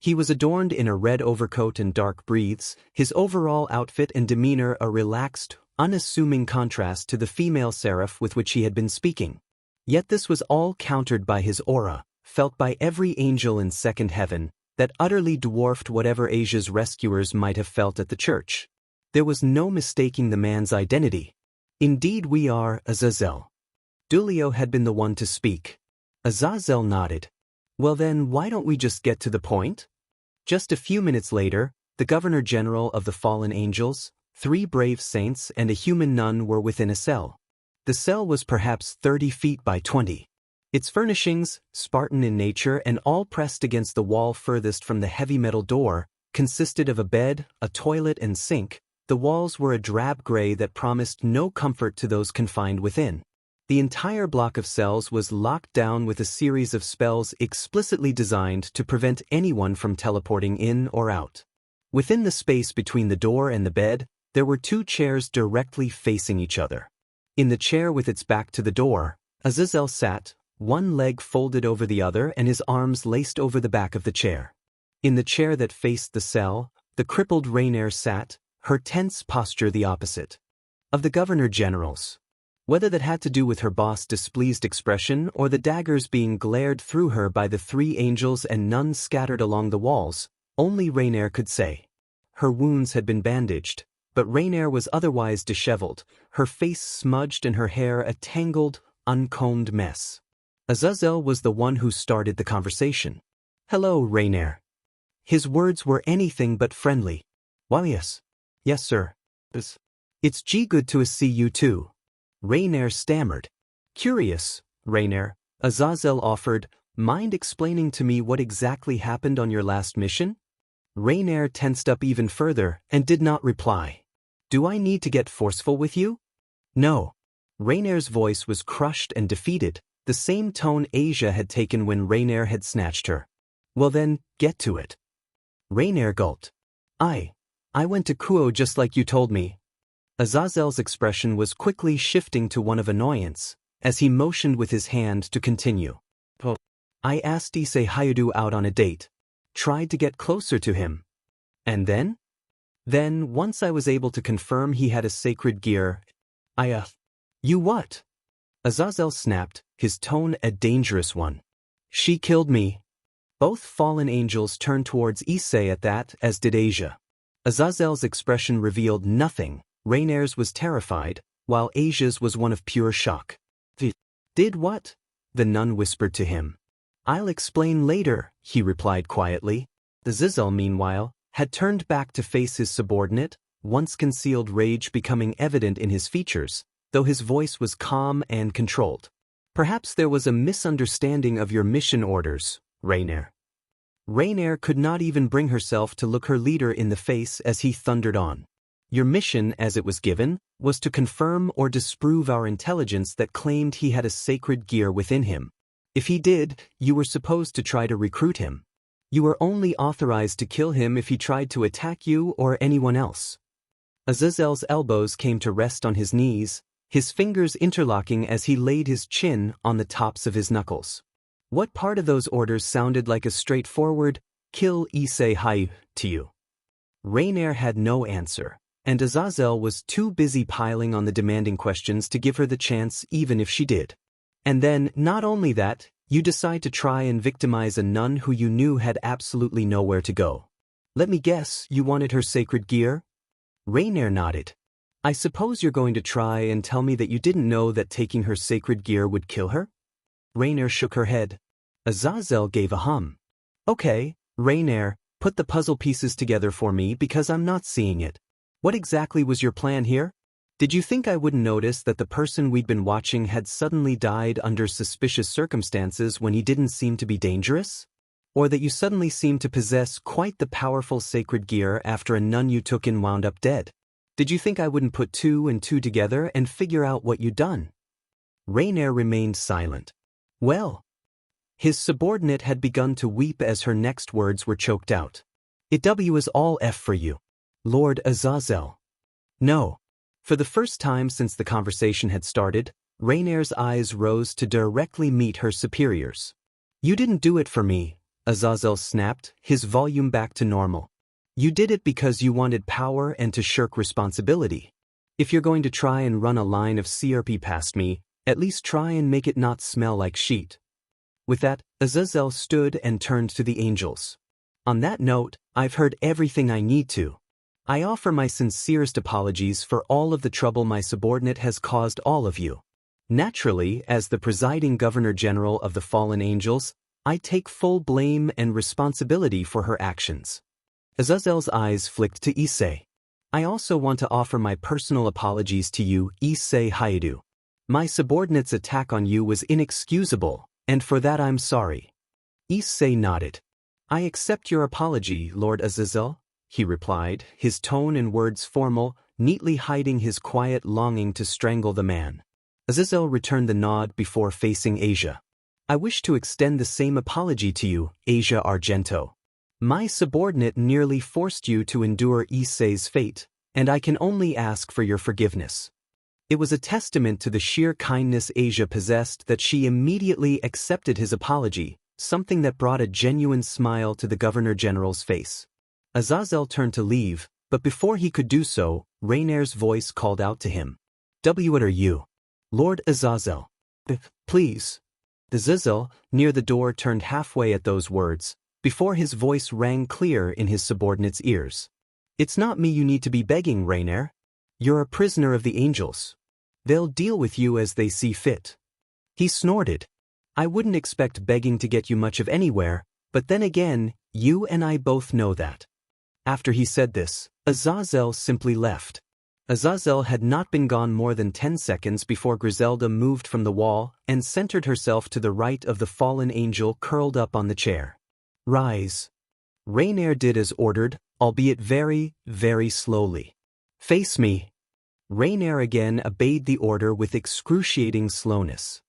He was adorned in a red overcoat and dark breathes, his overall outfit and demeanor a relaxed, unassuming contrast to the female seraph with which he had been speaking. Yet this was all countered by his aura, felt by every angel in Second Heaven, that utterly dwarfed whatever Asia's rescuers might have felt at the church. There was no mistaking the man's identity. Indeed we are Azazel. Dulio had been the one to speak. Azazel nodded. Well then, why don't we just get to the point? Just a few minutes later, the Governor-General of the fallen angels, 3 brave saints and a human nun were within a cell. The cell was perhaps 30 feet by 20. Its furnishings, Spartan in nature and all pressed against the wall furthest from the heavy metal door, consisted of a bed, a toilet and sink. The walls were a drab gray that promised no comfort to those confined within. The entire block of cells was locked down with a series of spells explicitly designed to prevent anyone from teleporting in or out. Within the space between the door and the bed, there were 2 chairs directly facing each other. In the chair with its back to the door, Azazel sat, one leg folded over the other and his arms laced over the back of the chair. In the chair that faced the cell, the crippled Reineer sat, her tense posture the opposite. Of the Governor-Generals, whether that had to do with her boss' displeased expression or the daggers being glared through her by the 3 angels and nuns scattered along the walls, only Reineer could say. Her wounds had been bandaged, but Reineer was otherwise disheveled, her face smudged and her hair a tangled, uncombed mess. Azazel was the one who started the conversation. Hello, Reineer. His words were anything but friendly. Why yes. Yes, sir. It's good to see you too. Reineer stammered. Curious, Reineer, Azazel offered, mind explaining to me what exactly happened on your last mission? Reineer tensed up even further and did not reply. Do I need to get forceful with you? No. Reineer's voice was crushed and defeated, the same tone Asia had taken when Reineer had snatched her. Well then, get to it. Reineer gulped. I went to Kuo just like you told me. Azazel's expression was quickly shifting to one of annoyance, as he motioned with his hand to continue. I asked Issei Hayudu out on a date. Tried to get closer to him. And then? Then, once I was able to confirm he had a sacred gear, You what? Azazel snapped, his tone a dangerous one. She killed me. Both fallen angels turned towards Issei at that, as did Asia. Azazel's expression revealed nothing. Reineer's was terrified, while Asia's was one of pure shock. Did what? The nun whispered to him. I'll explain later, he replied quietly. Azazel, meanwhile, had turned back to face his subordinate, once concealed rage becoming evident in his features, though his voice was calm and controlled. Perhaps there was a misunderstanding of your mission orders, Reineer. Reineer could not even bring herself to look her leader in the face as he thundered on. Your mission, as it was given, was to confirm or disprove our intelligence that claimed he had a sacred gear within him. If he did, you were supposed to try to recruit him. You were only authorized to kill him if he tried to attack you or anyone else. Azazel's elbows came to rest on his knees, his fingers interlocking as he laid his chin on the tops of his knuckles. What part of those orders sounded like a straightforward, kill Issei Hayudu to you? Reineer had no answer, and Azazel was too busy piling on the demanding questions to give her the chance even if she did. And then, not only that, you decide to try and victimize a nun who you knew had absolutely nowhere to go. Let me guess, you wanted her sacred gear? Reineer nodded. I suppose you're going to try and tell me that you didn't know that taking her sacred gear would kill her? Reineer shook her head. Azazel gave a hum. Okay, Reineer, put the puzzle pieces together for me because I'm not seeing it. What exactly was your plan here? Did you think I wouldn't notice that the person we'd been watching had suddenly died under suspicious circumstances when he didn't seem to be dangerous? Or that you suddenly seemed to possess quite the powerful sacred gear after a nun you took in wound up dead? Did you think I wouldn't put two and two together and figure out what you'd done? Reineer remained silent. Well. His subordinate had begun to weep as her next words were choked out. It was all F for you, Lord Azazel. No. For the first time since the conversation had started, Reineer's eyes rose to directly meet her superior's. You didn't do it for me, Azazel snapped, his volume back to normal. You did it because you wanted power and to shirk responsibility. If you're going to try and run a line of CRP past me, at least try and make it not smell like sheet. With that, Azazel stood and turned to the angels. On that note, I've heard everything I need to. I offer my sincerest apologies for all of the trouble my subordinate has caused all of you. Naturally, as the presiding Governor General of the Fallen Angels, I take full blame and responsibility for her actions. Azazel's eyes flicked to Issei. I also want to offer my personal apologies to you, Issei Hayudu. My subordinate's attack on you was inexcusable, and for that I'm sorry. Issei nodded. I accept your apology, Lord Azazel, he replied, his tone and words formal, neatly hiding his quiet longing to strangle the man. Azazel returned the nod before facing Asia. I wish to extend the same apology to you, Asia Argento. My subordinate nearly forced you to endure Issei's fate, and I can only ask for your forgiveness. It was a testament to the sheer kindness Asia possessed that she immediately accepted his apology, something that brought a genuine smile to the Governor General's face. Azazel turned to leave, but before he could do so, Reineer's voice called out to him. What are you? Lord Azazel. Please. Azazel, near the door, turned halfway at those words, before his voice rang clear in his subordinate's ears. It's not me you need to be begging, Reineer. You're a prisoner of the angels. They'll deal with you as they see fit. He snorted. I wouldn't expect begging to get you much of anywhere, but then again, you and I both know that. After he said this, Azazel simply left. Azazel had not been gone more than 10 seconds before Griselda moved from the wall and centered herself to the right of the fallen angel curled up on the chair. Rise. Reineer did as ordered, albeit very, very slowly. Face me. Reineer again obeyed the order with excruciating slowness.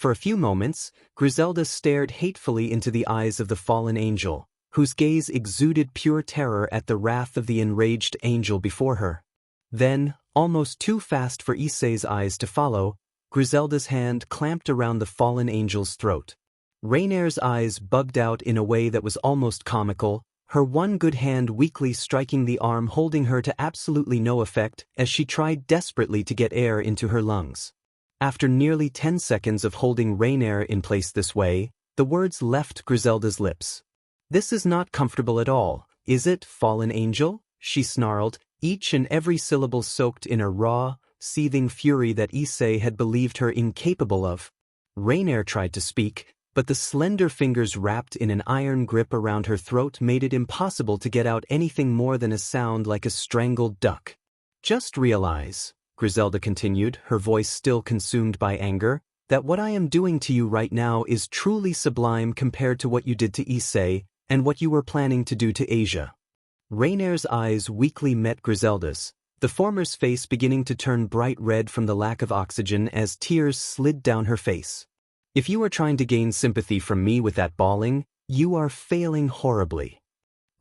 For a few moments, Griselda stared hatefully into the eyes of the fallen angel, whose gaze exuded pure terror at the wrath of the enraged angel before her. Then, almost too fast for Issei's eyes to follow, Griselda's hand clamped around the fallen angel's throat. Reineer's eyes bugged out in a way that was almost comical, her one good hand weakly striking the arm holding her to absolutely no effect as she tried desperately to get air into her lungs. After nearly 10 seconds of holding Reineer in place this way, the words left Griselda's lips. "This is not comfortable at all, is it, fallen angel?" she snarled, each and every syllable soaked in a raw, seething fury that Issei had believed her incapable of. Reineer tried to speak, but the slender fingers wrapped in an iron grip around her throat made it impossible to get out anything more than a sound like a strangled duck. "Just realize," Griselda continued, her voice still consumed by anger, "that what I am doing to you right now is truly sublime compared to what you did to Issei and what you were planning to do to Asia." Reineer's eyes weakly met Griselda's, the former's face beginning to turn bright red from the lack of oxygen as tears slid down her face. "If you are trying to gain sympathy from me with that bawling, you are failing horribly."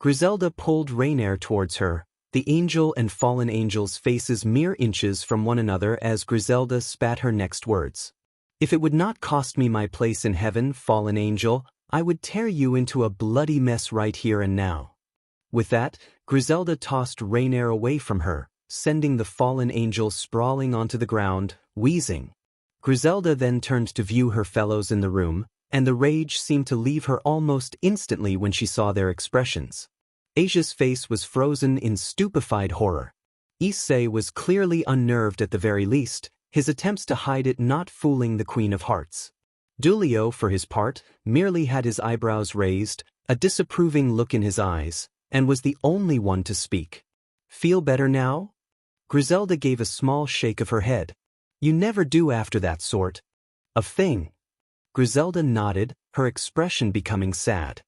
Griselda pulled Reineer towards her, the angel and fallen angel's faces mere inches from one another as Griselda spat her next words. "If it would not cost me my place in heaven, fallen angel, I would tear you into a bloody mess right here and now." With that, Griselda tossed Reineer away from her, sending the fallen angel sprawling onto the ground, wheezing. Griselda then turned to view her fellows in the room, and the rage seemed to leave her almost instantly when she saw their expressions. Asia's face was frozen in stupefied horror. Issei was clearly unnerved at the very least, his attempts to hide it not fooling the Queen of Hearts. Dulio, for his part, merely had his eyebrows raised, a disapproving look in his eyes, and was the only one to speak. "Feel better now?" Griselda gave a small shake of her head. "You never do after that sort of thing." Griselda nodded, her expression becoming sad.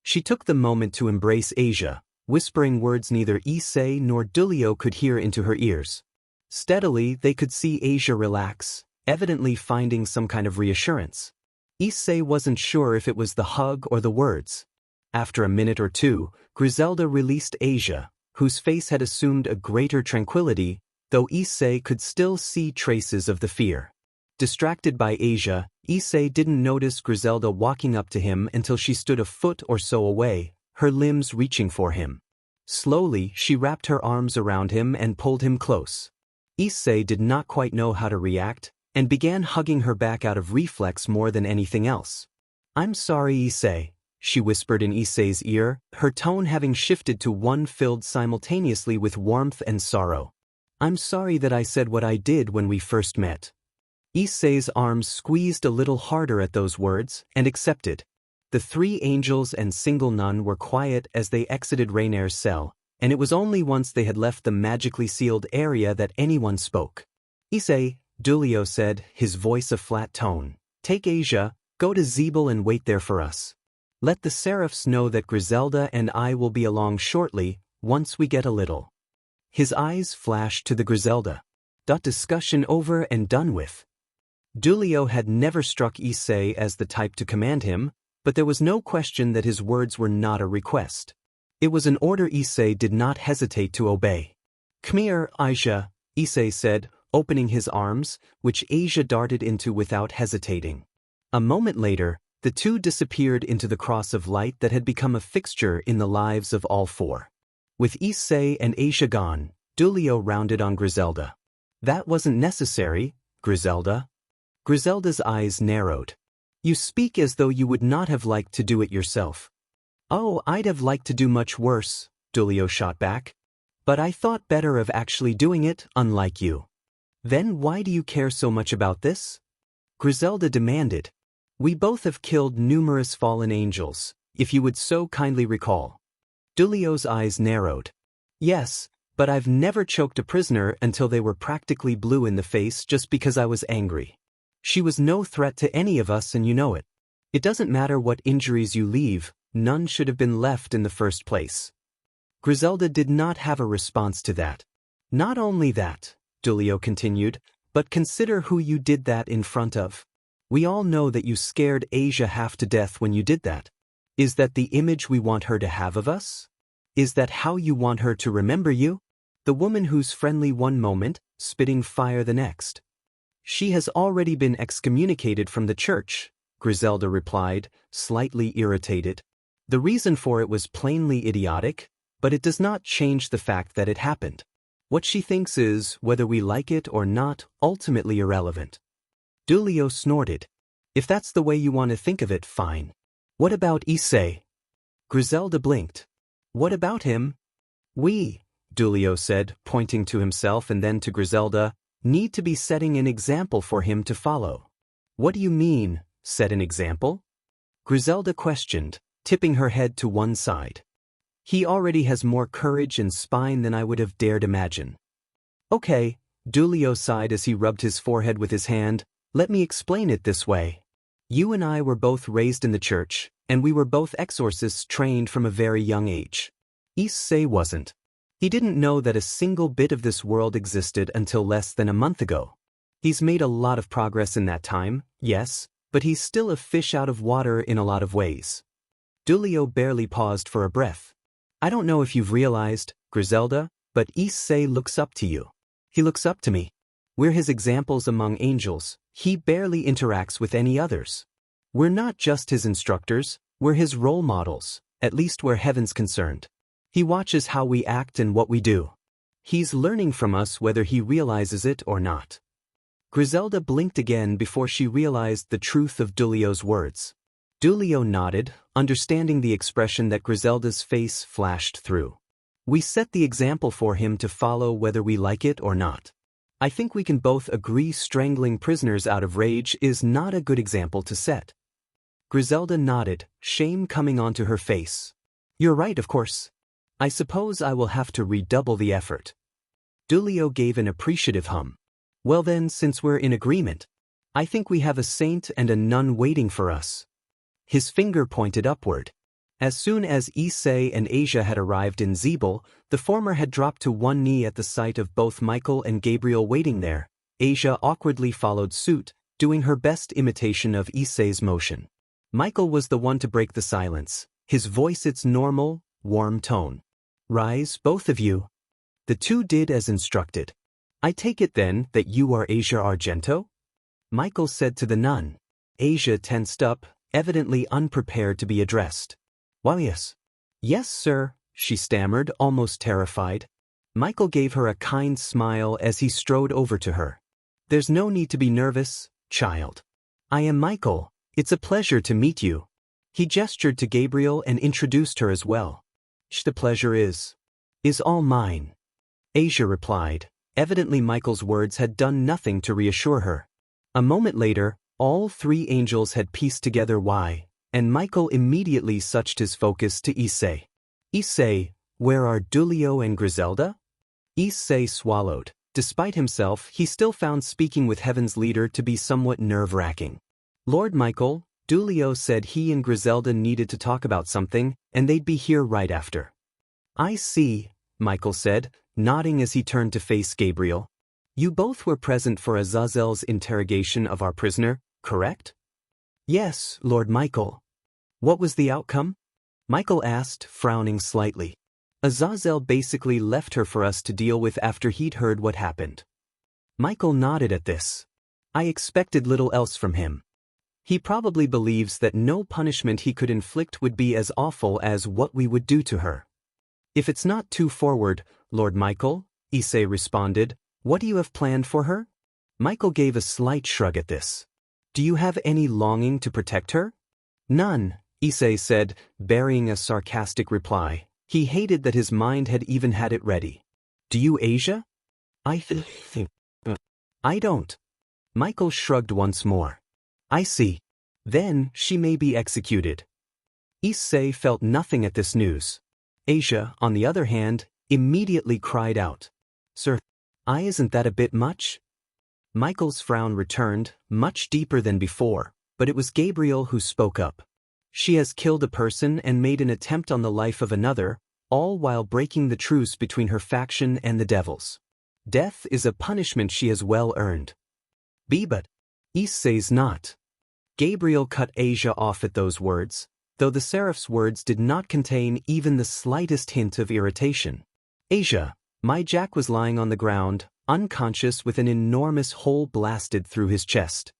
She took the moment to embrace Asia, whispering words neither Issei nor Dulio could hear into her ears. Steadily, they could see Asia relax, evidently finding some kind of reassurance. Issei wasn't sure if it was the hug or the words. After a minute or two, Griselda released Asia, whose face had assumed a greater tranquility, though Issei could still see traces of the fear. Distracted by Asia, Issei didn't notice Griselda walking up to him until she stood a foot or so away, her limbs reaching for him. Slowly, she wrapped her arms around him and pulled him close. Issei did not quite know how to react, and began hugging her back out of reflex more than anything else. "I'm sorry, Issei," she whispered in Issei's ear, her tone having shifted to one filled simultaneously with warmth and sorrow. "I'm sorry that I said what I did when we first met." Issei's arms squeezed a little harder at those words, and accepted. The three angels and single nun were quiet as they exited Reineer's cell, and it was only once they had left the magically sealed area that anyone spoke. "Issei," Dulio said, his voice a flat tone, "take Asia, go to Zeeble and wait there for us. Let the seraphs know that Griselda and I will be along shortly, once we get a little." His eyes flashed to the Griselda. Discussion over and done with. Dulio had never struck Issei as the type to command him, but there was no question that his words were not a request. It was an order Issei did not hesitate to obey. "Come here, Asia," Issei said, opening his arms, which Asia darted into without hesitating. A moment later, the two disappeared into the cross of light that had become a fixture in the lives of all four. With Issei and Asia gone, Dulio rounded on Griselda. "That wasn't necessary, Griselda." Griselda's eyes narrowed. "You speak as though you would not have liked to do it yourself." "Oh, I'd have liked to do much worse," Dulio shot back. "But I thought better of actually doing it, unlike you." "Then why do you care so much about this?" Griselda demanded. "We both have killed numerous fallen angels, if you would so kindly recall." Dulio's eyes narrowed. "Yes, but I've never choked a prisoner until they were practically blue in the face just because I was angry. She was no threat to any of us and you know it. It doesn't matter what injuries you leave, none should have been left in the first place." Griselda did not have a response to that. "Not only that," Dulio continued, "but consider who you did that in front of. We all know that you scared Asia half to death when you did that. Is that the image we want her to have of us? Is that how you want her to remember you? The woman who's friendly one moment, spitting fire the next. She has already been excommunicated from the church, Griselda replied, slightly irritated. The reason for it was plainly idiotic, but it does not change the fact that it happened. What she thinks is, whether we like it or not, ultimately irrelevant. Dulio snorted. If that's the way you want to think of it, fine. What about Issei? Griselda blinked. What about him? We, Dulio said, pointing to himself and then to Griselda, need to be setting an example for him to follow. What do you mean, set an example? Griselda questioned, tipping her head to one side. He already has more courage and spine than I would have dared imagine. Okay, Dulio sighed as he rubbed his forehead with his hand, let me explain it this way. You and I were both raised in the church, and we were both exorcists trained from a very young age. Issei wasn't. He didn't know that a single bit of this world existed until less than a month ago. He's made a lot of progress in that time, yes, but he's still a fish out of water in a lot of ways. Dulio barely paused for a breath. I don't know if you've realized, Griselda, but Issei looks up to you. He looks up to me. We're his examples among angels. He barely interacts with any others. We're not just his instructors, we're his role models, at least where heaven's concerned. He watches how we act and what we do. He's learning from us whether he realizes it or not. Griselda blinked again before she realized the truth of Dulio's words. Dulio nodded, understanding the expression that Griselda's face flashed through. We set the example for him to follow whether we like it or not. I think we can both agree strangling prisoners out of rage is not a good example to set. Griselda nodded, shame coming onto her face. You're right, of course. I suppose I will have to redouble the effort. Dulio gave an appreciative hum. Well then, since we're in agreement, I think we have a saint and a nun waiting for us. His finger pointed upward. As soon as Issei and Asia had arrived in Zeeble, the former had dropped to one knee at the sight of both Michael and Gabriel waiting there. Asia awkwardly followed suit, doing her best imitation of Issei's motion. Michael was the one to break the silence, his voice its normal, warm tone. Rise, both of you. The two did as instructed. I take it then that you are Asia Argento? Michael said to the nun. Asia tensed up, evidently unprepared to be addressed. Why yes. Yes, sir, she stammered, almost terrified. Michael gave her a kind smile as he strode over to her. There's no need to be nervous, child. I am Michael. It's a pleasure to meet you. He gestured to Gabriel and introduced her as well. The pleasure is all mine. Asia replied. Evidently Michael's words had done nothing to reassure her. A moment later, all three angels had pieced together why, and Michael immediately switched his focus to Issei. Issei, where are Dulio and Griselda? Issei swallowed. Despite himself, he still found speaking with Heaven's leader to be somewhat nerve-wracking. Lord Michael, Dulio said he and Griselda needed to talk about something, and they'd be here right after. I see, Michael said, nodding as he turned to face Gabriel. You both were present for Azazel's interrogation of our prisoner, correct? Yes, Lord Michael. What was the outcome? Michael asked, frowning slightly. Azazel basically left her for us to deal with after he'd heard what happened. Michael nodded at this. I expected little else from him. He probably believes that no punishment he could inflict would be as awful as what we would do to her. If it's not too forward, Lord Michael, Issei responded, what do you have planned for her? Michael gave a slight shrug at this. Do you have any longing to protect her? None, Issei said, burying a sarcastic reply. He hated that his mind had even had it ready. Do you, Asia? I think. I don't. Michael shrugged once more. I see. Then she may be executed. Issei felt nothing at this news. Asia, on the other hand, immediately cried out. Sir, isn't that a bit much? Michael's frown returned, much deeper than before, but it was Gabriel who spoke up. She has killed a person and made an attempt on the life of another, all while breaking the truce between her faction and the devils. Death is a punishment she has well earned. But Issei's not. Gabriel cut Asia off at those words, though the seraph's words did not contain even the slightest hint of irritation. Asia, my Jack was lying on the ground, unconscious with an enormous hole blasted through his chest.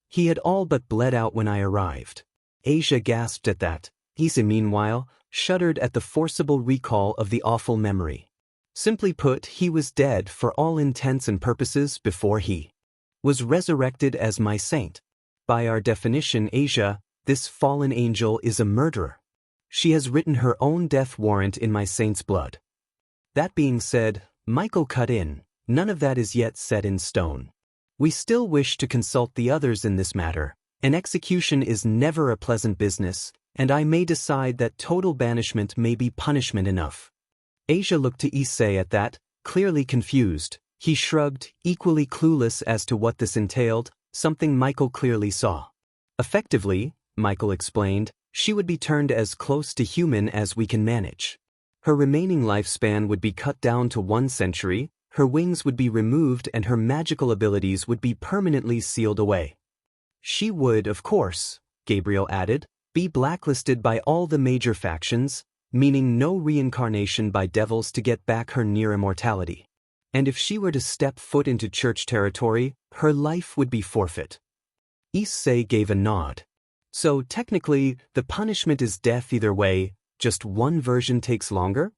He had all but bled out when I arrived. Asia gasped at that. Issei, meanwhile, shuddered at the forcible recall of the awful memory. Simply put, he was dead for all intents and purposes before he was resurrected as my saint. By our definition, Asia, this fallen angel is a murderer. She has written her own death warrant in my saint's blood. That being said, Michael cut in, none of that is yet set in stone. We still wish to consult the others in this matter. An execution is never a pleasant business, and I may decide that total banishment may be punishment enough. Asia looked to Issei at that, clearly confused. He shrugged, equally clueless as to what this entailed, something Michael clearly saw. Effectively, Michael explained, she would be turned as close to human as we can manage. Her remaining lifespan would be cut down to 1 century, her wings would be removed and her magical abilities would be permanently sealed away. She would, of course, Gabriel added, be blacklisted by all the major factions, meaning no reincarnation by devils to get back her near immortality. And if she were to step foot into church territory, her life would be forfeit. Issei gave a nod. So technically, the punishment is death either way, just one version takes longer?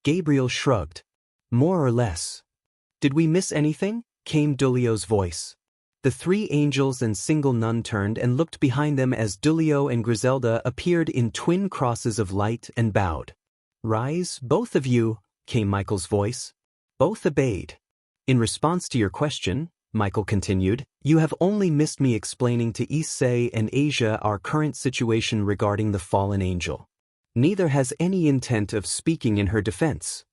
Gabriel shrugged. More or less. Did we miss anything? Came Dulio's voice. The 3 angels and single nun turned and looked behind them as Dulio and Griselda appeared in twin crosses of light and bowed. Rise, both of you, came Michael's voice. Both obeyed. In response to your question, Michael continued, you have only missed me explaining to Issei and Asia our current situation regarding the fallen angel. Neither has any intent of speaking in her defense.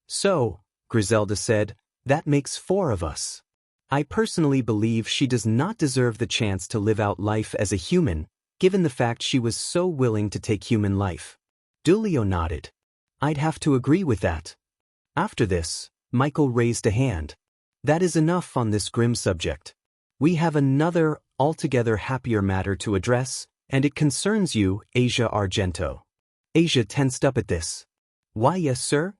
So, Griselda said, that makes 4 of us. I personally believe she does not deserve the chance to live out life as a human, given the fact she was so willing to take human life. Dulio nodded. I'd have to agree with that. After this, Michael raised a hand. That is enough on this grim subject. We have another, altogether happier matter to address, and it concerns you, Asia Argento. Asia tensed up at this. Why, yes, sir?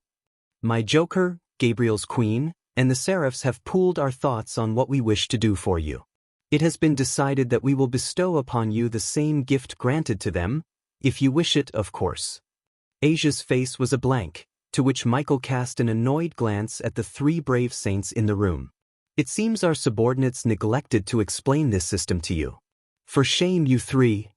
My Joker, Gabriel's queen, and the seraphs have pooled our thoughts on what we wish to do for you. It has been decided that we will bestow upon you the same gift granted to them, if you wish it, of course. Asia's face was a blank, to which Michael cast an annoyed glance at the 3 brave saints in the room. It seems our subordinates neglected to explain this system to you. For shame, you 3.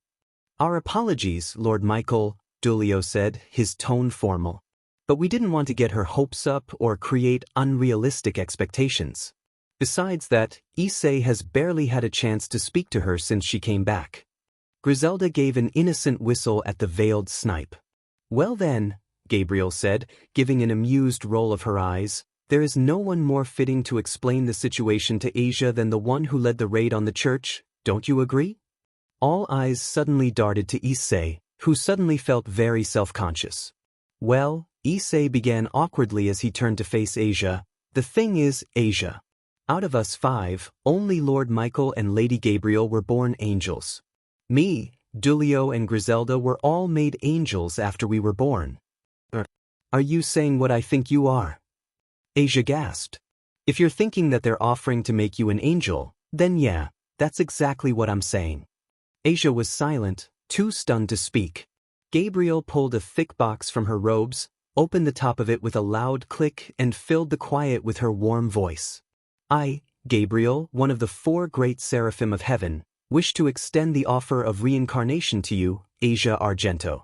Our apologies, Lord Michael, Dulio said, his tone formal. But we didn't want to get her hopes up or create unrealistic expectations. Besides that, Issei has barely had a chance to speak to her since she came back. Griselda gave an innocent whistle at the veiled snipe. Well then, Gabriel said, giving an amused roll of her eyes, there is no one more fitting to explain the situation to Asia than the one who led the raid on the church, don't you agree? All eyes suddenly darted to Issei, who suddenly felt very self-conscious. Well, Issei began awkwardly as he turned to face Asia. The thing is, Asia. Out of us 5, only Lord Michael and Lady Gabriel were born angels. Me, Dulio and Griselda were all made angels after we were born. Are you saying what I think you are? Asia gasped. If you're thinking that they're offering to make you an angel, then yeah, that's exactly what I'm saying. Asia was silent, too stunned to speak. Gabriel pulled a thick box from her robes, opened the top of it with a loud click and filled the quiet with her warm voice. I, Gabriel, one of the 4 great seraphim of heaven, wish to extend the offer of reincarnation to you, Asia Argento.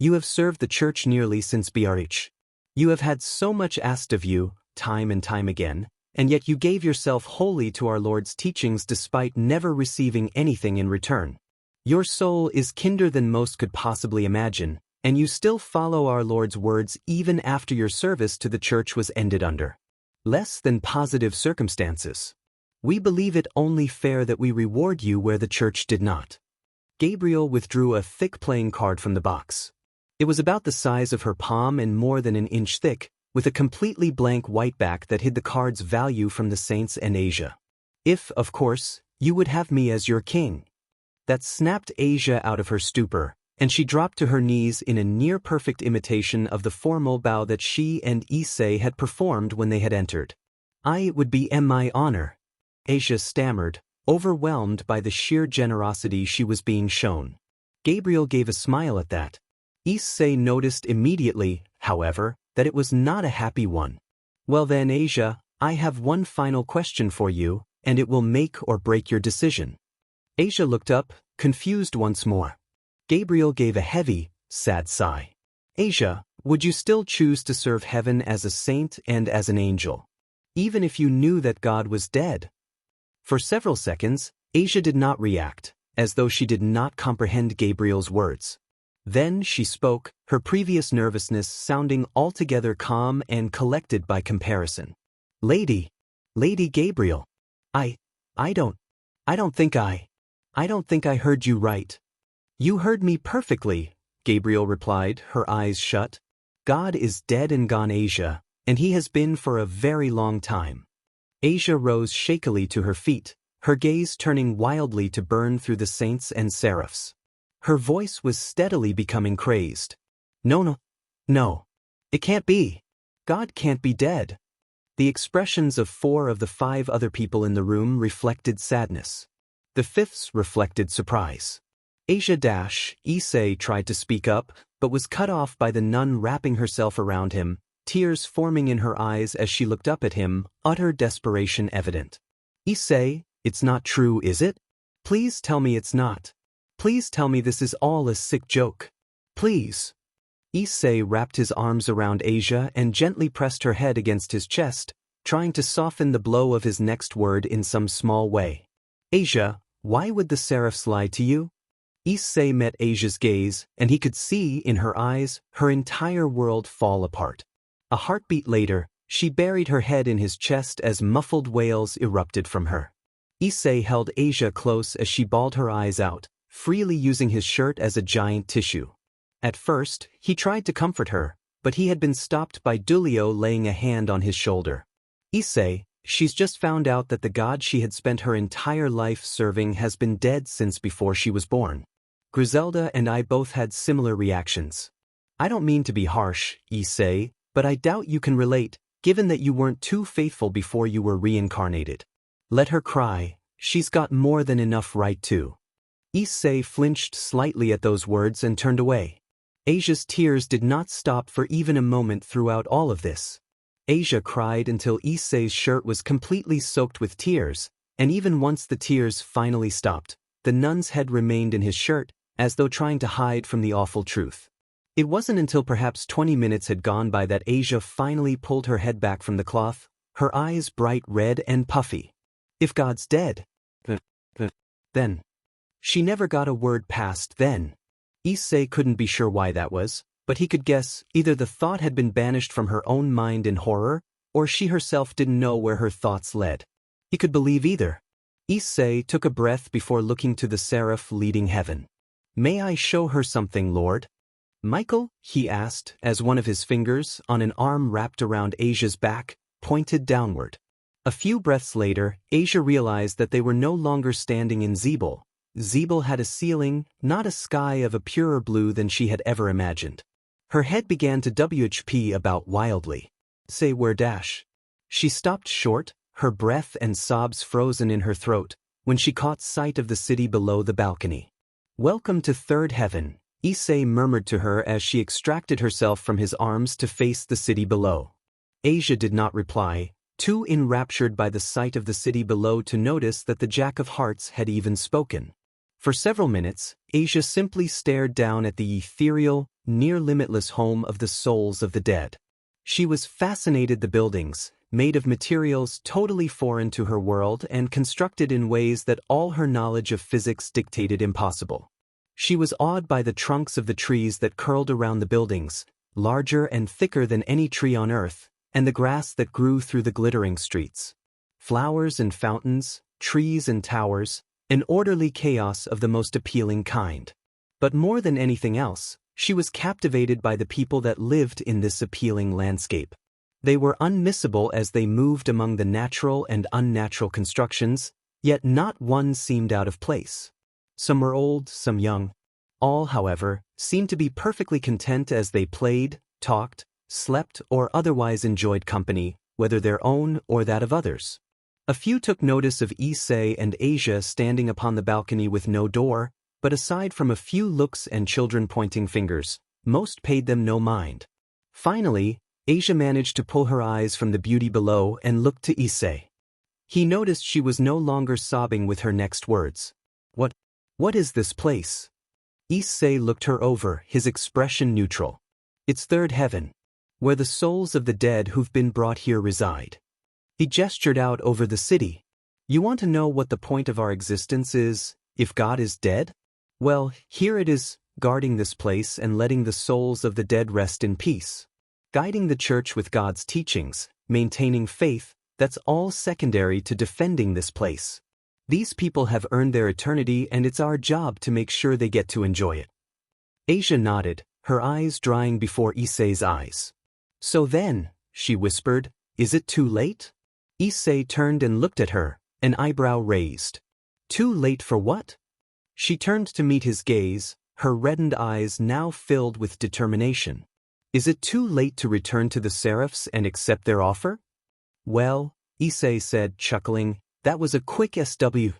You have served the church nearly since BRH. You have had so much asked of you, time and time again, and yet you gave yourself wholly to our Lord's teachings despite never receiving anything in return. Your soul is kinder than most could possibly imagine, and you still follow our Lord's words even after your service to the church was ended under less than positive circumstances. We believe it only fair that we reward you where the church did not. Gabriel withdrew a thick playing card from the box. It was about the size of her palm and more than an inch thick, with a completely blank white back that hid the card's value from the saints and Asia. If, of course, you would have me as your king. That snapped Asia out of her stupor, and she dropped to her knees in a near-perfect imitation of the formal bow that she and Issei had performed when they had entered. "It would be my honor," Asia stammered, overwhelmed by the sheer generosity she was being shown. Gabriel gave a smile at that. Issei noticed immediately, however, that it was not a happy one. "Well then, Asia, I have one final question for you, and it will make or break your decision." Asia looked up, confused once more. Gabriel gave a heavy, sad sigh. "Asia, would you still choose to serve heaven as a saint and as an angel, even if you knew that God was dead?" For several seconds, Asia did not react, as though she did not comprehend Gabriel's words. Then she spoke, her previous nervousness sounding altogether calm and collected by comparison. Lady Gabriel, I don't think I heard you right." "You heard me perfectly," Gabriel replied, her eyes shut. "God is dead and gone, Asia, and he has been for a very long time." Asia rose shakily to her feet, her gaze turning wildly to burn through the saints and seraphs. Her voice was steadily becoming crazed. No, it can't be. God can't be dead." The expressions of 4 of the 5 other people in the room reflected sadness. The 5th's reflected surprise. Issei tried to speak up, but was cut off by the nun wrapping herself around him, tears forming in her eyes as she looked up at him, utter desperation evident. "Issei, it's not true, is it? Please tell me it's not. Please tell me this is all a sick joke. Please." Issei wrapped his arms around Asia and gently pressed her head against his chest, trying to soften the blow of his next word in some small way. "Asia, why would the seraphs lie to you?" Issei met Asia's gaze, and he could see in her eyes her entire world fall apart. A heartbeat later, she buried her head in his chest as muffled wails erupted from her. Issei held Asia close as she bawled her eyes out, freely using his shirt as a giant tissue. At first, he tried to comfort her, but he had been stopped by Dulio laying a hand on his shoulder. "Issei, she's just found out that the God she had spent her entire life serving has been dead since before she was born. Griselda and I both had similar reactions. I don't mean to be harsh, Issei, but I doubt you can relate, given that you weren't too faithful before you were reincarnated. Let her cry, she's got more than enough right to." Issei flinched slightly at those words and turned away. Asia's tears did not stop for even a moment throughout all of this. Asia cried until Issei's shirt was completely soaked with tears, and even once the tears finally stopped, the nun's head remained in his shirt, as though trying to hide from the awful truth. It wasn't until perhaps 20 minutes had gone by that Asia finally pulled her head back from the cloth, her eyes bright red and puffy. "If God's dead, then..." She never got a word past then. Issei couldn't be sure why that was, but he could guess either the thought had been banished from her own mind in horror, or she herself didn't know where her thoughts led. He could believe either. Issei took a breath before looking to the seraph leading heaven. "May I show her something, Lord?" "Michael?" he asked, as one of his fingers, on an arm wrapped around Asia's back, pointed downward. A few breaths later, Asia realized that they were no longer standing in Zeeble. Zeeble had a ceiling, not a sky of a purer blue than she had ever imagined. Her head began to whp about wildly. "Say where dash." She stopped short, her breath and sobs frozen in her throat, when she caught sight of the city below the balcony. "Welcome to third heaven," Issei murmured to her as she extracted herself from his arms to face the city below. Asia did not reply, too enraptured by the sight of the city below to notice that the Jack of Hearts had even spoken. For several minutes, Asia simply stared down at the ethereal, near-limitless home of the souls of the dead. She was fascinated. The buildings, made of materials totally foreign to her world and constructed in ways that all her knowledge of physics dictated impossible. She was awed by the trunks of the trees that curled around the buildings, larger and thicker than any tree on earth, and the grass that grew through the glittering streets. Flowers and fountains, trees and towers, an orderly chaos of the most appealing kind. But more than anything else, she was captivated by the people that lived in this appealing landscape. They were unmissable as they moved among the natural and unnatural constructions, yet not one seemed out of place. Some were old, some young. All, however, seemed to be perfectly content as they played, talked, slept, or otherwise enjoyed company, whether their own or that of others. A few took notice of Issei and Asia standing upon the balcony with no door, but aside from a few looks and children pointing fingers, most paid them no mind. Finally, Asia managed to pull her eyes from the beauty below and looked to Issei. He noticed she was no longer sobbing with her next words. What is this place? Issei looked her over, his expression neutral. It's third heaven, where the souls of the dead who've been brought here reside. He gestured out over the city. You want to know what the point of our existence is, if God is dead? Well, here it is, guarding this place and letting the souls of the dead rest in peace. Guiding the church with God's teachings, maintaining faith, that's all secondary to defending this place. These people have earned their eternity and it's our job to make sure they get to enjoy it. Asia nodded, her eyes drying before Issei's eyes. So then, she whispered, is it too late? Issei turned and looked at her, an eyebrow raised. Too late for what? She turned to meet his gaze, her reddened eyes now filled with determination. Is it too late to return to the Seraphs and accept their offer? Well, Issei said, chuckling, that was a quick SW.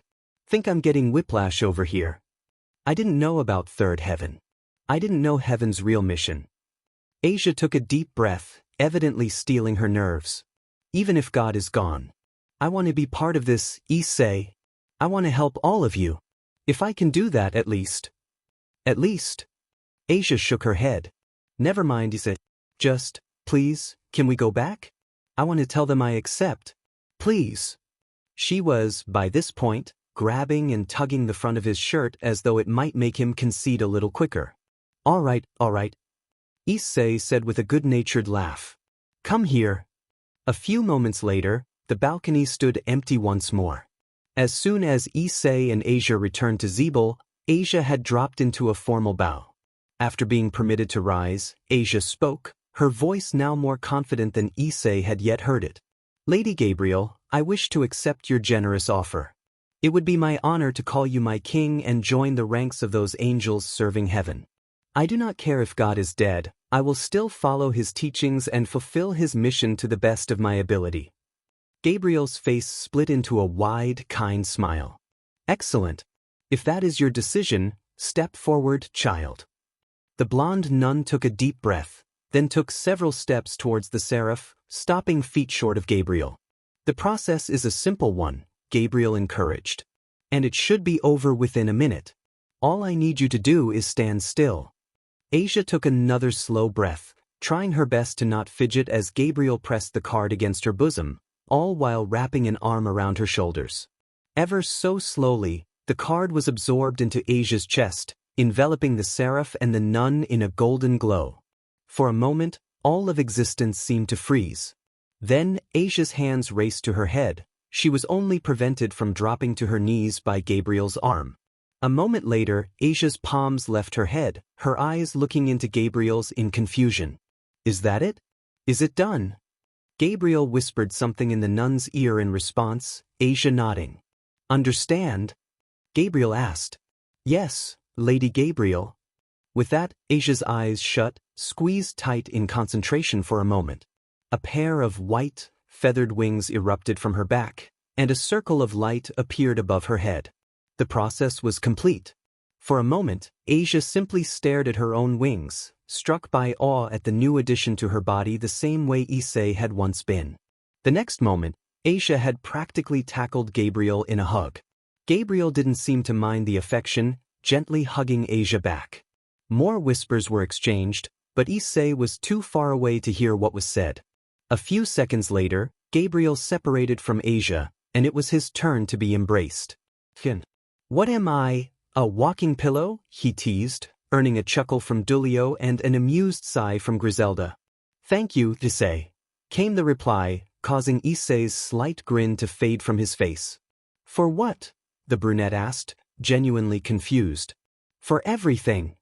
Think I'm getting whiplash over here. I didn't know about third heaven. I didn't know heaven's real mission. Asia took a deep breath, evidently steeling her nerves. Even if God is gone, I want to be part of this, Issei. I want to help all of you. If I can do that at least. At least? Asia shook her head. Never mind, Issei. Just, please, can we go back? I want to tell them I accept. Please. She was, by this point, grabbing and tugging the front of his shirt as though it might make him concede a little quicker. All right, Issei said with a good-natured laugh. Come here. A few moments later, the balcony stood empty once more. As soon as Issei and Asia returned to Zeeble, Asia had dropped into a formal bow. After being permitted to rise, Asia spoke, her voice now more confident than Issei had yet heard it. Lady Gabriel, I wish to accept your generous offer. It would be my honor to call you my king and join the ranks of those angels serving heaven. I do not care if God is dead, I will still follow his teachings and fulfill his mission to the best of my ability. Gabriel's face split into a wide, kind smile. Excellent. If that is your decision, step forward, child. The blonde nun took a deep breath, then took several steps towards the seraph, stopping feet short of Gabriel. The process is a simple one, Gabriel encouraged. And it should be over within a minute. All I need you to do is stand still. Asia took another slow breath, trying her best to not fidget as Gabriel pressed the card against her bosom, all while wrapping an arm around her shoulders. Ever so slowly, the card was absorbed into Asia's chest, enveloping the seraph and the nun in a golden glow. For a moment, all of existence seemed to freeze. Then, Asia's hands raced to her head. She was only prevented from dropping to her knees by Gabriel's arm. A moment later, Asia's palms left her head, her eyes looking into Gabriel's in confusion. Is that it? Is it done? Gabriel whispered something in the nun's ear in response, Asia nodding. Understand? Gabriel asked. Yes, Lady Gabriel. With that, Asia's eyes shut, squeezed tight in concentration for a moment. A pair of white, feathered wings erupted from her back, and a circle of light appeared above her head. The process was complete. For a moment, Asia simply stared at her own wings, struck by awe at the new addition to her body the same way Issei had once been. The next moment, Asia had practically tackled Gabriel in a hug. Gabriel didn't seem to mind the affection, gently hugging Asia back. More whispers were exchanged, but Issei was too far away to hear what was said. A few seconds later, Gabriel separated from Asia, and it was his turn to be embraced. What am I, a walking pillow? He teased, earning a chuckle from Dulio and an amused sigh from Griselda. Thank you, Issei, came the reply, causing Issei's slight grin to fade from his face. For what? The brunette asked, genuinely confused. For everything.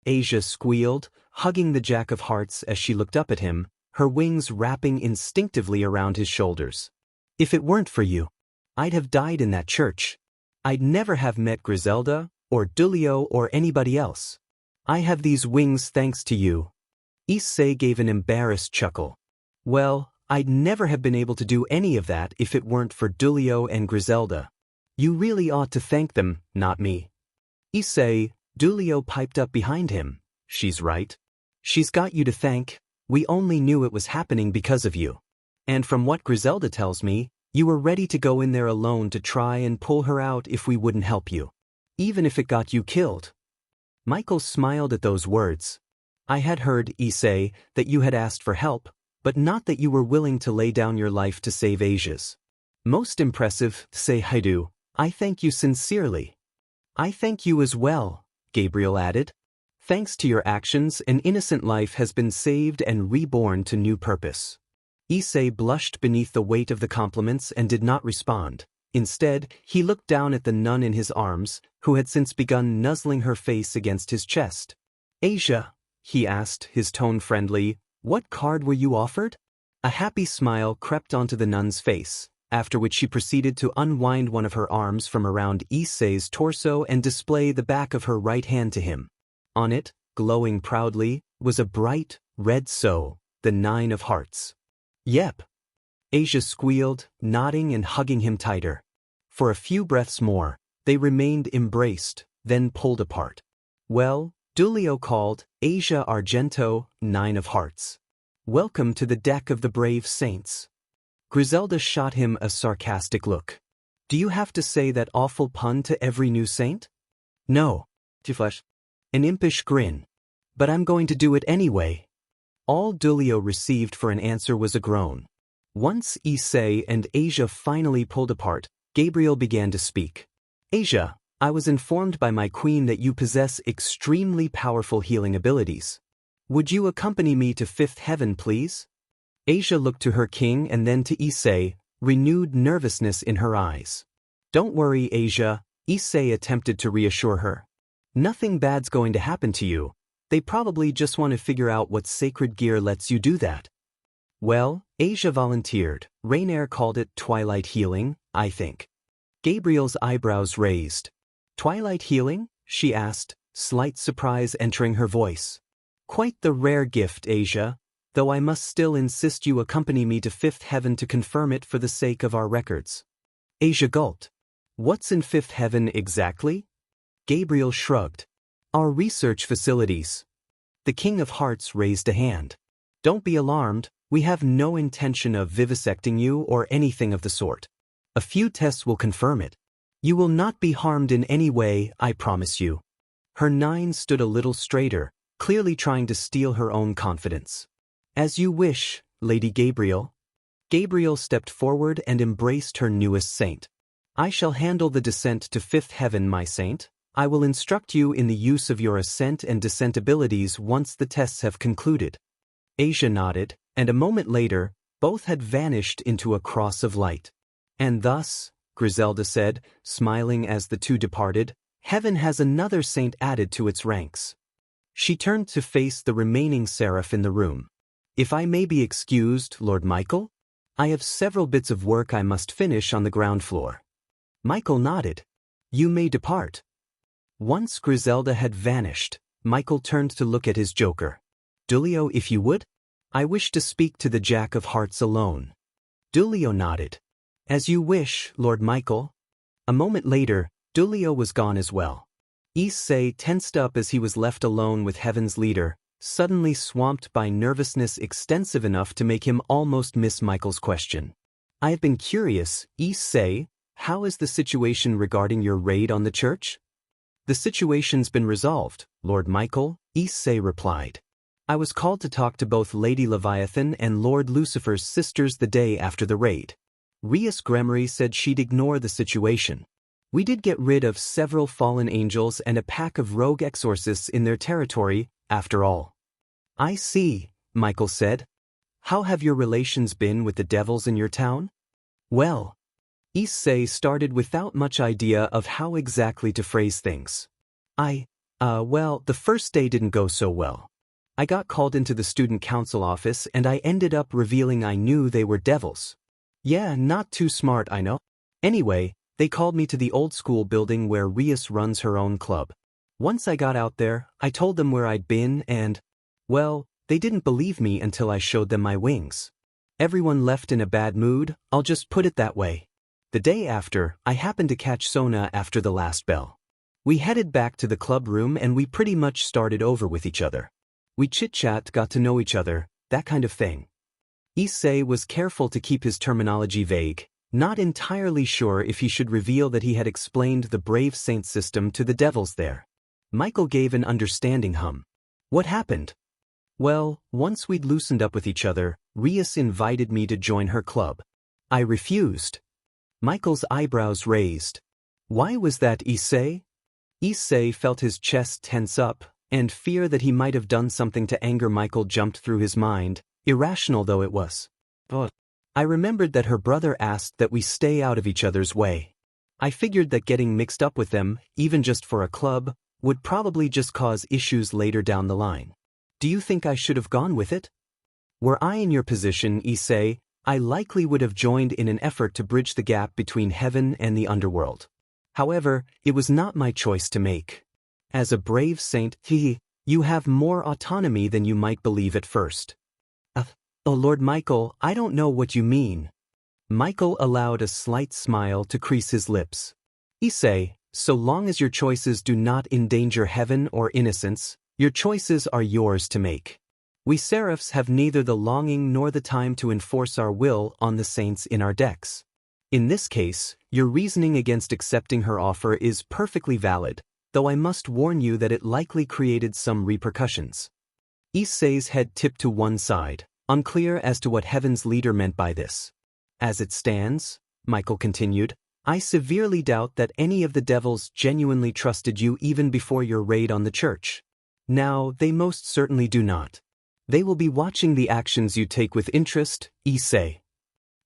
Asia squealed, hugging the Jack of Hearts as she looked up at him, her wings wrapping instinctively around his shoulders. If it weren't for you, I'd have died in that church. I'd never have met Griselda, or Dulio or anybody else. I have these wings thanks to you. Issei gave an embarrassed chuckle. Well, I'd never have been able to do any of that if it weren't for Dulio and Griselda. You really ought to thank them, not me. Issei, Dulio piped up behind him. She's right. She's got you to thank. We only knew it was happening because of you. And from what Griselda tells me, you were ready to go in there alone to try and pull her out if we wouldn't help you. Even if it got you killed. Michael smiled at those words. I had heard, Issei, that you had asked for help, but not that you were willing to lay down your life to save Asia's. Most impressive, say Haidu. I thank you sincerely. I thank you as well, Gabriel added. Thanks to your actions, an innocent life has been saved and reborn to new purpose. Issei blushed beneath the weight of the compliments and did not respond. Instead, he looked down at the nun in his arms, who had since begun nuzzling her face against his chest. Asia, he asked, his tone friendly, what card were you offered? A happy smile crept onto the nun's face, after which she proceeded to unwind one of her arms from around Issei's torso and display the back of her right hand to him. On it, glowing proudly, was a bright, red so, the 9 of hearts. Yep. Asia squealed, nodding and hugging him tighter. For a few breaths more, they remained embraced, then pulled apart. Well, Dulio called, Asia Argento, 9 of hearts. Welcome to the deck of the brave saints. Griselda shot him a sarcastic look. Do you have to say that awful pun to every new saint? No. An impish grin. But I'm going to do it anyway. All Dulio received for an answer was a groan. Once Issei and Asia finally pulled apart, Gabriel began to speak. Asia, I was informed by my queen that you possess extremely powerful healing abilities. Would you accompany me to 5th heaven, please? Asia looked to her king and then to Issei, renewed nervousness in her eyes. Don't worry, Asia, Issei attempted to reassure her. Nothing bad's going to happen to you. They probably just want to figure out what sacred gear lets you do that. Well, Asia volunteered. Reineer called it twilight healing, I think. Gabriel's eyebrows raised. Twilight healing? She asked, slight surprise entering her voice. Quite the rare gift, Asia, though I must still insist you accompany me to 5th heaven to confirm it for the sake of our records. Asia gulped. What's in 5th heaven exactly? Gabriel shrugged. Our research facilities. The King of Hearts raised a hand. Don't be alarmed, we have no intention of vivisecting you or anything of the sort. A few tests will confirm it. You will not be harmed in any way, I promise you. Her 9 stood a little straighter, clearly trying to steal her own confidence. As you wish, Lady Gabriel. Gabriel stepped forward and embraced her newest saint. I shall handle the descent to 5th heaven, my saint. I will instruct you in the use of your ascent and descent abilities once the tests have concluded. Asia nodded, and a moment later, both had vanished into a cross of light. And thus, Griselda said, smiling as the two departed, heaven has another saint added to its ranks. She turned to face the remaining seraph in the room. If I may be excused, Lord Michael? I have several bits of work I must finish on the ground floor. Michael nodded. You may depart. Once Griselda had vanished, Michael turned to look at his joker. Dulio, if you would? I wish to speak to the Jack of Hearts alone. Dulio nodded. As you wish, Lord Michael. A moment later, Dulio was gone as well. Issei tensed up as he was left alone with Heaven's leader, suddenly swamped by nervousness extensive enough to make him almost miss Michael's question. I have been curious, Issei, how is the situation regarding your raid on the church? The situation's been resolved, Lord Michael, Issei replied. I was called to talk to both Lady Leviathan and Lord Lucifer's sisters the day after the raid. Rias Gremory said she'd ignore the situation. We did get rid of several fallen angels and a pack of rogue exorcists in their territory, after all. I see, Michael said. How have your relations been with the devils in your town? Well, Issei started without much idea of how exactly to phrase things. Well, the first day didn't go so well. I got called into the student council office and I ended up revealing I knew they were devils. Yeah, not too smart, I know. Anyway, They called me to the old school building where Rias runs her own club. Once I got out there, I told them where I'd been and, well, they didn't believe me until I showed them my wings. Everyone left in a bad mood, I'll just put it that way. The day after, I happened to catch Sona after the last bell. We headed back to the club room and we pretty much started over with each other. We chit-chat, got to know each other, that kind of thing. Issei was careful to keep his terminology vague, not entirely sure if he should reveal that he had explained the brave saint system to the devils there. Michael gave an understanding hum. What happened? Well, once we'd loosened up with each other, Rias invited me to join her club. I refused. Michael's eyebrows raised. Why was that, Issei? Issei felt his chest tense up, and fear that he might have done something to anger Michael jumped through his mind, irrational though it was. But I remembered that her brother asked that we stay out of each other's way. I figured that getting mixed up with them, even just for a club, would probably just cause issues later down the line. Do you think I should have gone with it? Were I in your position, Issei, I likely would have joined in an effort to bridge the gap between heaven and the underworld. However, it was not my choice to make. As a brave saint, you have more autonomy than you might believe at first. Oh Lord Michael, I don't know what you mean. Michael allowed a slight smile to crease his lips. Issei, so long as your choices do not endanger heaven or innocence, your choices are yours to make. We seraphs have neither the longing nor the time to enforce our will on the saints in our decks. In this case, your reasoning against accepting her offer is perfectly valid, though I must warn you that it likely created some repercussions. Issei's head tipped to one side, unclear as to what Heaven's leader meant by this. As it stands, Michael continued, I severely doubt that any of the devils genuinely trusted you even before your raid on the church. Now, they most certainly do not. They will be watching the actions you take with interest, Issei.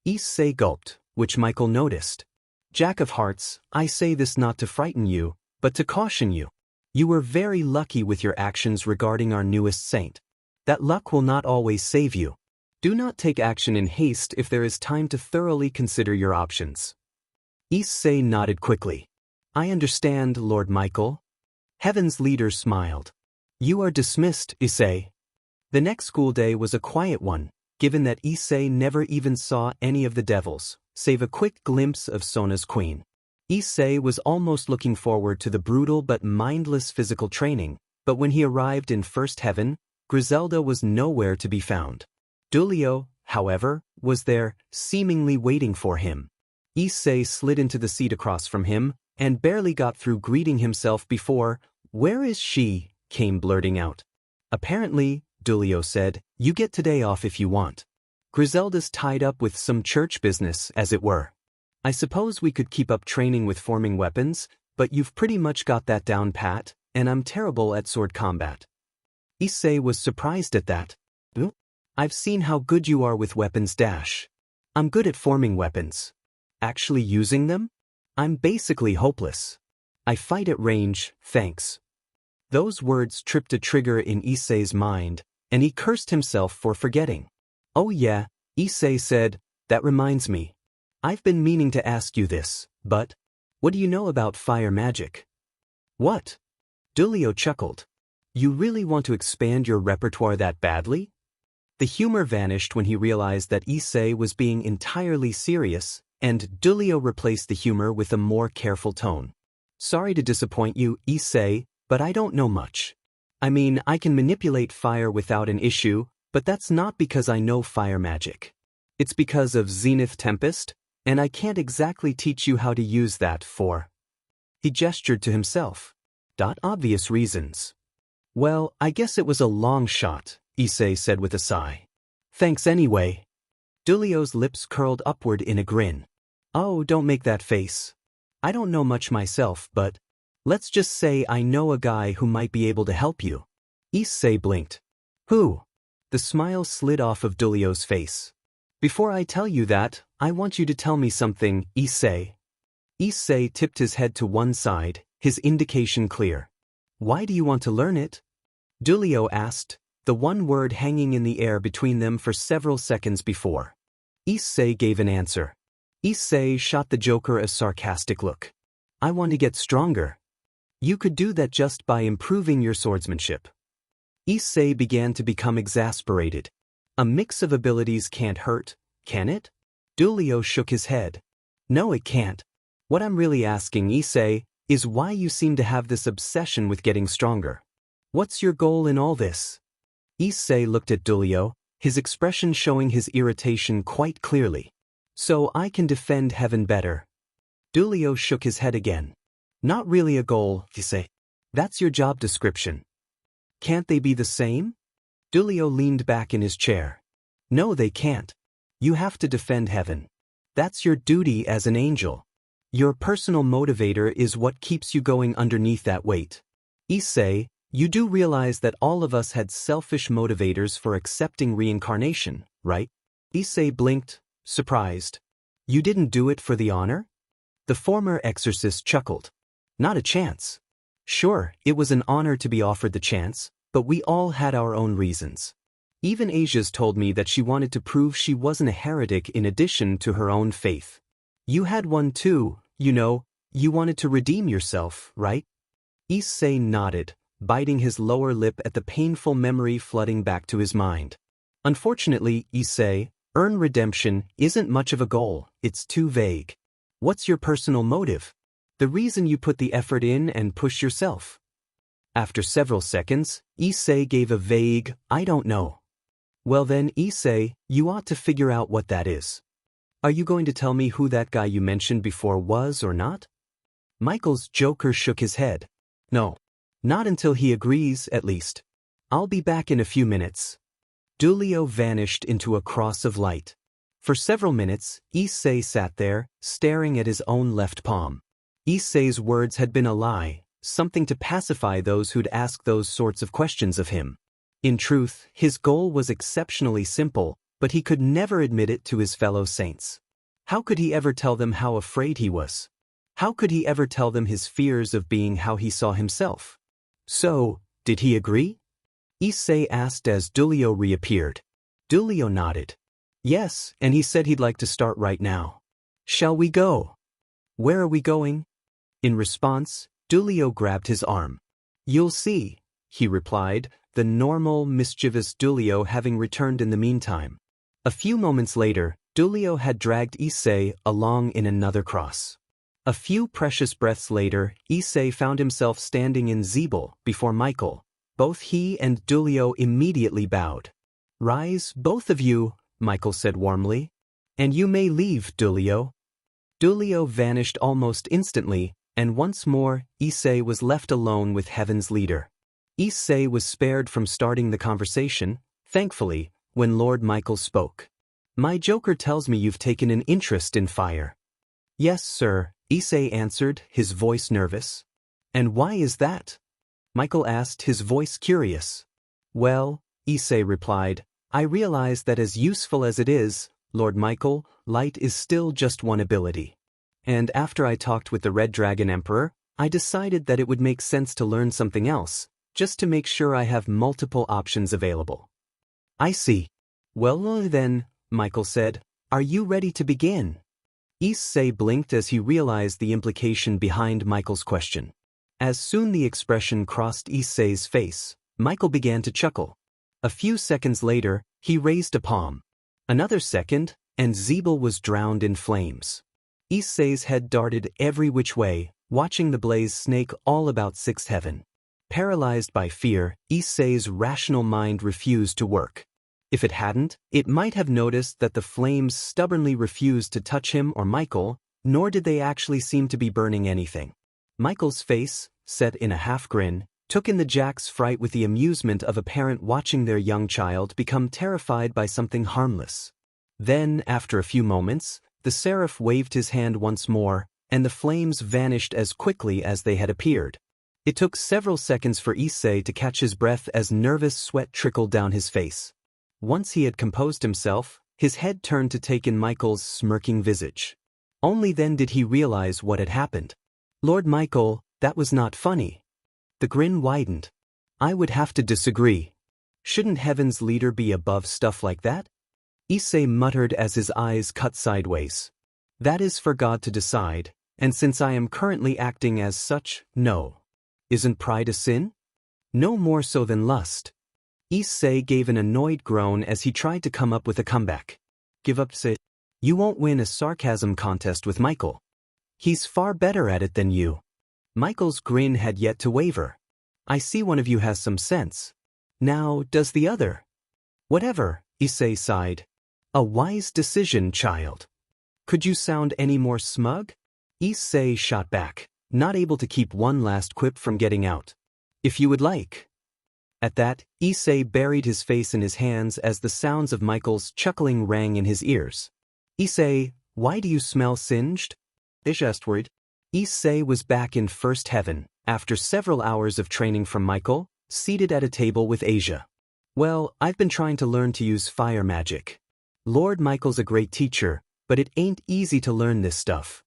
Issei gulped, which Michael noticed. Jack of Hearts, I say this not to frighten you, but to caution you. You were very lucky with your actions regarding our newest saint. That luck will not always save you. Do not take action in haste if there is time to thoroughly consider your options. Issei nodded quickly. I understand, Lord Michael. Heaven's leader smiled. You are dismissed, Issei. The next school day was a quiet one, given that Issei never even saw any of the devils, save a quick glimpse of Sona's queen. Issei was almost looking forward to the brutal but mindless physical training, but when he arrived in First Heaven, Griselda was nowhere to be found. Dulio, however, was there, seemingly waiting for him. Issei slid into the seat across from him, and barely got through greeting himself before, "Where is she?" came blurting out. Apparently, Dulio said, you get today off if you want. Griselda's tied up with some church business, as it were. I suppose we could keep up training with forming weapons, but you've pretty much got that down pat, and I'm terrible at sword combat. Issei was surprised at that. I've seen how good you are with weapons dash. I'm good at forming weapons. Actually using them? I'm basically hopeless. I fight at range, thanks. Those words tripped a trigger in Issei's mind, and he cursed himself for forgetting. Oh yeah, Issei said, that reminds me. I've been meaning to ask you this, but what do you know about fire magic? What? Dulio chuckled. You really want to expand your repertoire that badly? The humor vanished when he realized that Issei was being entirely serious, and Dulio replaced the humor with a more careful tone. Sorry to disappoint you, Issei, but I don't know much. I mean, I can manipulate fire without an issue, but that's not because I know fire magic. It's because of Zenith Tempest, and I can't exactly teach you how to use that for. He gestured to himself. Obvious reasons. Well, I guess it was a long shot, Issei said with a sigh. Thanks anyway. Dulio's lips curled upward in a grin. Oh, don't make that face. I don't know much myself, but let's just say I know a guy who might be able to help you. Issei blinked. Who? The smile slid off of Dulio's face. Before I tell you that, I want you to tell me something, Issei. Issei tipped his head to one side, his indication clear. Why do you want to learn it? Dulio asked, the one word hanging in the air between them for several seconds before. Issei gave an answer. Issei shot the Joker a sarcastic look. I want to get stronger. You could do that just by improving your swordsmanship. Issei began to become exasperated. A mix of abilities can't hurt, can it? Dulio shook his head. No, it can't. What I'm really asking, Issei, is why you seem to have this obsession with getting stronger. What's your goal in all this? Issei looked at Dulio, his expression showing his irritation quite clearly. So I can defend heaven better. Dulio shook his head again. Not really a goal, Issei. That's your job description. Can't they be the same? Dulio leaned back in his chair. No, they can't. You have to defend heaven. That's your duty as an angel. Your personal motivator is what keeps you going underneath that weight. Issei, you do realize that all of us had selfish motivators for accepting reincarnation, right? Issei blinked, surprised. You didn't do it for the honor? The former exorcist chuckled. Not a chance. Sure, it was an honor to be offered the chance, but we all had our own reasons. Even Asia's told me that she wanted to prove she wasn't a heretic in addition to her own faith. You had one too, you wanted to redeem yourself, right? Issei nodded, biting his lower lip at the painful memory flooding back to his mind. Unfortunately, Issei, earn redemption isn't much of a goal, it's too vague. What's your personal motive? The reason you put the effort in and push yourself? After several seconds, Issei gave a vague, I don't know. Well then, Issei, you ought to figure out what that is. Are you going to tell me who that guy you mentioned before was or not? Michael's Joker shook his head. No. Not until he agrees, at least. I'll be back in a few minutes. Dulio vanished into a cross of light. For several minutes, Issei sat there, staring at his own left palm. Issei's words had been a lie, something to pacify those who'd ask those sorts of questions of him. In truth, his goal was exceptionally simple, but he could never admit it to his fellow saints. How could he ever tell them how afraid he was? How could he ever tell them his fears of being how he saw himself? So, did he agree? Issei asked as Dulio reappeared. Dulio nodded. Yes, and he said he'd like to start right now. Shall we go? Where are we going? In response, Dulio grabbed his arm. You'll see, he replied, the normal, mischievous Dulio having returned in the meantime. A few moments later, Dulio had dragged Issei along in another cross. A few precious breaths later, Issei found himself standing in Zeeble before Michael. Both he and Dulio immediately bowed. Rise, both of you, Michael said warmly. And you may leave, Dulio. Dulio vanished almost instantly, and once more, Issei was left alone with Heaven's leader. Issei was spared from starting the conversation, thankfully, when Lord Michael spoke. My Joker tells me you've taken an interest in fire. Yes, sir, Issei answered, his voice nervous. And why is that? Michael asked, his voice curious. Well, Issei replied, I realize that as useful as it is, Lord Michael, light is still just one ability. And after I talked with the Red Dragon Emperor, I decided that it would make sense to learn something else, just to make sure I have multiple options available. I see. Well then, Michael said, are you ready to begin? Issei blinked as he realized the implication behind Michael's question. As soon the expression crossed Issei's face, Michael began to chuckle. A few seconds later, he raised a palm. Another second, and Zeeble was drowned in flames. Issei's head darted every which way, watching the blaze snake all about sixth heaven. Paralyzed by fear, Issei's rational mind refused to work. If it hadn't, it might have noticed that the flames stubbornly refused to touch him or Michael, nor did they actually seem to be burning anything. Michael's face, set in a half-grin, took in the Jack's fright with the amusement of a parent watching their young child become terrified by something harmless. Then, after a few moments, the seraph waved his hand once more, and the flames vanished as quickly as they had appeared. It took several seconds for Issei to catch his breath as nervous sweat trickled down his face. Once he had composed himself, his head turned to take in Michael's smirking visage. Only then did he realize what had happened. Lord Michael, that was not funny. The grin widened. I would have to disagree. Shouldn't Heaven's leader be above stuff like that? Issei muttered as his eyes cut sideways. That is for God to decide, and since I am currently acting as such, no. Isn't pride a sin? No more so than lust. Issei gave an annoyed groan as he tried to come up with a comeback. Give up, Issei. You won't win a sarcasm contest with Michael. He's far better at it than you. Michael's grin had yet to waver. I see one of you has some sense. Now, does the other? Whatever, Issei sighed. A wise decision, child. Could you sound any more smug? Issei shot back, not able to keep one last quip from getting out. If you would like. At that, Issei buried his face in his hands as the sounds of Michael's chuckling rang in his ears. Issei, why do you smell singed? Ich just worried. Issei was back in first heaven, after several hours of training from Michael, seated at a table with Asia. Well, I've been trying to learn to use fire magic. Lord Michael's a great teacher, but it ain't easy to learn this stuff.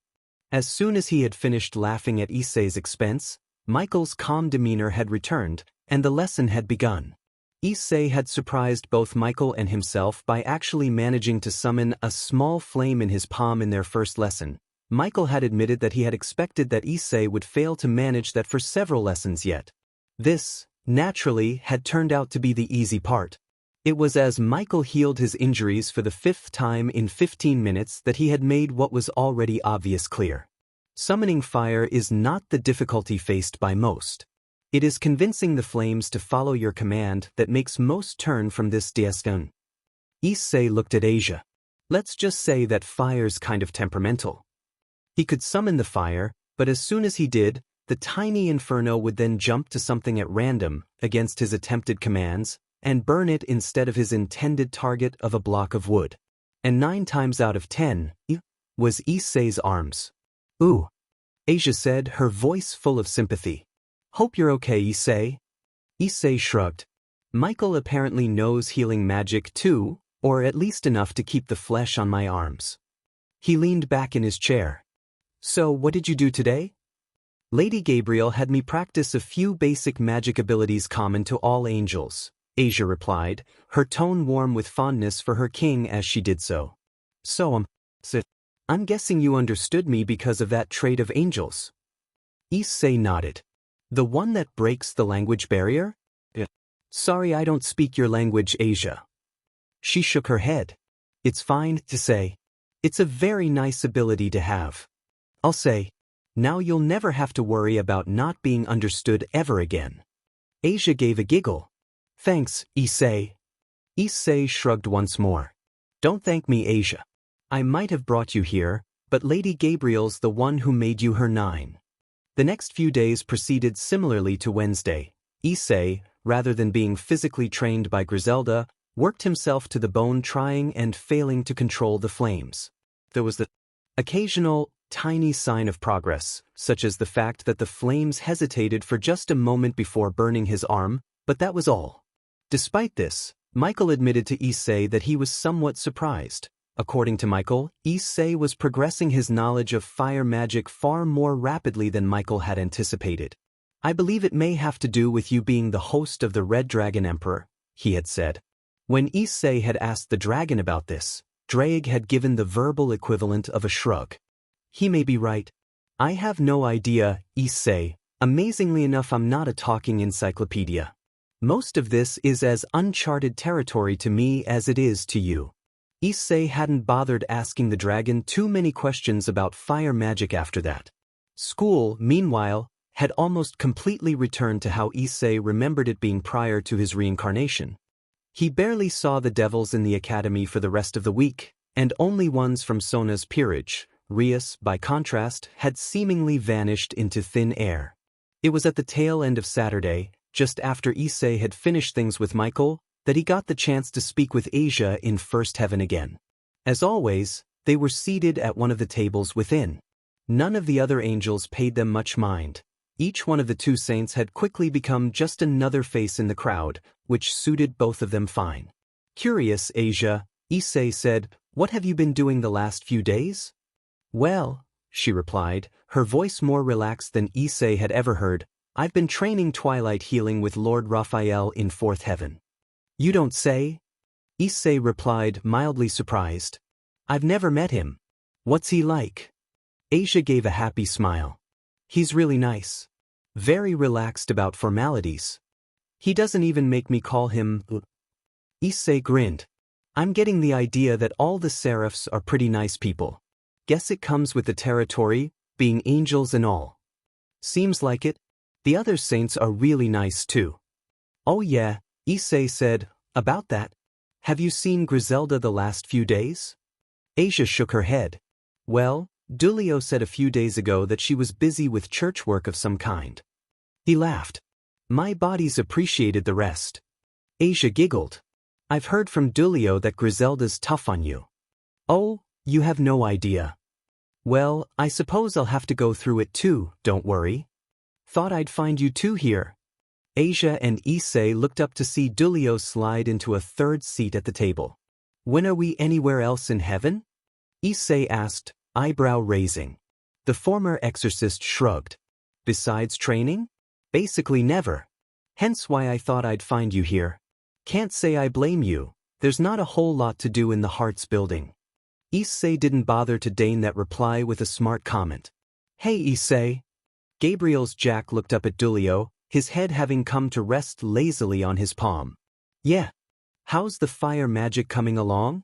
As soon as he had finished laughing at Issei's expense, Michael's calm demeanor had returned, and the lesson had begun. Issei had surprised both Michael and himself by actually managing to summon a small flame in his palm in their first lesson. Michael had admitted that he had expected that Issei would fail to manage that for several lessons yet. This, naturally, had turned out to be the easy part. It was as Michael healed his injuries for the 5th time in 15 minutes that he had made what was already obvious clear. Summoning fire is not the difficulty faced by most. It is convincing the flames to follow your command that makes most turn from this Dieston. Issei looked at Asia. Let's just say that fire's kind of temperamental. He could summon the fire, but as soon as he did, the tiny inferno would then jump to something at random, against his attempted commands, and burn it instead of his intended target of a block of wood. And 9 times out of 10, was Issei's arms. Ooh, Asia said, her voice full of sympathy. Hope you're okay, Issei. Issei shrugged. Michael apparently knows healing magic too, or at least enough to keep the flesh on my arms. He leaned back in his chair. So what did you do today? Lady Gabriel had me practice a few basic magic abilities common to all angels, Asia replied, her tone warm with fondness for her king as she did so. So, I'm guessing you understood me because of that trait of angels. Issei nodded. The one that breaks the language barrier? Yeah. Sorry, I don't speak your language, Asia. She shook her head. It's fine to say. It's a very nice ability to have. I'll say, now you'll never have to worry about not being understood ever again. Asia gave a giggle. Thanks, Issei. Issei shrugged once more. Don't thank me, Asia. I might have brought you here, but Lady Gabriel's the one who made you her 9. The next few days proceeded similarly to Wednesday. Issei, rather than being physically trained by Griselda, worked himself to the bone trying and failing to control the flames. There was the occasional, tiny sign of progress, such as the fact that the flames hesitated for just a moment before burning his arm, but that was all. Despite this, Michael admitted to Issei that he was somewhat surprised. According to Michael, Issei was progressing his knowledge of fire magic far more rapidly than Michael had anticipated. I believe it may have to do with you being the host of the Red Dragon Emperor, he had said. When Issei had asked the dragon about this, Drake had given the verbal equivalent of a shrug. He may be right. I have no idea, Issei. Amazingly enough, I'm not a talking encyclopedia. Most of this is as uncharted territory to me as it is to you. Issei hadn't bothered asking the dragon too many questions about fire magic after that. School, meanwhile, had almost completely returned to how Issei remembered it being prior to his reincarnation. He barely saw the devils in the academy for the rest of the week, and only ones from Sona's peerage. Rias, by contrast, had seemingly vanished into thin air. It was at the tail end of Saturday, just after Issei had finished things with Michael, that he got the chance to speak with Asia in First Heaven again. As always, they were seated at one of the tables within. None of the other angels paid them much mind. Each one of the 2 saints had quickly become just another face in the crowd, which suited both of them fine. Curious, Asia, Issei said, what have you been doing the last few days? Well, she replied, her voice more relaxed than Issei had ever heard, I've been training twilight healing with Lord Raphael in 4th Heaven. You don't say? Issei replied, mildly surprised. I've never met him. What's he like? Asia gave a happy smile. He's really nice. Very relaxed about formalities. He doesn't even make me call him. Issei grinned. I'm getting the idea that all the seraphs are pretty nice people. Guess it comes with the territory, being angels and all. Seems like it. The other saints are really nice too. Oh yeah, Issei said, about that. Have you seen Griselda the last few days? Asia shook her head. Well, Dulio said a few days ago that she was busy with church work of some kind. He laughed. My body's appreciated the rest. Asia giggled. I've heard from Dulio that Griselda's tough on you. Oh, you have no idea. Well, I suppose I'll have to go through it too, don't worry. Thought I'd find you two here. Asia and Issei looked up to see Dulio slide into a third seat at the table. When are we anywhere else in heaven? Issei asked, eyebrow raising. The former exorcist shrugged. Besides training? Basically never. Hence why I thought I'd find you here. Can't say I blame you, there's not a whole lot to do in the Hearts building. Issei didn't bother to deign that reply with a smart comment. Hey Issei. Gabriel's Jack looked up at Dulio, his head having come to rest lazily on his palm. Yeah. How's the fire magic coming along?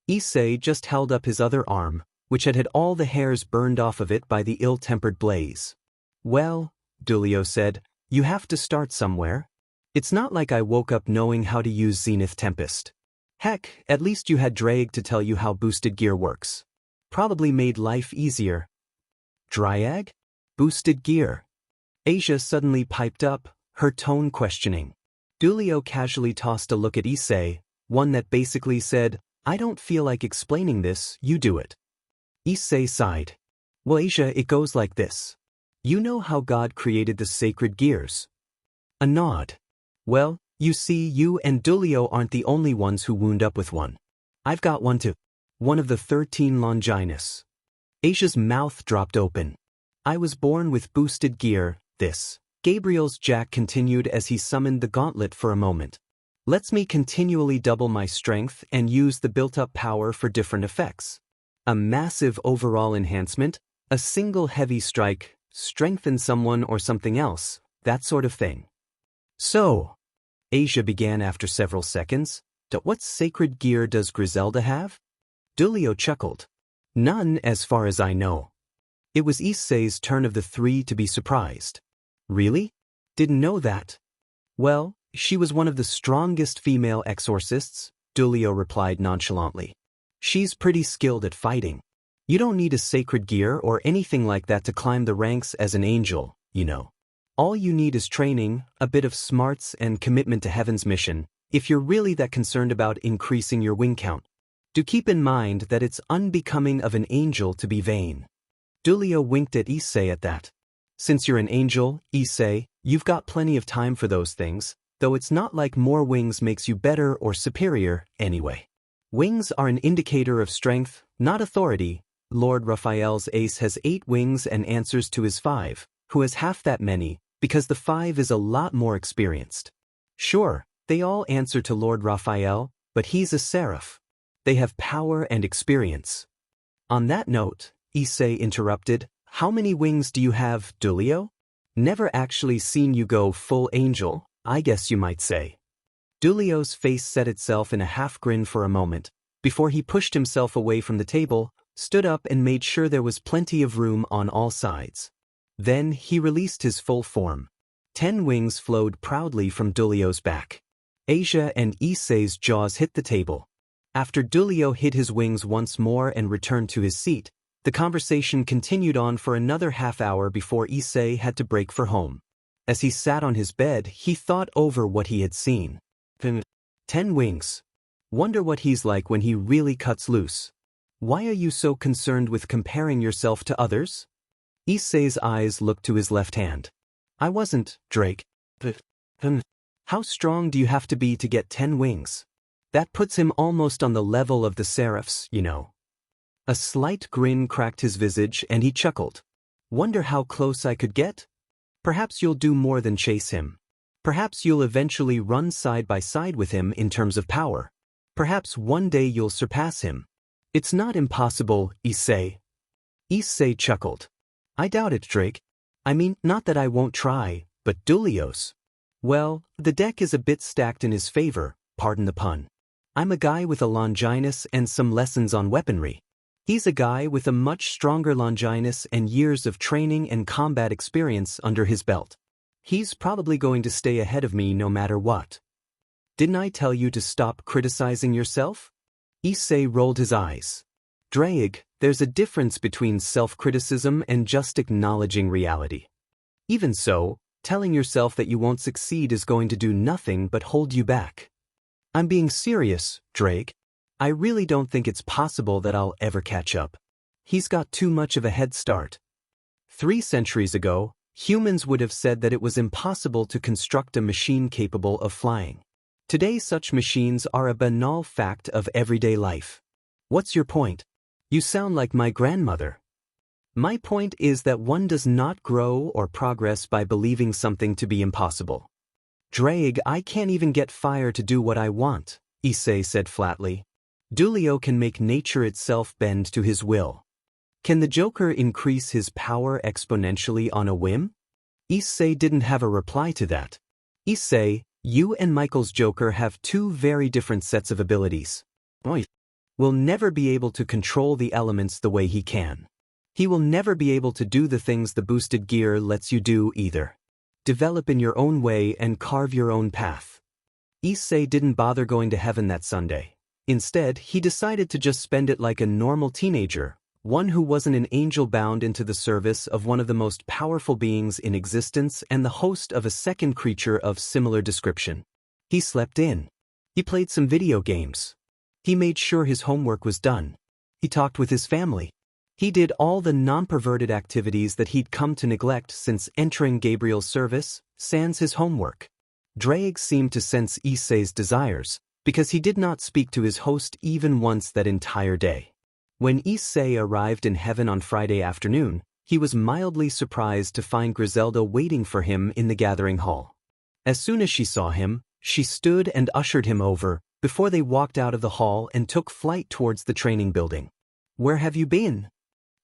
Issei just held up his other arm, which had all the hairs burned off of it by the ill-tempered blaze. Well, Dulio said, you have to start somewhere. It's not like I woke up knowing how to use Zenith Tempest. Heck, at least you had Drag to tell you how boosted gear works. Probably made life easier. Dryag? Boosted gear. Asia suddenly piped up, her tone questioning. Dulio casually tossed a look at Issei, one that basically said, I don't feel like explaining this, you do it. Issei sighed. Well Asia, it goes like this. You know how God created the sacred gears? A nod. Well, you see, you and Dulio aren't the only ones who wound up with one. I've got one too. One of the 13 Longinus. Asia's mouth dropped open. I was born with boosted gear, this. Gabriel's Jack continued as he summoned the gauntlet for a moment. Lets me continually double my strength and use the built-up power for different effects. A massive overall enhancement, a single heavy strike, strengthen someone or something else, that sort of thing. So, Asia began after several seconds, what sacred gear does Griselda have? Dulio chuckled. None as far as I know. It was Issei's turn of the three to be surprised. Really? Didn't know that. Well, she was one of the strongest female exorcists, Dulio replied nonchalantly. She's pretty skilled at fighting. You don't need a sacred gear or anything like that to climb the ranks as an angel, you know. All you need is training, a bit of smarts and commitment to Heaven's mission, if you're really that concerned about increasing your wing count. Do keep in mind that it's unbecoming of an angel to be vain. Dulio winked at Issei at that. Since you're an angel, Issei, you've got plenty of time for those things, though it's not like more wings makes you better or superior, anyway. Wings are an indicator of strength, not authority. Lord Raphael's ace has 8 wings and answers to his 5, who has half that many, because the 5 is a lot more experienced. Sure, they all answer to Lord Raphael, but he's a seraph. They have power and experience. On that note, Issei interrupted, how many wings do you have, Dulio? Never actually seen you go full angel, I guess you might say. Dulio's face set itself in a half grin for a moment, before he pushed himself away from the table, stood up and made sure there was plenty of room on all sides. Then he released his full form. 10 wings flowed proudly from Dulio's back. Asia and Issei's jaws hit the table. After Dulio hid his wings once more and returned to his seat, the conversation continued on for another half hour before Issei had to break for home. As he sat on his bed, he thought over what he had seen. 10 wings. Wonder what he's like when he really cuts loose. Why are you so concerned with comparing yourself to others? Issei's eyes looked to his left hand. I wasn't, Drake. How strong do you have to be to get 10 wings? That puts him almost on the level of the seraphs, you know. A slight grin cracked his visage and he chuckled. Wonder how close I could get? Perhaps you'll do more than chase him. Perhaps you'll eventually run side by side with him in terms of power. Perhaps one day you'll surpass him. It's not impossible, Issei. Issei chuckled. I doubt it, Drake. I mean, not that I won't try, but Dulio's. Well, the deck is a bit stacked in his favor, pardon the pun. I'm a guy with a Longinus and some lessons on weaponry. He's a guy with a much stronger Longinus and years of training and combat experience under his belt. He's probably going to stay ahead of me no matter what. Didn't I tell you to stop criticizing yourself? Issei rolled his eyes. Drake, there's a difference between self-criticism and just acknowledging reality. Even so, telling yourself that you won't succeed is going to do nothing but hold you back. I'm being serious, Drake. I really don't think it's possible that I'll ever catch up. He's got too much of a head start. 3 centuries ago, humans would have said that it was impossible to construct a machine capable of flying. Today such machines are a banal fact of everyday life. What's your point? You sound like my grandmother. My point is that one does not grow or progress by believing something to be impossible. Drake, I can't even get fire to do what I want, Issei said flatly. Dulio can make nature itself bend to his will. Can the Joker increase his power exponentially on a whim? Issei didn't have a reply to that. Issei, you and Michael's Joker have 2 very different sets of abilities. Will never be able to control the elements the way he can. He will never be able to do the things the boosted gear lets you do either. Develop in your own way and carve your own path. Issei didn't bother going to heaven that Sunday. Instead, he decided to just spend it like a normal teenager, one who wasn't an angel bound into the service of one of the most powerful beings in existence and the host of a second creature of similar description. He slept in. He played some video games. He made sure his homework was done. He talked with his family. He did all the non-perverted activities that he'd come to neglect since entering Gabriel's service, sans his homework. Drake seemed to sense Issei's desires, because he did not speak to his host even once that entire day. When Issei arrived in heaven on Friday afternoon, he was mildly surprised to find Griselda waiting for him in the gathering hall. As soon as she saw him, she stood and ushered him over, before they walked out of the hall and took flight towards the training building. Where have you been?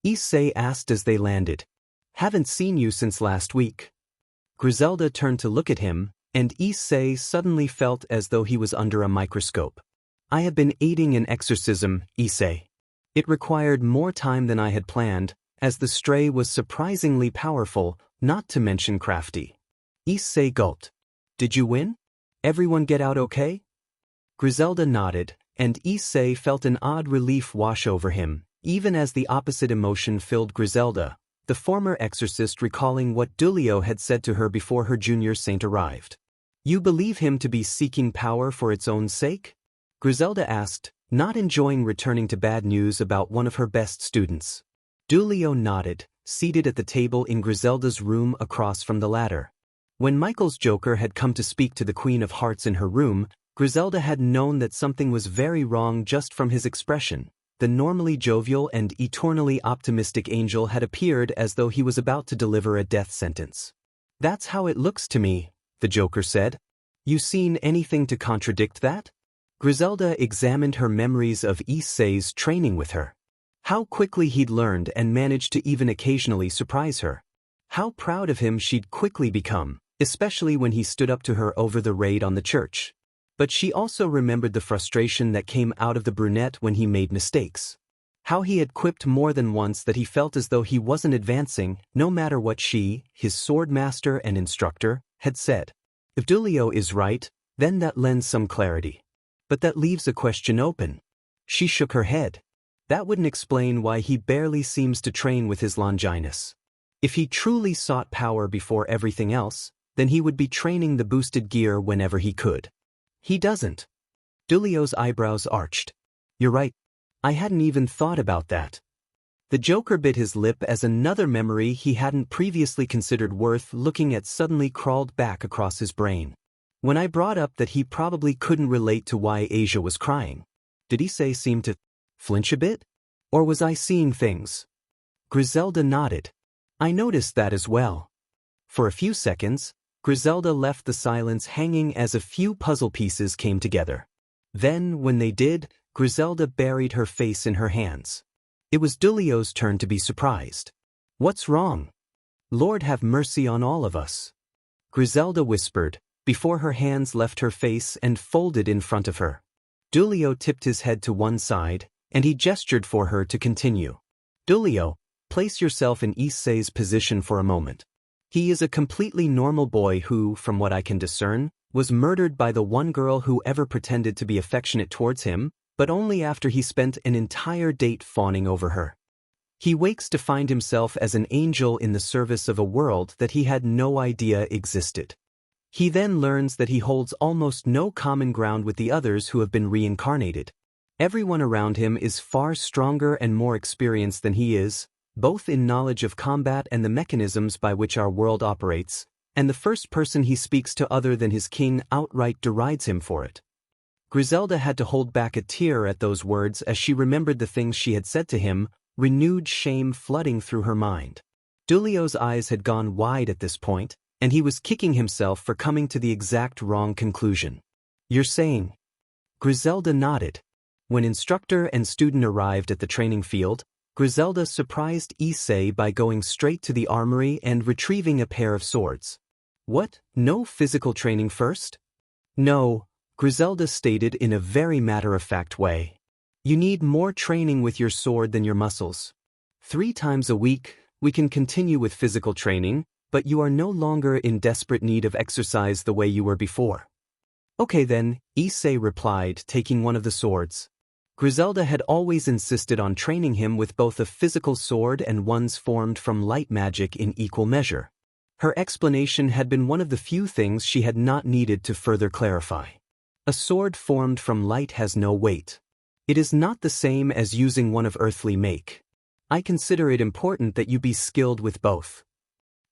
Issei asked as they landed. Haven't seen you since last week. Griselda turned to look at him, and Issei suddenly felt as though he was under a microscope. I have been aiding in exorcism, Issei. It required more time than I had planned, as the stray was surprisingly powerful, not to mention crafty. Issei gulped. Did you win? Everyone get out okay? Griselda nodded, and Issei felt an odd relief wash over him, even as the opposite emotion filled Griselda, the former exorcist recalling what Dulio had said to her before her junior saint arrived. You believe him to be seeking power for its own sake? Griselda asked, not enjoying returning to bad news about one of her best students. Dulio nodded, seated at the table in Griselda's room across from the ladder. When Michael's Joker had come to speak to the Queen of Hearts in her room, Griselda had known that something was very wrong just from his expression. The normally jovial and eternally optimistic angel had appeared as though he was about to deliver a death sentence. That's how it looks to me, the Joker said. You seen anything to contradict that? Griselda examined her memories of Issei's training with her. How quickly he'd learned and managed to even occasionally surprise her. How proud of him she'd quickly become, especially when he stood up to her over the raid on the church. But she also remembered the frustration that came out of the brunette when he made mistakes. How he had quipped more than once that he felt as though he wasn't advancing, no matter what she, his sword master and instructor, had said. If Dulio is right, then that lends some clarity. But that leaves a question open. She shook her head. That wouldn't explain why he barely seems to train with his Longinus. If he truly sought power before everything else, then he would be training the boosted gear whenever he could. He doesn't. Dulio's eyebrows arched. You're right. I hadn't even thought about that. The Joker bit his lip as another memory he hadn't previously considered worth looking at suddenly crawled back across his brain. When I brought up that he probably couldn't relate to why Asia was crying, did Issei seem to flinch a bit? Or was I seeing things? Griselda nodded. I noticed that as well. For a few seconds, Griselda left the silence hanging as a few puzzle pieces came together. Then, when they did, Griselda buried her face in her hands. It was Dulio's turn to be surprised. "What's wrong? Lord have mercy on all of us," Griselda whispered, before her hands left her face and folded in front of her. Dulio tipped his head to one side, and he gestured for her to continue. "Dulio, place yourself in Issei's position for a moment. He is a completely normal boy who, from what I can discern, was murdered by the one girl who ever pretended to be affectionate towards him, but only after he spent an entire date fawning over her. He wakes to find himself as an angel in the service of a world that he had no idea existed. He then learns that he holds almost no common ground with the others who have been reincarnated. Everyone around him is far stronger and more experienced than he is, both in knowledge of combat and the mechanisms by which our world operates, and the first person he speaks to other than his king outright derides him for it." Griselda had to hold back a tear at those words as she remembered the things she had said to him, renewed shame flooding through her mind. Dulio's eyes had gone wide at this point, and he was kicking himself for coming to the exact wrong conclusion. "You're saying?" Griselda nodded. When instructor and student arrived at the training field, Griselda surprised Issei by going straight to the armory and retrieving a pair of swords. "What, no physical training first?" "No," Griselda stated in a very matter-of-fact way. "You need more training with your sword than your muscles. 3 times a week, we can continue with physical training, but you are no longer in desperate need of exercise the way you were before." "Okay then," Issei replied, taking one of the swords. Griselda had always insisted on training him with both a physical sword and ones formed from light magic in equal measure. Her explanation had been one of the few things she had not needed to further clarify. A sword formed from light has no weight. It is not the same as using one of earthly make. I consider it important that you be skilled with both.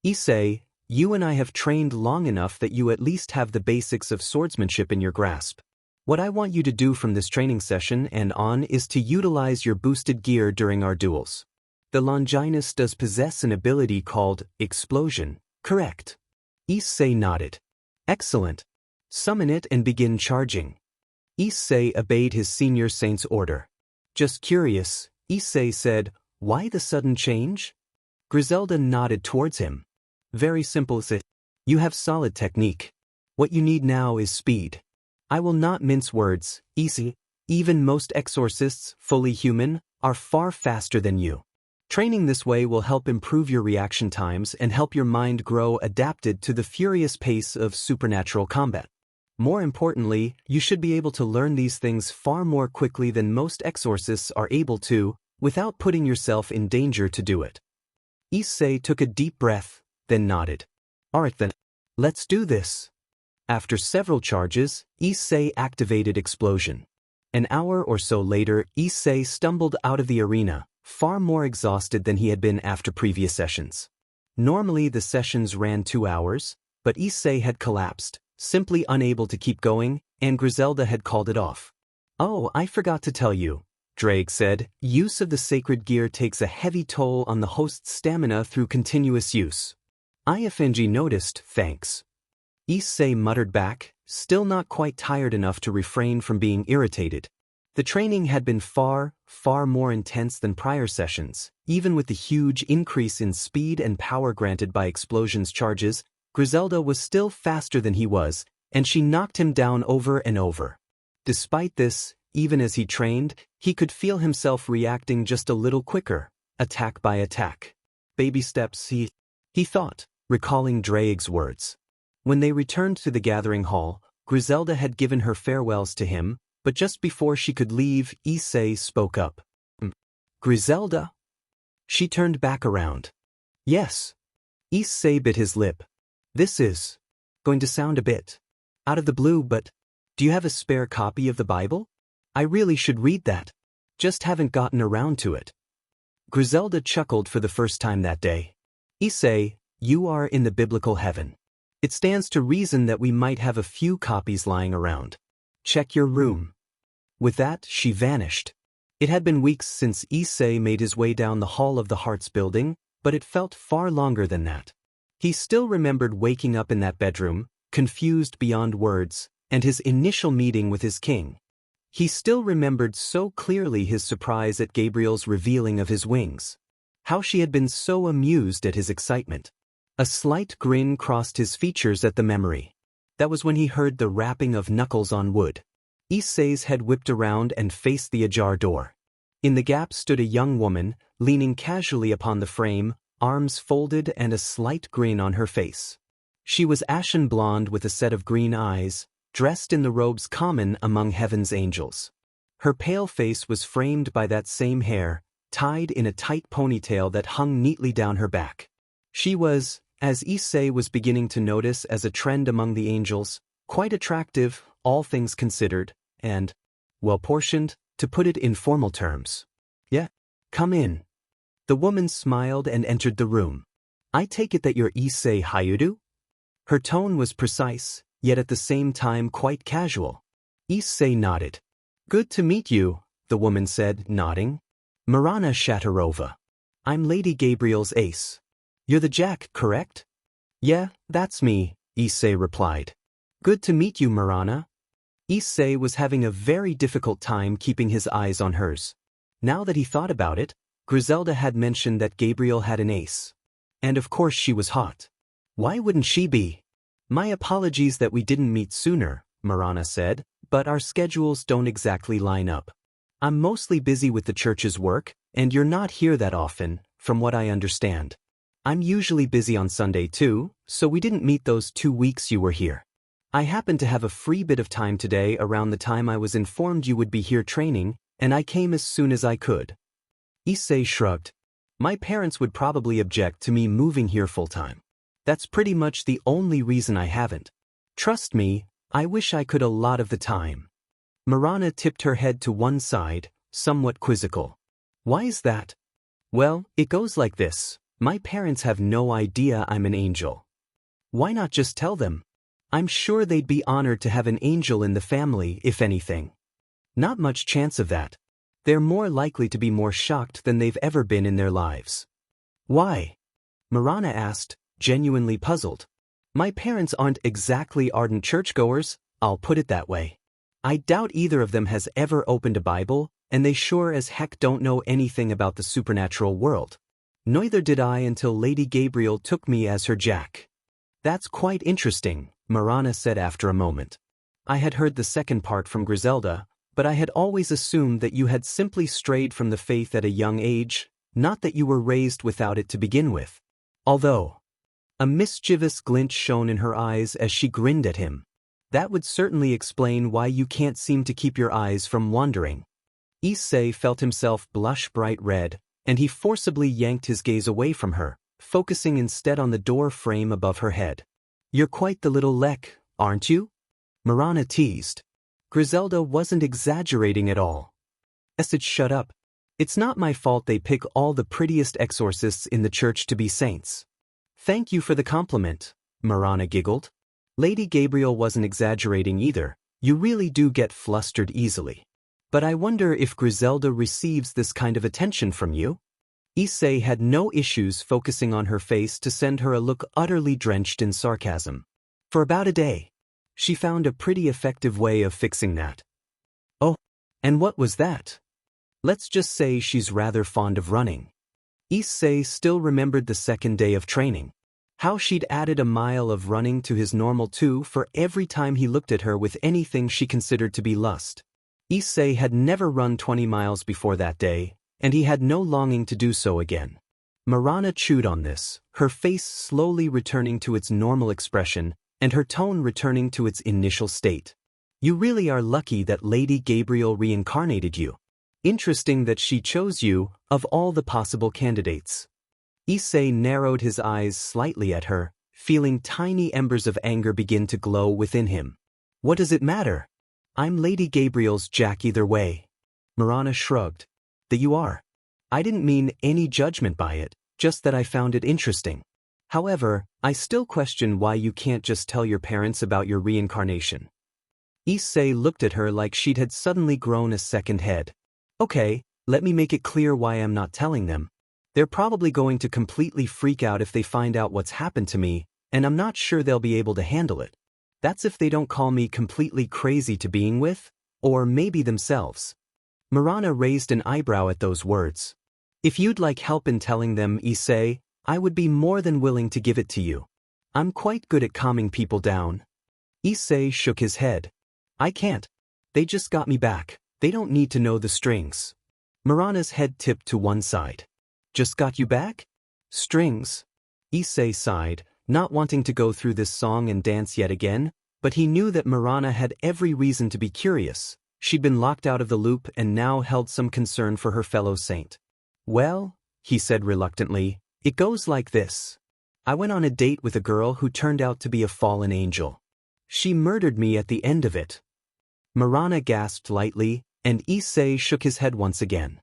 Issei, you and I have trained long enough that you at least have the basics of swordsmanship in your grasp. What I want you to do from this training session and on is to utilize your boosted gear during our duels. The Longinus does possess an ability called Explosion, correct?" Issei nodded. "Excellent. Summon it and begin charging." Issei obeyed his senior saint's order. "Just curious," Issei said, "why the sudden change?" Griselda nodded towards him. "Very simple, Issei. You have solid technique. What you need now is speed. I will not mince words, Issei. Even most exorcists, fully human, are far faster than you. Training this way will help improve your reaction times and help your mind grow adapted to the furious pace of supernatural combat. More importantly, you should be able to learn these things far more quickly than most exorcists are able to, without putting yourself in danger to do it." Issei took a deep breath, then nodded. "Alright then, let's do this." After several charges, Issei activated Explosion. An hour or so later, Issei stumbled out of the arena, far more exhausted than he had been after previous sessions. Normally the sessions ran 2 hours, but Issei had collapsed, simply unable to keep going, and Griselda had called it off. "Oh, I forgot to tell you," Drake said, "use of the sacred gear takes a heavy toll on the host's stamina through continuous use." IFNG noticed, thanks. Issei muttered back, still not quite tired enough to refrain from being irritated. The training had been far, far more intense than prior sessions. Even with the huge increase in speed and power granted by Explosion's charges, Griselda was still faster than he was, and she knocked him down over and over. Despite this, even as he trained, he could feel himself reacting just a little quicker, attack by attack. "Baby steps, he thought, recalling Drake's words. When they returned to the gathering hall, Griselda had given her farewells to him, but just before she could leave, Issei spoke up. "Griselda?" She turned back around. "Yes." Issei bit his lip. "This is going to sound a bit out of the blue, but do you have a spare copy of the Bible? I really should read that. Just haven't gotten around to it." Griselda chuckled for the first time that day. "Issei, you are in the biblical heaven. It stands to reason that we might have a few copies lying around. Check your room." With that, she vanished. It had been weeks since Issei made his way down the hall of the Hearts building, but it felt far longer than that. He still remembered waking up in that bedroom, confused beyond words, and his initial meeting with his king. He still remembered so clearly his surprise at Gabriel's revealing of his wings. How she had been so amused at his excitement. A slight grin crossed his features at the memory. That was when he heard the rapping of knuckles on wood. Issei's head whipped around and faced the ajar door. In the gap stood a young woman, leaning casually upon the frame, arms folded and a slight grin on her face. She was ashen blonde with a set of green eyes, dressed in the robes common among heaven's angels. Her pale face was framed by that same hair, tied in a tight ponytail that hung neatly down her back. She was, as Issei was beginning to notice as a trend among the angels, quite attractive, all things considered, and well-portioned, to put it in formal terms. "Yeah, come in." The woman smiled and entered the room. "I take it that you're Issei Hayudu?" Her tone was precise, yet at the same time quite casual. Issei nodded. "Good to meet you," the woman said, nodding. "Marana Shatarova. I'm Lady Gabriel's ace. You're the Jack, correct?" "Yeah, that's me," Issei replied. "Good to meet you, Marana." Issei was having a very difficult time keeping his eyes on hers. Now that he thought about it, Griselda had mentioned that Gabriel had an ace. And of course she was hot. Why wouldn't she be? "My apologies that we didn't meet sooner," Marana said, "but our schedules don't exactly line up. I'm mostly busy with the church's work, and you're not here that often, from what I understand. I'm usually busy on Sunday too, so we didn't meet those 2 weeks you were here. I happened to have a free bit of time today around the time I was informed you would be here training, and I came as soon as I could." Issei shrugged. "My parents would probably object to me moving here full-time. That's pretty much the only reason I haven't. Trust me, I wish I could a lot of the time." Marana tipped her head to one side, somewhat quizzical. "Why is that?" "Well, it goes like this. My parents have no idea I'm an angel." "Why not just tell them? I'm sure they'd be honored to have an angel in the family, if anything." "Not much chance of that. They're more likely to be more shocked than they've ever been in their lives." "Why?" Marana asked, genuinely puzzled. "My parents aren't exactly ardent churchgoers, I'll put it that way. I doubt either of them has ever opened a Bible, and they sure as heck don't know anything about the supernatural world. Neither did I until Lady Gabriel took me as her Jack." "That's quite interesting," Marana said after a moment. "I had heard the second part from Griselda, but I had always assumed that you had simply strayed from the faith at a young age, not that you were raised without it to begin with. Although..." A mischievous glint shone in her eyes as she grinned at him. "That would certainly explain why you can't seem to keep your eyes from wandering." Issei felt himself blush bright red, and he forcibly yanked his gaze away from her, focusing instead on the door frame above her head. "You're quite the little lek, aren't you?" Marana teased. Griselda wasn't exaggerating at all. "Essage, shut up. It's not my fault they pick all the prettiest exorcists in the church to be saints." "Thank you for the compliment," Marana giggled. "Lady Gabriel wasn't exaggerating either. You really do get flustered easily. But I wonder if Griselda receives this kind of attention from you?" Issei had no issues focusing on her face to send her a look utterly drenched in sarcasm. "For about a day. She found a pretty effective way of fixing that." "Oh, and what was that?" "Let's just say she's rather fond of running." Issei still remembered the second day of training. How she'd added a mile of running to his normal 2 for every time he looked at her with anything she considered to be lust. Issei had never run 20 miles before that day, and he had no longing to do so again. Marana chewed on this, her face slowly returning to its normal expression, and her tone returning to its initial state. "You really are lucky that Lady Gabriel reincarnated you. Interesting that she chose you, of all the possible candidates." Issei narrowed his eyes slightly at her, feeling tiny embers of anger begin to glow within him. "What does it matter? I'm Lady Gabriel's Jack either way." Marana shrugged. "That you are. I didn't mean any judgment by it, just that I found it interesting. However, I still question why you can't just tell your parents about your reincarnation." Issei looked at her like she'd had suddenly grown a second head. "Okay, let me make it clear why I'm not telling them. They're probably going to completely freak out if they find out what's happened to me, and I'm not sure they'll be able to handle it. That's if they don't call me completely crazy to being with, Or maybe themselves. Marana raised an eyebrow at those words. If you'd like help in telling them, Issei, I would be more than willing to give it to you. I'm quite good at calming people down. Issei shook his head. I can't. They just got me back. They don't need to know the strings. Marana's head tipped to one side. Just got you back? Strings. Issei sighed, not wanting to go through this song and dance yet again, but he knew that Marana had every reason to be curious. She'd been locked out of the loop and now held some concern for her fellow saint. Well, he said reluctantly, it goes like this. I went on a date with a girl who turned out to be a fallen angel. She murdered me at the end of it. Marana gasped lightly, and Issei shook his head once again.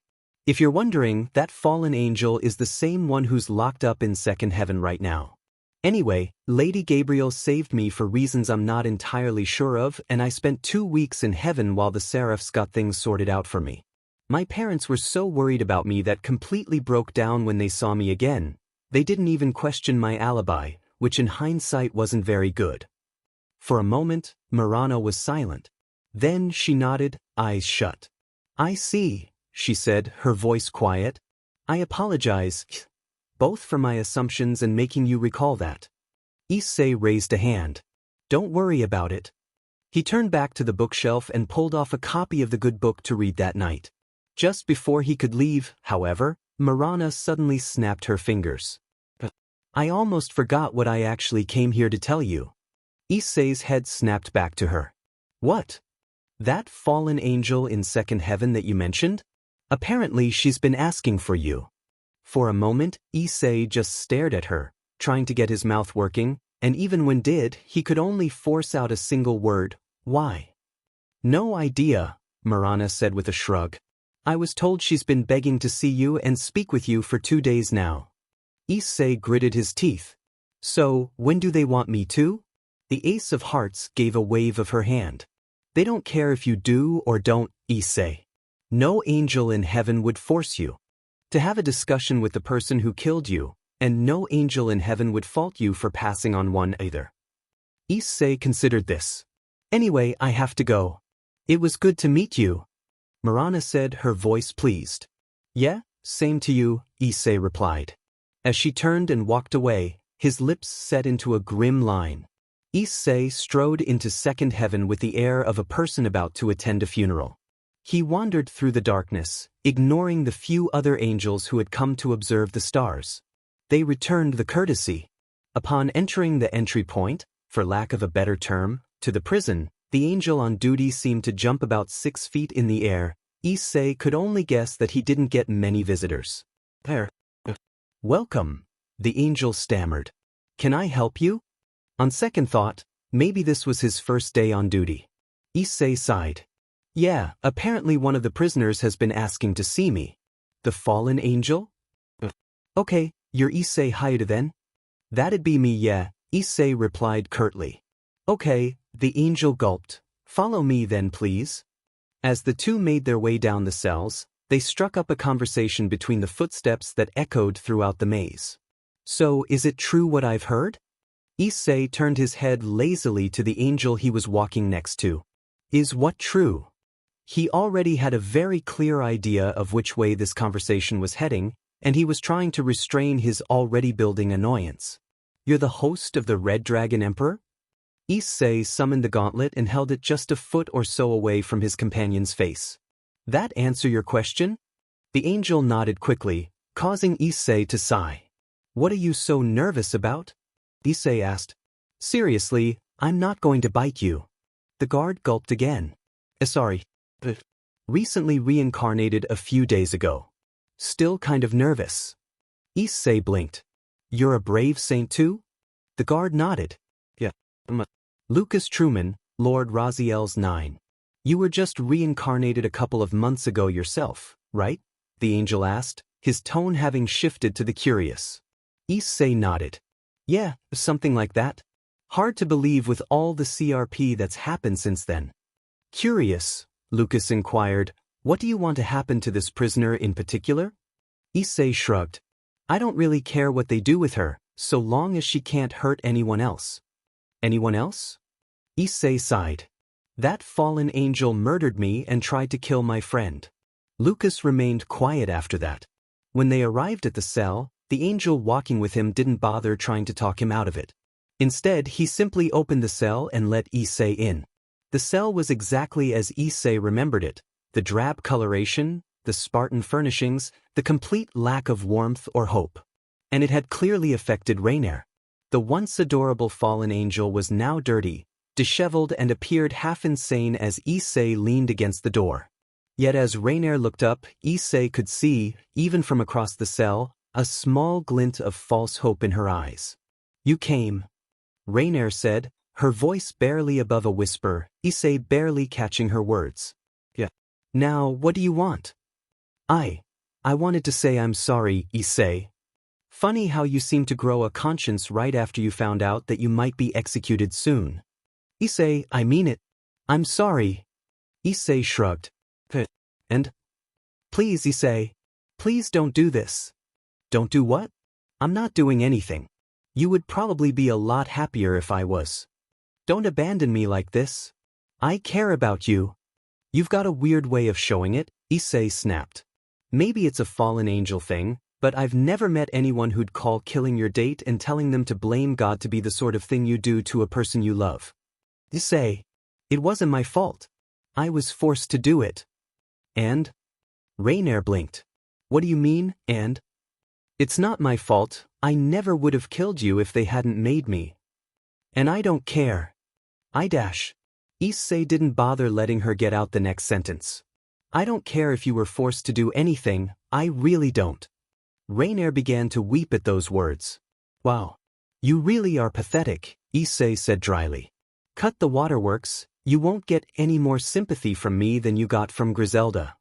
If you're wondering, that fallen angel is the same one who's locked up in second heaven right now. Anyway, Lady Gabriel saved me for reasons I'm not entirely sure of, and I spent 2 weeks in heaven while the seraphs got things sorted out for me. My parents were so worried about me that completely broke down when they saw me again. They didn't even question my alibi, which in hindsight wasn't very good. For a moment, Marana was silent. Then she nodded, eyes shut. I see, she said, her voice quiet. I apologize, both for my assumptions and making you recall that. Issei raised a hand. Don't worry about it. He turned back to the bookshelf and pulled off a copy of the good book to read that night. Just before he could leave, however, Marana suddenly snapped her fingers. I almost forgot what I actually came here to tell you. Issei's head snapped back to her. What? That fallen angel in second heaven that you mentioned? Apparently she's been asking for you. For a moment, Issei just stared at her, trying to get his mouth working, and even when did, he could only force out a single word, why? No idea, Marana said with a shrug. I was told she's been begging to see you and speak with you for 2 days now. Issei gritted his teeth. So, when do they want me to? The Ace of Hearts gave a wave of her hand. They don't care if you do or don't, Issei. No angel in heaven would force you to have a discussion with the person who killed you, and no angel in heaven would fault you for passing on one either. Issei considered this. Anyway, I have to go. It was good to meet you. Marana said, her voice pleased. Yeah, same to you, Issei replied. As she turned and walked away, his lips set into a grim line. Issei strode into second heaven with the air of a person about to attend a funeral. He wandered through the darkness, ignoring the few other angels who had come to observe the stars. They returned the courtesy. Upon entering the entry point, for lack of a better term, to the prison, the angel on duty seemed to jump about 6 feet in the air. Issei could only guess that he didn't get many visitors. Welcome, the angel stammered. Can I help you? On second thought, maybe this was his first day on duty. Issei sighed. Yeah, apparently one of the prisoners has been asking to see me. The fallen angel? Okay, you're Issei Haida then? That'd be me, yeah, Issei replied curtly. Okay, the angel gulped. Follow me then, please. As the two made their way down the cells, they struck up a conversation between the footsteps that echoed throughout the maze. So, is it true what I've heard? Issei turned his head lazily to the angel he was walking next to. Is what true? He already had a very clear idea of which way this conversation was heading, and he was trying to restrain his already building annoyance. You're the host of the Red Dragon Emperor? Issei summoned the gauntlet and held it just a foot or so away from his companion's face. That answer your question? The angel nodded quickly, causing Issei to sigh. What are you so nervous about? Issei asked. Seriously, I'm not going to bite you. The guard gulped again. Sorry. Recently reincarnated a few days ago. Still kind of nervous. Issei blinked. You're a brave saint too? The guard nodded. Yeah. Lucas Truman, Lord Raziel's 9. You were just reincarnated a couple of months ago yourself, right? The angel asked, his tone having shifted to the curious. Issei nodded. Yeah, something like that. Hard to believe with all the CRP that's happened since then. Curious, Lucas inquired, what do you want to happen to this prisoner in particular? Issei shrugged. I don't really care what they do with her, so long as she can't hurt anyone else. Anyone else? Issei sighed. That fallen angel murdered me and tried to kill my friend. Lucas remained quiet after that. When they arrived at the cell, the angel walking with him didn't bother trying to talk him out of it. Instead, he simply opened the cell and let Issei in. The cell was exactly as Issei remembered it: the drab coloration, the Spartan furnishings, the complete lack of warmth or hope. And it had clearly affected Reineer. The once adorable fallen angel was now dirty, disheveled, and appeared half insane as Issei leaned against the door. Yet as Reineer looked up, Issei could see, even from across the cell, a small glint of false hope in her eyes. "You came," Reineer said, her voice barely above a whisper, Issei barely catching her words. "Yeah. Now, what do you want?" I wanted to say I'm sorry, Issei. Funny how you seem to grow a conscience right after you found out that you might be executed soon." "Issei, I mean it. I'm sorry." Issei shrugged. "And? Please, Issei. Please don't do this." "Don't do what?" "I'm not doing anything. You would probably be a lot happier if I was. Don't abandon me like this. I care about you." "You've got a weird way of showing it," Issei snapped. "Maybe it's a fallen angel thing, but I've never met anyone who'd call killing your date and telling them to blame God to be the sort of thing you do to a person you love." "Issei, it wasn't my fault. I was forced to do it." "And?" Reineer blinked. "What do you mean, and?" "It's not my fault. I never would have killed you if they hadn't made me. And I don't care. Issei didn't bother letting her get out the next sentence. "I don't care if you were forced to do anything, I really don't." Reineer began to weep at those words. "Wow. You really are pathetic," Issei said dryly. "Cut the waterworks, you won't get any more sympathy from me than you got from Griselda."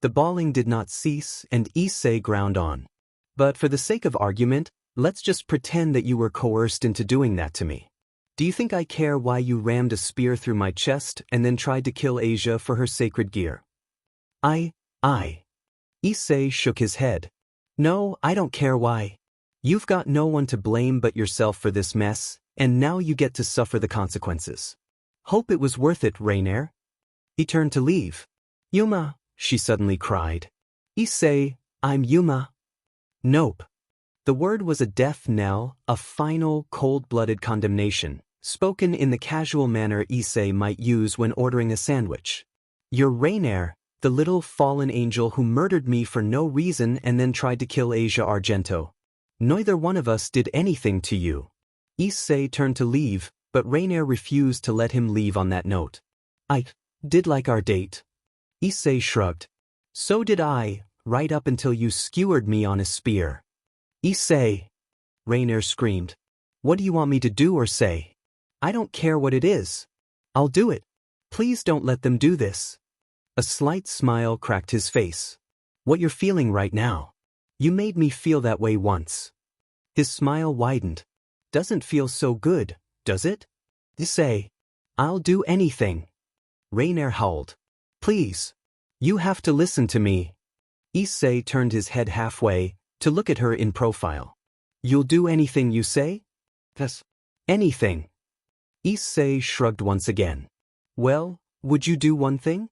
The bawling did not cease, and Issei ground on. "But for the sake of argument, let's just pretend that you were coerced into doing that to me. Do you think I care why you rammed a spear through my chest and then tried to kill Asia for her sacred gear?" Issei shook his head. "No, I don't care why. You've got no one to blame but yourself for this mess, and now you get to suffer the consequences. Hope it was worth it, Reineer." He turned to leave. "Yuma," she suddenly cried. "Issei, I'm Yuma." Nope. The word was a death knell, a final, cold-blooded condemnation, spoken in the casual manner Issei might use when ordering a sandwich. "You're Reineer, the little fallen angel who murdered me for no reason and then tried to kill Asia Argento. Neither one of us did anything to you." Issei turned to leave, but Reineer refused to let him leave on that note. "I did like our date." Issei shrugged. "So did I, right up until you skewered me on a spear." "Issei!" Reineer screamed. "What do you want me to do or say? I don't care what it is. I'll do it. Please don't let them do this." A slight smile cracked his face. "What you're feeling right now. You made me feel that way once." His smile widened. "Doesn't feel so good, does it?" "Issei, I'll do anything." Reineer howled. "Please. You have to listen to me." Issei turned his head halfway to look at her in profile. "You'll do anything you say?" "Yes. Anything." Issei shrugged once again. "Well, would you do one thing?"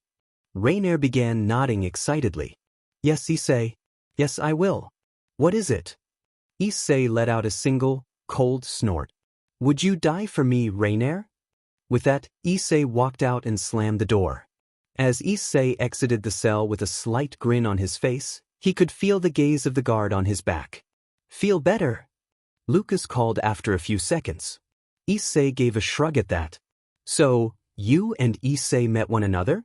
Reineer began nodding excitedly. "Yes, Issei. Yes, I will." "What is it?" Issei let out a single, cold snort. "Would you die for me, Reineer?" With that, Issei walked out and slammed the door. As Issei exited the cell with a slight grin on his face, he could feel the gaze of the guard on his back. "Feel better?" Lucas called after a few seconds. Issei gave a shrug at that. "So, you and Issei met one another?"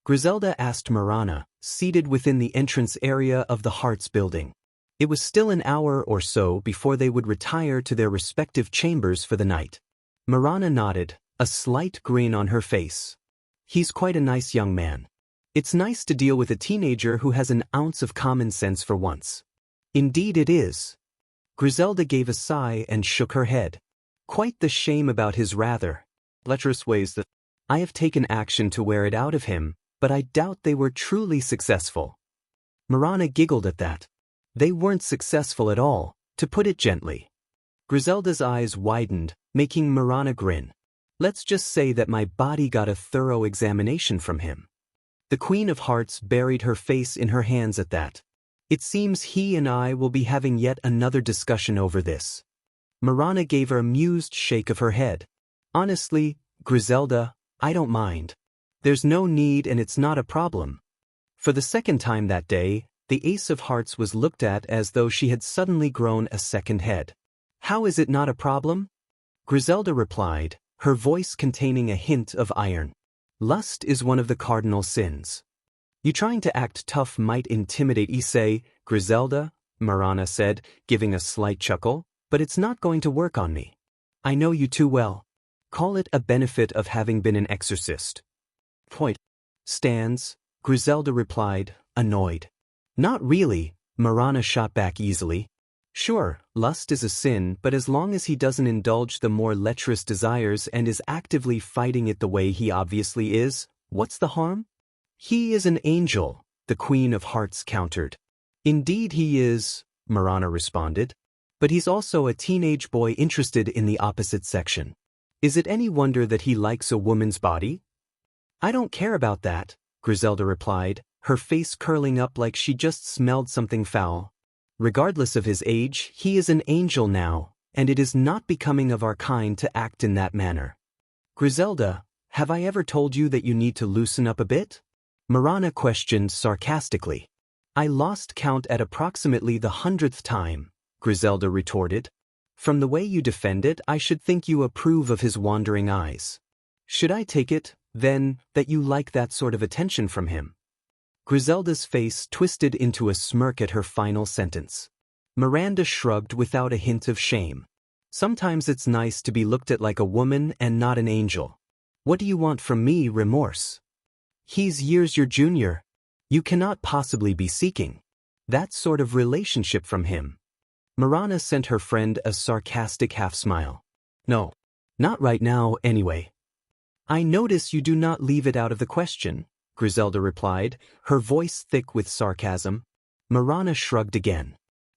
Griselda asked Marana, seated within the entrance area of the Hearts building. It was still an hour or so before they would retire to their respective chambers for the night. Marana nodded, a slight grin on her face. "He's quite a nice young man. It's nice to deal with a teenager who has an ounce of common sense for once." "Indeed it is." Griselda gave a sigh and shook her head. "Quite the shame about his rather lecherous ways that I have taken action to wear it out of him, but I doubt they were truly successful." Marana giggled at that. "They weren't successful at all, to put it gently." Griselda's eyes widened, making Marana grin. Let's just say that my body got a thorough examination from him. The Queen of Hearts buried her face in her hands at that. It seems he and I will be having yet another discussion over this. Marana gave an amused shake of her head. Honestly, Griselda, I don't mind. There's no need and it's not a problem. For the second time that day, the Ace of Hearts was looked at as though she had suddenly grown a second head. How is it not a problem? Griselda replied, her voice containing a hint of iron. Lust is one of the cardinal sins. You trying to act tough might intimidate Issei, Griselda, Marana said, giving a slight chuckle, but it's not going to work on me. I know you too well. Call it a benefit of having been an exorcist. Point. Stands, Griselda replied, annoyed. Not really, Marana shot back easily. Sure, lust is a sin, but as long as he doesn't indulge the more lecherous desires and is actively fighting it the way he obviously is, what's the harm? He is an angel, the Queen of Hearts countered. Indeed he is, Marana responded. But he's also a teenage boy interested in the opposite section. Is it any wonder that he likes a woman's body? I don't care about that, Griselda replied, her face curling up like she just smelled something foul. Regardless of his age, he is an angel now, and it is not becoming of our kind to act in that manner. Griselda, have I ever told you that you need to loosen up a bit? Marana questioned sarcastically. I lost count at approximately the 100th time, Griselda retorted. From the way you defend it, I should think you approve of his wandering eyes. Should I take it, then, that you like that sort of attention from him? Griselda's face twisted into a smirk at her final sentence. Miranda shrugged without a hint of shame. Sometimes it's nice to be looked at like a woman and not an angel. What do you want from me, Remorse? He's years your junior. You cannot possibly be seeking that sort of relationship from him. Marana sent her friend a sarcastic half-smile. No, not right now anyway. I notice you do not leave it out of the question, Griselda replied, her voice thick with sarcasm. Marana shrugged again.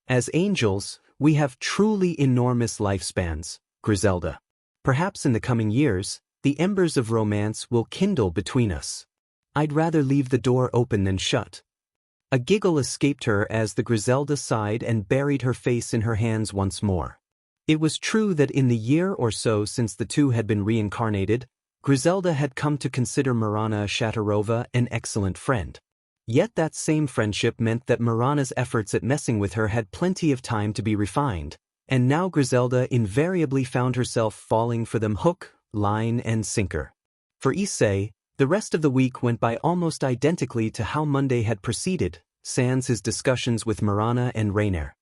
As angels, we have truly enormous lifespans, Griselda. Perhaps in the coming years, the embers of romance will kindle between us. I'd rather leave the door open than shut. A giggle escaped her as the Griselda sighed and buried her face in her hands once more. It was true that in the year or so since the two had been reincarnated, Griselda had come to consider Marana Shatarova an excellent friend. Yet that same friendship meant that Marana's efforts at messing with her had plenty of time to be refined, and now Griselda invariably found herself falling for them hook, line, and sinker. For Issei, the rest of the week went by almost identically to how Monday had proceeded, sans his discussions with Marana and Reineer.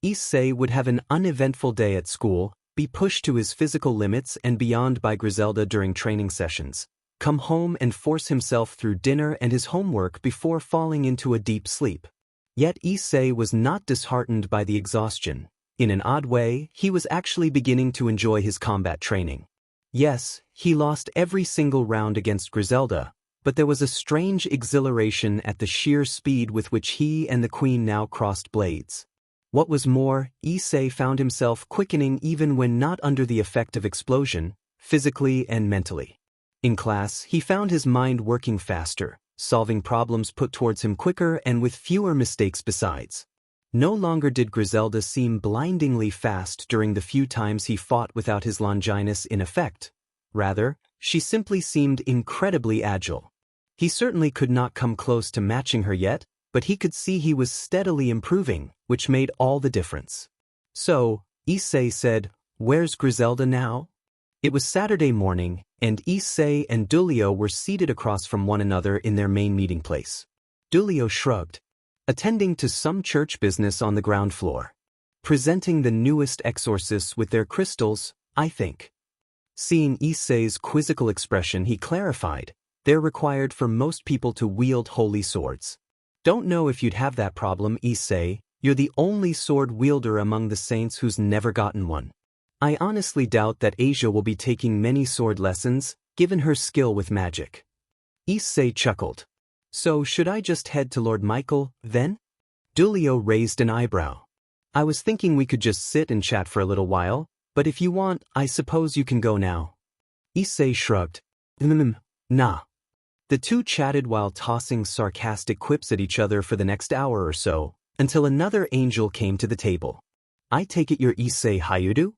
Issei would have an uneventful day at school, be pushed to his physical limits and beyond by Griselda during training sessions, come home and force himself through dinner and his homework before falling into a deep sleep. Yet Issei was not disheartened by the exhaustion. In an odd way, he was actually beginning to enjoy his combat training. Yes, he lost every single round against Griselda, but there was a strange exhilaration at the sheer speed with which he and the Queen now crossed blades. What was more, Issei found himself quickening even when not under the effect of explosion, physically and mentally. In class, he found his mind working faster, solving problems put towards him quicker and with fewer mistakes besides. No longer did Griselda seem blindingly fast during the few times he fought without his Longinus in effect. Rather, she simply seemed incredibly agile. He certainly could not come close to matching her yet, but he could see he was steadily improving, which made all the difference. So, Issei said, "Where's Griselda now?" It was Saturday morning, and Issei and Dulio were seated across from one another in their main meeting place. Dulio shrugged. Attending to some church business on the ground floor. Presenting the newest exorcists with their crystals, I think. Seeing Issei's quizzical expression, he clarified, they're required for most people to wield holy swords. Don't know if you'd have that problem, Issei. You're the only sword wielder among the saints who's never gotten one. I honestly doubt that Asia will be taking many sword lessons, given her skill with magic. Issei chuckled. So should I just head to Lord Michael, then? Dulio raised an eyebrow. I was thinking we could just sit and chat for a little while, but if you want, I suppose you can go now. Issei shrugged. Nah. The two chatted while tossing sarcastic quips at each other for the next hour or so, until another angel came to the table. I take it you're Issei Hayudu?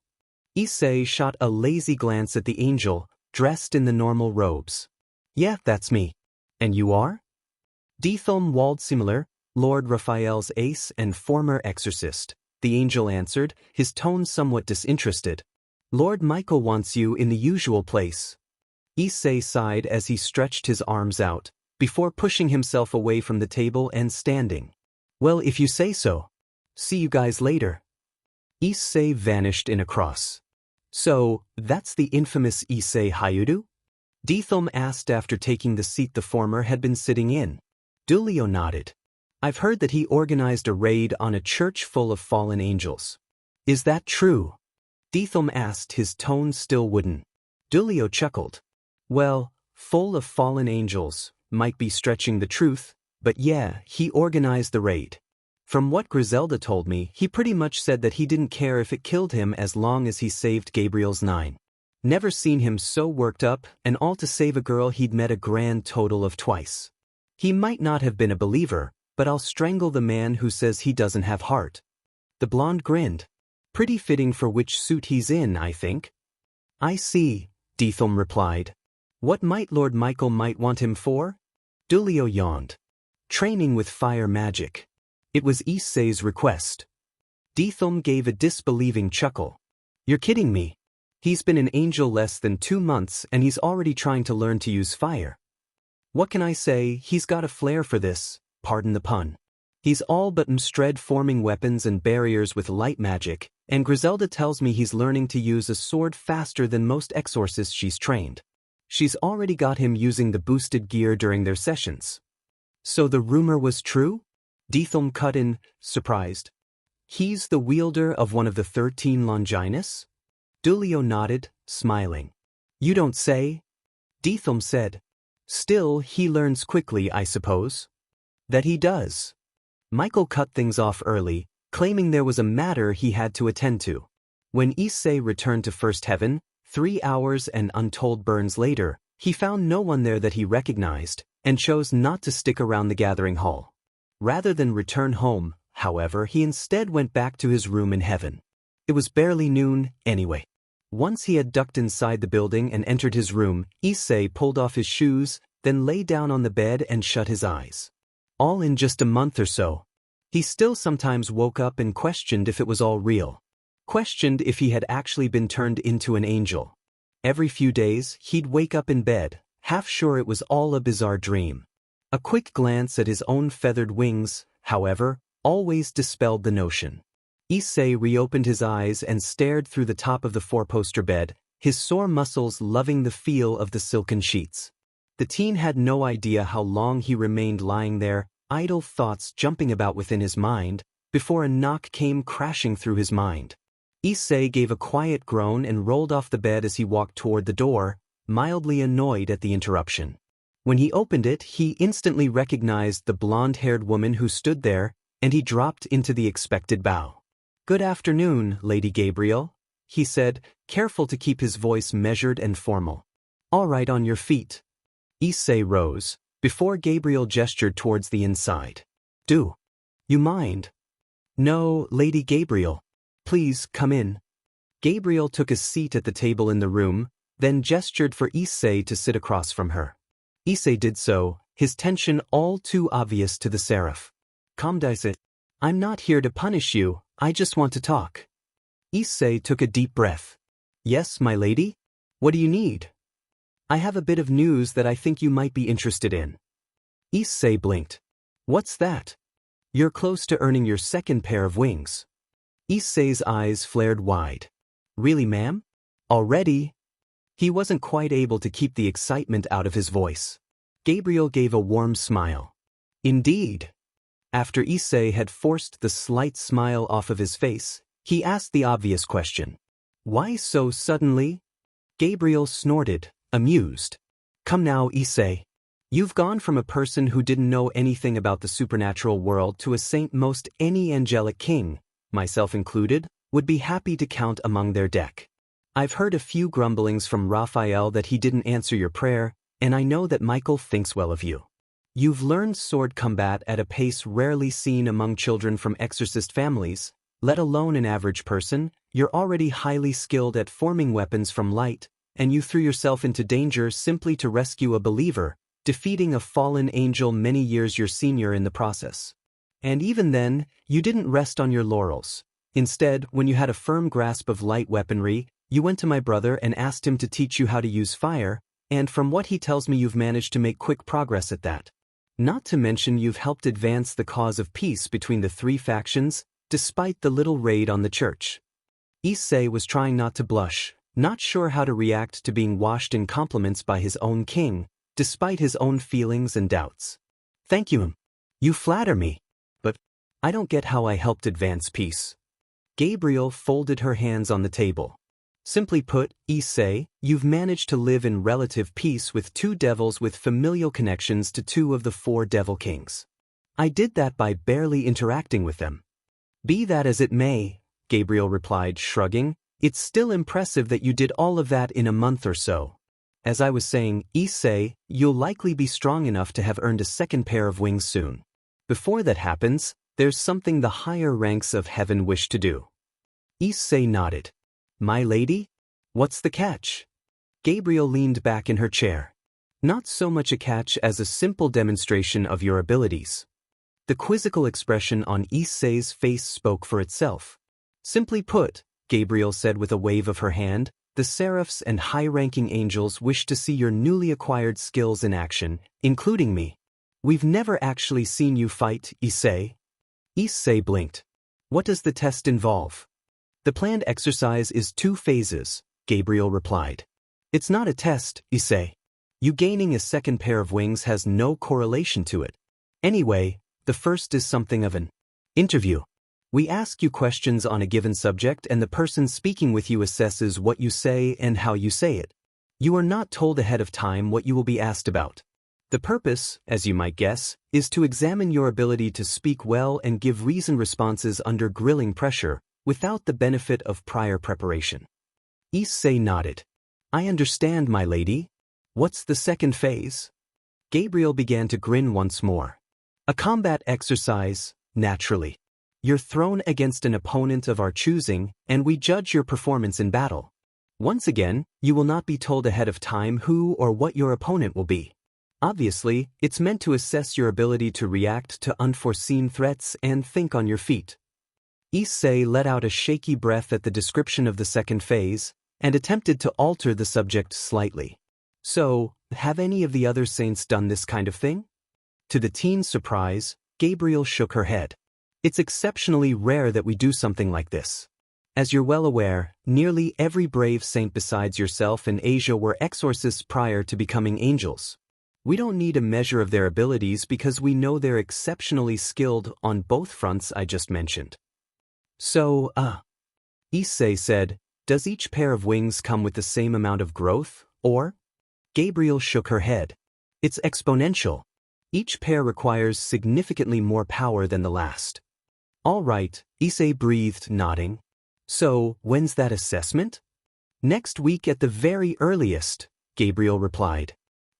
Issei shot a lazy glance at the angel, dressed in the normal robes. Yeah, that's me. And you are? Dethulm Waldsimler, Lord Raphael's ace and former exorcist, the angel answered, his tone somewhat disinterested. Lord Michael wants you in the usual place. Issei sighed as he stretched his arms out, before pushing himself away from the table and standing. Well, if you say so. See you guys later. Issei vanished in a cross. So, that's the infamous Issei Hayudu? Dethulm asked after taking the seat the former had been sitting in. Dulio nodded. I've heard that he organized a raid on a church full of fallen angels. Is that true? Dethulm asked, his tone still wooden. Dulio chuckled. Well, full of fallen angels might be stretching the truth, but yeah, he organized the raid. From what Griselda told me, he pretty much said that he didn't care if it killed him as long as he saved Gabriel's 9. Never seen him so worked up, and all to save a girl he'd met a grand total of twice. He might not have been a believer, but I'll strangle the man who says he doesn't have heart. The blonde grinned. Pretty fitting for which suit he's in, I think. I see, Dethulm replied. What might Lord Michael might want him for? Dulio yawned. Training with fire magic. It was Issei's request. Dethulm gave a disbelieving chuckle. You're kidding me. He's been an angel less than 2 months and he's already trying to learn to use fire. What can I say, he's got a flair for this, pardon the pun. He's all but mstred forming weapons and barriers with light magic, and Griselda tells me he's learning to use a sword faster than most exorcists she's trained. She's already got him using the boosted gear during their sessions. So the rumor was true? Dethulm cut in, surprised. He's the wielder of one of the 13 Longinus? Dulio nodded, smiling. You don't say? Dethulm said. Still, he learns quickly, I suppose. That he does. Michael cut things off early, claiming there was a matter he had to attend to. When Issei returned to First Heaven, 3 hours and untold burns later, he found no one there that he recognized, and chose not to stick around the gathering hall. Rather than return home, however, he instead went back to his room in heaven. It was barely noon, anyway. Once he had ducked inside the building and entered his room, Issei pulled off his shoes, then lay down on the bed and shut his eyes. All in just a month or so. He still sometimes woke up and questioned if it was all real. Questioned if he had actually been turned into an angel. Every few days, he'd wake up in bed, half sure it was all a bizarre dream. A quick glance at his own feathered wings, however, always dispelled the notion. Issei reopened his eyes and stared through the top of the 4-poster bed, his sore muscles loving the feel of the silken sheets. The teen had no idea how long he remained lying there, idle thoughts jumping about within his mind, before a knock came crashing through his mind. Issei gave a quiet groan and rolled off the bed as he walked toward the door, mildly annoyed at the interruption. When he opened it, he instantly recognized the blonde-haired woman who stood there, and he dropped into the expected bow. Good afternoon, Lady Gabriel, he said, careful to keep his voice measured and formal. All right, on your feet. Issei rose, before Gabriel gestured towards the inside. Do you mind? No, Lady Gabriel. Please, come in. Gabriel took a seat at the table in the room, then gestured for Issei to sit across from her. Issei did so, his tension all too obvious to the seraph. Calm down. I'm not here to punish you, I just want to talk. Issei took a deep breath. Yes, my lady? What do you need? I have a bit of news that I think you might be interested in. Issei blinked. What's that? You're close to earning your second pair of wings. Issei's eyes flared wide. Really, ma'am? Already? He wasn't quite able to keep the excitement out of his voice. Gabriel gave a warm smile. Indeed. After Issei had forced the slight smile off of his face, he asked the obvious question. Why so suddenly? Gabriel snorted, amused. Come now, Issei. You've gone from a person who didn't know anything about the supernatural world to a saint most any angelic king, myself included, would be happy to count among their deck. I've heard a few grumblings from Raphael that he didn't answer your prayer, and I know that Michael thinks well of you. You've learned sword combat at a pace rarely seen among children from exorcist families, let alone an average person. You're already highly skilled at forming weapons from light, and you threw yourself into danger simply to rescue a believer, defeating a fallen angel many years your senior in the process. And even then, you didn't rest on your laurels. Instead, when you had a firm grasp of light weaponry, you went to my brother and asked him to teach you how to use fire, and from what he tells me you've managed to make quick progress at that. Not to mention you've helped advance the cause of peace between the three factions, despite the little raid on the church. Issei was trying not to blush, not sure how to react to being washed in compliments by his own king, despite his own feelings and doubts. Thank you. You flatter me. But I don't get how I helped advance peace. Gabriel folded her hands on the table. Simply put, Issei, you've managed to live in relative peace with two devils with familial connections to two of the four devil kings. I did that by barely interacting with them. Be that as it may, Gabriel replied, shrugging, it's still impressive that you did all of that in a month or so. As I was saying, Issei, you'll likely be strong enough to have earned a second pair of wings soon. Before that happens, there's something the higher ranks of heaven wish to do. Issei nodded. My lady? What's the catch? Gabriel leaned back in her chair. Not so much a catch as a simple demonstration of your abilities. The quizzical expression on Issei's face spoke for itself. Simply put, Gabriel said with a wave of her hand, the seraphs and high-ranking angels wish to see your newly acquired skills in action, including me. We've never actually seen you fight, Issei. Issei blinked. What does the test involve? The planned exercise is 2 phases, Gabriel replied. It's not a test, Issei. You gaining a second pair of wings has no correlation to it. Anyway, the first is something of an interview. We ask you questions on a given subject and the person speaking with you assesses what you say and how you say it. You are not told ahead of time what you will be asked about. The purpose, as you might guess, is to examine your ability to speak well and give reasoned responses under grilling pressure, without the benefit of prior preparation. Issei nodded. I understand, my lady. What's the second phase? Gabriel began to grin once more. A combat exercise, naturally. You're thrown against an opponent of our choosing, and we judge your performance in battle. Once again, you will not be told ahead of time who or what your opponent will be. Obviously, it's meant to assess your ability to react to unforeseen threats and think on your feet. Issei let out a shaky breath at the description of the second phase, and attempted to alter the subject slightly. So, have any of the other saints done this kind of thing? To the teen's surprise, Gabriel shook her head. It's exceptionally rare that we do something like this. As you're well aware, nearly every brave saint besides yourself in Asia were exorcists prior to becoming angels. We don't need a measure of their abilities because we know they're exceptionally skilled on both fronts I just mentioned. So, Issei said, does each pair of wings come with the same amount of growth, or? Gabriel shook her head. It's exponential. Each pair requires significantly more power than the last. All right, Issei breathed, nodding. So, when's that assessment? Next week at the very earliest, Gabriel replied.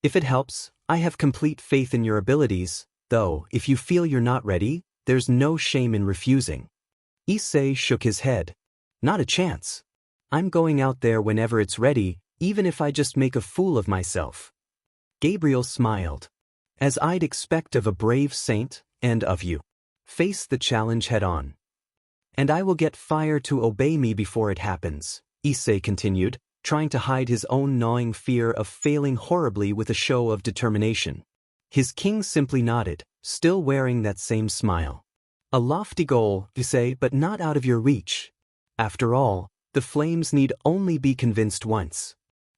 If it helps, I have complete faith in your abilities, though if you feel you're not ready, there's no shame in refusing. Issei shook his head. Not a chance. I'm going out there whenever it's ready, even if I just make a fool of myself. Gabriel smiled. As I'd expect of a brave saint, and of you. Face the challenge head on. And I will get fire to obey me before it happens, Issei continued, trying to hide his own gnawing fear of failing horribly with a show of determination. His king simply nodded, still wearing that same smile. A lofty goal, Issei, but not out of your reach. After all, the flames need only be convinced once.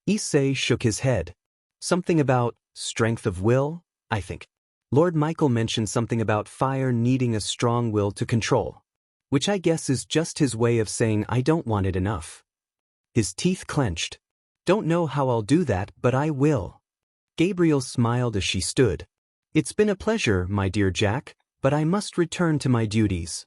Issei shook his head. Something about strength of will, I think. Lord Michael mentioned something about fire needing a strong will to control, which I guess is just his way of saying I don't want it enough. His teeth clenched. Don't know how I'll do that, but I will. Gabriel smiled as she stood. It's been a pleasure, my dear Jack, but I must return to my duties.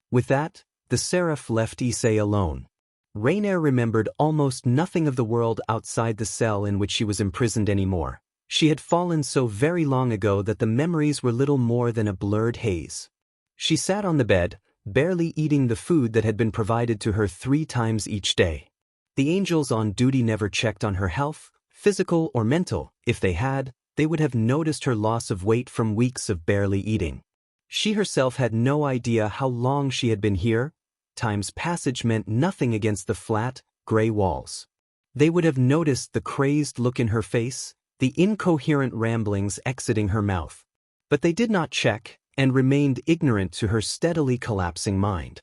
With that, the seraph left Issei alone. Reineer remembered almost nothing of the world outside the cell in which she was imprisoned anymore. She had fallen so very long ago that the memories were little more than a blurred haze. She sat on the bed, barely eating the food that had been provided to her 3 times each day. The angels on duty never checked on her health, physical or mental. If they had, they would have noticed her loss of weight from weeks of barely eating. She herself had no idea how long she had been here. Time's passage meant nothing against the flat, gray walls. They would have noticed the crazed look in her face, the incoherent ramblings exiting her mouth. But they did not check, and remained ignorant to her steadily collapsing mind.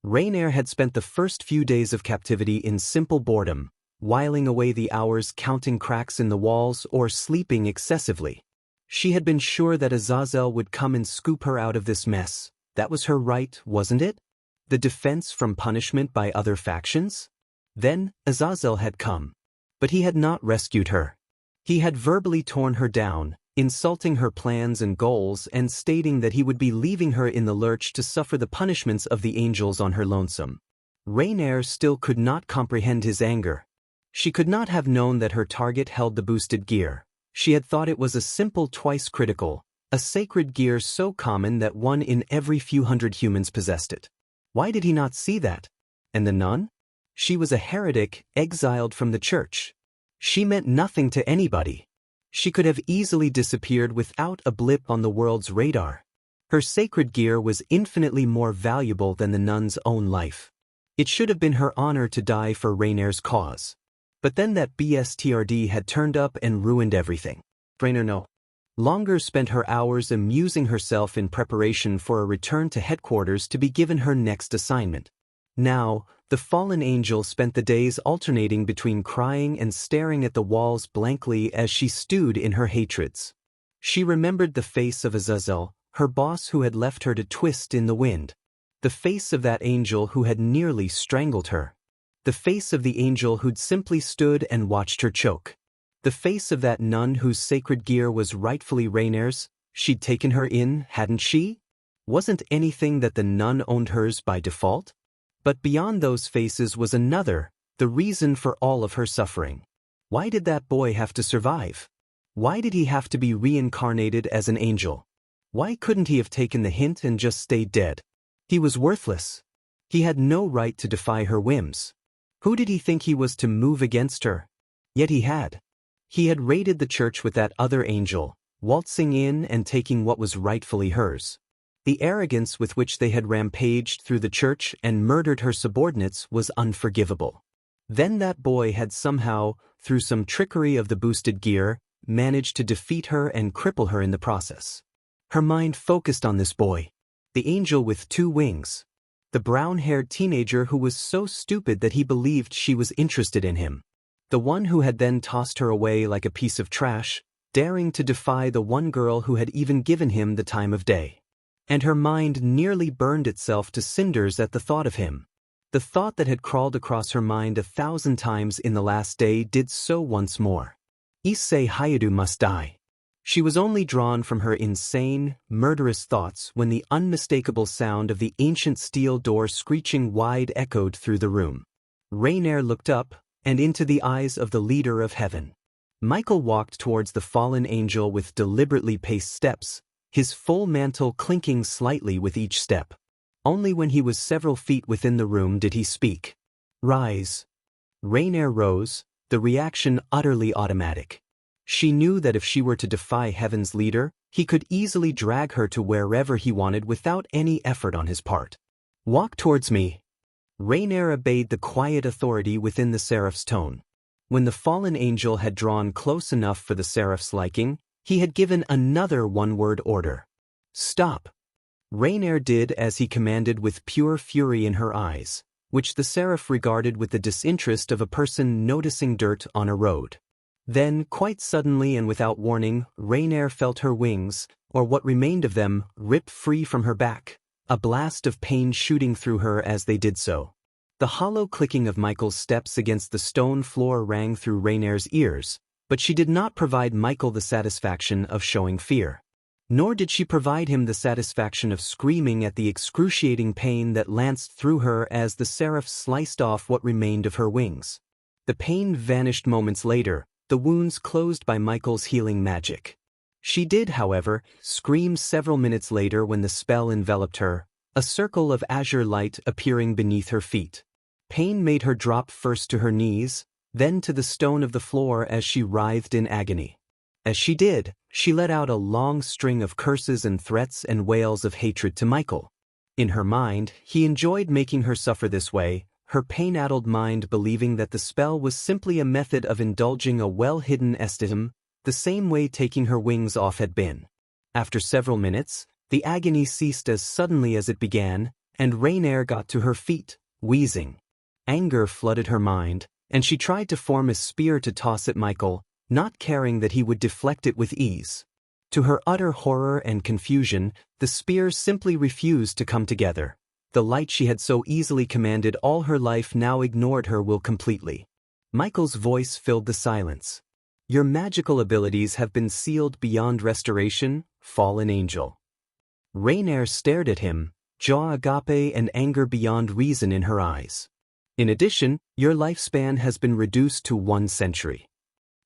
Reineer had spent the first few days of captivity in simple boredom, whiling away the hours counting cracks in the walls or sleeping excessively. She had been sure that Azazel would come and scoop her out of this mess. That was her right, wasn't it? The defense from punishment by other factions? Then, Azazel had come. But he had not rescued her. He had verbally torn her down, insulting her plans and goals and stating that he would be leaving her in the lurch to suffer the punishments of the angels on her lonesome. Reineer still could not comprehend his anger. She could not have known that her target held the boosted gear. She had thought it was a simple twice critical, a sacred gear so common that 1 in every few hundred humans possessed it. Why did he not see that? And the nun? She was a heretic, exiled from the church. She meant nothing to anybody. She could have easily disappeared without a blip on the world's radar. Her sacred gear was infinitely more valuable than the nun's own life. It should have been her honor to die for Reineer's cause. But then that BSTRD had turned up and ruined everything. Reineer no longer spent her hours amusing herself in preparation for a return to headquarters to be given her next assignment. Now, the fallen angel spent the days alternating between crying and staring at the walls blankly as she stewed in her hatreds. She remembered the face of Azazel, her boss who had left her to twist in the wind. The face of that angel who had nearly strangled her. The face of the angel who'd simply stood and watched her choke. The face of that nun whose sacred gear was rightfully Reineer's. She'd taken her in, hadn't she? Wasn't anything that the nun owned hers by default? But beyond those faces was another, the reason for all of her suffering. Why did that boy have to survive? Why did he have to be reincarnated as an angel? Why couldn't he have taken the hint and just stayed dead? He was worthless. He had no right to defy her whims. Who did he think he was to move against her? Yet he had. He had raided the church with that other angel, waltzing in and taking what was rightfully hers. The arrogance with which they had rampaged through the church and murdered her subordinates was unforgivable. Then that boy had somehow, through some trickery of the boosted gear, managed to defeat her and cripple her in the process. Her mind focused on this boy, the angel with 2 wings, the brown-haired teenager who was so stupid that he believed she was interested in him, the one who had then tossed her away like a piece of trash, daring to defy the one girl who had even given him the time of day. And her mind nearly burned itself to cinders at the thought of him. The thought that had crawled across her mind 1,000 times in the last day did so once more. Issei Hayadu must die. She was only drawn from her insane, murderous thoughts when the unmistakable sound of the ancient steel door screeching wide echoed through the room. Reineer looked up, and into the eyes of the leader of heaven. Michael walked towards the fallen angel with deliberately paced steps, his full mantle clinking slightly with each step. Only when he was several feet within the room did he speak. "Rise." Reineer rose, the reaction utterly automatic. She knew that if she were to defy heaven's leader, he could easily drag her to wherever he wanted without any effort on his part. "Walk towards me." Reineer obeyed the quiet authority within the seraph's tone. When the fallen angel had drawn close enough for the seraph's liking, he had given another one-word order. "Stop." Reineer did as he commanded with pure fury in her eyes, which the seraph regarded with the disinterest of a person noticing dirt on a road. Then, quite suddenly and without warning, Reineer felt her wings, or what remained of them, rip free from her back, a blast of pain shooting through her as they did so. The hollow clicking of Michael's steps against the stone floor rang through Reineer's ears, but she did not provide Michael the satisfaction of showing fear. Nor did she provide him the satisfaction of screaming at the excruciating pain that lanced through her as the seraph sliced off what remained of her wings. The pain vanished moments later, the wounds closed by Michael's healing magic. She did, however, scream several minutes later when the spell enveloped her, a circle of azure light appearing beneath her feet. Pain made her drop first to her knees, then to the stone of the floor as she writhed in agony. As she did, she let out a long string of curses and threats and wails of hatred to Michael. In her mind, he enjoyed making her suffer this way, her pain-addled mind believing that the spell was simply a method of indulging a well-hidden esthetism, the same way taking her wings off had been. After several minutes, the agony ceased as suddenly as it began, and Reineer got to her feet, wheezing. Anger flooded her mind, and she tried to form a spear to toss at Michael, not caring that he would deflect it with ease. To her utter horror and confusion, the spears simply refused to come together. The light she had so easily commanded all her life now ignored her will completely. Michael's voice filled the silence. Your magical abilities have been sealed beyond restoration, fallen angel. Reineer stared at him, jaw agape and anger beyond reason in her eyes. In addition, your lifespan has been reduced to 1 century.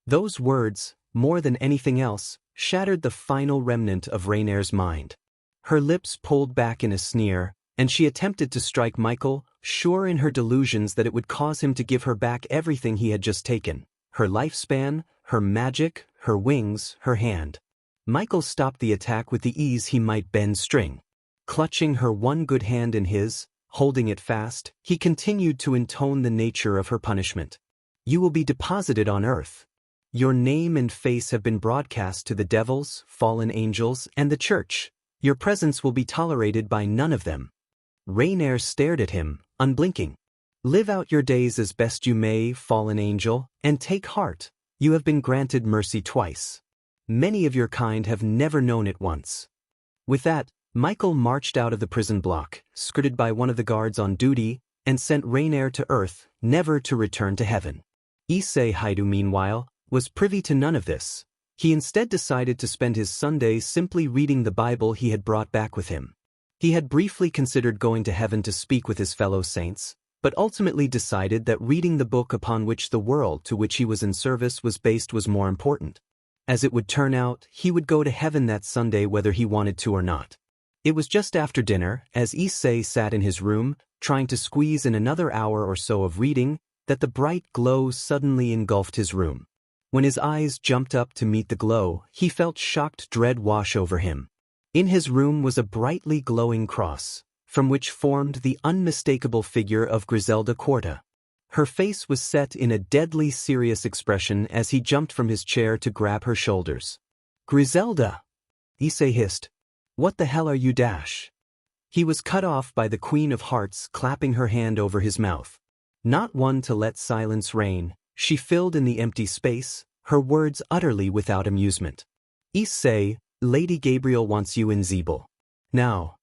Those words, more than anything else, shattered the final remnant of Reineer's mind. Her lips pulled back in a sneer, and she attempted to strike Michael, sure in her delusions that it would cause him to give her back everything he had just taken. Her lifespan, her magic, her wings, her hand. Michael stopped the attack with the ease he might bend string. Clutching her one good hand in his, holding it fast, he continued to intone the nature of her punishment. You will be deposited on earth. Your name and face have been broadcast to the devils, fallen angels, and the church. Your presence will be tolerated by none of them. Reineer stared at him, unblinking. Live out your days as best you may, fallen angel, and take heart. You have been granted mercy twice. Many of your kind have never known it once. With that, Michael marched out of the prison block, skirted by one of the guards on duty, and sent Reineer to earth, never to return to heaven. Issei Haidu, meanwhile, was privy to none of this. He instead decided to spend his Sundays simply reading the Bible he had brought back with him. He had briefly considered going to heaven to speak with his fellow saints, but ultimately decided that reading the book upon which the world to which he was in service was based was more important. As it would turn out, he would go to heaven that Sunday whether he wanted to or not. It was just after dinner, as Issei sat in his room, trying to squeeze in another hour or so of reading, that the bright glow suddenly engulfed his room. When his eyes jumped up to meet the glow, he felt shocked dread wash over him. In his room was a brightly glowing cross, from which formed the unmistakable figure of Griselda Quarta. Her face was set in a deadly serious expression as he jumped from his chair to grab her shoulders. Griselda! Issei hissed. What the hell are you dash? He was cut off by the Queen of Hearts clapping her hand over his mouth. Not one to let silence reign, she filled in the empty space, her words utterly without amusement. Issei, Lady Gabriel wants you in Zeeble. Now.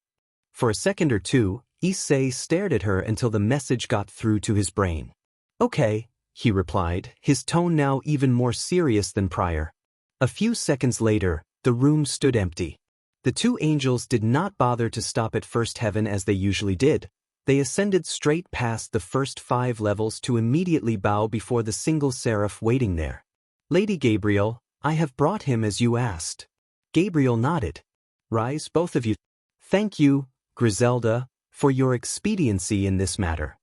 For a second or two, Issei stared at her until the message got through to his brain. Okay, he replied, his tone now even more serious than prior. A few seconds later, the room stood empty. The two angels did not bother to stop at first heaven as they usually did. They ascended straight past the first 5 levels to immediately bow before the single seraph waiting there. Lady Gabriel, I have brought him as you asked. Gabriel nodded. Rise, both of you. Thank you, Griselda, for your expediency in this matter.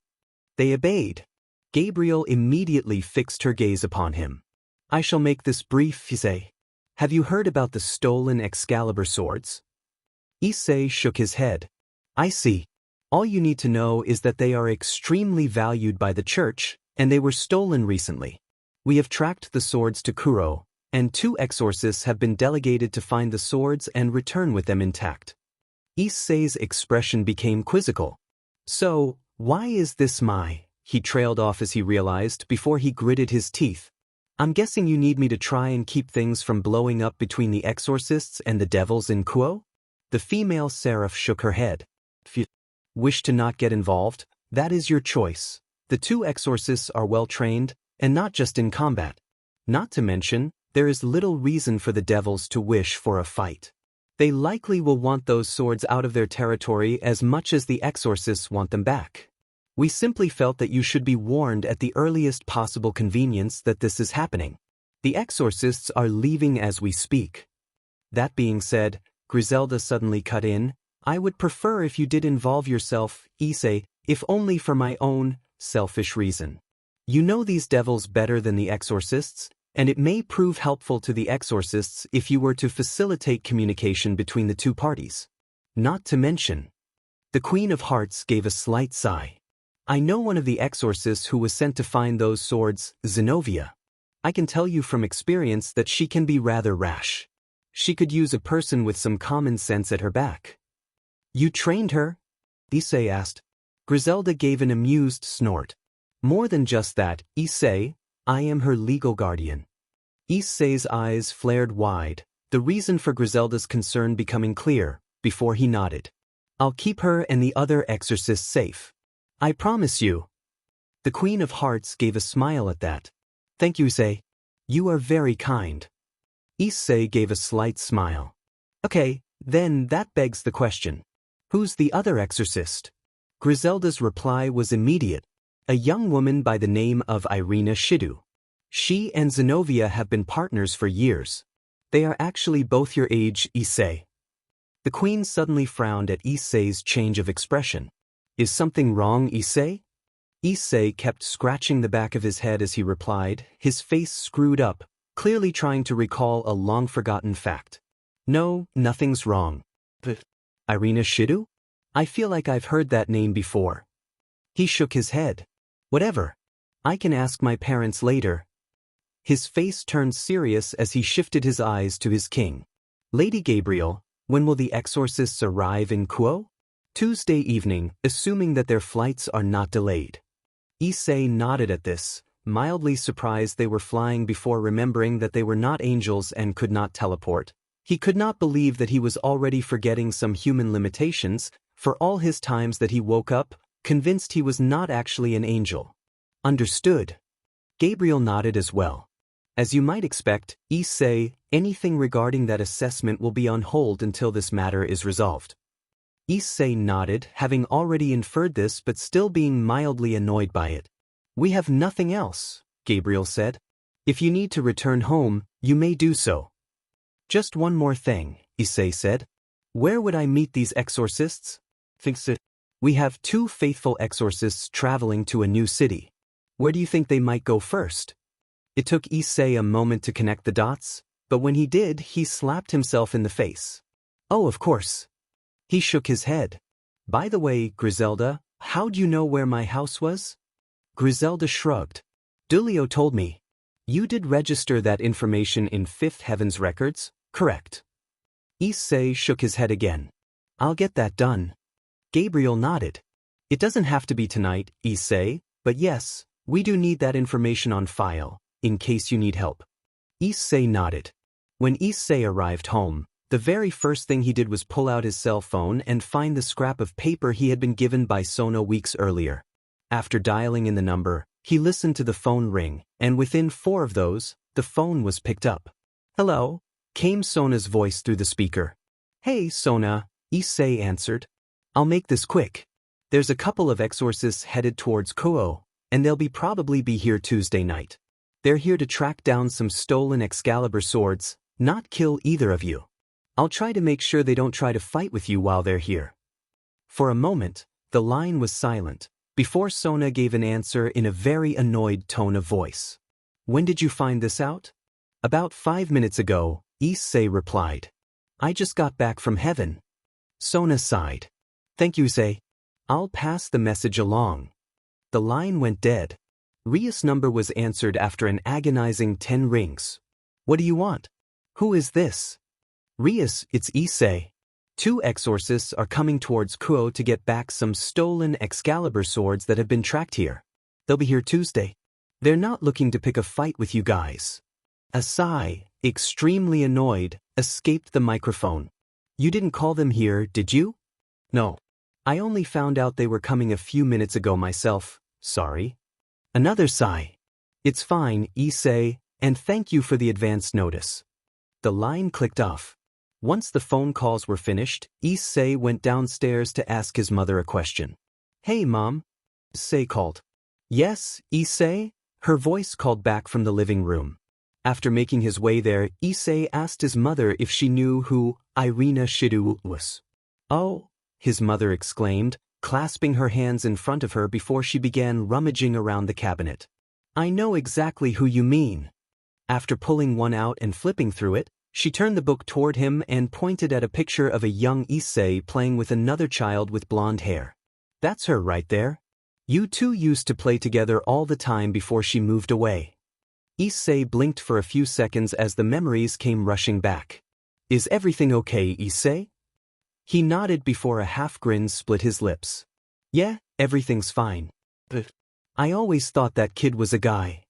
They obeyed. Gabriel immediately fixed her gaze upon him. I shall make this brief, Issei. Have you heard about the stolen Excalibur swords? Issei shook his head. I see. All you need to know is that they are extremely valued by the church, and they were stolen recently. We have tracked the swords to Kuro, and 2 exorcists have been delegated to find the swords and return with them intact. Issei's expression became quizzical. So, why is this my? He trailed off as he realized before he gritted his teeth. I'm guessing you need me to try and keep things from blowing up between the exorcists and the devils in Kuo? The female seraph shook her head. If you wish to not get involved, that is your choice. The 2 exorcists are well trained, and not just in combat. Not to mention, there is little reason for the devils to wish for a fight. They likely will want those swords out of their territory as much as the exorcists want them back. We simply felt that you should be warned at the earliest possible convenience that this is happening. The exorcists are leaving as we speak. That being said, Griselda suddenly cut in, I would prefer if you did involve yourself, Issei, if only for my own, selfish reason. You know these devils better than the exorcists, and it may prove helpful to the exorcists if you were to facilitate communication between the two parties. Not to mention. The Queen of Hearts gave a slight sigh. I know one of the exorcists who was sent to find those swords, Zenobia. I can tell you from experience that she can be rather rash. She could use a person with some common sense at her back. You trained her? Issei asked. Griselda gave an amused snort. More than just that, Issei, I am her legal guardian. Issei's eyes flared wide, the reason for Griselda's concern becoming clear, before he nodded. I'll keep her and the other exorcists safe. I promise you. The Queen of Hearts gave a smile at that. Thank you, Issei. You are very kind. Issei gave a slight smile. Okay, then that begs the question. Who's the other exorcist? Griselda's reply was immediate. A young woman by the name of Irina Shidu. She and Zenobia have been partners for years. They are actually both your age, Issei. The Queen suddenly frowned at Issei's change of expression. Is something wrong, Issei? Issei kept scratching the back of his head as he replied, his face screwed up, clearly trying to recall a long-forgotten fact. No, nothing's wrong. But Irina Shidu? I feel like I've heard that name before. He shook his head. Whatever. I can ask my parents later. His face turned serious as he shifted his eyes to his king. Lady Gabriel, when will the exorcists arrive in Kuo? Tuesday evening, assuming that their flights are not delayed. Issei nodded at this, mildly surprised they were flying before remembering that they were not angels and could not teleport. He could not believe that he was already forgetting some human limitations, for all his times that he woke up, convinced he was not actually an angel. Understood. Gabriel nodded as well. As you might expect, Issei, anything regarding that assessment will be on hold until this matter is resolved. Issei nodded, having already inferred this but still being mildly annoyed by it. We have nothing else, Gabriel said. If you need to return home, you may do so. Just one more thing, Issei said. Where would I meet these exorcists? Thinks it. We have 2 faithful exorcists traveling to a new city. Where do you think they might go first? It took Issei a moment to connect the dots, but when he did, he slapped himself in the face. Oh, of course. He shook his head. By the way, Griselda, how'd you know where my house was? Griselda shrugged. Dulio told me. You did register that information in Fifth Heaven's records, correct? Issei shook his head again. I'll get that done. Gabriel nodded. It doesn't have to be tonight, Issei, but yes, we do need that information on file, in case you need help. Issei nodded. When Issei arrived home, the very first thing he did was pull out his cell phone and find the scrap of paper he had been given by Sona weeks earlier. After dialing in the number, he listened to the phone ring, and within 4 of those, the phone was picked up. Hello, came Sona's voice through the speaker. Hey, Sona, Issei answered. I'll make this quick. There's a couple of exorcists headed towards Kuo, and they'll probably be here Tuesday night. They're here to track down some stolen Excalibur swords, not kill either of you. I'll try to make sure they don't try to fight with you while they're here. For a moment, the line was silent, before Sona gave an answer in a very annoyed tone of voice. When did you find this out? About 5 minutes ago, Issei replied. I just got back from heaven. Sona sighed. Thank you, Issei. I'll pass the message along. The line went dead. Ria's number was answered after an agonizing 10 rings. What do you want? Who is this? Rias, it's Issei. 2 exorcists are coming towards Kuo to get back some stolen Excalibur swords that have been tracked here. They'll be here Tuesday. They're not looking to pick a fight with you guys. A sigh, extremely annoyed, escaped the microphone. You didn't call them here, did you? No. I only found out they were coming a few minutes ago myself, sorry. Another sigh. It's fine, Issei, and thank you for the advance notice. The line clicked off. Once the phone calls were finished, Issei went downstairs to ask his mother a question. "Hey, Mom," Issei called. "Yes, Issei?" Her voice called back from the living room. After making his way there, Issei asked his mother if she knew who Irina Shidu was. "Oh," his mother exclaimed, clasping her hands in front of her before she began rummaging around the cabinet. "I know exactly who you mean." After pulling one out and flipping through it, she turned the book toward him and pointed at a picture of a young Issei playing with another child with blonde hair. "That's her right there. You two used to play together all the time before she moved away." Issei blinked for a few seconds as the memories came rushing back. "Is everything okay, Issei?" He nodded before a half-grin split his lips. "Yeah, everything's fine. But I always thought that kid was a guy."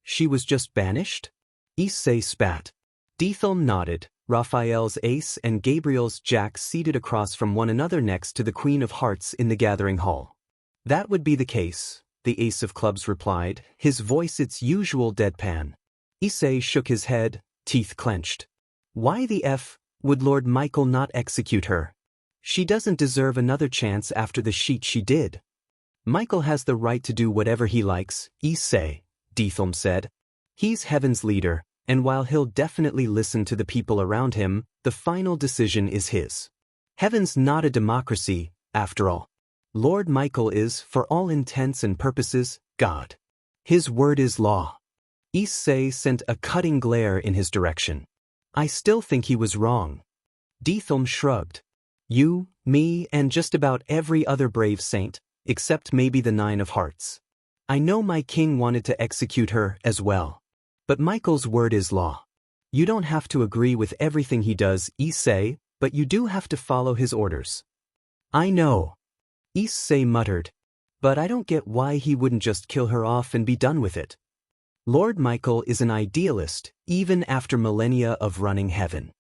"She was just banished?" Issei spat. Dethum nodded. Raphael's ace and Gabriel's jack seated across from one another next to the Queen of Hearts in the gathering hall. "That would be the case," the ace of clubs replied, his voice its usual deadpan. Issei shook his head, teeth clenched. "Why the F would Lord Michael not execute her? She doesn't deserve another chance after the shit she did." "Michael has the right to do whatever he likes, Issei," Dethum said. "He's Heaven's leader, and while he'll definitely listen to the people around him, the final decision is his. Heaven's not a democracy, after all. Lord Michael is, for all intents and purposes, God. His word is law." Issei sent a cutting glare in his direction. "I still think he was wrong." Dethum shrugged. "You, me, and just about every other brave saint, except maybe the Nine of Hearts. I know my king wanted to execute her as well. But Michael's word is law. You don't have to agree with everything he does, Issei, but you do have to follow his orders." "I know," Issei muttered. "But I don't get why he wouldn't just kill her off and be done with it. Lord Michael is an idealist, even after millennia of running heaven.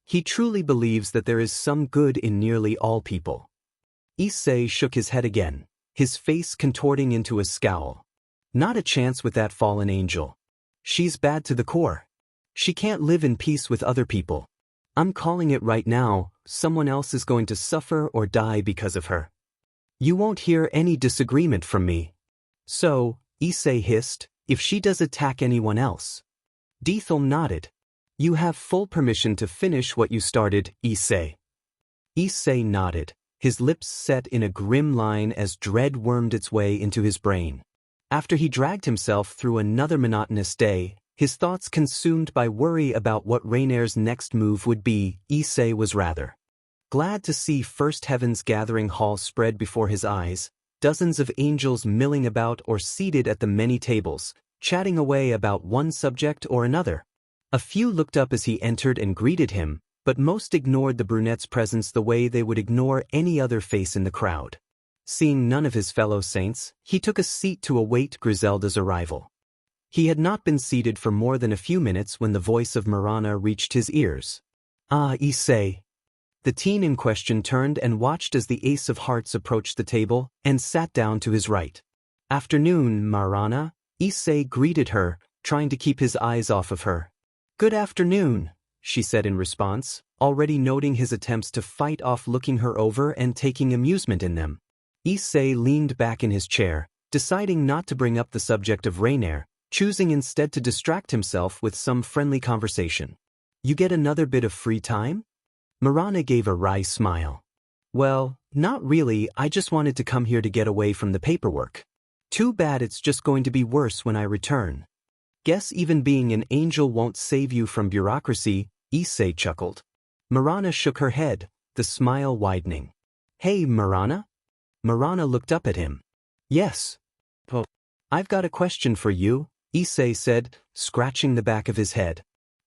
He truly believes that there is some good in nearly all people." Issei shook his head again, his face contorting into a scowl. "Not a chance with that fallen angel. She's bad to the core. She can't live in peace with other people. I'm calling it right now, someone else is going to suffer or die because of her. You won't hear any disagreement from me." "So," Issei hissed, "if she does attack anyone else?" Dethum nodded. "You have full permission to finish what you started, Issei." Issei nodded, his lips set in a grim line as dread wormed its way into his brain. After he dragged himself through another monotonous day, his thoughts consumed by worry about what Reineer's next move would be, Issei was rather glad to see First Heaven's gathering hall spread before his eyes, dozens of angels milling about or seated at the many tables, chatting away about one subject or another. A few looked up as he entered and greeted him, but most ignored the brunette's presence the way they would ignore any other face in the crowd. Seeing none of his fellow saints, he took a seat to await Griselda's arrival. He had not been seated for more than a few minutes when the voice of Marana reached his ears. "Ah, Issei." The teen in question turned and watched as the Ace of Hearts approached the table and sat down to his right. "Afternoon, Marana," Issei greeted her, trying to keep his eyes off of her. "Good afternoon," she said in response, already noting his attempts to fight off looking her over and taking amusement in them. Issei leaned back in his chair, deciding not to bring up the subject of Reineer, choosing instead to distract himself with some friendly conversation. "You get another bit of free time?" Marana gave a wry smile. "Well, not really, I just wanted to come here to get away from the paperwork. Too bad it's just going to be worse when I return." "Guess even being an angel won't save you from bureaucracy," Issei chuckled. Marana shook her head, the smile widening. "Hey, Marana?" Marana looked up at him. "Yes." "Oh, I've got a question for you," Issei said, scratching the back of his head.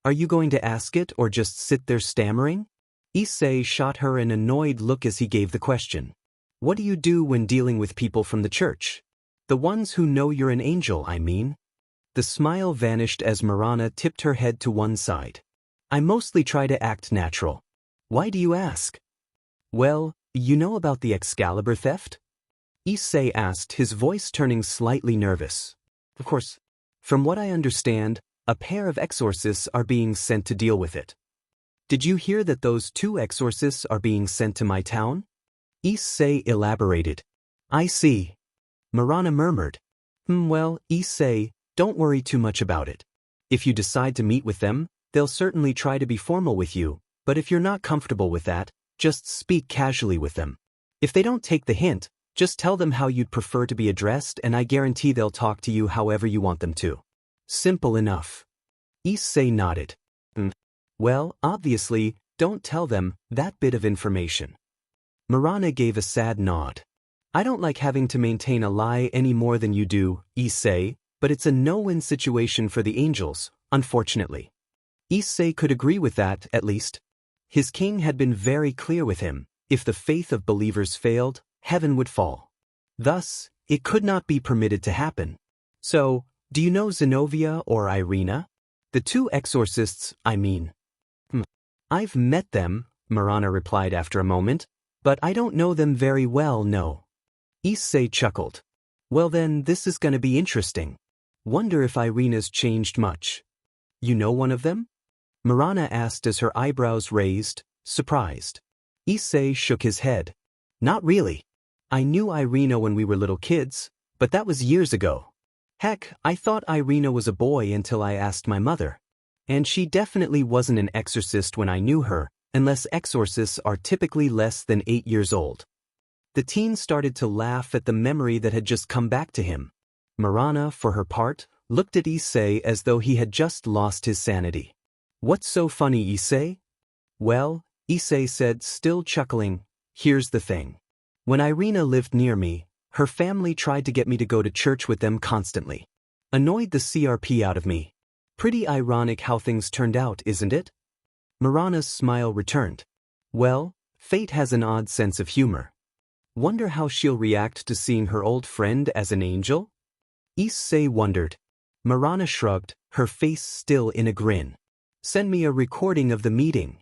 "Are you going to ask it or just sit there stammering?" Issei shot her an annoyed look as he gave the question. "What do you do when dealing with people from the church? The ones who know you're an angel, I mean." The smile vanished as Marana tipped her head to one side. "I mostly try to act natural. Why do you ask?" "Well, you know about the Excalibur theft?" Issei asked, his voice turning slightly nervous. "Of course. From what I understand, a pair of exorcists are being sent to deal with it." Did you hear that those 2 exorcists are being sent to my town? Issei elaborated. I see. Marana murmured. Well, Issei, don't worry too much about it. If you decide to meet with them, they'll certainly try to be formal with you, but if you're not comfortable with that, just speak casually with them. If they don't take the hint, just tell them how you'd prefer to be addressed and I guarantee they'll talk to you however you want them to. Simple enough. Issei nodded. Well, obviously, don't tell them that bit of information. Marana gave a sad nod. I don't like having to maintain a lie any more than you do, Issei, but it's a no-win situation for the angels, unfortunately. Issei could agree with that, at least. His king had been very clear with him. If the faith of believers failed, heaven would fall. Thus, it could not be permitted to happen. So, do you know Zenobia or Irina? The 2 exorcists, I mean. I've met them, Marana replied after a moment, but I don't know them very well, no. Issei chuckled. Well then, this is gonna be interesting. Wonder if Irina's changed much. You know one of them? Marana asked as her eyebrows raised, surprised. Issei shook his head. Not really. I knew Irina when we were little kids, but that was years ago. Heck, I thought Irina was a boy until I asked my mother. And she definitely wasn't an exorcist when I knew her, unless exorcists are typically less than 8 years old. The teen started to laugh at the memory that had just come back to him. Marana, for her part, looked at Issei as though he had just lost his sanity. What's so funny, Issei? Well, Issei said, still chuckling, here's the thing. When Irina lived near me, her family tried to get me to go to church with them constantly. Annoyed the CRP out of me. Pretty ironic how things turned out, isn't it? Marana's smile returned. Well, fate has an odd sense of humor. Wonder how she'll react to seeing her old friend as an angel? Issei wondered. Marana shrugged, her face still in a grin. Send me a recording of the meeting.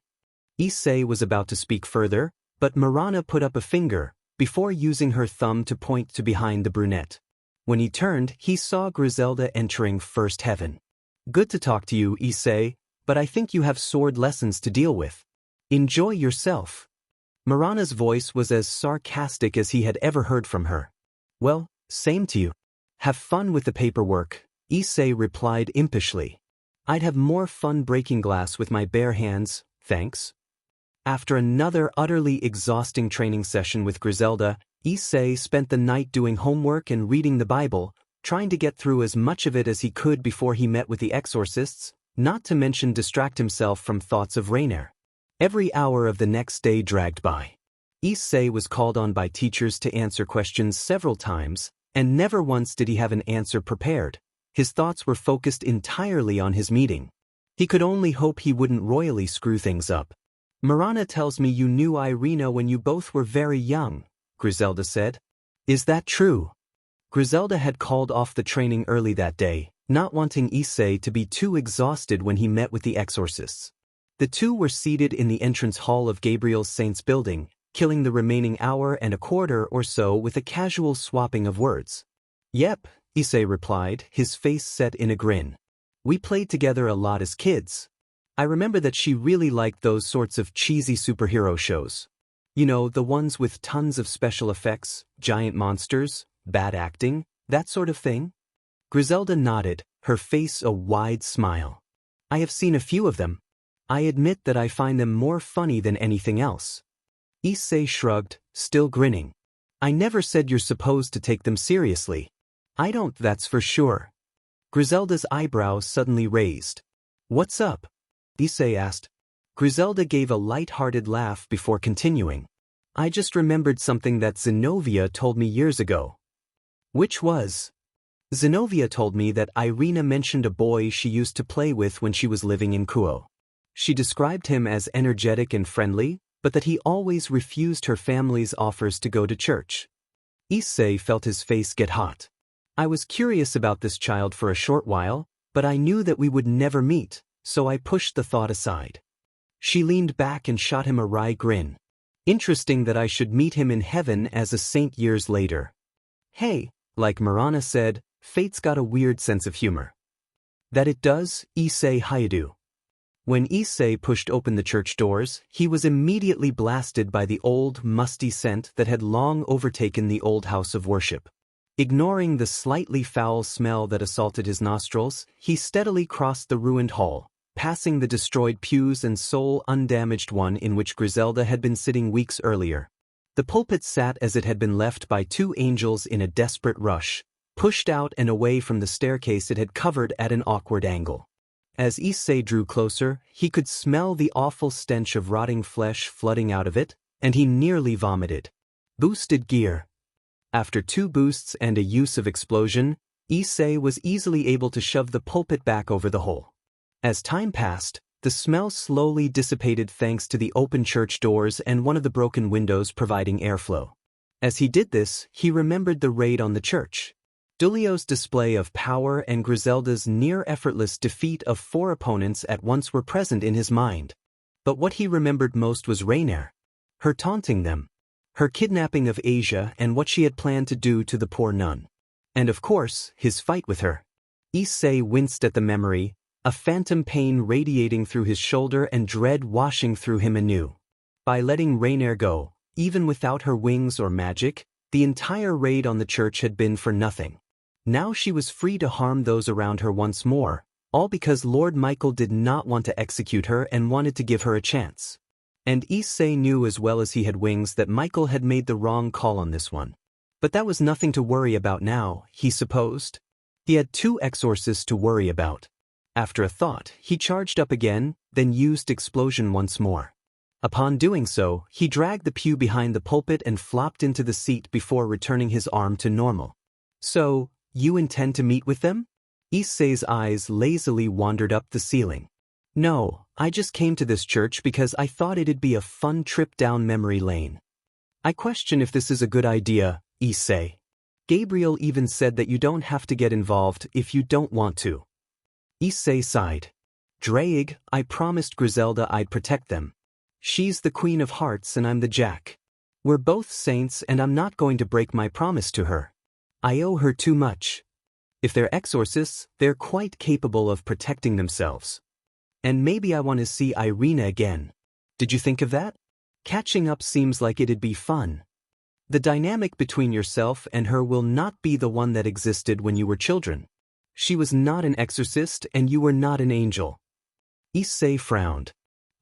Issei was about to speak further, but Marana put up a finger, before using her thumb to point to behind the brunette. When he turned, he saw Griselda entering first heaven. Good to talk to you, Issei, but I think you have sword lessons to deal with. Enjoy yourself. Marana's voice was as sarcastic as he had ever heard from her. Well, same to you. Have fun with the paperwork, Issei replied impishly. I'd have more fun breaking glass with my bare hands, thanks. After another utterly exhausting training session with Griselda, Issei spent the night doing homework and reading the Bible, trying to get through as much of it as he could before he met with the exorcists, not to mention distract himself from thoughts of Reineer. Every hour of the next day dragged by. Issei was called on by teachers to answer questions several times, and never once did he have an answer prepared. His thoughts were focused entirely on his meeting. He could only hope he wouldn't royally screw things up. Marana tells me you knew Irina when you both were very young, Griselda said. Is that true? Griselda had called off the training early that day, not wanting Issei to be too exhausted when he met with the exorcists. The 2 were seated in the entrance hall of Gabriel's Saints building, killing the remaining hour and a quarter or so with a casual swapping of words. Yep, Issei replied, his face set in a grin. We played together a lot as kids. I remember that she really liked those sorts of cheesy superhero shows. You know, the ones with tons of special effects, giant monsters, bad acting, that sort of thing. Griselda nodded, her face a wide smile. I have seen a few of them. I admit that I find them more funny than anything else. Issei shrugged, still grinning. I never said you're supposed to take them seriously. I don't, that's for sure. Griselda's eyebrows suddenly raised. What's up? Issei asked. Griselda gave a light-hearted laugh before continuing. I just remembered something that Zenobia told me years ago. Which was? Zenobia told me that Irina mentioned a boy she used to play with when she was living in Kuo. She described him as energetic and friendly, but that he always refused her family's offers to go to church. Issei felt his face get hot. I was curious about this child for a short while, but I knew that we would never meet, so I pushed the thought aside. She leaned back and shot him a wry grin. Interesting that I should meet him in heaven as a saint years later. Hey, like Marana said, fate's got a weird sense of humor. That it does, Issei Hayadu. When Issei pushed open the church doors, he was immediately blasted by the old, musty scent that had long overtaken the old house of worship. Ignoring the slightly foul smell that assaulted his nostrils, he steadily crossed the ruined hall, passing the destroyed pews and sole undamaged one in which Griselda had been sitting weeks earlier. The pulpit sat as it had been left by two angels in a desperate rush, pushed out and away from the staircase it had covered at an awkward angle. As Issei drew closer, he could smell the awful stench of rotting flesh flooding out of it, and he nearly vomited. Boosted gear. After 2 boosts and a use of explosion, Issei was easily able to shove the pulpit back over the hole. As time passed, the smell slowly dissipated thanks to the open church doors and one of the broken windows providing airflow. As he did this, he remembered the raid on the church. Dulio's display of power and Griselda's near-effortless defeat of 4 opponents at once were present in his mind. But what he remembered most was Reineer. Her taunting them. Her kidnapping of Asia and what she had planned to do to the poor nun. And of course, his fight with her. Issei winced at the memory, a phantom pain radiating through his shoulder and dread washing through him anew. By letting Reineer go, even without her wings or magic, the entire raid on the church had been for nothing. Now she was free to harm those around her once more, all because Lord Michael did not want to execute her and wanted to give her a chance. And Issei knew as well as he had wings that Michael had made the wrong call on this one. But that was nothing to worry about now, he supposed. He had 2 exorcists to worry about. After a thought, he charged up again, then used explosion once more. Upon doing so, he dragged the pew behind the pulpit and flopped into the seat before returning his arm to normal. So, you intend to meet with them? Issei's eyes lazily wandered up the ceiling. No, I just came to this church because I thought it'd be a fun trip down memory lane. I question if this is a good idea, Issei. Gabriel even said that you don't have to get involved if you don't want to. Issei sighed. Draig, I promised Griselda I'd protect them. She's the Queen of Hearts and I'm the Jack. We're both saints and I'm not going to break my promise to her. I owe her too much. If they're exorcists, they're quite capable of protecting themselves. And maybe I want to see Irina again. Did you think of that? Catching up seems like it'd be fun. The dynamic between yourself and her will not be the one that existed when you were children. She was not an exorcist and you were not an angel. Issei frowned.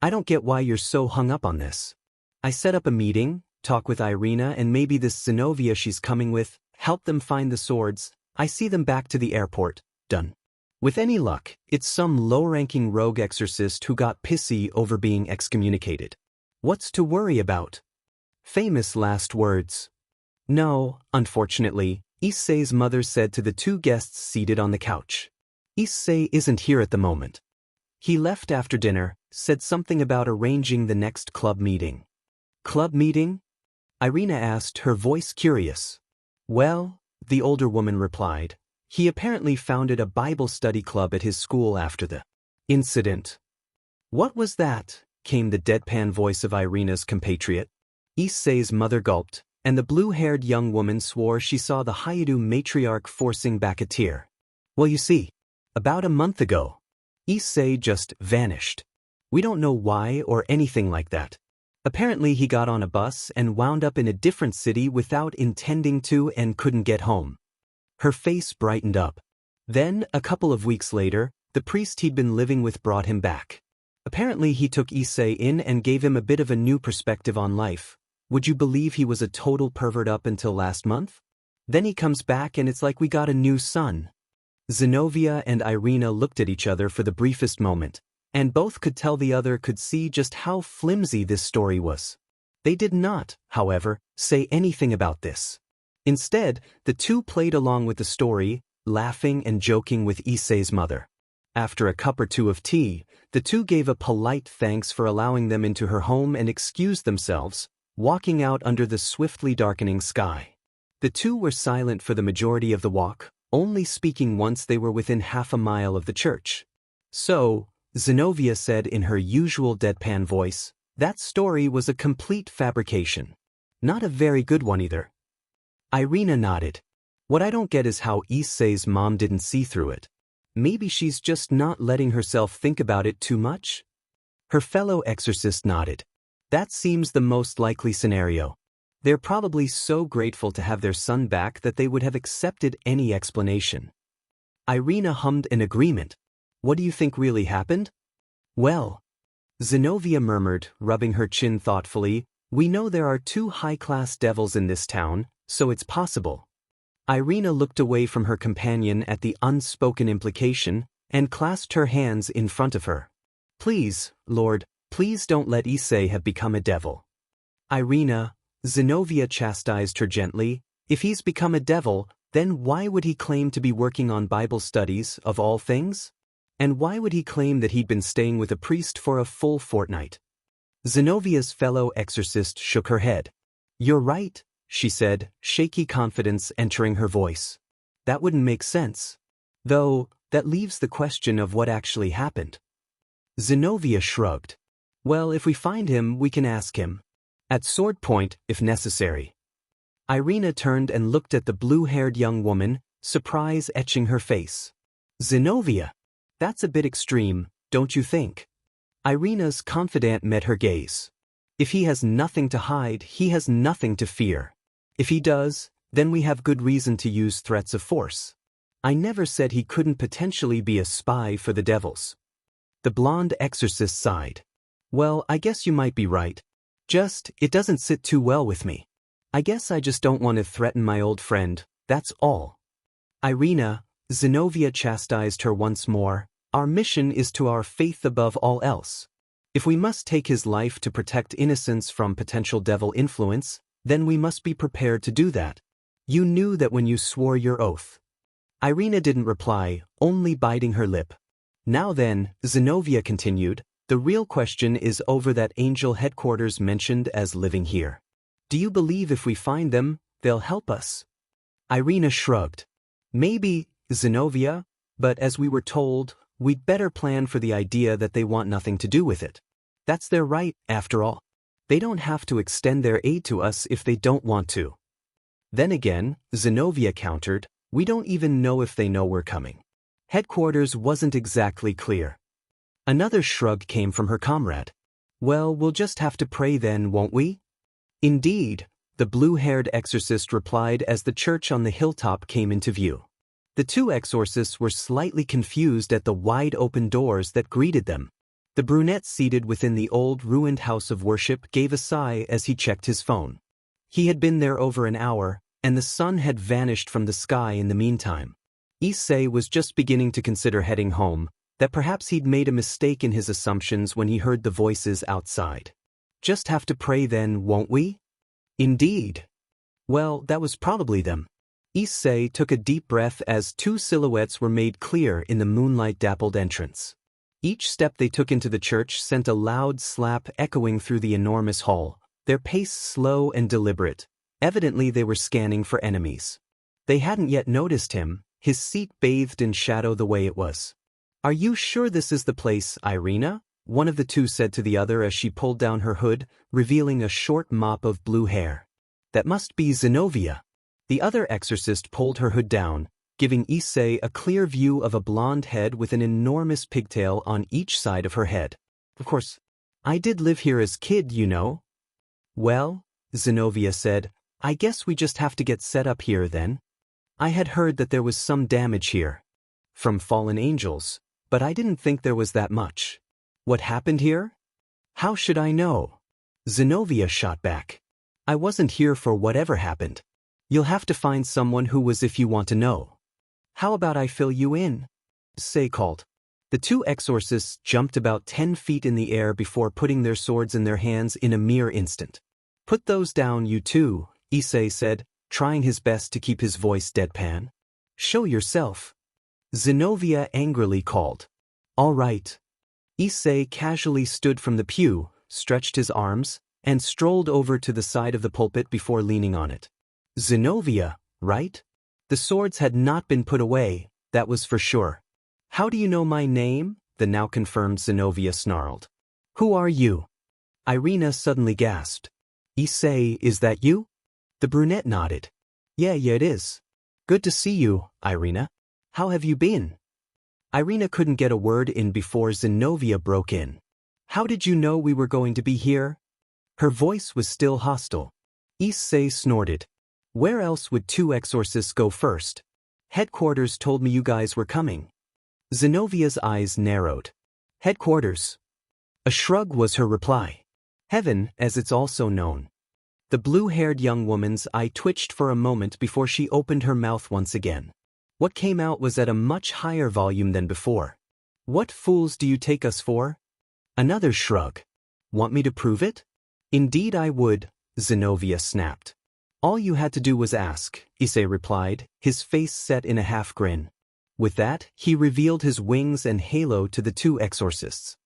I don't get why you're so hung up on this. I set up a meeting, talk with Irina and maybe this Zenobia she's coming with, help them find the swords, I see them back to the airport, done. With any luck, it's some low-ranking rogue exorcist who got pissy over being excommunicated. What's to worry about? Famous last words. No, unfortunately, Issei's mother said to the 2 guests seated on the couch. Issei isn't here at the moment. He left after dinner, said something about arranging the next club meeting. Club meeting? Irina asked, her voice curious. Well, the older woman replied, he apparently founded a Bible study club at his school after the incident. What was that? Came the deadpan voice of Irina's compatriot. Issei's mother gulped, and the blue-haired young woman swore she saw the Hayabu matriarch forcing back a tear. Well, you see, about a month ago, Issei just vanished. We don't know why or anything like that. Apparently he got on a bus and wound up in a different city without intending to and couldn't get home. Her face brightened up. Then, a couple of weeks later, the priest he'd been living with brought him back. Apparently he took Issei in and gave him a bit of a new perspective on life. Would you believe he was a total pervert up until last month? Then he comes back and it's like we got a new son. Zenobia and Irina looked at each other for the briefest moment, and both could tell the other could see just how flimsy this story was. They did not, however, say anything about this. Instead, the 2 played along with the story, laughing and joking with Issei's mother. After a cup or 2 of tea, the 2 gave a polite thanks for allowing them into her home and excused themselves, walking out under the swiftly darkening sky. The 2 were silent for the majority of the walk, only speaking once they were within half a mile of the church. So, Zenobia said in her usual deadpan voice, that story was a complete fabrication. Not a very good one either. Irina nodded. What I don't get is how Issei's mom didn't see through it. Maybe she's just not letting herself think about it too much? Her fellow exorcist nodded. That seems the most likely scenario. They're probably so grateful to have their son back that they would have accepted any explanation. Irina hummed in agreement. What do you think really happened? Well, Zenobia murmured, rubbing her chin thoughtfully, we know there are 2 high-class devils in this town, so it's possible. Irina looked away from her companion at the unspoken implication and clasped her hands in front of her. Please, Lord, please don't let Issei have become a devil. Irina, Zenobia chastised her gently, if he's become a devil, then why would he claim to be working on Bible studies, of all things? And why would he claim that he'd been staying with a priest for a full fortnight? Zenovia's fellow exorcist shook her head. You're right, she said, shaky confidence entering her voice. That wouldn't make sense. Though, that leaves the question of what actually happened. Zenobia shrugged. Well, if we find him, we can ask him. At sword point, if necessary. Irina turned and looked at the blue-haired young woman, surprise etching her face. Zenobia! That's a bit extreme, don't you think? Irina's confidant met her gaze. If he has nothing to hide, he has nothing to fear. If he does, then we have good reason to use threats of force. I never said he couldn't potentially be a spy for the devils. The blonde exorcist sighed. Well, I guess you might be right. It doesn't sit too well with me. I guess I just don't want to threaten my old friend, that's all. Irina, Zenobia chastised her once more, our mission is to our faith above all else. If we must take his life to protect innocence from potential devil influence, then we must be prepared to do that. You knew that when you swore your oath. Irina didn't reply, only biting her lip. Now then, Zenobia continued, the real question is over that angel headquarters mentioned as living here. Do you believe if we find them, they'll help us? Irina shrugged. Maybe, Zenobia, but as we were told, we'd better plan for the idea that they want nothing to do with it. That's their right, after all. They don't have to extend their aid to us if they don't want to. Then again, Zenobia countered, we don't even know if they know we're coming. Headquarters wasn't exactly clear. Another shrug came from her comrade. Well, we'll just have to pray then, won't we? Indeed, the blue-haired exorcist replied as the church on the hilltop came into view. The 2 exorcists were slightly confused at the wide-open doors that greeted them. The brunette seated within the old ruined house of worship gave a sigh as he checked his phone. He had been there over an hour, and the sun had vanished from the sky in the meantime. Issei was just beginning to consider heading home, that perhaps he'd made a mistake in his assumptions when he heard the voices outside. Just have to pray then, won't we? Indeed. Well, that was probably them. Issei took a deep breath as 2 silhouettes were made clear in the moonlight-dappled entrance. Each step they took into the church sent a loud slap echoing through the enormous hall, their pace slow and deliberate. Evidently they were scanning for enemies. They hadn't yet noticed him, his seat bathed in shadow the way it was. Are you sure this is the place, Irina? One of the 2 said to the other as she pulled down her hood, revealing a short mop of blue hair. That must be Zenobia. The other exorcist pulled her hood down, giving Issei a clear view of a blonde head with an enormous pigtail on each side of her head. Of course, I did live here as kid, you know. Well, Zenobia said, I guess we just have to get set up here then. I had heard that there was some damage here. From fallen angels, but I didn't think there was that much. What happened here? How should I know? Zenobia shot back. I wasn't here for whatever happened. You'll have to find someone who was if you want to know. How about I fill you in? Issei called. The 2 exorcists jumped about 10 feet in the air before putting their swords in their hands in a mere instant. Put those down, you 2, Issei said, trying his best to keep his voice deadpan. Show yourself. Zenobia angrily called. All right. Issei casually stood from the pew, stretched his arms, and strolled over to the side of the pulpit before leaning on it. Zenobia, right? The swords had not been put away, that was for sure. How do you know my name? The now confirmed Zenobia snarled. Who are you? Irina suddenly gasped. Issei, is that you? The brunette nodded. Yeah, it is. Good to see you, Irina. How have you been? Irina couldn't get a word in before Zenobia broke in. How did you know we were going to be here? Her voice was still hostile. Issei snorted. Where else would 2 exorcists go first? Headquarters told me you guys were coming. Zenovia's eyes narrowed. Headquarters. A shrug was her reply. Heaven, as it's also known. The blue-haired young woman's eye twitched for a moment before she opened her mouth once again. What came out was at a much higher volume than before. What fools do you take us for? Another shrug. Want me to prove it? Indeed I would, Zenovia snapped. All you had to do was ask, Issei replied, his face set in a half-grin. With that, he revealed his wings and halo to the 2 exorcists.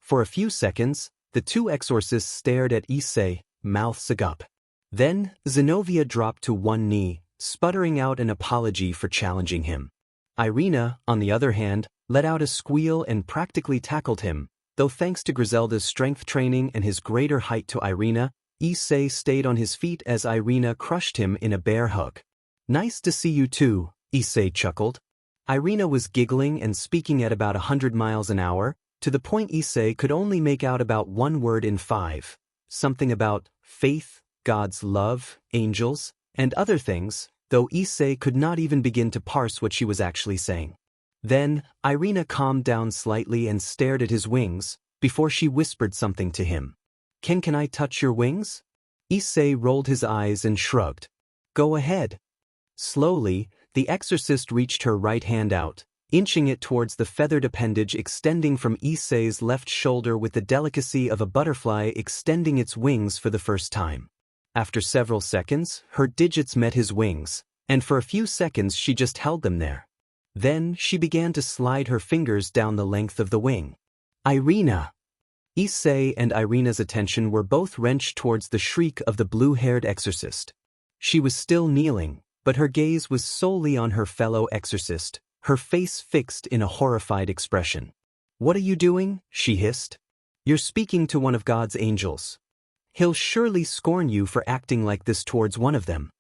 For a few seconds, the 2 exorcists stared at Issei, mouths agape. Then, Zenovia dropped to one knee, sputtering out an apology for challenging him. Irina, on the other hand, let out a squeal and practically tackled him, though thanks to Griselda's strength training and his greater height to Irina, Issei stayed on his feet as Irina crushed him in a bear hug. Nice to see you too, Issei chuckled. Irina was giggling and speaking at about 100 miles an hour, to the point Issei could only make out about one word in 5. Something about faith, God's love, angels, and other things, though Issei could not even begin to parse what she was actually saying. Then, Irina calmed down slightly and stared at his wings, before she whispered something to him. Can I touch your wings? Issei rolled his eyes and shrugged. Go ahead. Slowly, the exorcist reached her right hand out, inching it towards the feathered appendage extending from Issei's left shoulder with the delicacy of a butterfly extending its wings for the first time. After several seconds, her digits met his wings, and for a few seconds she just held them there. Then she began to slide her fingers down the length of the wing. Irina! Issei and Irina's attention were both wrenched towards the shriek of the blue-haired exorcist. She was still kneeling, but her gaze was solely on her fellow exorcist, her face fixed in a horrified expression. What are you doing? She hissed. You're speaking to one of God's angels. He'll surely scorn you for acting like this towards one of them.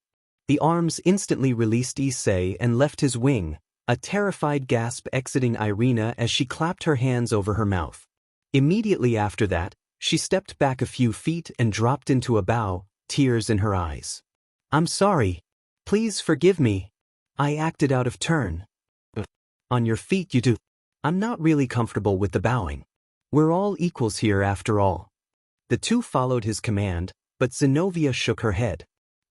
The arms instantly released Issei and left his wing, a terrified gasp exiting Irina as she clapped her hands over her mouth. Immediately after that, she stepped back a few feet and dropped into a bow, tears in her eyes. I'm sorry. Please forgive me. I acted out of turn. On your feet you do. I'm not really comfortable with the bowing. We're all equals here after all. The 2 followed his command, but Zenovia shook her head.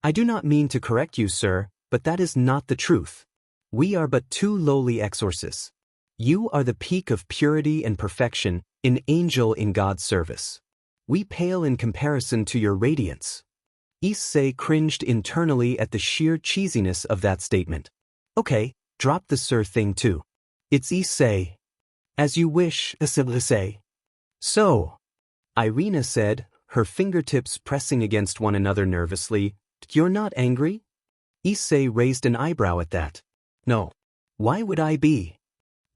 I do not mean to correct you, sir, but that is not the truth. We are but 2 lowly exorcists. You are the peak of purity and perfection, an angel in God's service. We pale in comparison to your radiance. Issei cringed internally at the sheer cheesiness of that statement. Okay, drop the sir thing too. It's Issei. As you wish, Issei. So, Irina said, her fingertips pressing against one another nervously, you're not angry? Issei raised an eyebrow at that. No. Why would I be?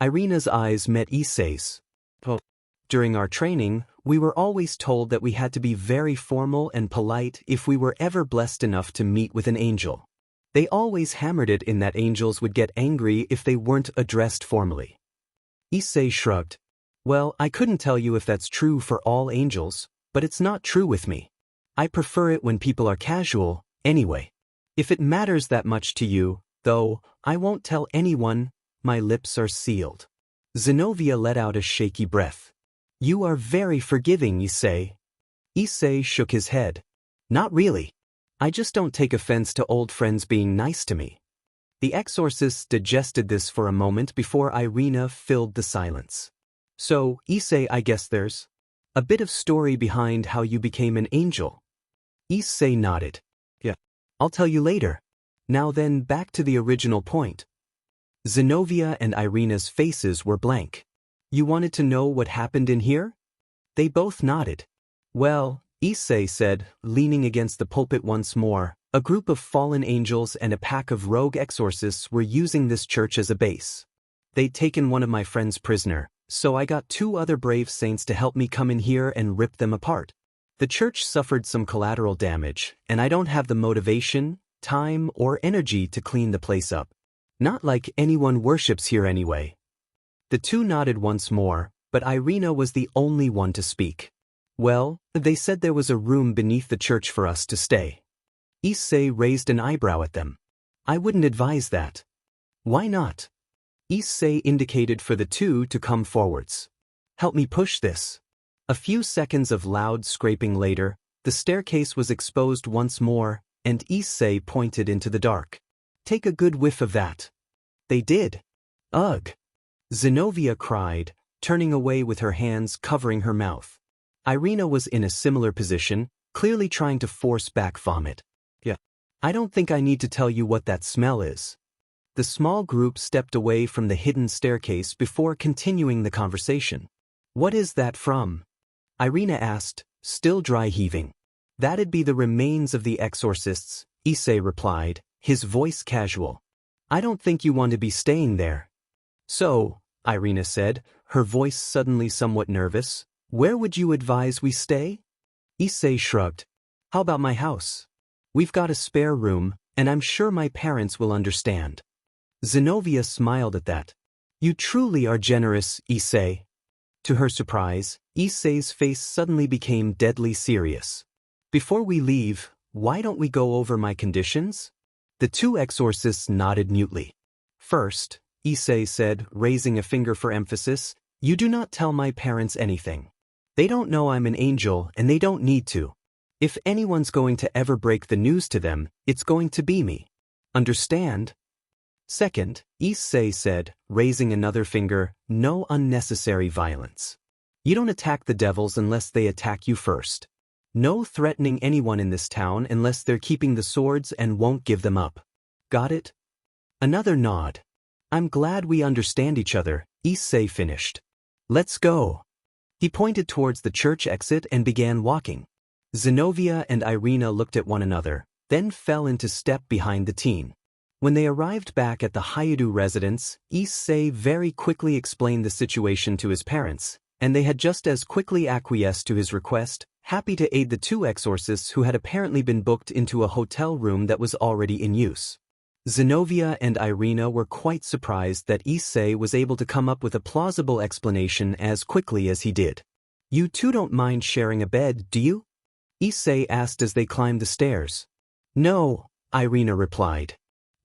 Irina's eyes met Issei's. During our training, we were always told that we had to be very formal and polite if we were ever blessed enough to meet with an angel. They always hammered it in that angels would get angry if they weren't addressed formally. Issei shrugged. Well, I couldn't tell you if that's true for all angels, but it's not true with me. I prefer it when people are casual, anyway. If it matters that much to you, though, I won't tell anyone, my lips are sealed. Zenovia let out a shaky breath. You are very forgiving, Issei. Issei shook his head. Not really. I just don't take offense to old friends being nice to me. The exorcists digested this for a moment before Irina filled the silence. So, Issei, I guess there's a bit of story behind how you became an angel. Issei nodded. Yeah. I'll tell you later. Now then, back to the original point. Zenovia and Irina's faces were blank. You wanted to know what happened in here? They both nodded. Well, Issei said, leaning against the pulpit once more, a group of fallen angels and a pack of rogue exorcists were using this church as a base. They'd taken one of my friends prisoner, so I got 2 other brave saints to help me come in here and rip them apart. The church suffered some collateral damage, and I don't have the motivation, time, or energy to clean the place up. Not like anyone worships here anyway. The 2 nodded once more, But Irina was the only one to speak. Well, they said there was a room beneath the church for us to stay. Issei raised an eyebrow at them. I wouldn't advise that. Why not? Issei indicated for the two to come forwards. Help me push this. A few seconds of loud scraping later, the staircase was exposed once more, and Issei pointed into the dark. Take a good whiff of that. They did. Ugh! Zenobia cried, turning away with her hands covering her mouth. Irina was in a similar position, clearly trying to force back vomit. Yeah. I don't think I need to tell you what that smell is. The small group stepped away from the hidden staircase before continuing the conversation. What is that from? Irina asked, still dry heaving. That'd be the remains of the exorcists, Issei replied, his voice casual. I don't think you want to be staying there. So, Irina said, her voice suddenly somewhat nervous, where would you advise we stay? Issei shrugged. How about my house? We've got a spare room, and I'm sure my parents will understand. Zenobia smiled at that. You truly are generous, Issei. To her surprise, Issei's face suddenly became deadly serious. Before we leave, why don't we go over my conditions? The two exorcists nodded mutely. First, Issei said, raising a finger for emphasis, you do not tell my parents anything. They don't know I'm an angel and they don't need to. If anyone's going to ever break the news to them, it's going to be me. Understand? Second, Issei said, raising another finger, no unnecessary violence. You don't attack the devils unless they attack you first. No threatening anyone in this town unless they're keeping the swords and won't give them up. Got it? Another nod. I'm glad we understand each other, Issei finished. Let's go. He pointed towards the church exit and began walking. Zenobia and Irina looked at one another, then fell into step behind the teen. When they arrived back at the Hayadu residence, Issei very quickly explained the situation to his parents, and they had just as quickly acquiesced to his request, happy to aid the two exorcists who had apparently been booked into a hotel room that was already in use. Zenobia and Irina were quite surprised that Issei was able to come up with a plausible explanation as quickly as he did. You two don't mind sharing a bed, do you? Issei asked as they climbed the stairs. No, Irina replied.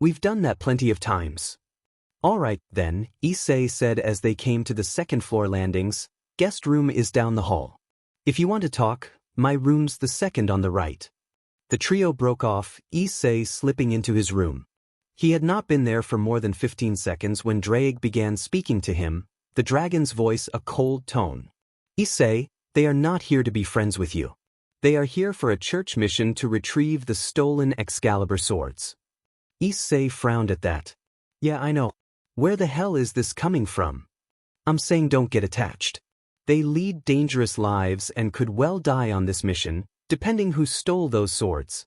We've done that plenty of times. All right, then, Issei said as they came to the second-floor landings. Guest room is down the hall. If you want to talk, my room's the second on the right. The trio broke off, Issei slipping into his room. He had not been there for more than 15 seconds when Drake began speaking to him, the dragon's voice a cold tone. Issei, they are not here to be friends with you. They are here for a church mission to retrieve the stolen Excalibur swords. Issei frowned at that. Yeah, I know. Where the hell is this coming from? I'm saying don't get attached. They lead dangerous lives and could well die on this mission, depending who stole those swords.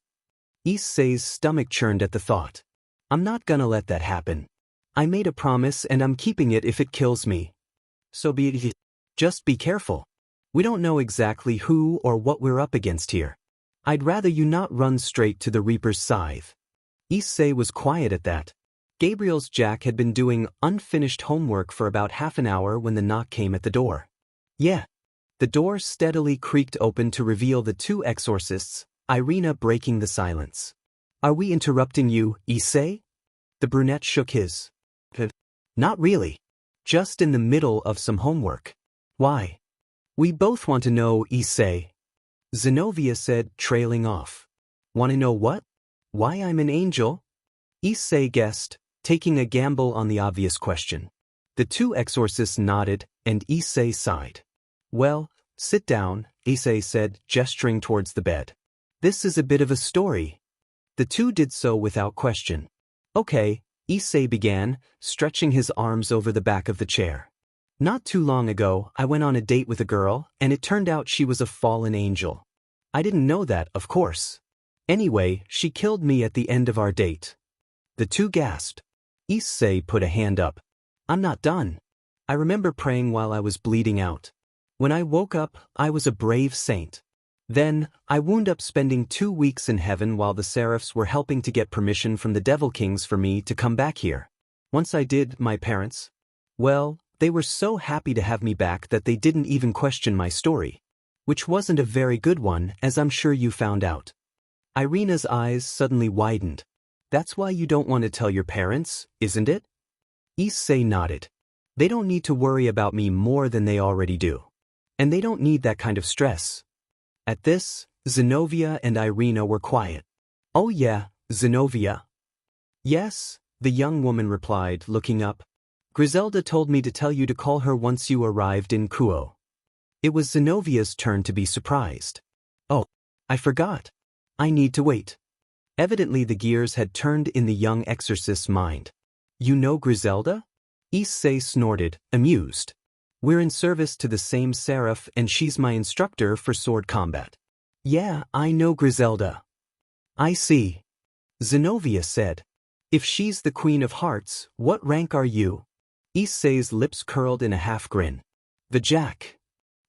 Issei's stomach churned at the thought. I'm not gonna let that happen. I made a promise and I'm keeping it if it kills me. So be it. Just be careful. We don't know exactly who or what we're up against here. I'd rather you not run straight to the Reaper's scythe. Issei was quiet at that. Gabriel's Jack had been doing unfinished homework for about half an hour when the knock came at the door. Yeah. The door steadily creaked open to reveal the two exorcists, Irina breaking the silence. Are we interrupting you, Issei? The brunette shook his head. Not really. Just in the middle of some homework. Why? We both want to know, Issei. Zenobia said, trailing off. Want to know what? Why I'm an angel? Issei guessed, taking a gamble on the obvious question. The two exorcists nodded, and Issei sighed. Well, sit down, Issei said, gesturing towards the bed. This is a bit of a story. The two did so without question. Okay, Issei began, stretching his arms over the back of the chair. Not too long ago, I went on a date with a girl, and it turned out she was a fallen angel. I didn't know that, of course. Anyway, she killed me at the end of our date. The two gasped. Issei put a hand up. I'm not done. I remember praying while I was bleeding out. When I woke up, I was a brave saint. Then, I wound up spending 2 weeks in heaven while the seraphs were helping to get permission from the Devil Kings for me to come back here. Once I did, my parents, well, They were so happy to have me back that they didn't even question my story. Which wasn't a very good one, as I'm sure you found out. Irina's eyes suddenly widened. That's why you don't want to tell your parents, isn't it? Issei nodded. They don't need to worry about me more than they already do. And they don't need that kind of stress. At this, Zenobia and Irina were quiet. Oh yeah, Zenobia. Yes, the young woman replied, looking up. Griselda told me to tell you to call her once you arrived in Kuo. It was Zenovia's turn to be surprised. Oh, I forgot. I need to wait. Evidently the gears had turned in the young exorcist's mind. You know Griselda? Issei snorted, amused. We're in service to the same seraph and she's my instructor for sword combat. Yeah, I know Griselda. I see. Zenobia said. If she's the Queen of Hearts, what rank are you? Issei's lips curled in a half-grin. The Jack.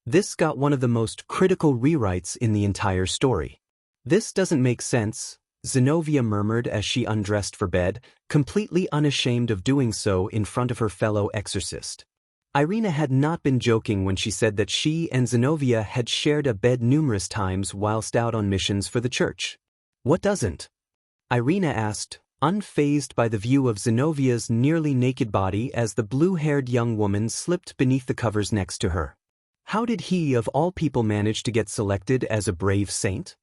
This got one of the most critical rewrites in the entire story. This doesn't make sense, Zenobia murmured as she undressed for bed, completely unashamed of doing so in front of her fellow exorcist. Irina had not been joking when she said that she and Zenobia had shared a bed numerous times whilst out on missions for the church. What doesn't? Irina asked, unfazed by the view of Zenovia's nearly naked body as the blue-haired young woman slipped beneath the covers next to her. How did he of all people manage to get selected as a brave saint?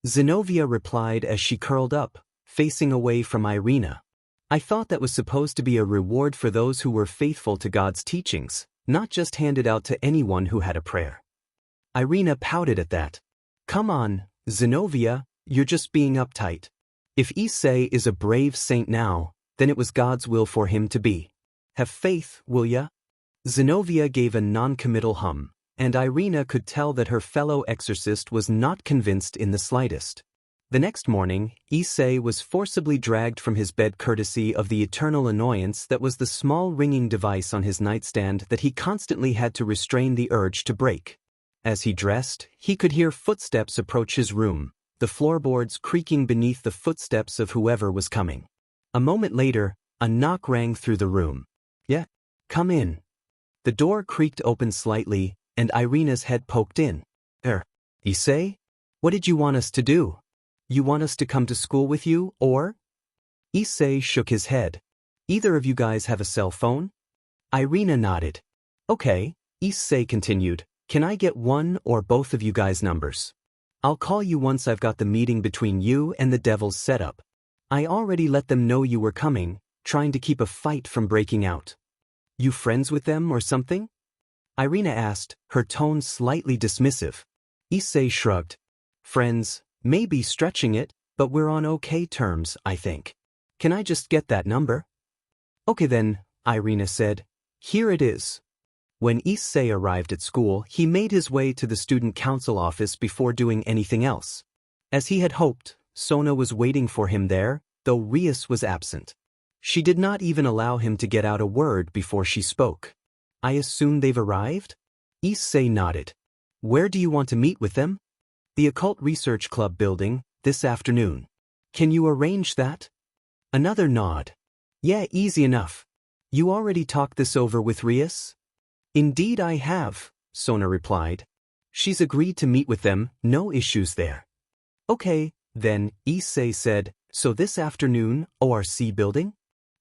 Zenobia replied as she curled up, facing away from Irina. I thought that was supposed to be a reward for those who were faithful to God's teachings, not just handed out to anyone who had a prayer. Irina pouted at that. Come on, Zenobia, you're just being uptight. If Issei is a brave saint now, then it was God's will for him to be. Have faith, will ya? Zenobia gave a non-committal hum, and Irina could tell that her fellow exorcist was not convinced in the slightest. The next morning, Issei was forcibly dragged from his bed courtesy of the eternal annoyance that was the small ringing device on his nightstand that he constantly had to restrain the urge to break. As he dressed, he could hear footsteps approach his room, the floorboards creaking beneath the footsteps of whoever was coming. A moment later, a knock rang through the room. Yeah, come in. The door creaked open slightly, and Irina's head poked in. Issei? What did you want us to do? You want us to come to school with you, or? Issei shook his head. Either of you guys have a cell phone? Irina nodded. Okay, Issei continued. Can I get one or both of you guys' numbers? I'll call you once I've got the meeting between you and the devils set up. I already let them know you were coming, trying to keep a fight from breaking out. You friends with them or something? Irina asked, her tone slightly dismissive. Issei shrugged. Friends, maybe stretching it, but we're on okay terms, I think. Can I just get that number? Okay then, Irina said. Here it is. When Issei arrived at school, he made his way to the student council office before doing anything else. As he had hoped, Sona was waiting for him there, though Rias was absent. She did not even allow him to get out a word before she spoke. I assume they've arrived? Issei nodded. Where do you want to meet with them? The Occult Research Club building, this afternoon. Can you arrange that? Another nod. Yeah, easy enough. You already talked this over with Rias? Indeed I have, Sona replied. She's agreed to meet with them, no issues there. Okay, then, Issei said, so this afternoon, ORC building?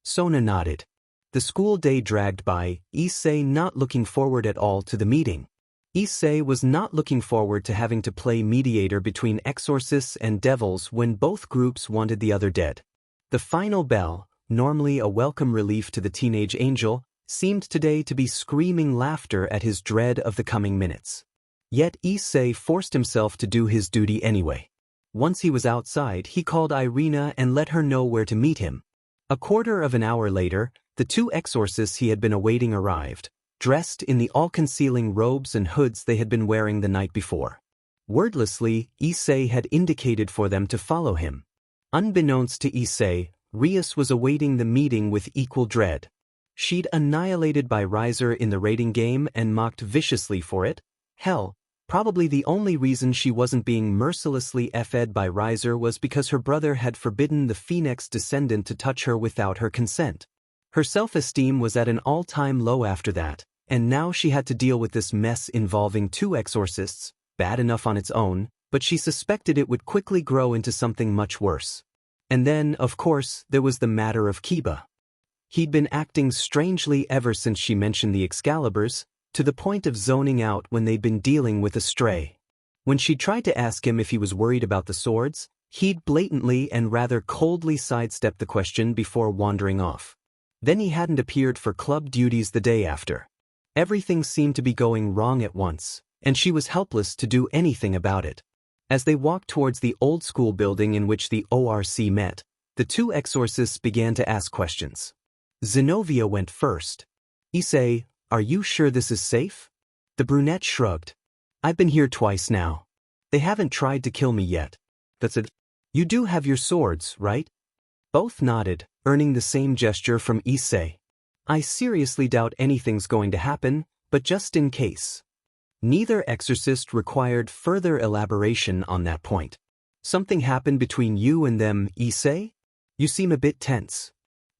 Sona nodded. The school day dragged by, Issei not looking forward at all to the meeting. Issei was not looking forward to having to play mediator between exorcists and devils when both groups wanted the other dead. The final bell, normally a welcome relief to the teenage angel, seemed today to be screaming laughter at his dread of the coming minutes. Yet Issei forced himself to do his duty anyway. Once he was outside, he called Irina and let her know where to meet him. A quarter of an hour later, the two exorcists he had been awaiting arrived, dressed in the all-concealing robes and hoods they had been wearing the night before. Wordlessly, Issei had indicated for them to follow him. Unbeknownst to Issei, Rias was awaiting the meeting with equal dread. She'd annihilated by Reineer in the raiding game and mocked viciously for it. Hell, probably the only reason she wasn't being mercilessly f'd by Reineer was because her brother had forbidden the Phoenix descendant to touch her without her consent. Her self-esteem was at an all-time low after that, and now she had to deal with this mess involving 2 exorcists, bad enough on its own, but she suspected it would quickly grow into something much worse. And then, of course, there was the matter of Kiba. He'd been acting strangely ever since she mentioned the Excaliburs, to the point of zoning out when they'd been dealing with a stray. When she tried to ask him if he was worried about the swords, he'd blatantly and rather coldly sidestepped the question before wandering off. Then he hadn't appeared for club duties the day after. Everything seemed to be going wrong at once, and she was helpless to do anything about it. As they walked towards the old school building in which the ORC met, the 2 exorcists began to ask questions. Zenobia went first. Issei, are you sure this is safe? The brunette shrugged. I've been here twice now. They haven't tried to kill me yet. That's it. You do have your swords, right? Both nodded, earning the same gesture from Issei. I seriously doubt anything's going to happen, but just in case. Neither exorcist required further elaboration on that point. Something happened between you and them, Issei? You seem a bit tense.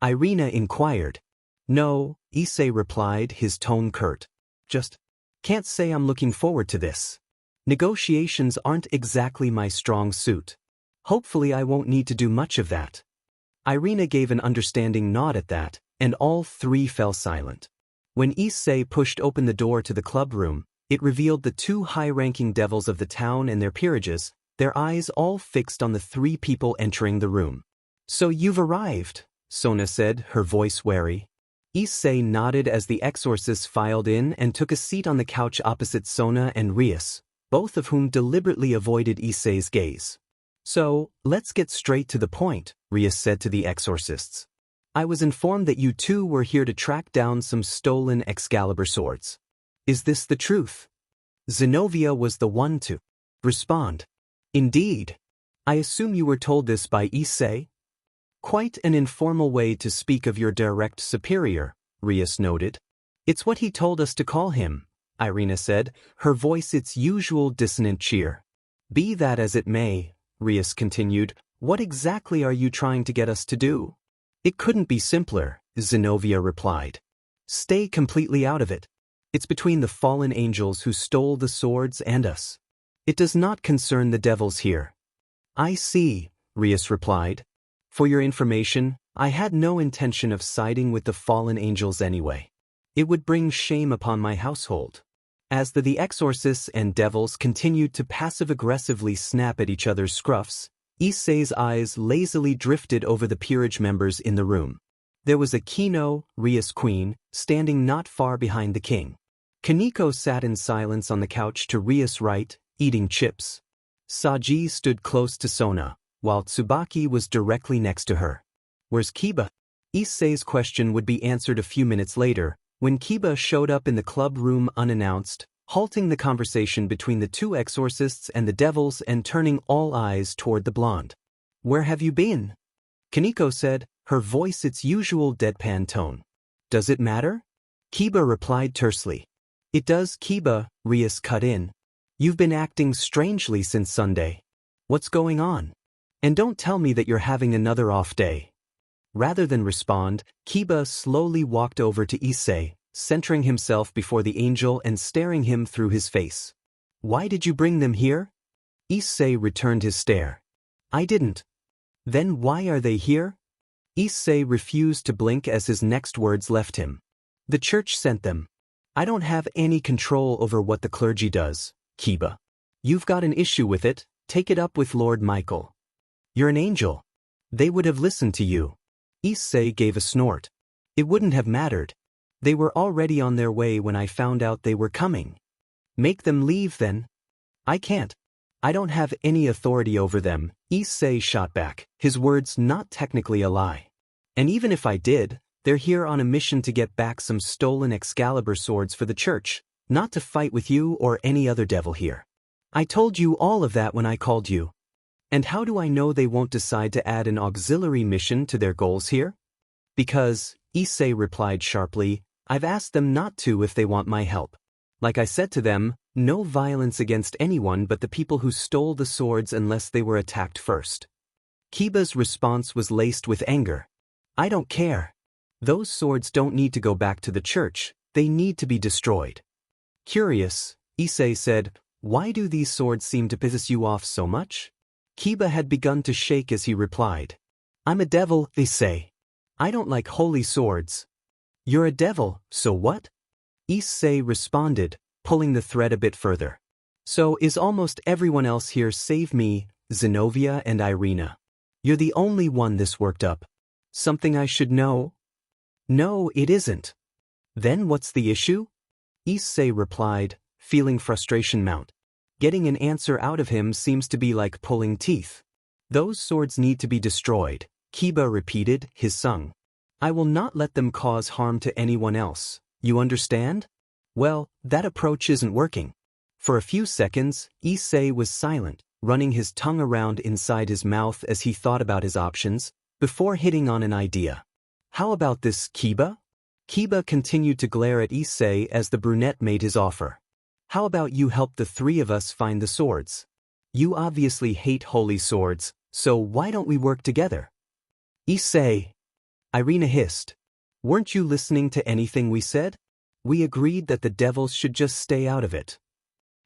Irina inquired. No, Issei replied, his tone curt. Just can't say I'm looking forward to this. Negotiations aren't exactly my strong suit. Hopefully I won't need to do much of that. Irina gave an understanding nod at that, and all 3 fell silent. When Issei pushed open the door to the club room, it revealed the 2 high-ranking devils of the town and their peerages, their eyes all fixed on the 3 people entering the room. So you've arrived, Sona said, her voice wary. Issei nodded as the exorcists filed in and took a seat on the couch opposite Sona and Rias, both of whom deliberately avoided Issei's gaze. So, let's get straight to the point, Rias said to the exorcists. I was informed that you 2 were here to track down some stolen Excalibur swords. Is this the truth? Zenobia was the one to respond. Indeed. I assume you were told this by Issei? Quite an informal way to speak of your direct superior, Rias noted. It's what he told us to call him, Irina said, her voice its usual dissonant cheer. Be that as it may, Rias continued, what exactly are you trying to get us to do? It couldn't be simpler, Zenobia replied. Stay completely out of it. It's between the fallen angels who stole the swords and us. It does not concern the devils here. I see, Rias replied. For your information, I had no intention of siding with the fallen angels anyway. It would bring shame upon my household. As the exorcists and devils continued to passive-aggressively snap at each other's scruffs, Issei's eyes lazily drifted over the peerage members in the room. There was Akino, Rias' queen, standing not far behind the king. Kaneko sat in silence on the couch to Rias' right, eating chips. Saji stood close to Sona, while Tsubaki was directly next to her. Where's Kiba? Issei's question would be answered a few minutes later, when Kiba showed up in the club room unannounced, halting the conversation between the 2 exorcists and the devils and turning all eyes toward the blonde. Where have you been? Kaneko said, her voice its usual deadpan tone. Does it matter? Kiba replied tersely. It does, Kiba, Rias cut in. You've been acting strangely since Sunday. What's going on? And don't tell me that you're having another off day. Rather than respond, Kiba slowly walked over to Issei, centering himself before the angel and staring him through his face. Why did you bring them here? Issei returned his stare. I didn't. Then why are they here? Issei refused to blink as his next words left him. The church sent them. I don't have any control over what the clergy does, Kiba. You've got an issue with it, take it up with Lord Michael. You're an angel. They would have listened to you. Issei gave a snort. It wouldn't have mattered. They were already on their way when I found out they were coming. Make them leave then. I can't. I don't have any authority over them, Issei shot back, his words not technically a lie. And even if I did, they're here on a mission to get back some stolen Excalibur swords for the church, not to fight with you or any other devil here. I told you all of that when I called you. And how do I know they won't decide to add an auxiliary mission to their goals here? Because, Issei replied sharply, I've asked them not to if they want my help. Like I said to them, no violence against anyone but the people who stole the swords unless they were attacked first. Kiba's response was laced with anger. I don't care. Those swords don't need to go back to the church, they need to be destroyed. Curious, Issei said, why do these swords seem to piss you off so much? Kiba had begun to shake as he replied. I'm a devil, Issei. I don't like holy swords. You're a devil, so what? Issei responded, pulling the thread a bit further. So is almost everyone else here save me, Zenobia and Irina. You're the only one this worked up. Something I should know? No, it isn't. Then what's the issue? Issei replied, feeling frustration mount. Getting an answer out of him seems to be like pulling teeth. Those swords need to be destroyed, Kiba repeated, his sung. I will not let them cause harm to anyone else, you understand? Well, that approach isn't working. For a few seconds, Issei was silent, running his tongue around inside his mouth as he thought about his options, before hitting on an idea. How about this, Kiba? Kiba continued to glare at Issei as the brunette made his offer. How about you help the three of us find the swords? You obviously hate holy swords, so why don't we work together? Issei. Irina hissed. Weren't you listening to anything we said? We agreed that the devils should just stay out of it.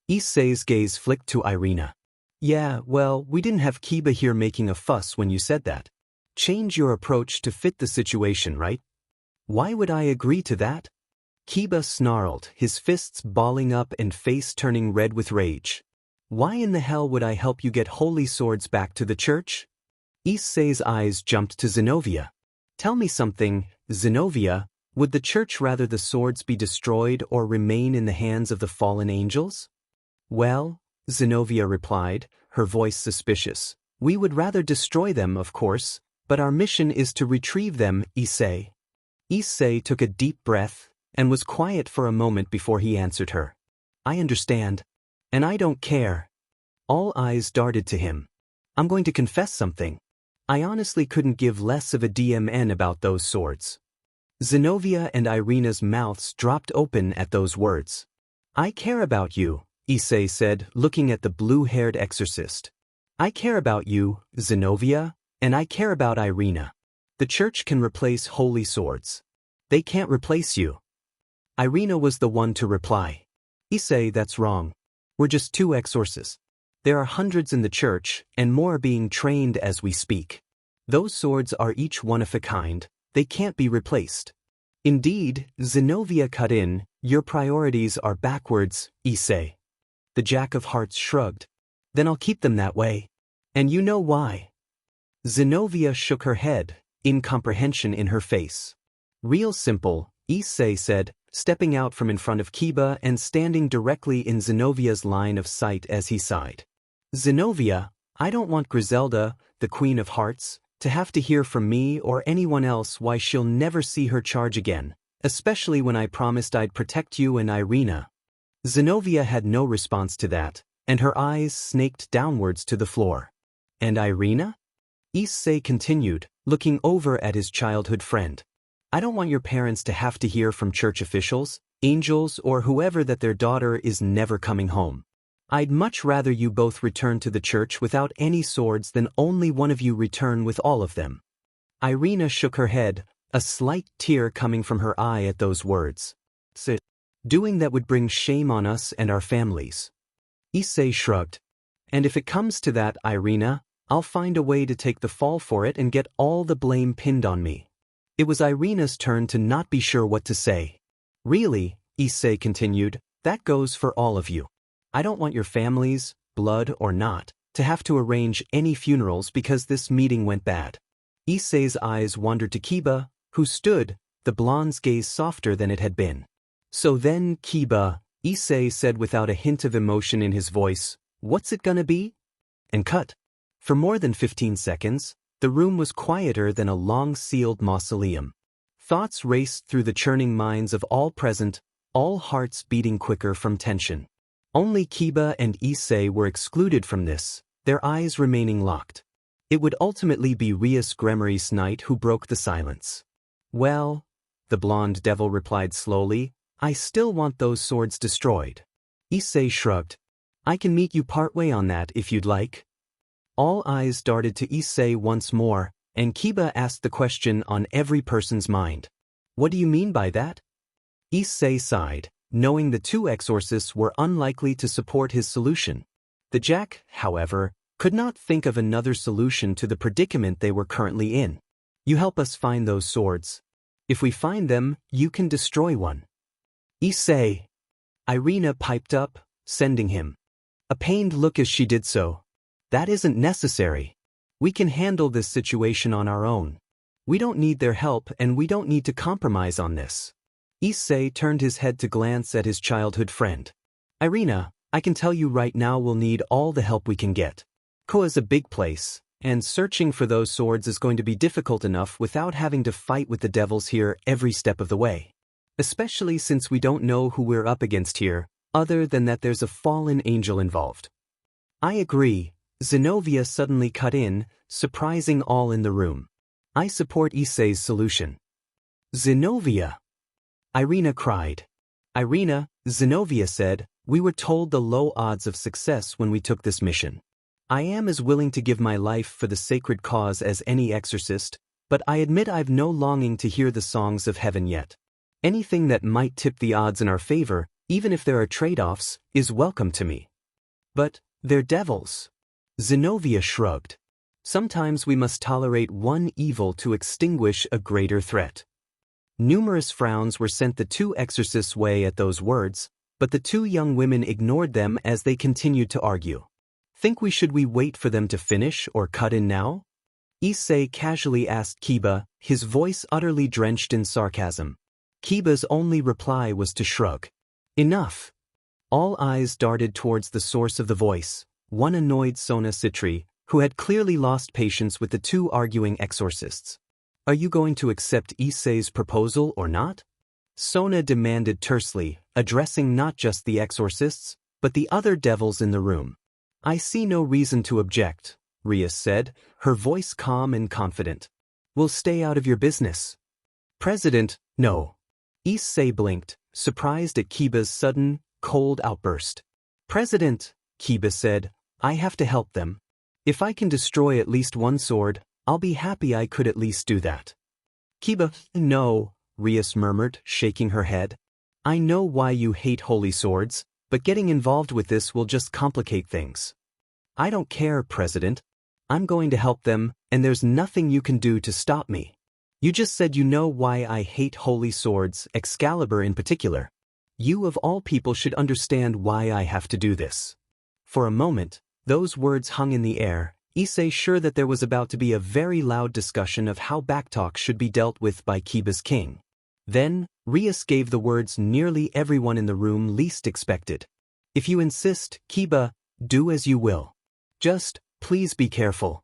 Issei's gaze flicked to Irina. Yeah, well, we didn't have Kiba here making a fuss when you said that. Change your approach to fit the situation, right? Why would I agree to that? Kiba snarled, his fists balling up and face turning red with rage. Why in the hell would I help you get holy swords back to the church? Issei's eyes jumped to Zenobia. Tell me something, Zenobia, would the church rather the swords be destroyed or remain in the hands of the fallen angels? Well, Zenobia replied, her voice suspicious. We would rather destroy them, of course, but our mission is to retrieve them, Issei. Issei took a deep breath and was quiet for a moment before he answered her. I understand. And I don't care. All eyes darted to him. I'm going to confess something. I honestly couldn't give less of a DMN about those swords. Zenobia and Irina's mouths dropped open at those words. I care about you, Issei said, looking at the blue-haired exorcist. I care about you, Zenobia, and I care about Irina. The church can replace holy swords. They can't replace you. Irina was the one to reply. Issei, that's wrong. We're just two exorcists. There are hundreds in the church, and more being trained as we speak. Those swords are each one of a kind. They can't be replaced. Indeed, Zenobia cut in, your priorities are backwards, Issei. The Jack of Hearts shrugged. Then I'll keep them that way. And you know why. Zenobia shook her head, incomprehension in her face. Real simple, Issei said, stepping out from in front of Kiba and standing directly in Zenovia's line of sight as he sighed. Zenobia, I don't want Griselda, the Queen of Hearts, to have to hear from me or anyone else why she'll never see her charge again, especially when I promised I'd protect you and Irina. Zenobia had no response to that, and her eyes snaked downwards to the floor. And Irina? Issei continued, looking over at his childhood friend. I don't want your parents to have to hear from church officials, angels, or whoever that their daughter is never coming home. I'd much rather you both return to the church without any swords than only one of you return with all of them. Irina shook her head, a slight tear coming from her eye at those words. Doing that would bring shame on us and our families. Issei shrugged. And if it comes to that, Irina, I'll find a way to take the fall for it and get all the blame pinned on me. It was Irina's turn to not be sure what to say. Really, Issei continued, that goes for all of you. I don't want your families, blood or not, to have to arrange any funerals because this meeting went bad. Issei's eyes wandered to Kiba, who stood, the blonde's gaze softer than it had been. So then, Kiba, Issei said without a hint of emotion in his voice, what's it gonna be? And cut. For more than 15 seconds, the room was quieter than a long-sealed mausoleum. Thoughts raced through the churning minds of all present, all hearts beating quicker from tension. Only Kiba and Issei were excluded from this, their eyes remaining locked. It would ultimately be Rias Gremory's Knight who broke the silence. Well, the blonde devil replied slowly, I still want those swords destroyed. Issei shrugged. I can meet you partway on that if you'd like. All eyes darted to Issei once more, and Kiba asked the question on every person's mind. What do you mean by that? Issei sighed, knowing the two exorcists were unlikely to support his solution. The Jack, however, could not think of another solution to the predicament they were currently in. You help us find those swords. If we find them, you can destroy one. Issei. Irina piped up, sending him a pained look as she did so. That isn't necessary. We can handle this situation on our own. We don't need their help and we don't need to compromise on this. Issei turned his head to glance at his childhood friend. Irina, I can tell you right now we'll need all the help we can get. Koa's a big place, and searching for those swords is going to be difficult enough without having to fight with the devils here every step of the way. Especially since we don't know who we're up against here, other than that there's a fallen angel involved. I agree, Zenobia suddenly cut in, surprising all in the room. I support Issei's solution. Zenobia! Irina cried. Irina, Zenobia said, we were told the low odds of success when we took this mission. I am as willing to give my life for the sacred cause as any exorcist, but I admit I've no longing to hear the songs of heaven yet. Anything that might tip the odds in our favor, even if there are trade-offs, is welcome to me. But, they're devils. Zenobia shrugged. Sometimes we must tolerate one evil to extinguish a greater threat. Numerous frowns were sent the two exorcists' way at those words, but the two young women ignored them as they continued to argue. Think should we wait for them to finish or cut in now? Issei casually asked Kiba, his voice utterly drenched in sarcasm. Kiba's only reply was to shrug. Enough. All eyes darted towards the source of the voice, one annoyed Sona Citri, who had clearly lost patience with the two arguing exorcists. Are you going to accept Issei's proposal or not? Sona demanded tersely, addressing not just the exorcists, but the other devils in the room. I see no reason to object, Ria said, her voice calm and confident. We'll stay out of your business. President, no. Issei blinked, surprised at Kiba's sudden, cold outburst. President, Kiba said, I have to help them. If I can destroy at least one sword, I'll be happy I could at least do that. Kiba, no, Rias murmured, shaking her head. I know why you hate holy swords, but getting involved with this will just complicate things. I don't care, President. I'm going to help them, and there's nothing you can do to stop me. You just said you know why I hate holy swords, Excalibur in particular. You of all people should understand why I have to do this. For a moment, those words hung in the air, Issei sure that there was about to be a very loud discussion of how backtalk should be dealt with by Kiba's king. Then, Rias gave the words nearly everyone in the room least expected. If you insist, Kiba, do as you will. Just, please be careful.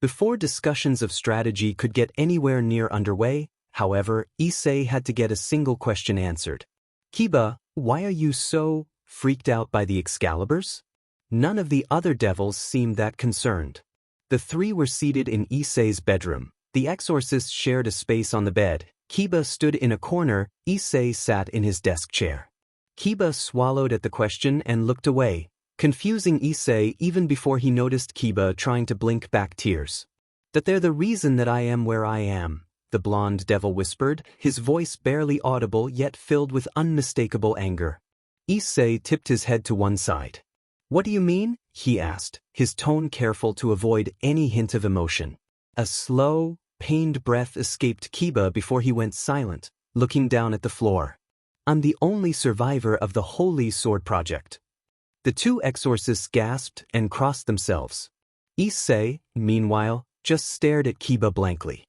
Before discussions of strategy could get anywhere near underway, however, Issei had to get a single question answered. Kiba, why are you so freaked out by the Excaliburs? None of the other devils seemed that concerned. The three were seated in Issei's bedroom. The exorcist shared a space on the bed. Kiba stood in a corner, Issei sat in his desk chair. Kiba swallowed at the question and looked away, confusing Issei even before he noticed Kiba trying to blink back tears. That they're the reason that I am where I am, the blonde devil whispered, his voice barely audible yet filled with unmistakable anger. Issei tipped his head to one side. What do you mean? He asked, his tone careful to avoid any hint of emotion. A slow, pained breath escaped Kiba before he went silent, looking down at the floor. I'm the only survivor of the Holy Sword Project. The two exorcists gasped and crossed themselves. Issei, meanwhile, just stared at Kiba blankly.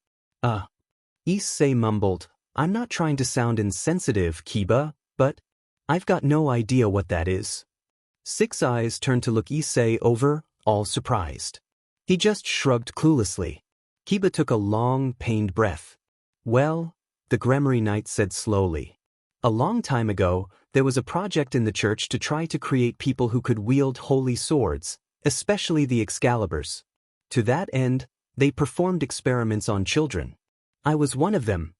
Issei mumbled, I'm not trying to sound insensitive, Kiba, but I've got no idea what that is. Six eyes turned to look Issei over, all surprised. He just shrugged cluelessly. Kiba took a long, pained breath. Well, the Gremory Knight said slowly. A long time ago, there was a project in the church to try to create people who could wield holy swords, especially the Excaliburs. To that end, they performed experiments on children. I was one of them.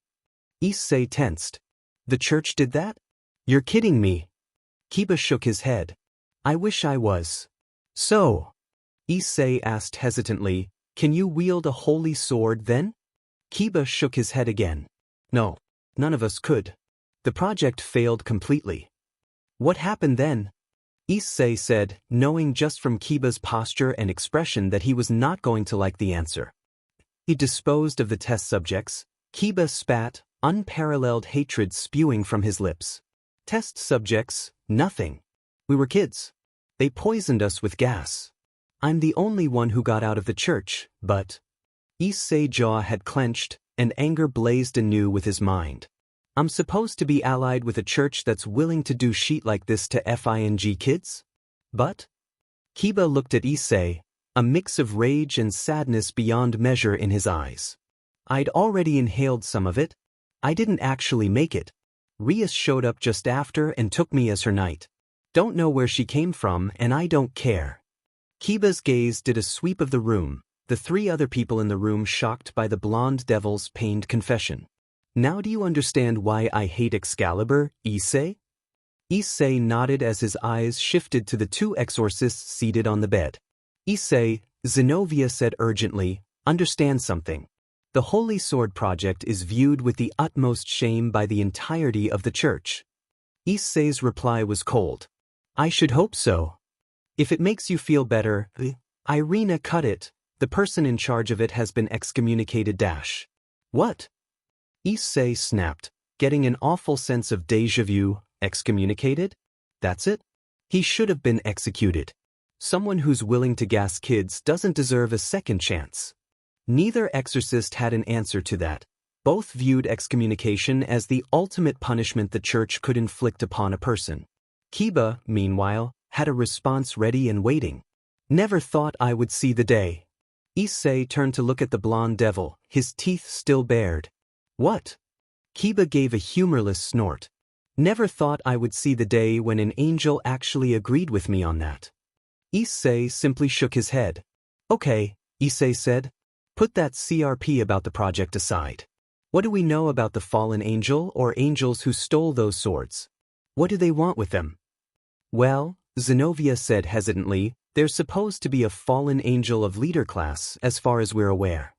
Issei tensed. The church did that? You're kidding me. Kiba shook his head. I wish I was. So, Issei asked hesitantly, can you wield a holy sword then? Kiba shook his head again. No. None of us could. The project failed completely. What happened then? Issei said, knowing just from Kiba's posture and expression that he was not going to like the answer. He disposed of the test subjects. Kiba spat, unparalleled hatred spewing from his lips. Test subjects, nothing. We were kids. They poisoned us with gas. I'm the only one who got out of the church, but... Issei's jaw had clenched, and anger blazed anew with his mind. I'm supposed to be allied with a church that's willing to do shit like this to FING kids? But? Kiba looked at Issei, a mix of rage and sadness beyond measure in his eyes. I'd already inhaled some of it. I didn't actually make it. Ria showed up just after and took me as her knight. Don't know where she came from and I don't care. Kiba's gaze did a sweep of the room, the three other people in the room shocked by the blonde devil's pained confession. Now do you understand why I hate Excalibur, Issei? Issei nodded as his eyes shifted to the two exorcists seated on the bed. Issei, Zenobia said urgently, understand something. The Holy Sword Project is viewed with the utmost shame by the entirety of the church. Issei's reply was cold. I should hope so. If it makes you feel better, Irina cut it. The person in charge of it has been excommunicated. What? Issei snapped, getting an awful sense of déjà vu. Excommunicated? That's it? He should have been executed. Someone who's willing to gas kids doesn't deserve a second chance. Neither exorcist had an answer to that. Both viewed excommunication as the ultimate punishment the church could inflict upon a person. Kiba, meanwhile, had a response ready and waiting. Never thought I would see the day. Issei turned to look at the blonde devil, his teeth still bared. What? Kiba gave a humorless snort. Never thought I would see the day when an angel actually agreed with me on that. Issei simply shook his head. Okay, Issei said. Put that CRP about the project aside. What do we know about the fallen angel or angels who stole those swords? What do they want with them? Well, Zenobia said hesitantly, there's supposed to be a fallen angel of leader class as far as we're aware.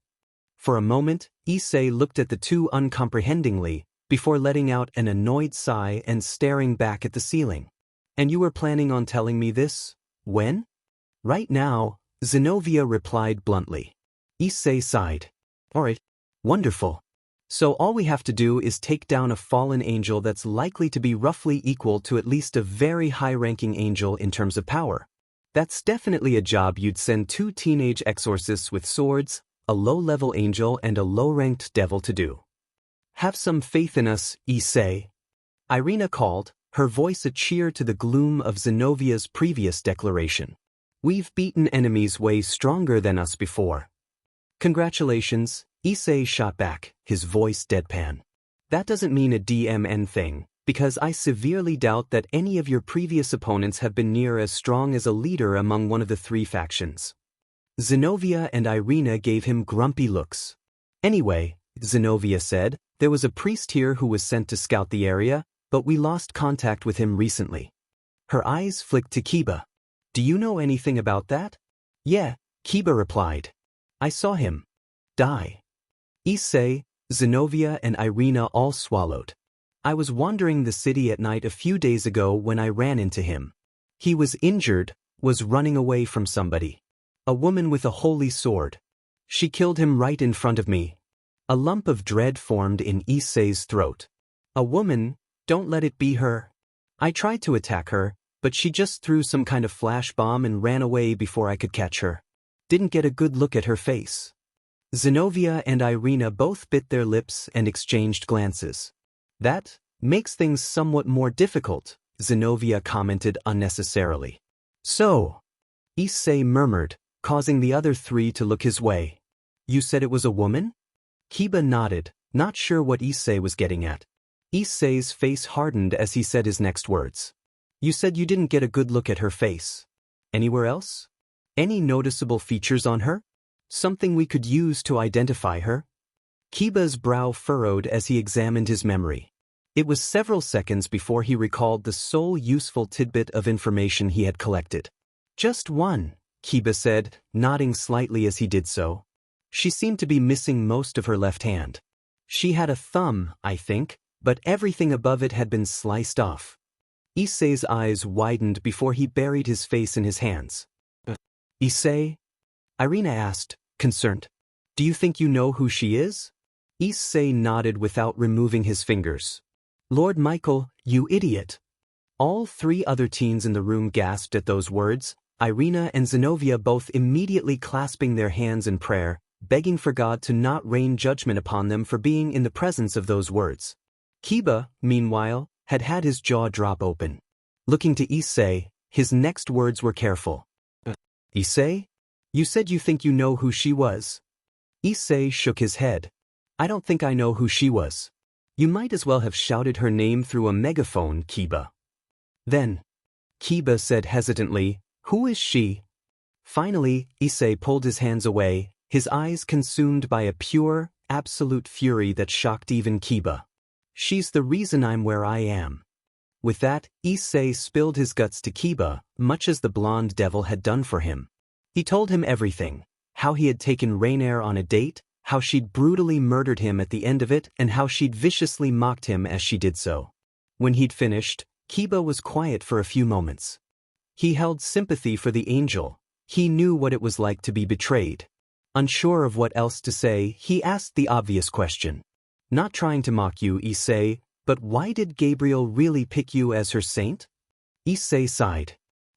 For a moment, Issei looked at the two uncomprehendingly, before letting out an annoyed sigh and staring back at the ceiling. And you were planning on telling me this? When? Right now, Zenobia replied bluntly. Issei sighed. Alright. Wonderful. So all we have to do is take down a fallen angel that's likely to be roughly equal to at least a very high-ranking angel in terms of power. That's definitely a job you'd send two teenage exorcists with swords, a low-level angel and a low-ranked devil to do. Have some faith in us, Issei. Irina called, her voice a cheer to the gloom of Zenovia's previous declaration. We've beaten enemies way stronger than us before. Congratulations, Issei shot back, his voice deadpan. That doesn't mean a DMN thing, because I severely doubt that any of your previous opponents have been near as strong as a leader among one of the three factions. Zenobia and Irina gave him grumpy looks. Anyway, Zenobia said, there was a priest here who was sent to scout the area, but we lost contact with him recently. Her eyes flicked to Kiba. Do you know anything about that? Yeah, Kiba replied. I saw him die. Issei, Zenobia and Irina all swallowed. I was wandering the city at night a few days ago when I ran into him. He was injured, was running away from somebody. A woman with a holy sword. She killed him right in front of me. A lump of dread formed in Issei's throat. A woman, don't let it be her. I tried to attack her, but she just threw some kind of flash bomb and ran away before I could catch her. Didn't get a good look at her face. Zenobia and Irina both bit their lips and exchanged glances. That makes things somewhat more difficult, Zenobia commented unnecessarily. So, Issei murmured, causing the other three to look his way. You said it was a woman? Kiba nodded, not sure what Issei was getting at. Issei's face hardened as he said his next words. You said you didn't get a good look at her face. Anywhere else? Any noticeable features on her? Something we could use to identify her? Kiba's brow furrowed as he examined his memory. It was several seconds before he recalled the sole useful tidbit of information he had collected. Just one, Kiba said, nodding slightly as he did so. She seemed to be missing most of her left hand. She had a thumb, I think, but everything above it had been sliced off. Issei's eyes widened before he buried his face in his hands. Issei? Irina asked, concerned. Do you think you know who she is? Issei nodded without removing his fingers. Lord Michael, you idiot. All three other teens in the room gasped at those words, Irina and Zenobia both immediately clasping their hands in prayer, begging for God to not rain judgment upon them for being in the presence of those words. Kiba, meanwhile, had had his jaw drop open. Looking to Issei, his next words were careful. Issei? You said you think you know who she was. Issei shook his head. I don't think I know who she was. You might as well have shouted her name through a megaphone, Kiba. Then, Kiba said hesitantly, who is she? Finally, Issei pulled his hands away, his eyes consumed by a pure, absolute fury that shocked even Kiba. She's the reason I'm where I am. With that, Issei spilled his guts to Kiba, much as the blonde devil had done for him. He told him everything, how he had taken Reineer on a date, how she'd brutally murdered him at the end of it, and how she'd viciously mocked him as she did so. When he'd finished, Kiba was quiet for a few moments. He held sympathy for the angel. He knew what it was like to be betrayed. Unsure of what else to say, he asked the obvious question. Not trying to mock you, Issei, but why did Gabriel really pick you as her saint? Issei sighed.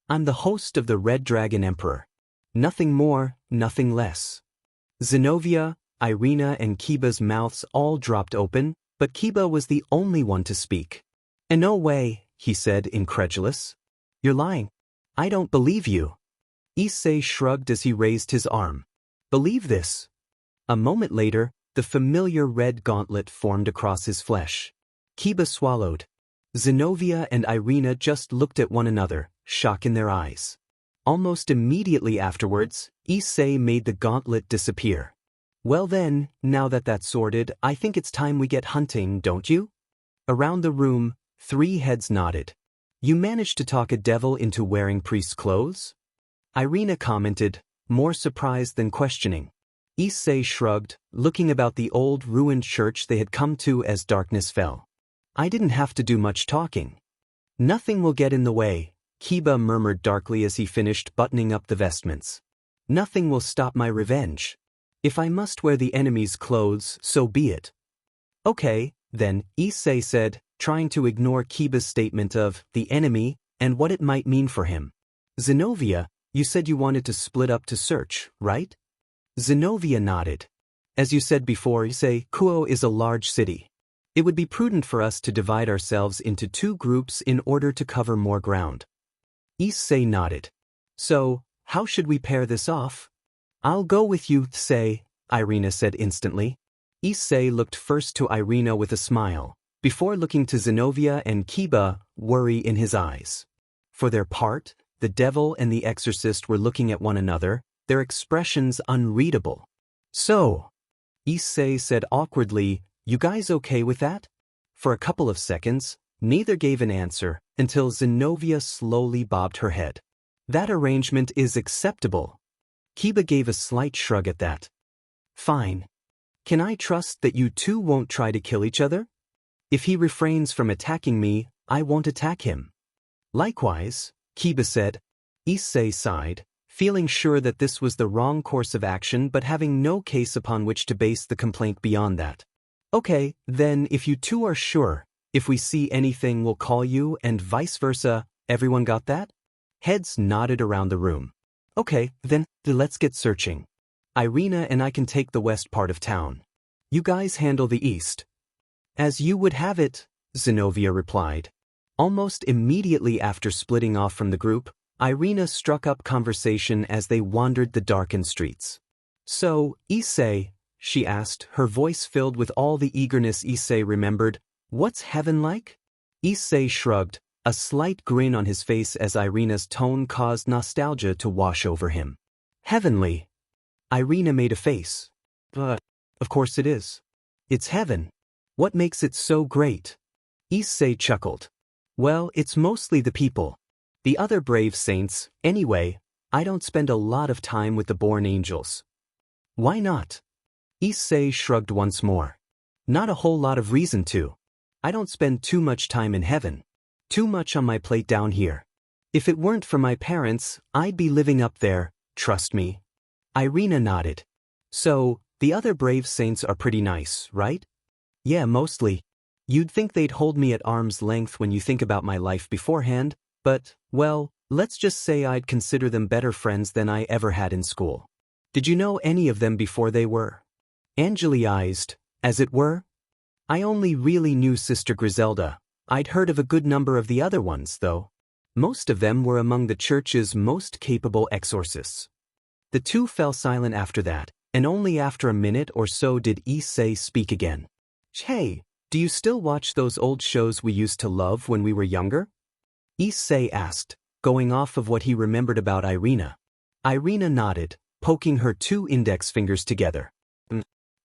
I'm the host of the Red Dragon Emperor. Nothing more, nothing less. Zenobia, Irina and Kiba's mouths all dropped open, but Kiba was the only one to speak. No way, he said, incredulous. You're lying. I don't believe you. Issei shrugged as he raised his arm. Believe this. A moment later, the familiar red gauntlet formed across his flesh. Kiba swallowed. Zenobia and Irina just looked at one another, shock in their eyes. Almost immediately afterwards, Issei made the gauntlet disappear. Well then, now that that's sorted, I think it's time we get hunting, don't you? Around the room, three heads nodded. You managed to talk a devil into wearing priest's clothes? Irina commented, more surprised than questioning. Issei shrugged, looking about the old ruined church they had come to as darkness fell. I didn't have to do much talking. Nothing will get in the way, Kiba murmured darkly as he finished buttoning up the vestments. Nothing will stop my revenge. If I must wear the enemy's clothes, so be it. Okay, then, Issei said, trying to ignore Kiba's statement of the enemy and what it might mean for him. Zenobia, you said you wanted to split up to search, right? Zenobia nodded. As you said before, Issei, Kuo is a large city. It would be prudent for us to divide ourselves into two groups in order to cover more ground. Issei nodded. So, how should we pair this off? I'll go with you, Issei, Irina said instantly. Issei looked first to Irina with a smile, before looking to Zenobia and Kiba, worry in his eyes. For their part, the devil and the exorcist were looking at one another, their expressions unreadable. So, Issei said awkwardly, you guys okay with that? For a couple of seconds, neither gave an answer, until Zenobia slowly bobbed her head. That arrangement is acceptable. Kiba gave a slight shrug at that. Fine. Can I trust that you two won't try to kill each other? If he refrains from attacking me, I won't attack him. Likewise, Kiba said. Issei sighed, feeling sure that this was the wrong course of action but having no case upon which to base the complaint beyond that. Okay, then if you two are sure, if we see anything we'll call you and vice versa, everyone got that? Heads nodded around the room. Okay, then, let's get searching. Irina and I can take the west part of town. You guys handle the east. As you would have it, Zenobia replied. Almost immediately after splitting off from the group, Irina struck up conversation as they wandered the darkened streets. So, Issei, she asked, her voice filled with all the eagerness Issei remembered, what's heaven like? Issei shrugged, a slight grin on his face as Irina's tone caused nostalgia to wash over him. Heavenly. Irina made a face. But, of course it is. It's heaven. What makes it so great? Issei chuckled. Well, it's mostly the people. The other brave saints, anyway. I don't spend a lot of time with the born angels. Why not? Issei shrugged once more. Not a whole lot of reason to. I don't spend too much time in heaven. Too much on my plate down here. If it weren't for my parents, I'd be living up there, trust me. Irina nodded. So, the other brave saints are pretty nice, right? Yeah, mostly. You'd think they'd hold me at arm's length when you think about my life beforehand, but, well, let's just say I'd consider them better friends than I ever had in school. Did you know any of them before they were Angeli-ized, as it were? I only really knew Sister Griselda. I'd heard of a good number of the other ones, though. Most of them were among the church's most capable exorcists. The two fell silent after that, and only after a minute or so did Issei speak again. Hey, do you still watch those old shows we used to love when we were younger? Issei asked, going off of what he remembered about Irina. Irina nodded, poking her 2 index fingers together.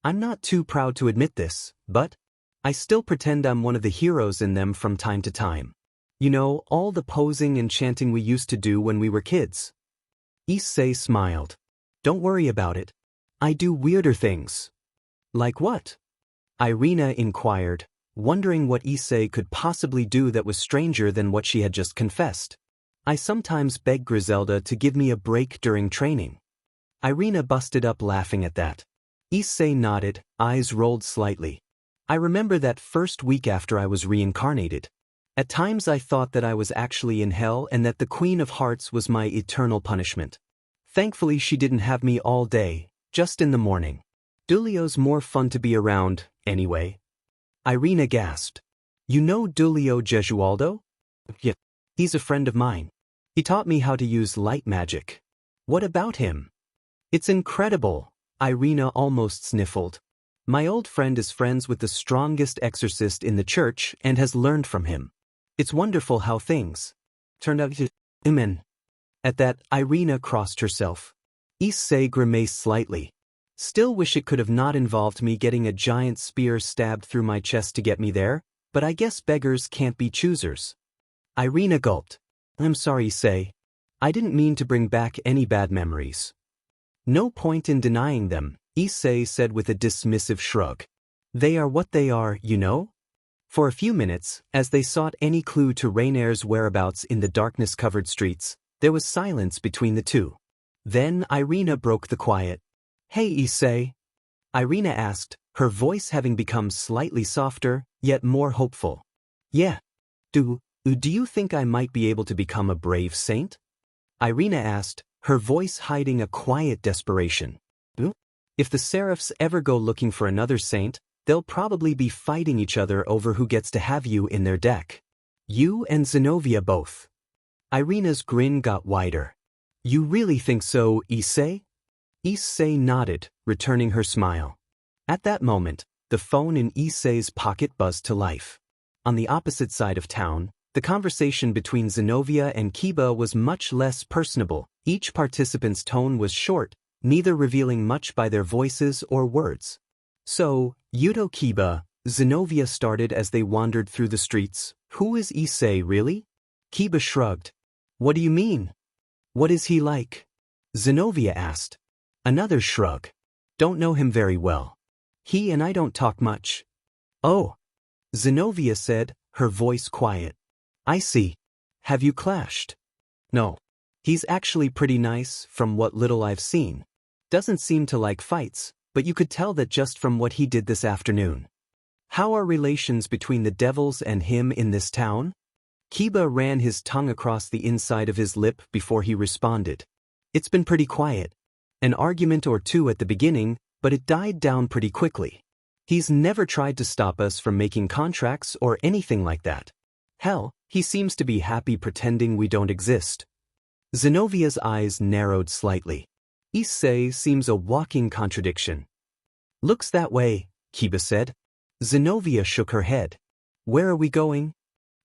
I'm not too proud to admit this, but I still pretend I'm one of the heroes in them from time to time. You know, all the posing and chanting we used to do when we were kids. Issei smiled. Don't worry about it. I do weirder things. Like what? Irina inquired, wondering what Issei could possibly do that was stranger than what she had just confessed. I sometimes beg Griselda to give me a break during training. Irina busted up laughing at that. Issei nodded, eyes rolled slightly. I remember that first week after I was reincarnated. At times I thought that I was actually in hell and that the Queen of Hearts was my eternal punishment. Thankfully she didn't have me all day, just in the morning. Dulio's more fun to be around, anyway. Irina gasped. You know Dulio Gesualdo? Yeah. He's a friend of mine. He taught me how to use light magic. What about him? It's incredible, Irina almost sniffled. My old friend is friends with the strongest exorcist in the church and has learned from him. It's wonderful how things turned out to Amen. At that, Irina crossed herself. Issei grimaced slightly. Still wish it could have not involved me getting a giant spear stabbed through my chest to get me there, but I guess beggars can't be choosers. Irina gulped. I'm sorry, Issei. I didn't mean to bring back any bad memories. No point in denying them, Issei said with a dismissive shrug. They are what they are, you know? For a few minutes, as they sought any clue to Reineer's whereabouts in the darkness-covered streets, there was silence between the two. Then Irina broke the quiet. Hey, Issei. Irina asked, her voice having become slightly softer, yet more hopeful. Yeah. Do you think I might be able to become a brave saint? Irina asked, her voice hiding a quiet desperation. If the seraphs ever go looking for another saint, they'll probably be fighting each other over who gets to have you in their deck. You and Zenobia both. Irina's grin got wider. You really think so, Issei? Issei nodded, returning her smile. At that moment, the phone in Issei's pocket buzzed to life. On the opposite side of town, the conversation between Zenobia and Kiba was much less personable. Each participant's tone was short, neither revealing much by their voices or words. So, Yudo Kiba, Zenobia started as they wandered through the streets. Who is Issei, really? Kiba shrugged. What do you mean? What is he like? Zenobia asked. Another shrug. Don't know him very well. He and I don't talk much. Oh. Zenobia said, her voice quiet. I see. Have you clashed? No. He's actually pretty nice, from what little I've seen. Doesn't seem to like fights, but you could tell that just from what he did this afternoon. How are relations between the devils and him in this town? Kiba ran his tongue across the inside of his lip before he responded. It's been pretty quiet. An argument or two at the beginning, but it died down pretty quickly. He's never tried to stop us from making contracts or anything like that. Hell, he seems to be happy pretending we don't exist. Zenovia's eyes narrowed slightly. Issei seems a walking contradiction. Looks that way, Kiba said. Zenobia shook her head. Where are we going?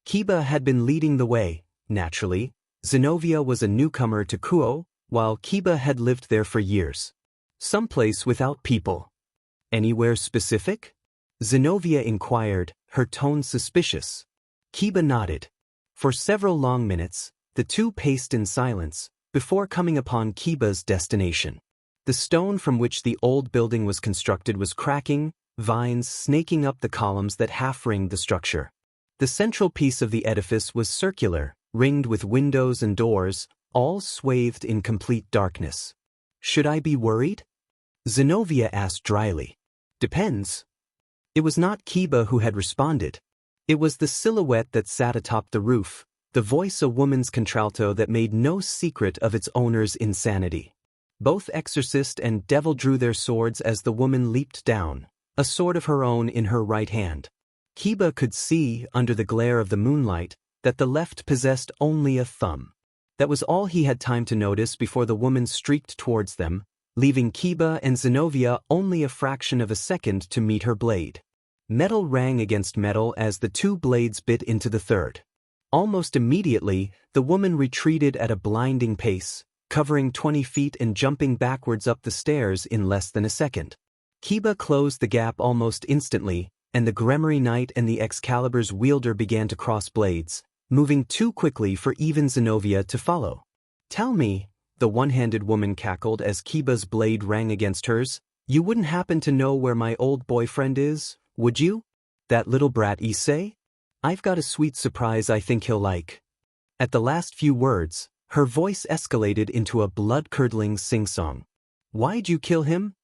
Kiba had been leading the way, naturally. Zenobia was a newcomer to Kuo, while Kiba had lived there for years. Someplace without people. Anywhere specific? Zenobia inquired, her tone suspicious. Kiba nodded. For several long minutes, the two paced in silence, before coming upon Kiba's destination. The stone from which the old building was constructed was cracking, vines snaking up the columns that half-ringed the structure. The central piece of the edifice was circular, ringed with windows and doors, all swathed in complete darkness. Should I be worried? Zenobia asked dryly. Depends. It was not Kiba who had responded. It was the silhouette that sat atop the roof, the voice a woman's contralto that made no secret of its owner's insanity. Both exorcist and devil drew their swords as the woman leaped down, a sword of her own in her right hand. Kiba could see, under the glare of the moonlight, that the left possessed only a thumb. That was all he had time to notice before the woman streaked towards them, leaving Kiba and Zenobia only a fraction of a second to meet her blade. Metal rang against metal as the two blades bit into the third. Almost immediately, the woman retreated at a blinding pace, covering 20 feet and jumping backwards up the stairs in less than a second. Kiba closed the gap almost instantly, and the Gremmery Knight and the Excalibur's wielder began to cross blades, moving too quickly for even Zenobia to follow. Tell me, the one-handed woman cackled as Kiba's blade rang against hers, you wouldn't happen to know where my old boyfriend is, would you? That little brat Issei? I've got a sweet surprise I think he'll like. At the last few words, her voice escalated into a blood-curdling sing-song. Why'd you kill him?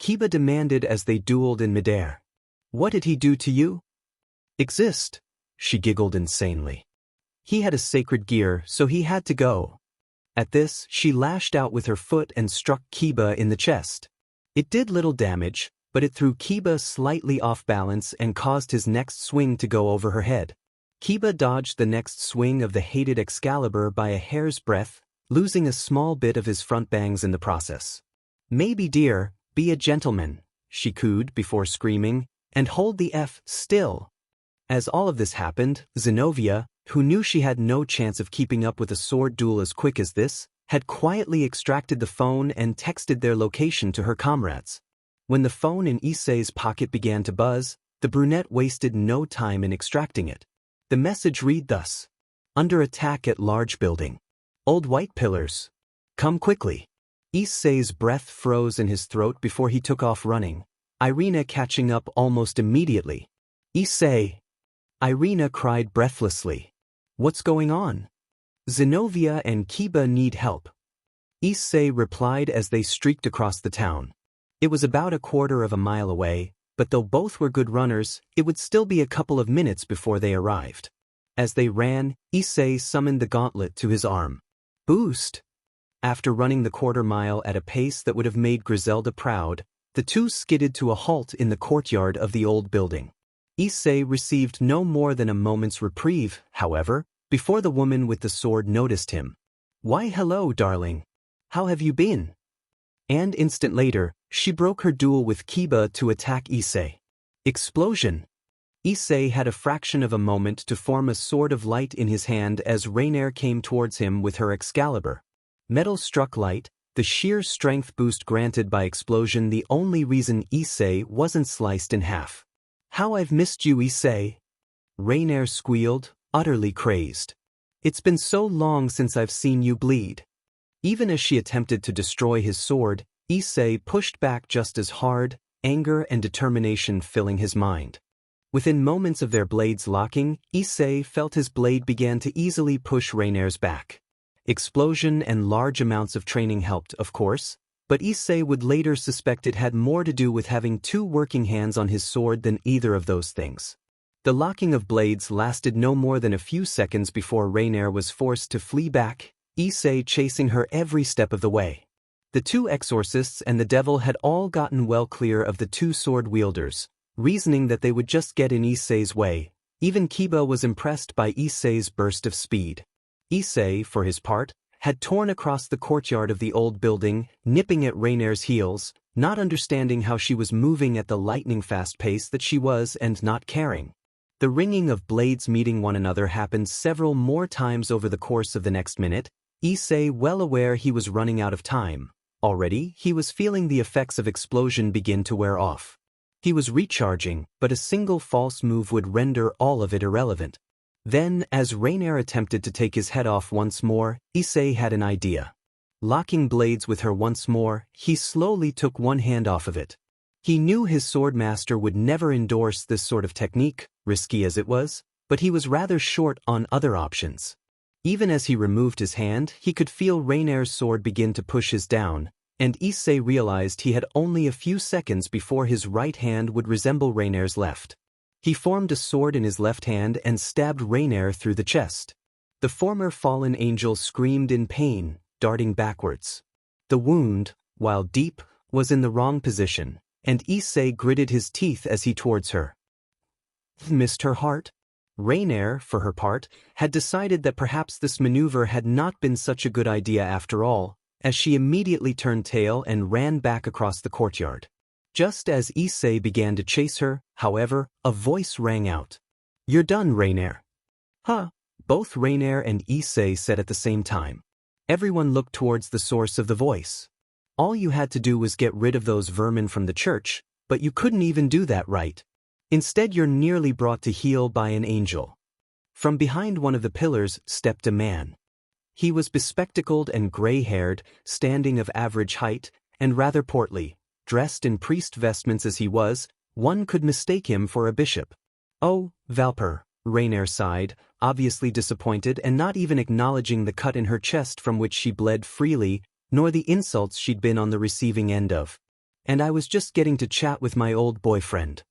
Kiba demanded as they dueled in midair. What did he do to you? Exist, she giggled insanely. He had a sacred gear, so he had to go. At this, she lashed out with her foot and struck Kiba in the chest. It did little damage, but it threw Kiba slightly off balance and caused his next swing to go over her head. Kiba dodged the next swing of the hated Excalibur by a hair's breadth, losing a small bit of his front bangs in the process. Maybe dear, be a gentleman, she cooed before screaming, and hold the F still. As all of this happened, Zenobia, who knew she had no chance of keeping up with a sword duel as quick as this, had quietly extracted the phone and texted their location to her comrades. When the phone in Issei's pocket began to buzz, the brunette wasted no time in extracting it. The message read thus: Under attack at large building. Old white pillars. Come quickly. Issei's breath froze in his throat before he took off running, Irina catching up almost immediately. Issei! Irina cried breathlessly. What's going on? Zenobia and Kiba need help. Issei replied as they streaked across the town. It was about a quarter of a mile away, but though both were good runners, it would still be a couple of minutes before they arrived. As they ran, Issei summoned the gauntlet to his arm. Boost! After running the quarter mile at a pace that would have made Griselda proud, the two skidded to a halt in the courtyard of the old building. Issei received no more than a moment's reprieve, however, before the woman with the sword noticed him. Why hello, darling. How have you been? And instant later, she broke her duel with Kiba to attack Issei. Explosion! Issei had a fraction of a moment to form a sword of light in his hand as Reineer came towards him with her Excalibur. Metal struck light, the sheer strength boost granted by explosion the only reason Issei wasn't sliced in half. How I've missed you, Issei! Reineer squealed, utterly crazed. It's been so long since I've seen you bleed. Even as she attempted to destroy his sword, Issei pushed back just as hard, anger and determination filling his mind. Within moments of their blades locking, Issei felt his blade began to easily push Reineer's back. Explosion and large amounts of training helped, of course, but Issei would later suspect it had more to do with having two working hands on his sword than either of those things. The locking of blades lasted no more than a few seconds before Reineer was forced to flee back, Issei chasing her every step of the way. The two exorcists and the devil had all gotten well clear of the two sword wielders, reasoning that they would just get in Issei's way. Even Kiba was impressed by Issei's burst of speed. Issei, for his part, had torn across the courtyard of the old building, nipping at Reineer's heels, not understanding how she was moving at the lightning-fast pace that she was and not caring. The ringing of blades meeting one another happened several more times over the course of the next minute, Issei well aware he was running out of time. Already, he was feeling the effects of explosion begin to wear off. He was recharging, but a single false move would render all of it irrelevant. Then, as Reineer attempted to take his head off once more, Issei had an idea. Locking blades with her once more, he slowly took one hand off of it. He knew his swordmaster would never endorse this sort of technique, risky as it was, but he was rather short on other options. Even as he removed his hand, he could feel Reineer's sword begin to push his down, and Issei realized he had only a few seconds before his right hand would resemble Reineer's left. He formed a sword in his left hand and stabbed Reineer through the chest. The former fallen angel screamed in pain, darting backwards. The wound, while deep, was in the wrong position, and Issei gritted his teeth as he towards her. Missed her heart? Reineer, for her part, had decided that perhaps this maneuver had not been such a good idea after all, as she immediately turned tail and ran back across the courtyard. Just as Issei began to chase her, however, a voice rang out. "You're done, Reineer." "Huh?" both Reineer and Issei said at the same time. Everyone looked towards the source of the voice. All you had to do was get rid of those vermin from the church, but you couldn't even do that, right? Instead, you're nearly brought to heel by an angel. From behind one of the pillars stepped a man. He was bespectacled and gray-haired, standing of average height, and rather portly. Dressed in priest vestments as he was, one could mistake him for a bishop. "Oh, Valper," Reineer sighed, obviously disappointed and not even acknowledging the cut in her chest from which she bled freely, nor the insults she'd been on the receiving end of. "And I was just getting to chat with my old boyfriend."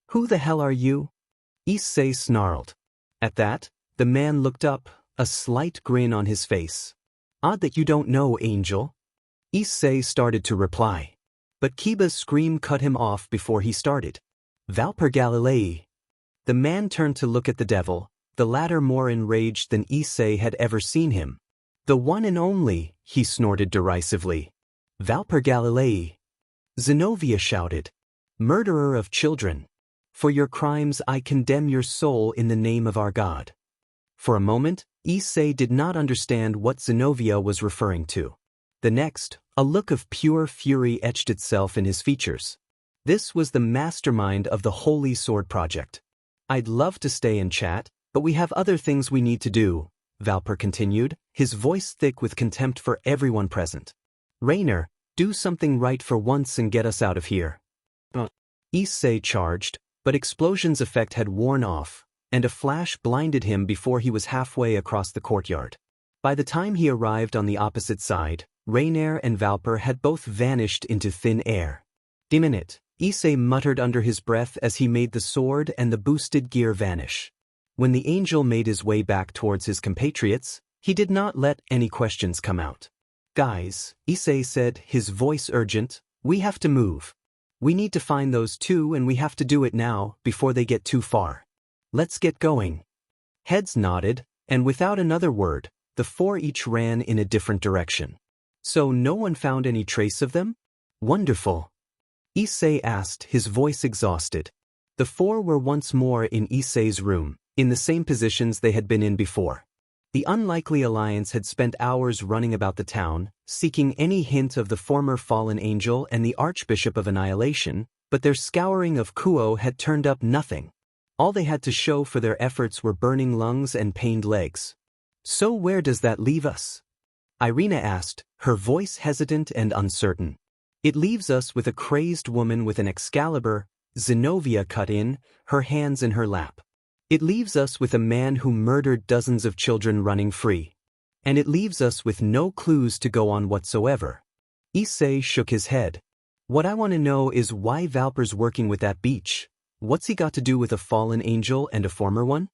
"Who the hell are you?" Issei snarled. At that, the man looked up, a slight grin on his face. "Odd that you don't know, Angel." Issei started to reply. But Kiba's scream cut him off before he started. "Valper Galilei." The man turned to look at the devil, the latter more enraged than Issei had ever seen him. "The one and only," he snorted derisively. "Valper Galilei." Zenobia shouted. "Murderer of children. For your crimes I condemn your soul in the name of our God." For a moment, Issei did not understand what Zenobia was referring to. The next, a look of pure fury etched itself in his features. This was the mastermind of the Holy Sword Project. "I'd love to stay and chat, but we have other things we need to do," Valper continued, his voice thick with contempt for everyone present. "Reineer, do something right for once and get us out of here." Issei charged, but Explosion's effect had worn off, and a flash blinded him before he was halfway across the courtyard. By the time he arrived on the opposite side, Reineer and Valper had both vanished into thin air. "Damn it," Issei muttered under his breath as he made the sword and the boosted gear vanish. When the angel made his way back towards his compatriots, he did not let any questions come out. "Guys," Issei said, his voice urgent, "we have to move. We need to find those two and we have to do it now, before they get too far. Let's get going." Heads nodded, and without another word, the four each ran in a different direction. "So no one found any trace of them?" "Wonderful," Issei asked, his voice exhausted. The four were once more in Issei's room, in the same positions they had been in before. The unlikely alliance had spent hours running about the town, seeking any hint of the former fallen angel and the Archbishop of Annihilation, but their scouring of Kuo had turned up nothing. All they had to show for their efforts were burning lungs and pained legs. "So where does that leave us?" Irina asked, her voice hesitant and uncertain. "It leaves us with a crazed woman with an Excalibur," Zenobia cut in, her hands in her lap. "It leaves us with a man who murdered dozens of children running free. And it leaves us with no clues to go on whatsoever." Issei shook his head. "What I want to know is why Valper's working with that beach. What's he got to do with a fallen angel and a former one?"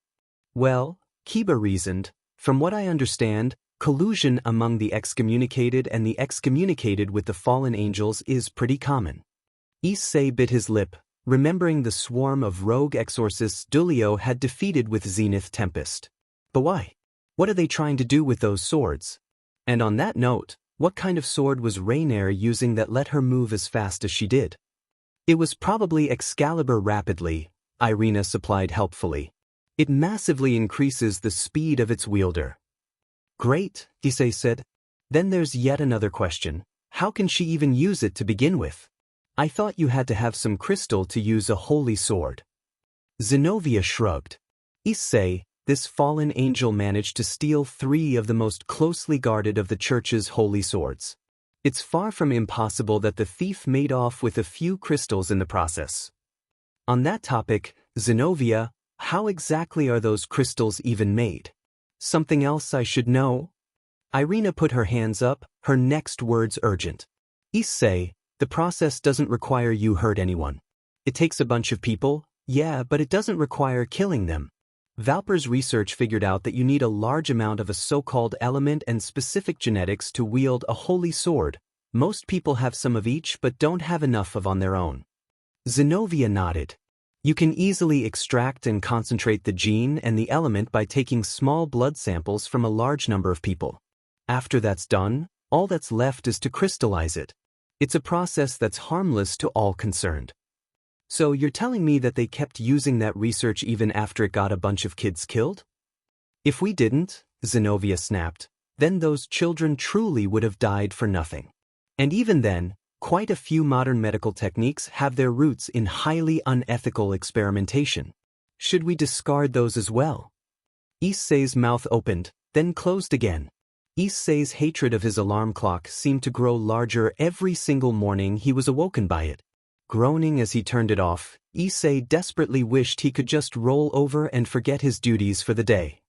"Well," Kiba reasoned, "from what I understand, collusion among the excommunicated and the excommunicated with the fallen angels is pretty common." Issei bit his lip, remembering the swarm of rogue exorcists Dulio had defeated with Zenith Tempest. But why? What are they trying to do with those swords? And on that note, what kind of sword was Reineer using that let her move as fast as she did? "It was probably Excalibur rapidly," Irina supplied helpfully. "It massively increases the speed of its wielder." "Great," Issei said. "Then there's yet another question. How can she even use it to begin with? I thought you had to have some crystal to use a holy sword." Zenobia shrugged. "Issei, this fallen angel managed to steal 3 of the most closely guarded of the church's holy swords. It's far from impossible that the thief made off with a few crystals in the process. On that topic, Zenobia, how exactly are those crystals even made? Something else I should know? Irina put her hands up, her next words urgent. Issei, the process doesn't require you hurt anyone. It takes a bunch of people, yeah, but it doesn't require killing them. Valper's research figured out that you need a large amount of a so-called element and specific genetics to wield a holy sword. Most people have some of each but don't have enough of on their own. Zenobia nodded. You can easily extract and concentrate the gene and the element by taking small blood samples from a large number of people. After that's done, all that's left is to crystallize it. It's a process that's harmless to all concerned. So you're telling me that they kept using that research even after it got a bunch of kids killed? If we didn't, Zenobia snapped, then those children truly would have died for nothing. And even then, quite a few modern medical techniques have their roots in highly unethical experimentation. Should we discard those as well? Issei's mouth opened, then closed again. Issei's hatred of his alarm clock seemed to grow larger every single morning he was awoken by it. Groaning as he turned it off, Issei desperately wished he could just roll over and forget his duties for the day.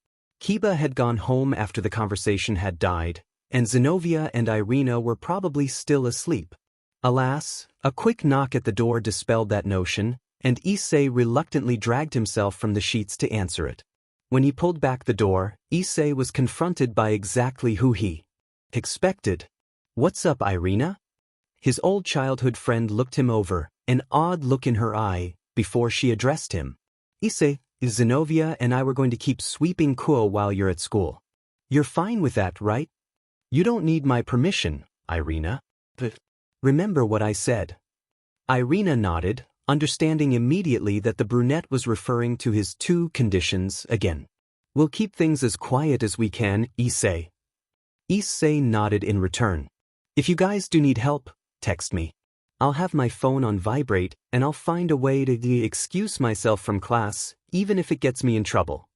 Kiba had gone home after the conversation had died, and Zenobia and Irina were probably still asleep. Alas, a quick knock at the door dispelled that notion, and Issei reluctantly dragged himself from the sheets to answer it. When he pulled back the door, Issei was confronted by exactly who he expected. "What's up, Irina?" His old childhood friend looked him over, an odd look in her eye, before she addressed him. "Issei, Zenobia and I were going to keep sweeping Kuo while you're at school. You're fine with that, right? You don't need my permission, Irina. But remember what I said." Irina nodded, understanding immediately that the brunette was referring to his two conditions again. "We'll keep things as quiet as we can, Issei." Issei nodded in return. "If you guys do need help, text me. I'll have my phone on vibrate and I'll find a way to excuse myself from class, even if it gets me in trouble."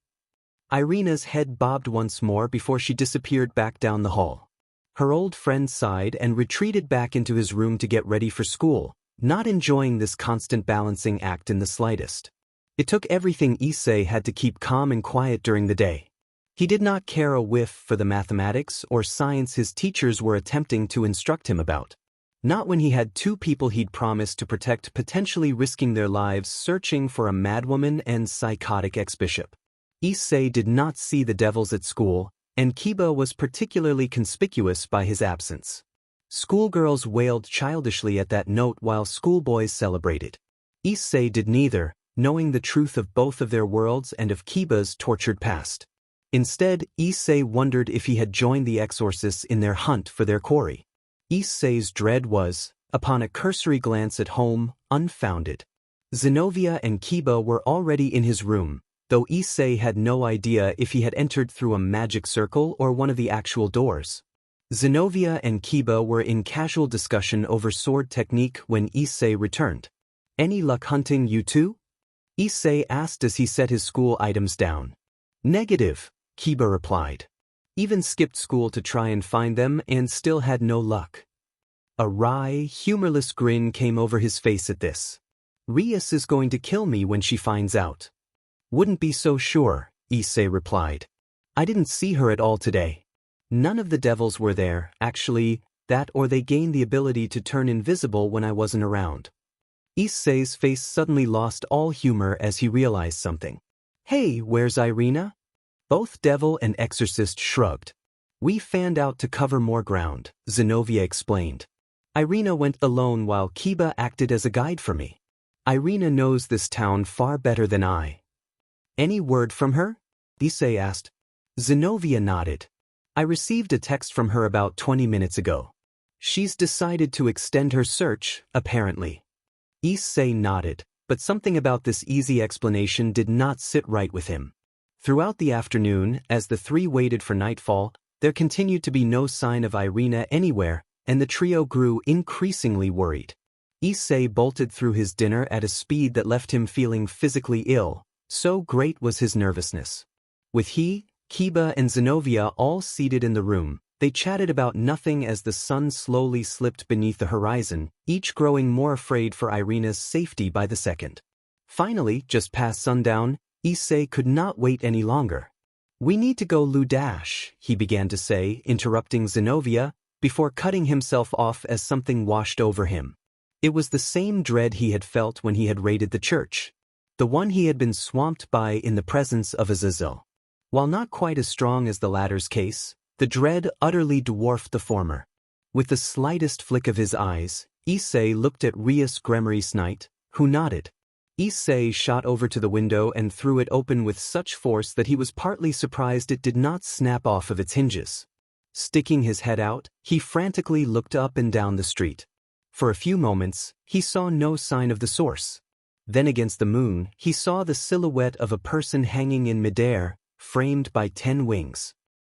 Irina's head bobbed once more before she disappeared back down the hall. Her old friend sighed and retreated back into his room to get ready for school, not enjoying this constant balancing act in the slightest. It took everything Issei had to keep calm and quiet during the day. He did not care a whiff for the mathematics or science his teachers were attempting to instruct him about. Not when he had two people he'd promised to protect potentially risking their lives searching for a madwoman and psychotic ex-bishop. Issei did not see the devils at school, and Kiba was particularly conspicuous by his absence. Schoolgirls wailed childishly at that note while schoolboys celebrated. Issei did neither, knowing the truth of both of their worlds and of Kiba's tortured past. Instead, Issei wondered if he had joined the exorcists in their hunt for their quarry. Issei's dread was, upon a cursory glance at home, unfounded. Zenobia and Kiba were already in his room, though Issei had no idea if he had entered through a magic circle or one of the actual doors. Zenobia and Kiba were in casual discussion over sword technique when Issei returned. "Any luck hunting you two?" Issei asked as he set his school items down. "Negative," Kiba replied. "Even skipped school to try and find them and still had no luck." A wry, humorless grin came over his face at this. "Rias is going to kill me when she finds out." "Wouldn't be so sure," Issei replied. "I didn't see her at all today. None of the devils were there, actually, that or they gained the ability to turn invisible when I wasn't around." Issei's face suddenly lost all humor as he realized something. "Hey, where's Irina?" Both devil and exorcist shrugged. "We fanned out to cover more ground," Zenobia explained. "Irina went alone while Kiba acted as a guide for me. Irina knows this town far better than I." "Any word from her?" Issei asked. Zenobia nodded. "I received a text from her about 20 minutes ago. She's decided to extend her search, apparently." Issei nodded, but something about this easy explanation did not sit right with him. Throughout the afternoon, as the three waited for nightfall, there continued to be no sign of Irina anywhere, and the trio grew increasingly worried. Issei bolted through his dinner at a speed that left him feeling physically ill, so great was his nervousness. With he, Kiba and Zenobia all seated in the room, They chatted about nothing as the sun slowly slipped beneath the horizon, each growing more afraid for Irina's safety by the second. Finally, just past sundown, Issei could not wait any longer. "We need to go Ludash," he began to say, interrupting Zenobia, before cutting himself off as something washed over him. It was the same dread he had felt when he had raided the church. The one he had been swamped by in the presence of Azazel. While not quite as strong as the latter's case, the dread utterly dwarfed the former. With the slightest flick of his eyes, Issei looked at Rias Gremory's knight, who nodded. Issei shot over to the window and threw it open with such force that he was partly surprised it did not snap off of its hinges. Sticking his head out, he frantically looked up and down the street. For a few moments, he saw no sign of the source. Then against the moon, he saw the silhouette of a person hanging in midair, framed by 10 wings.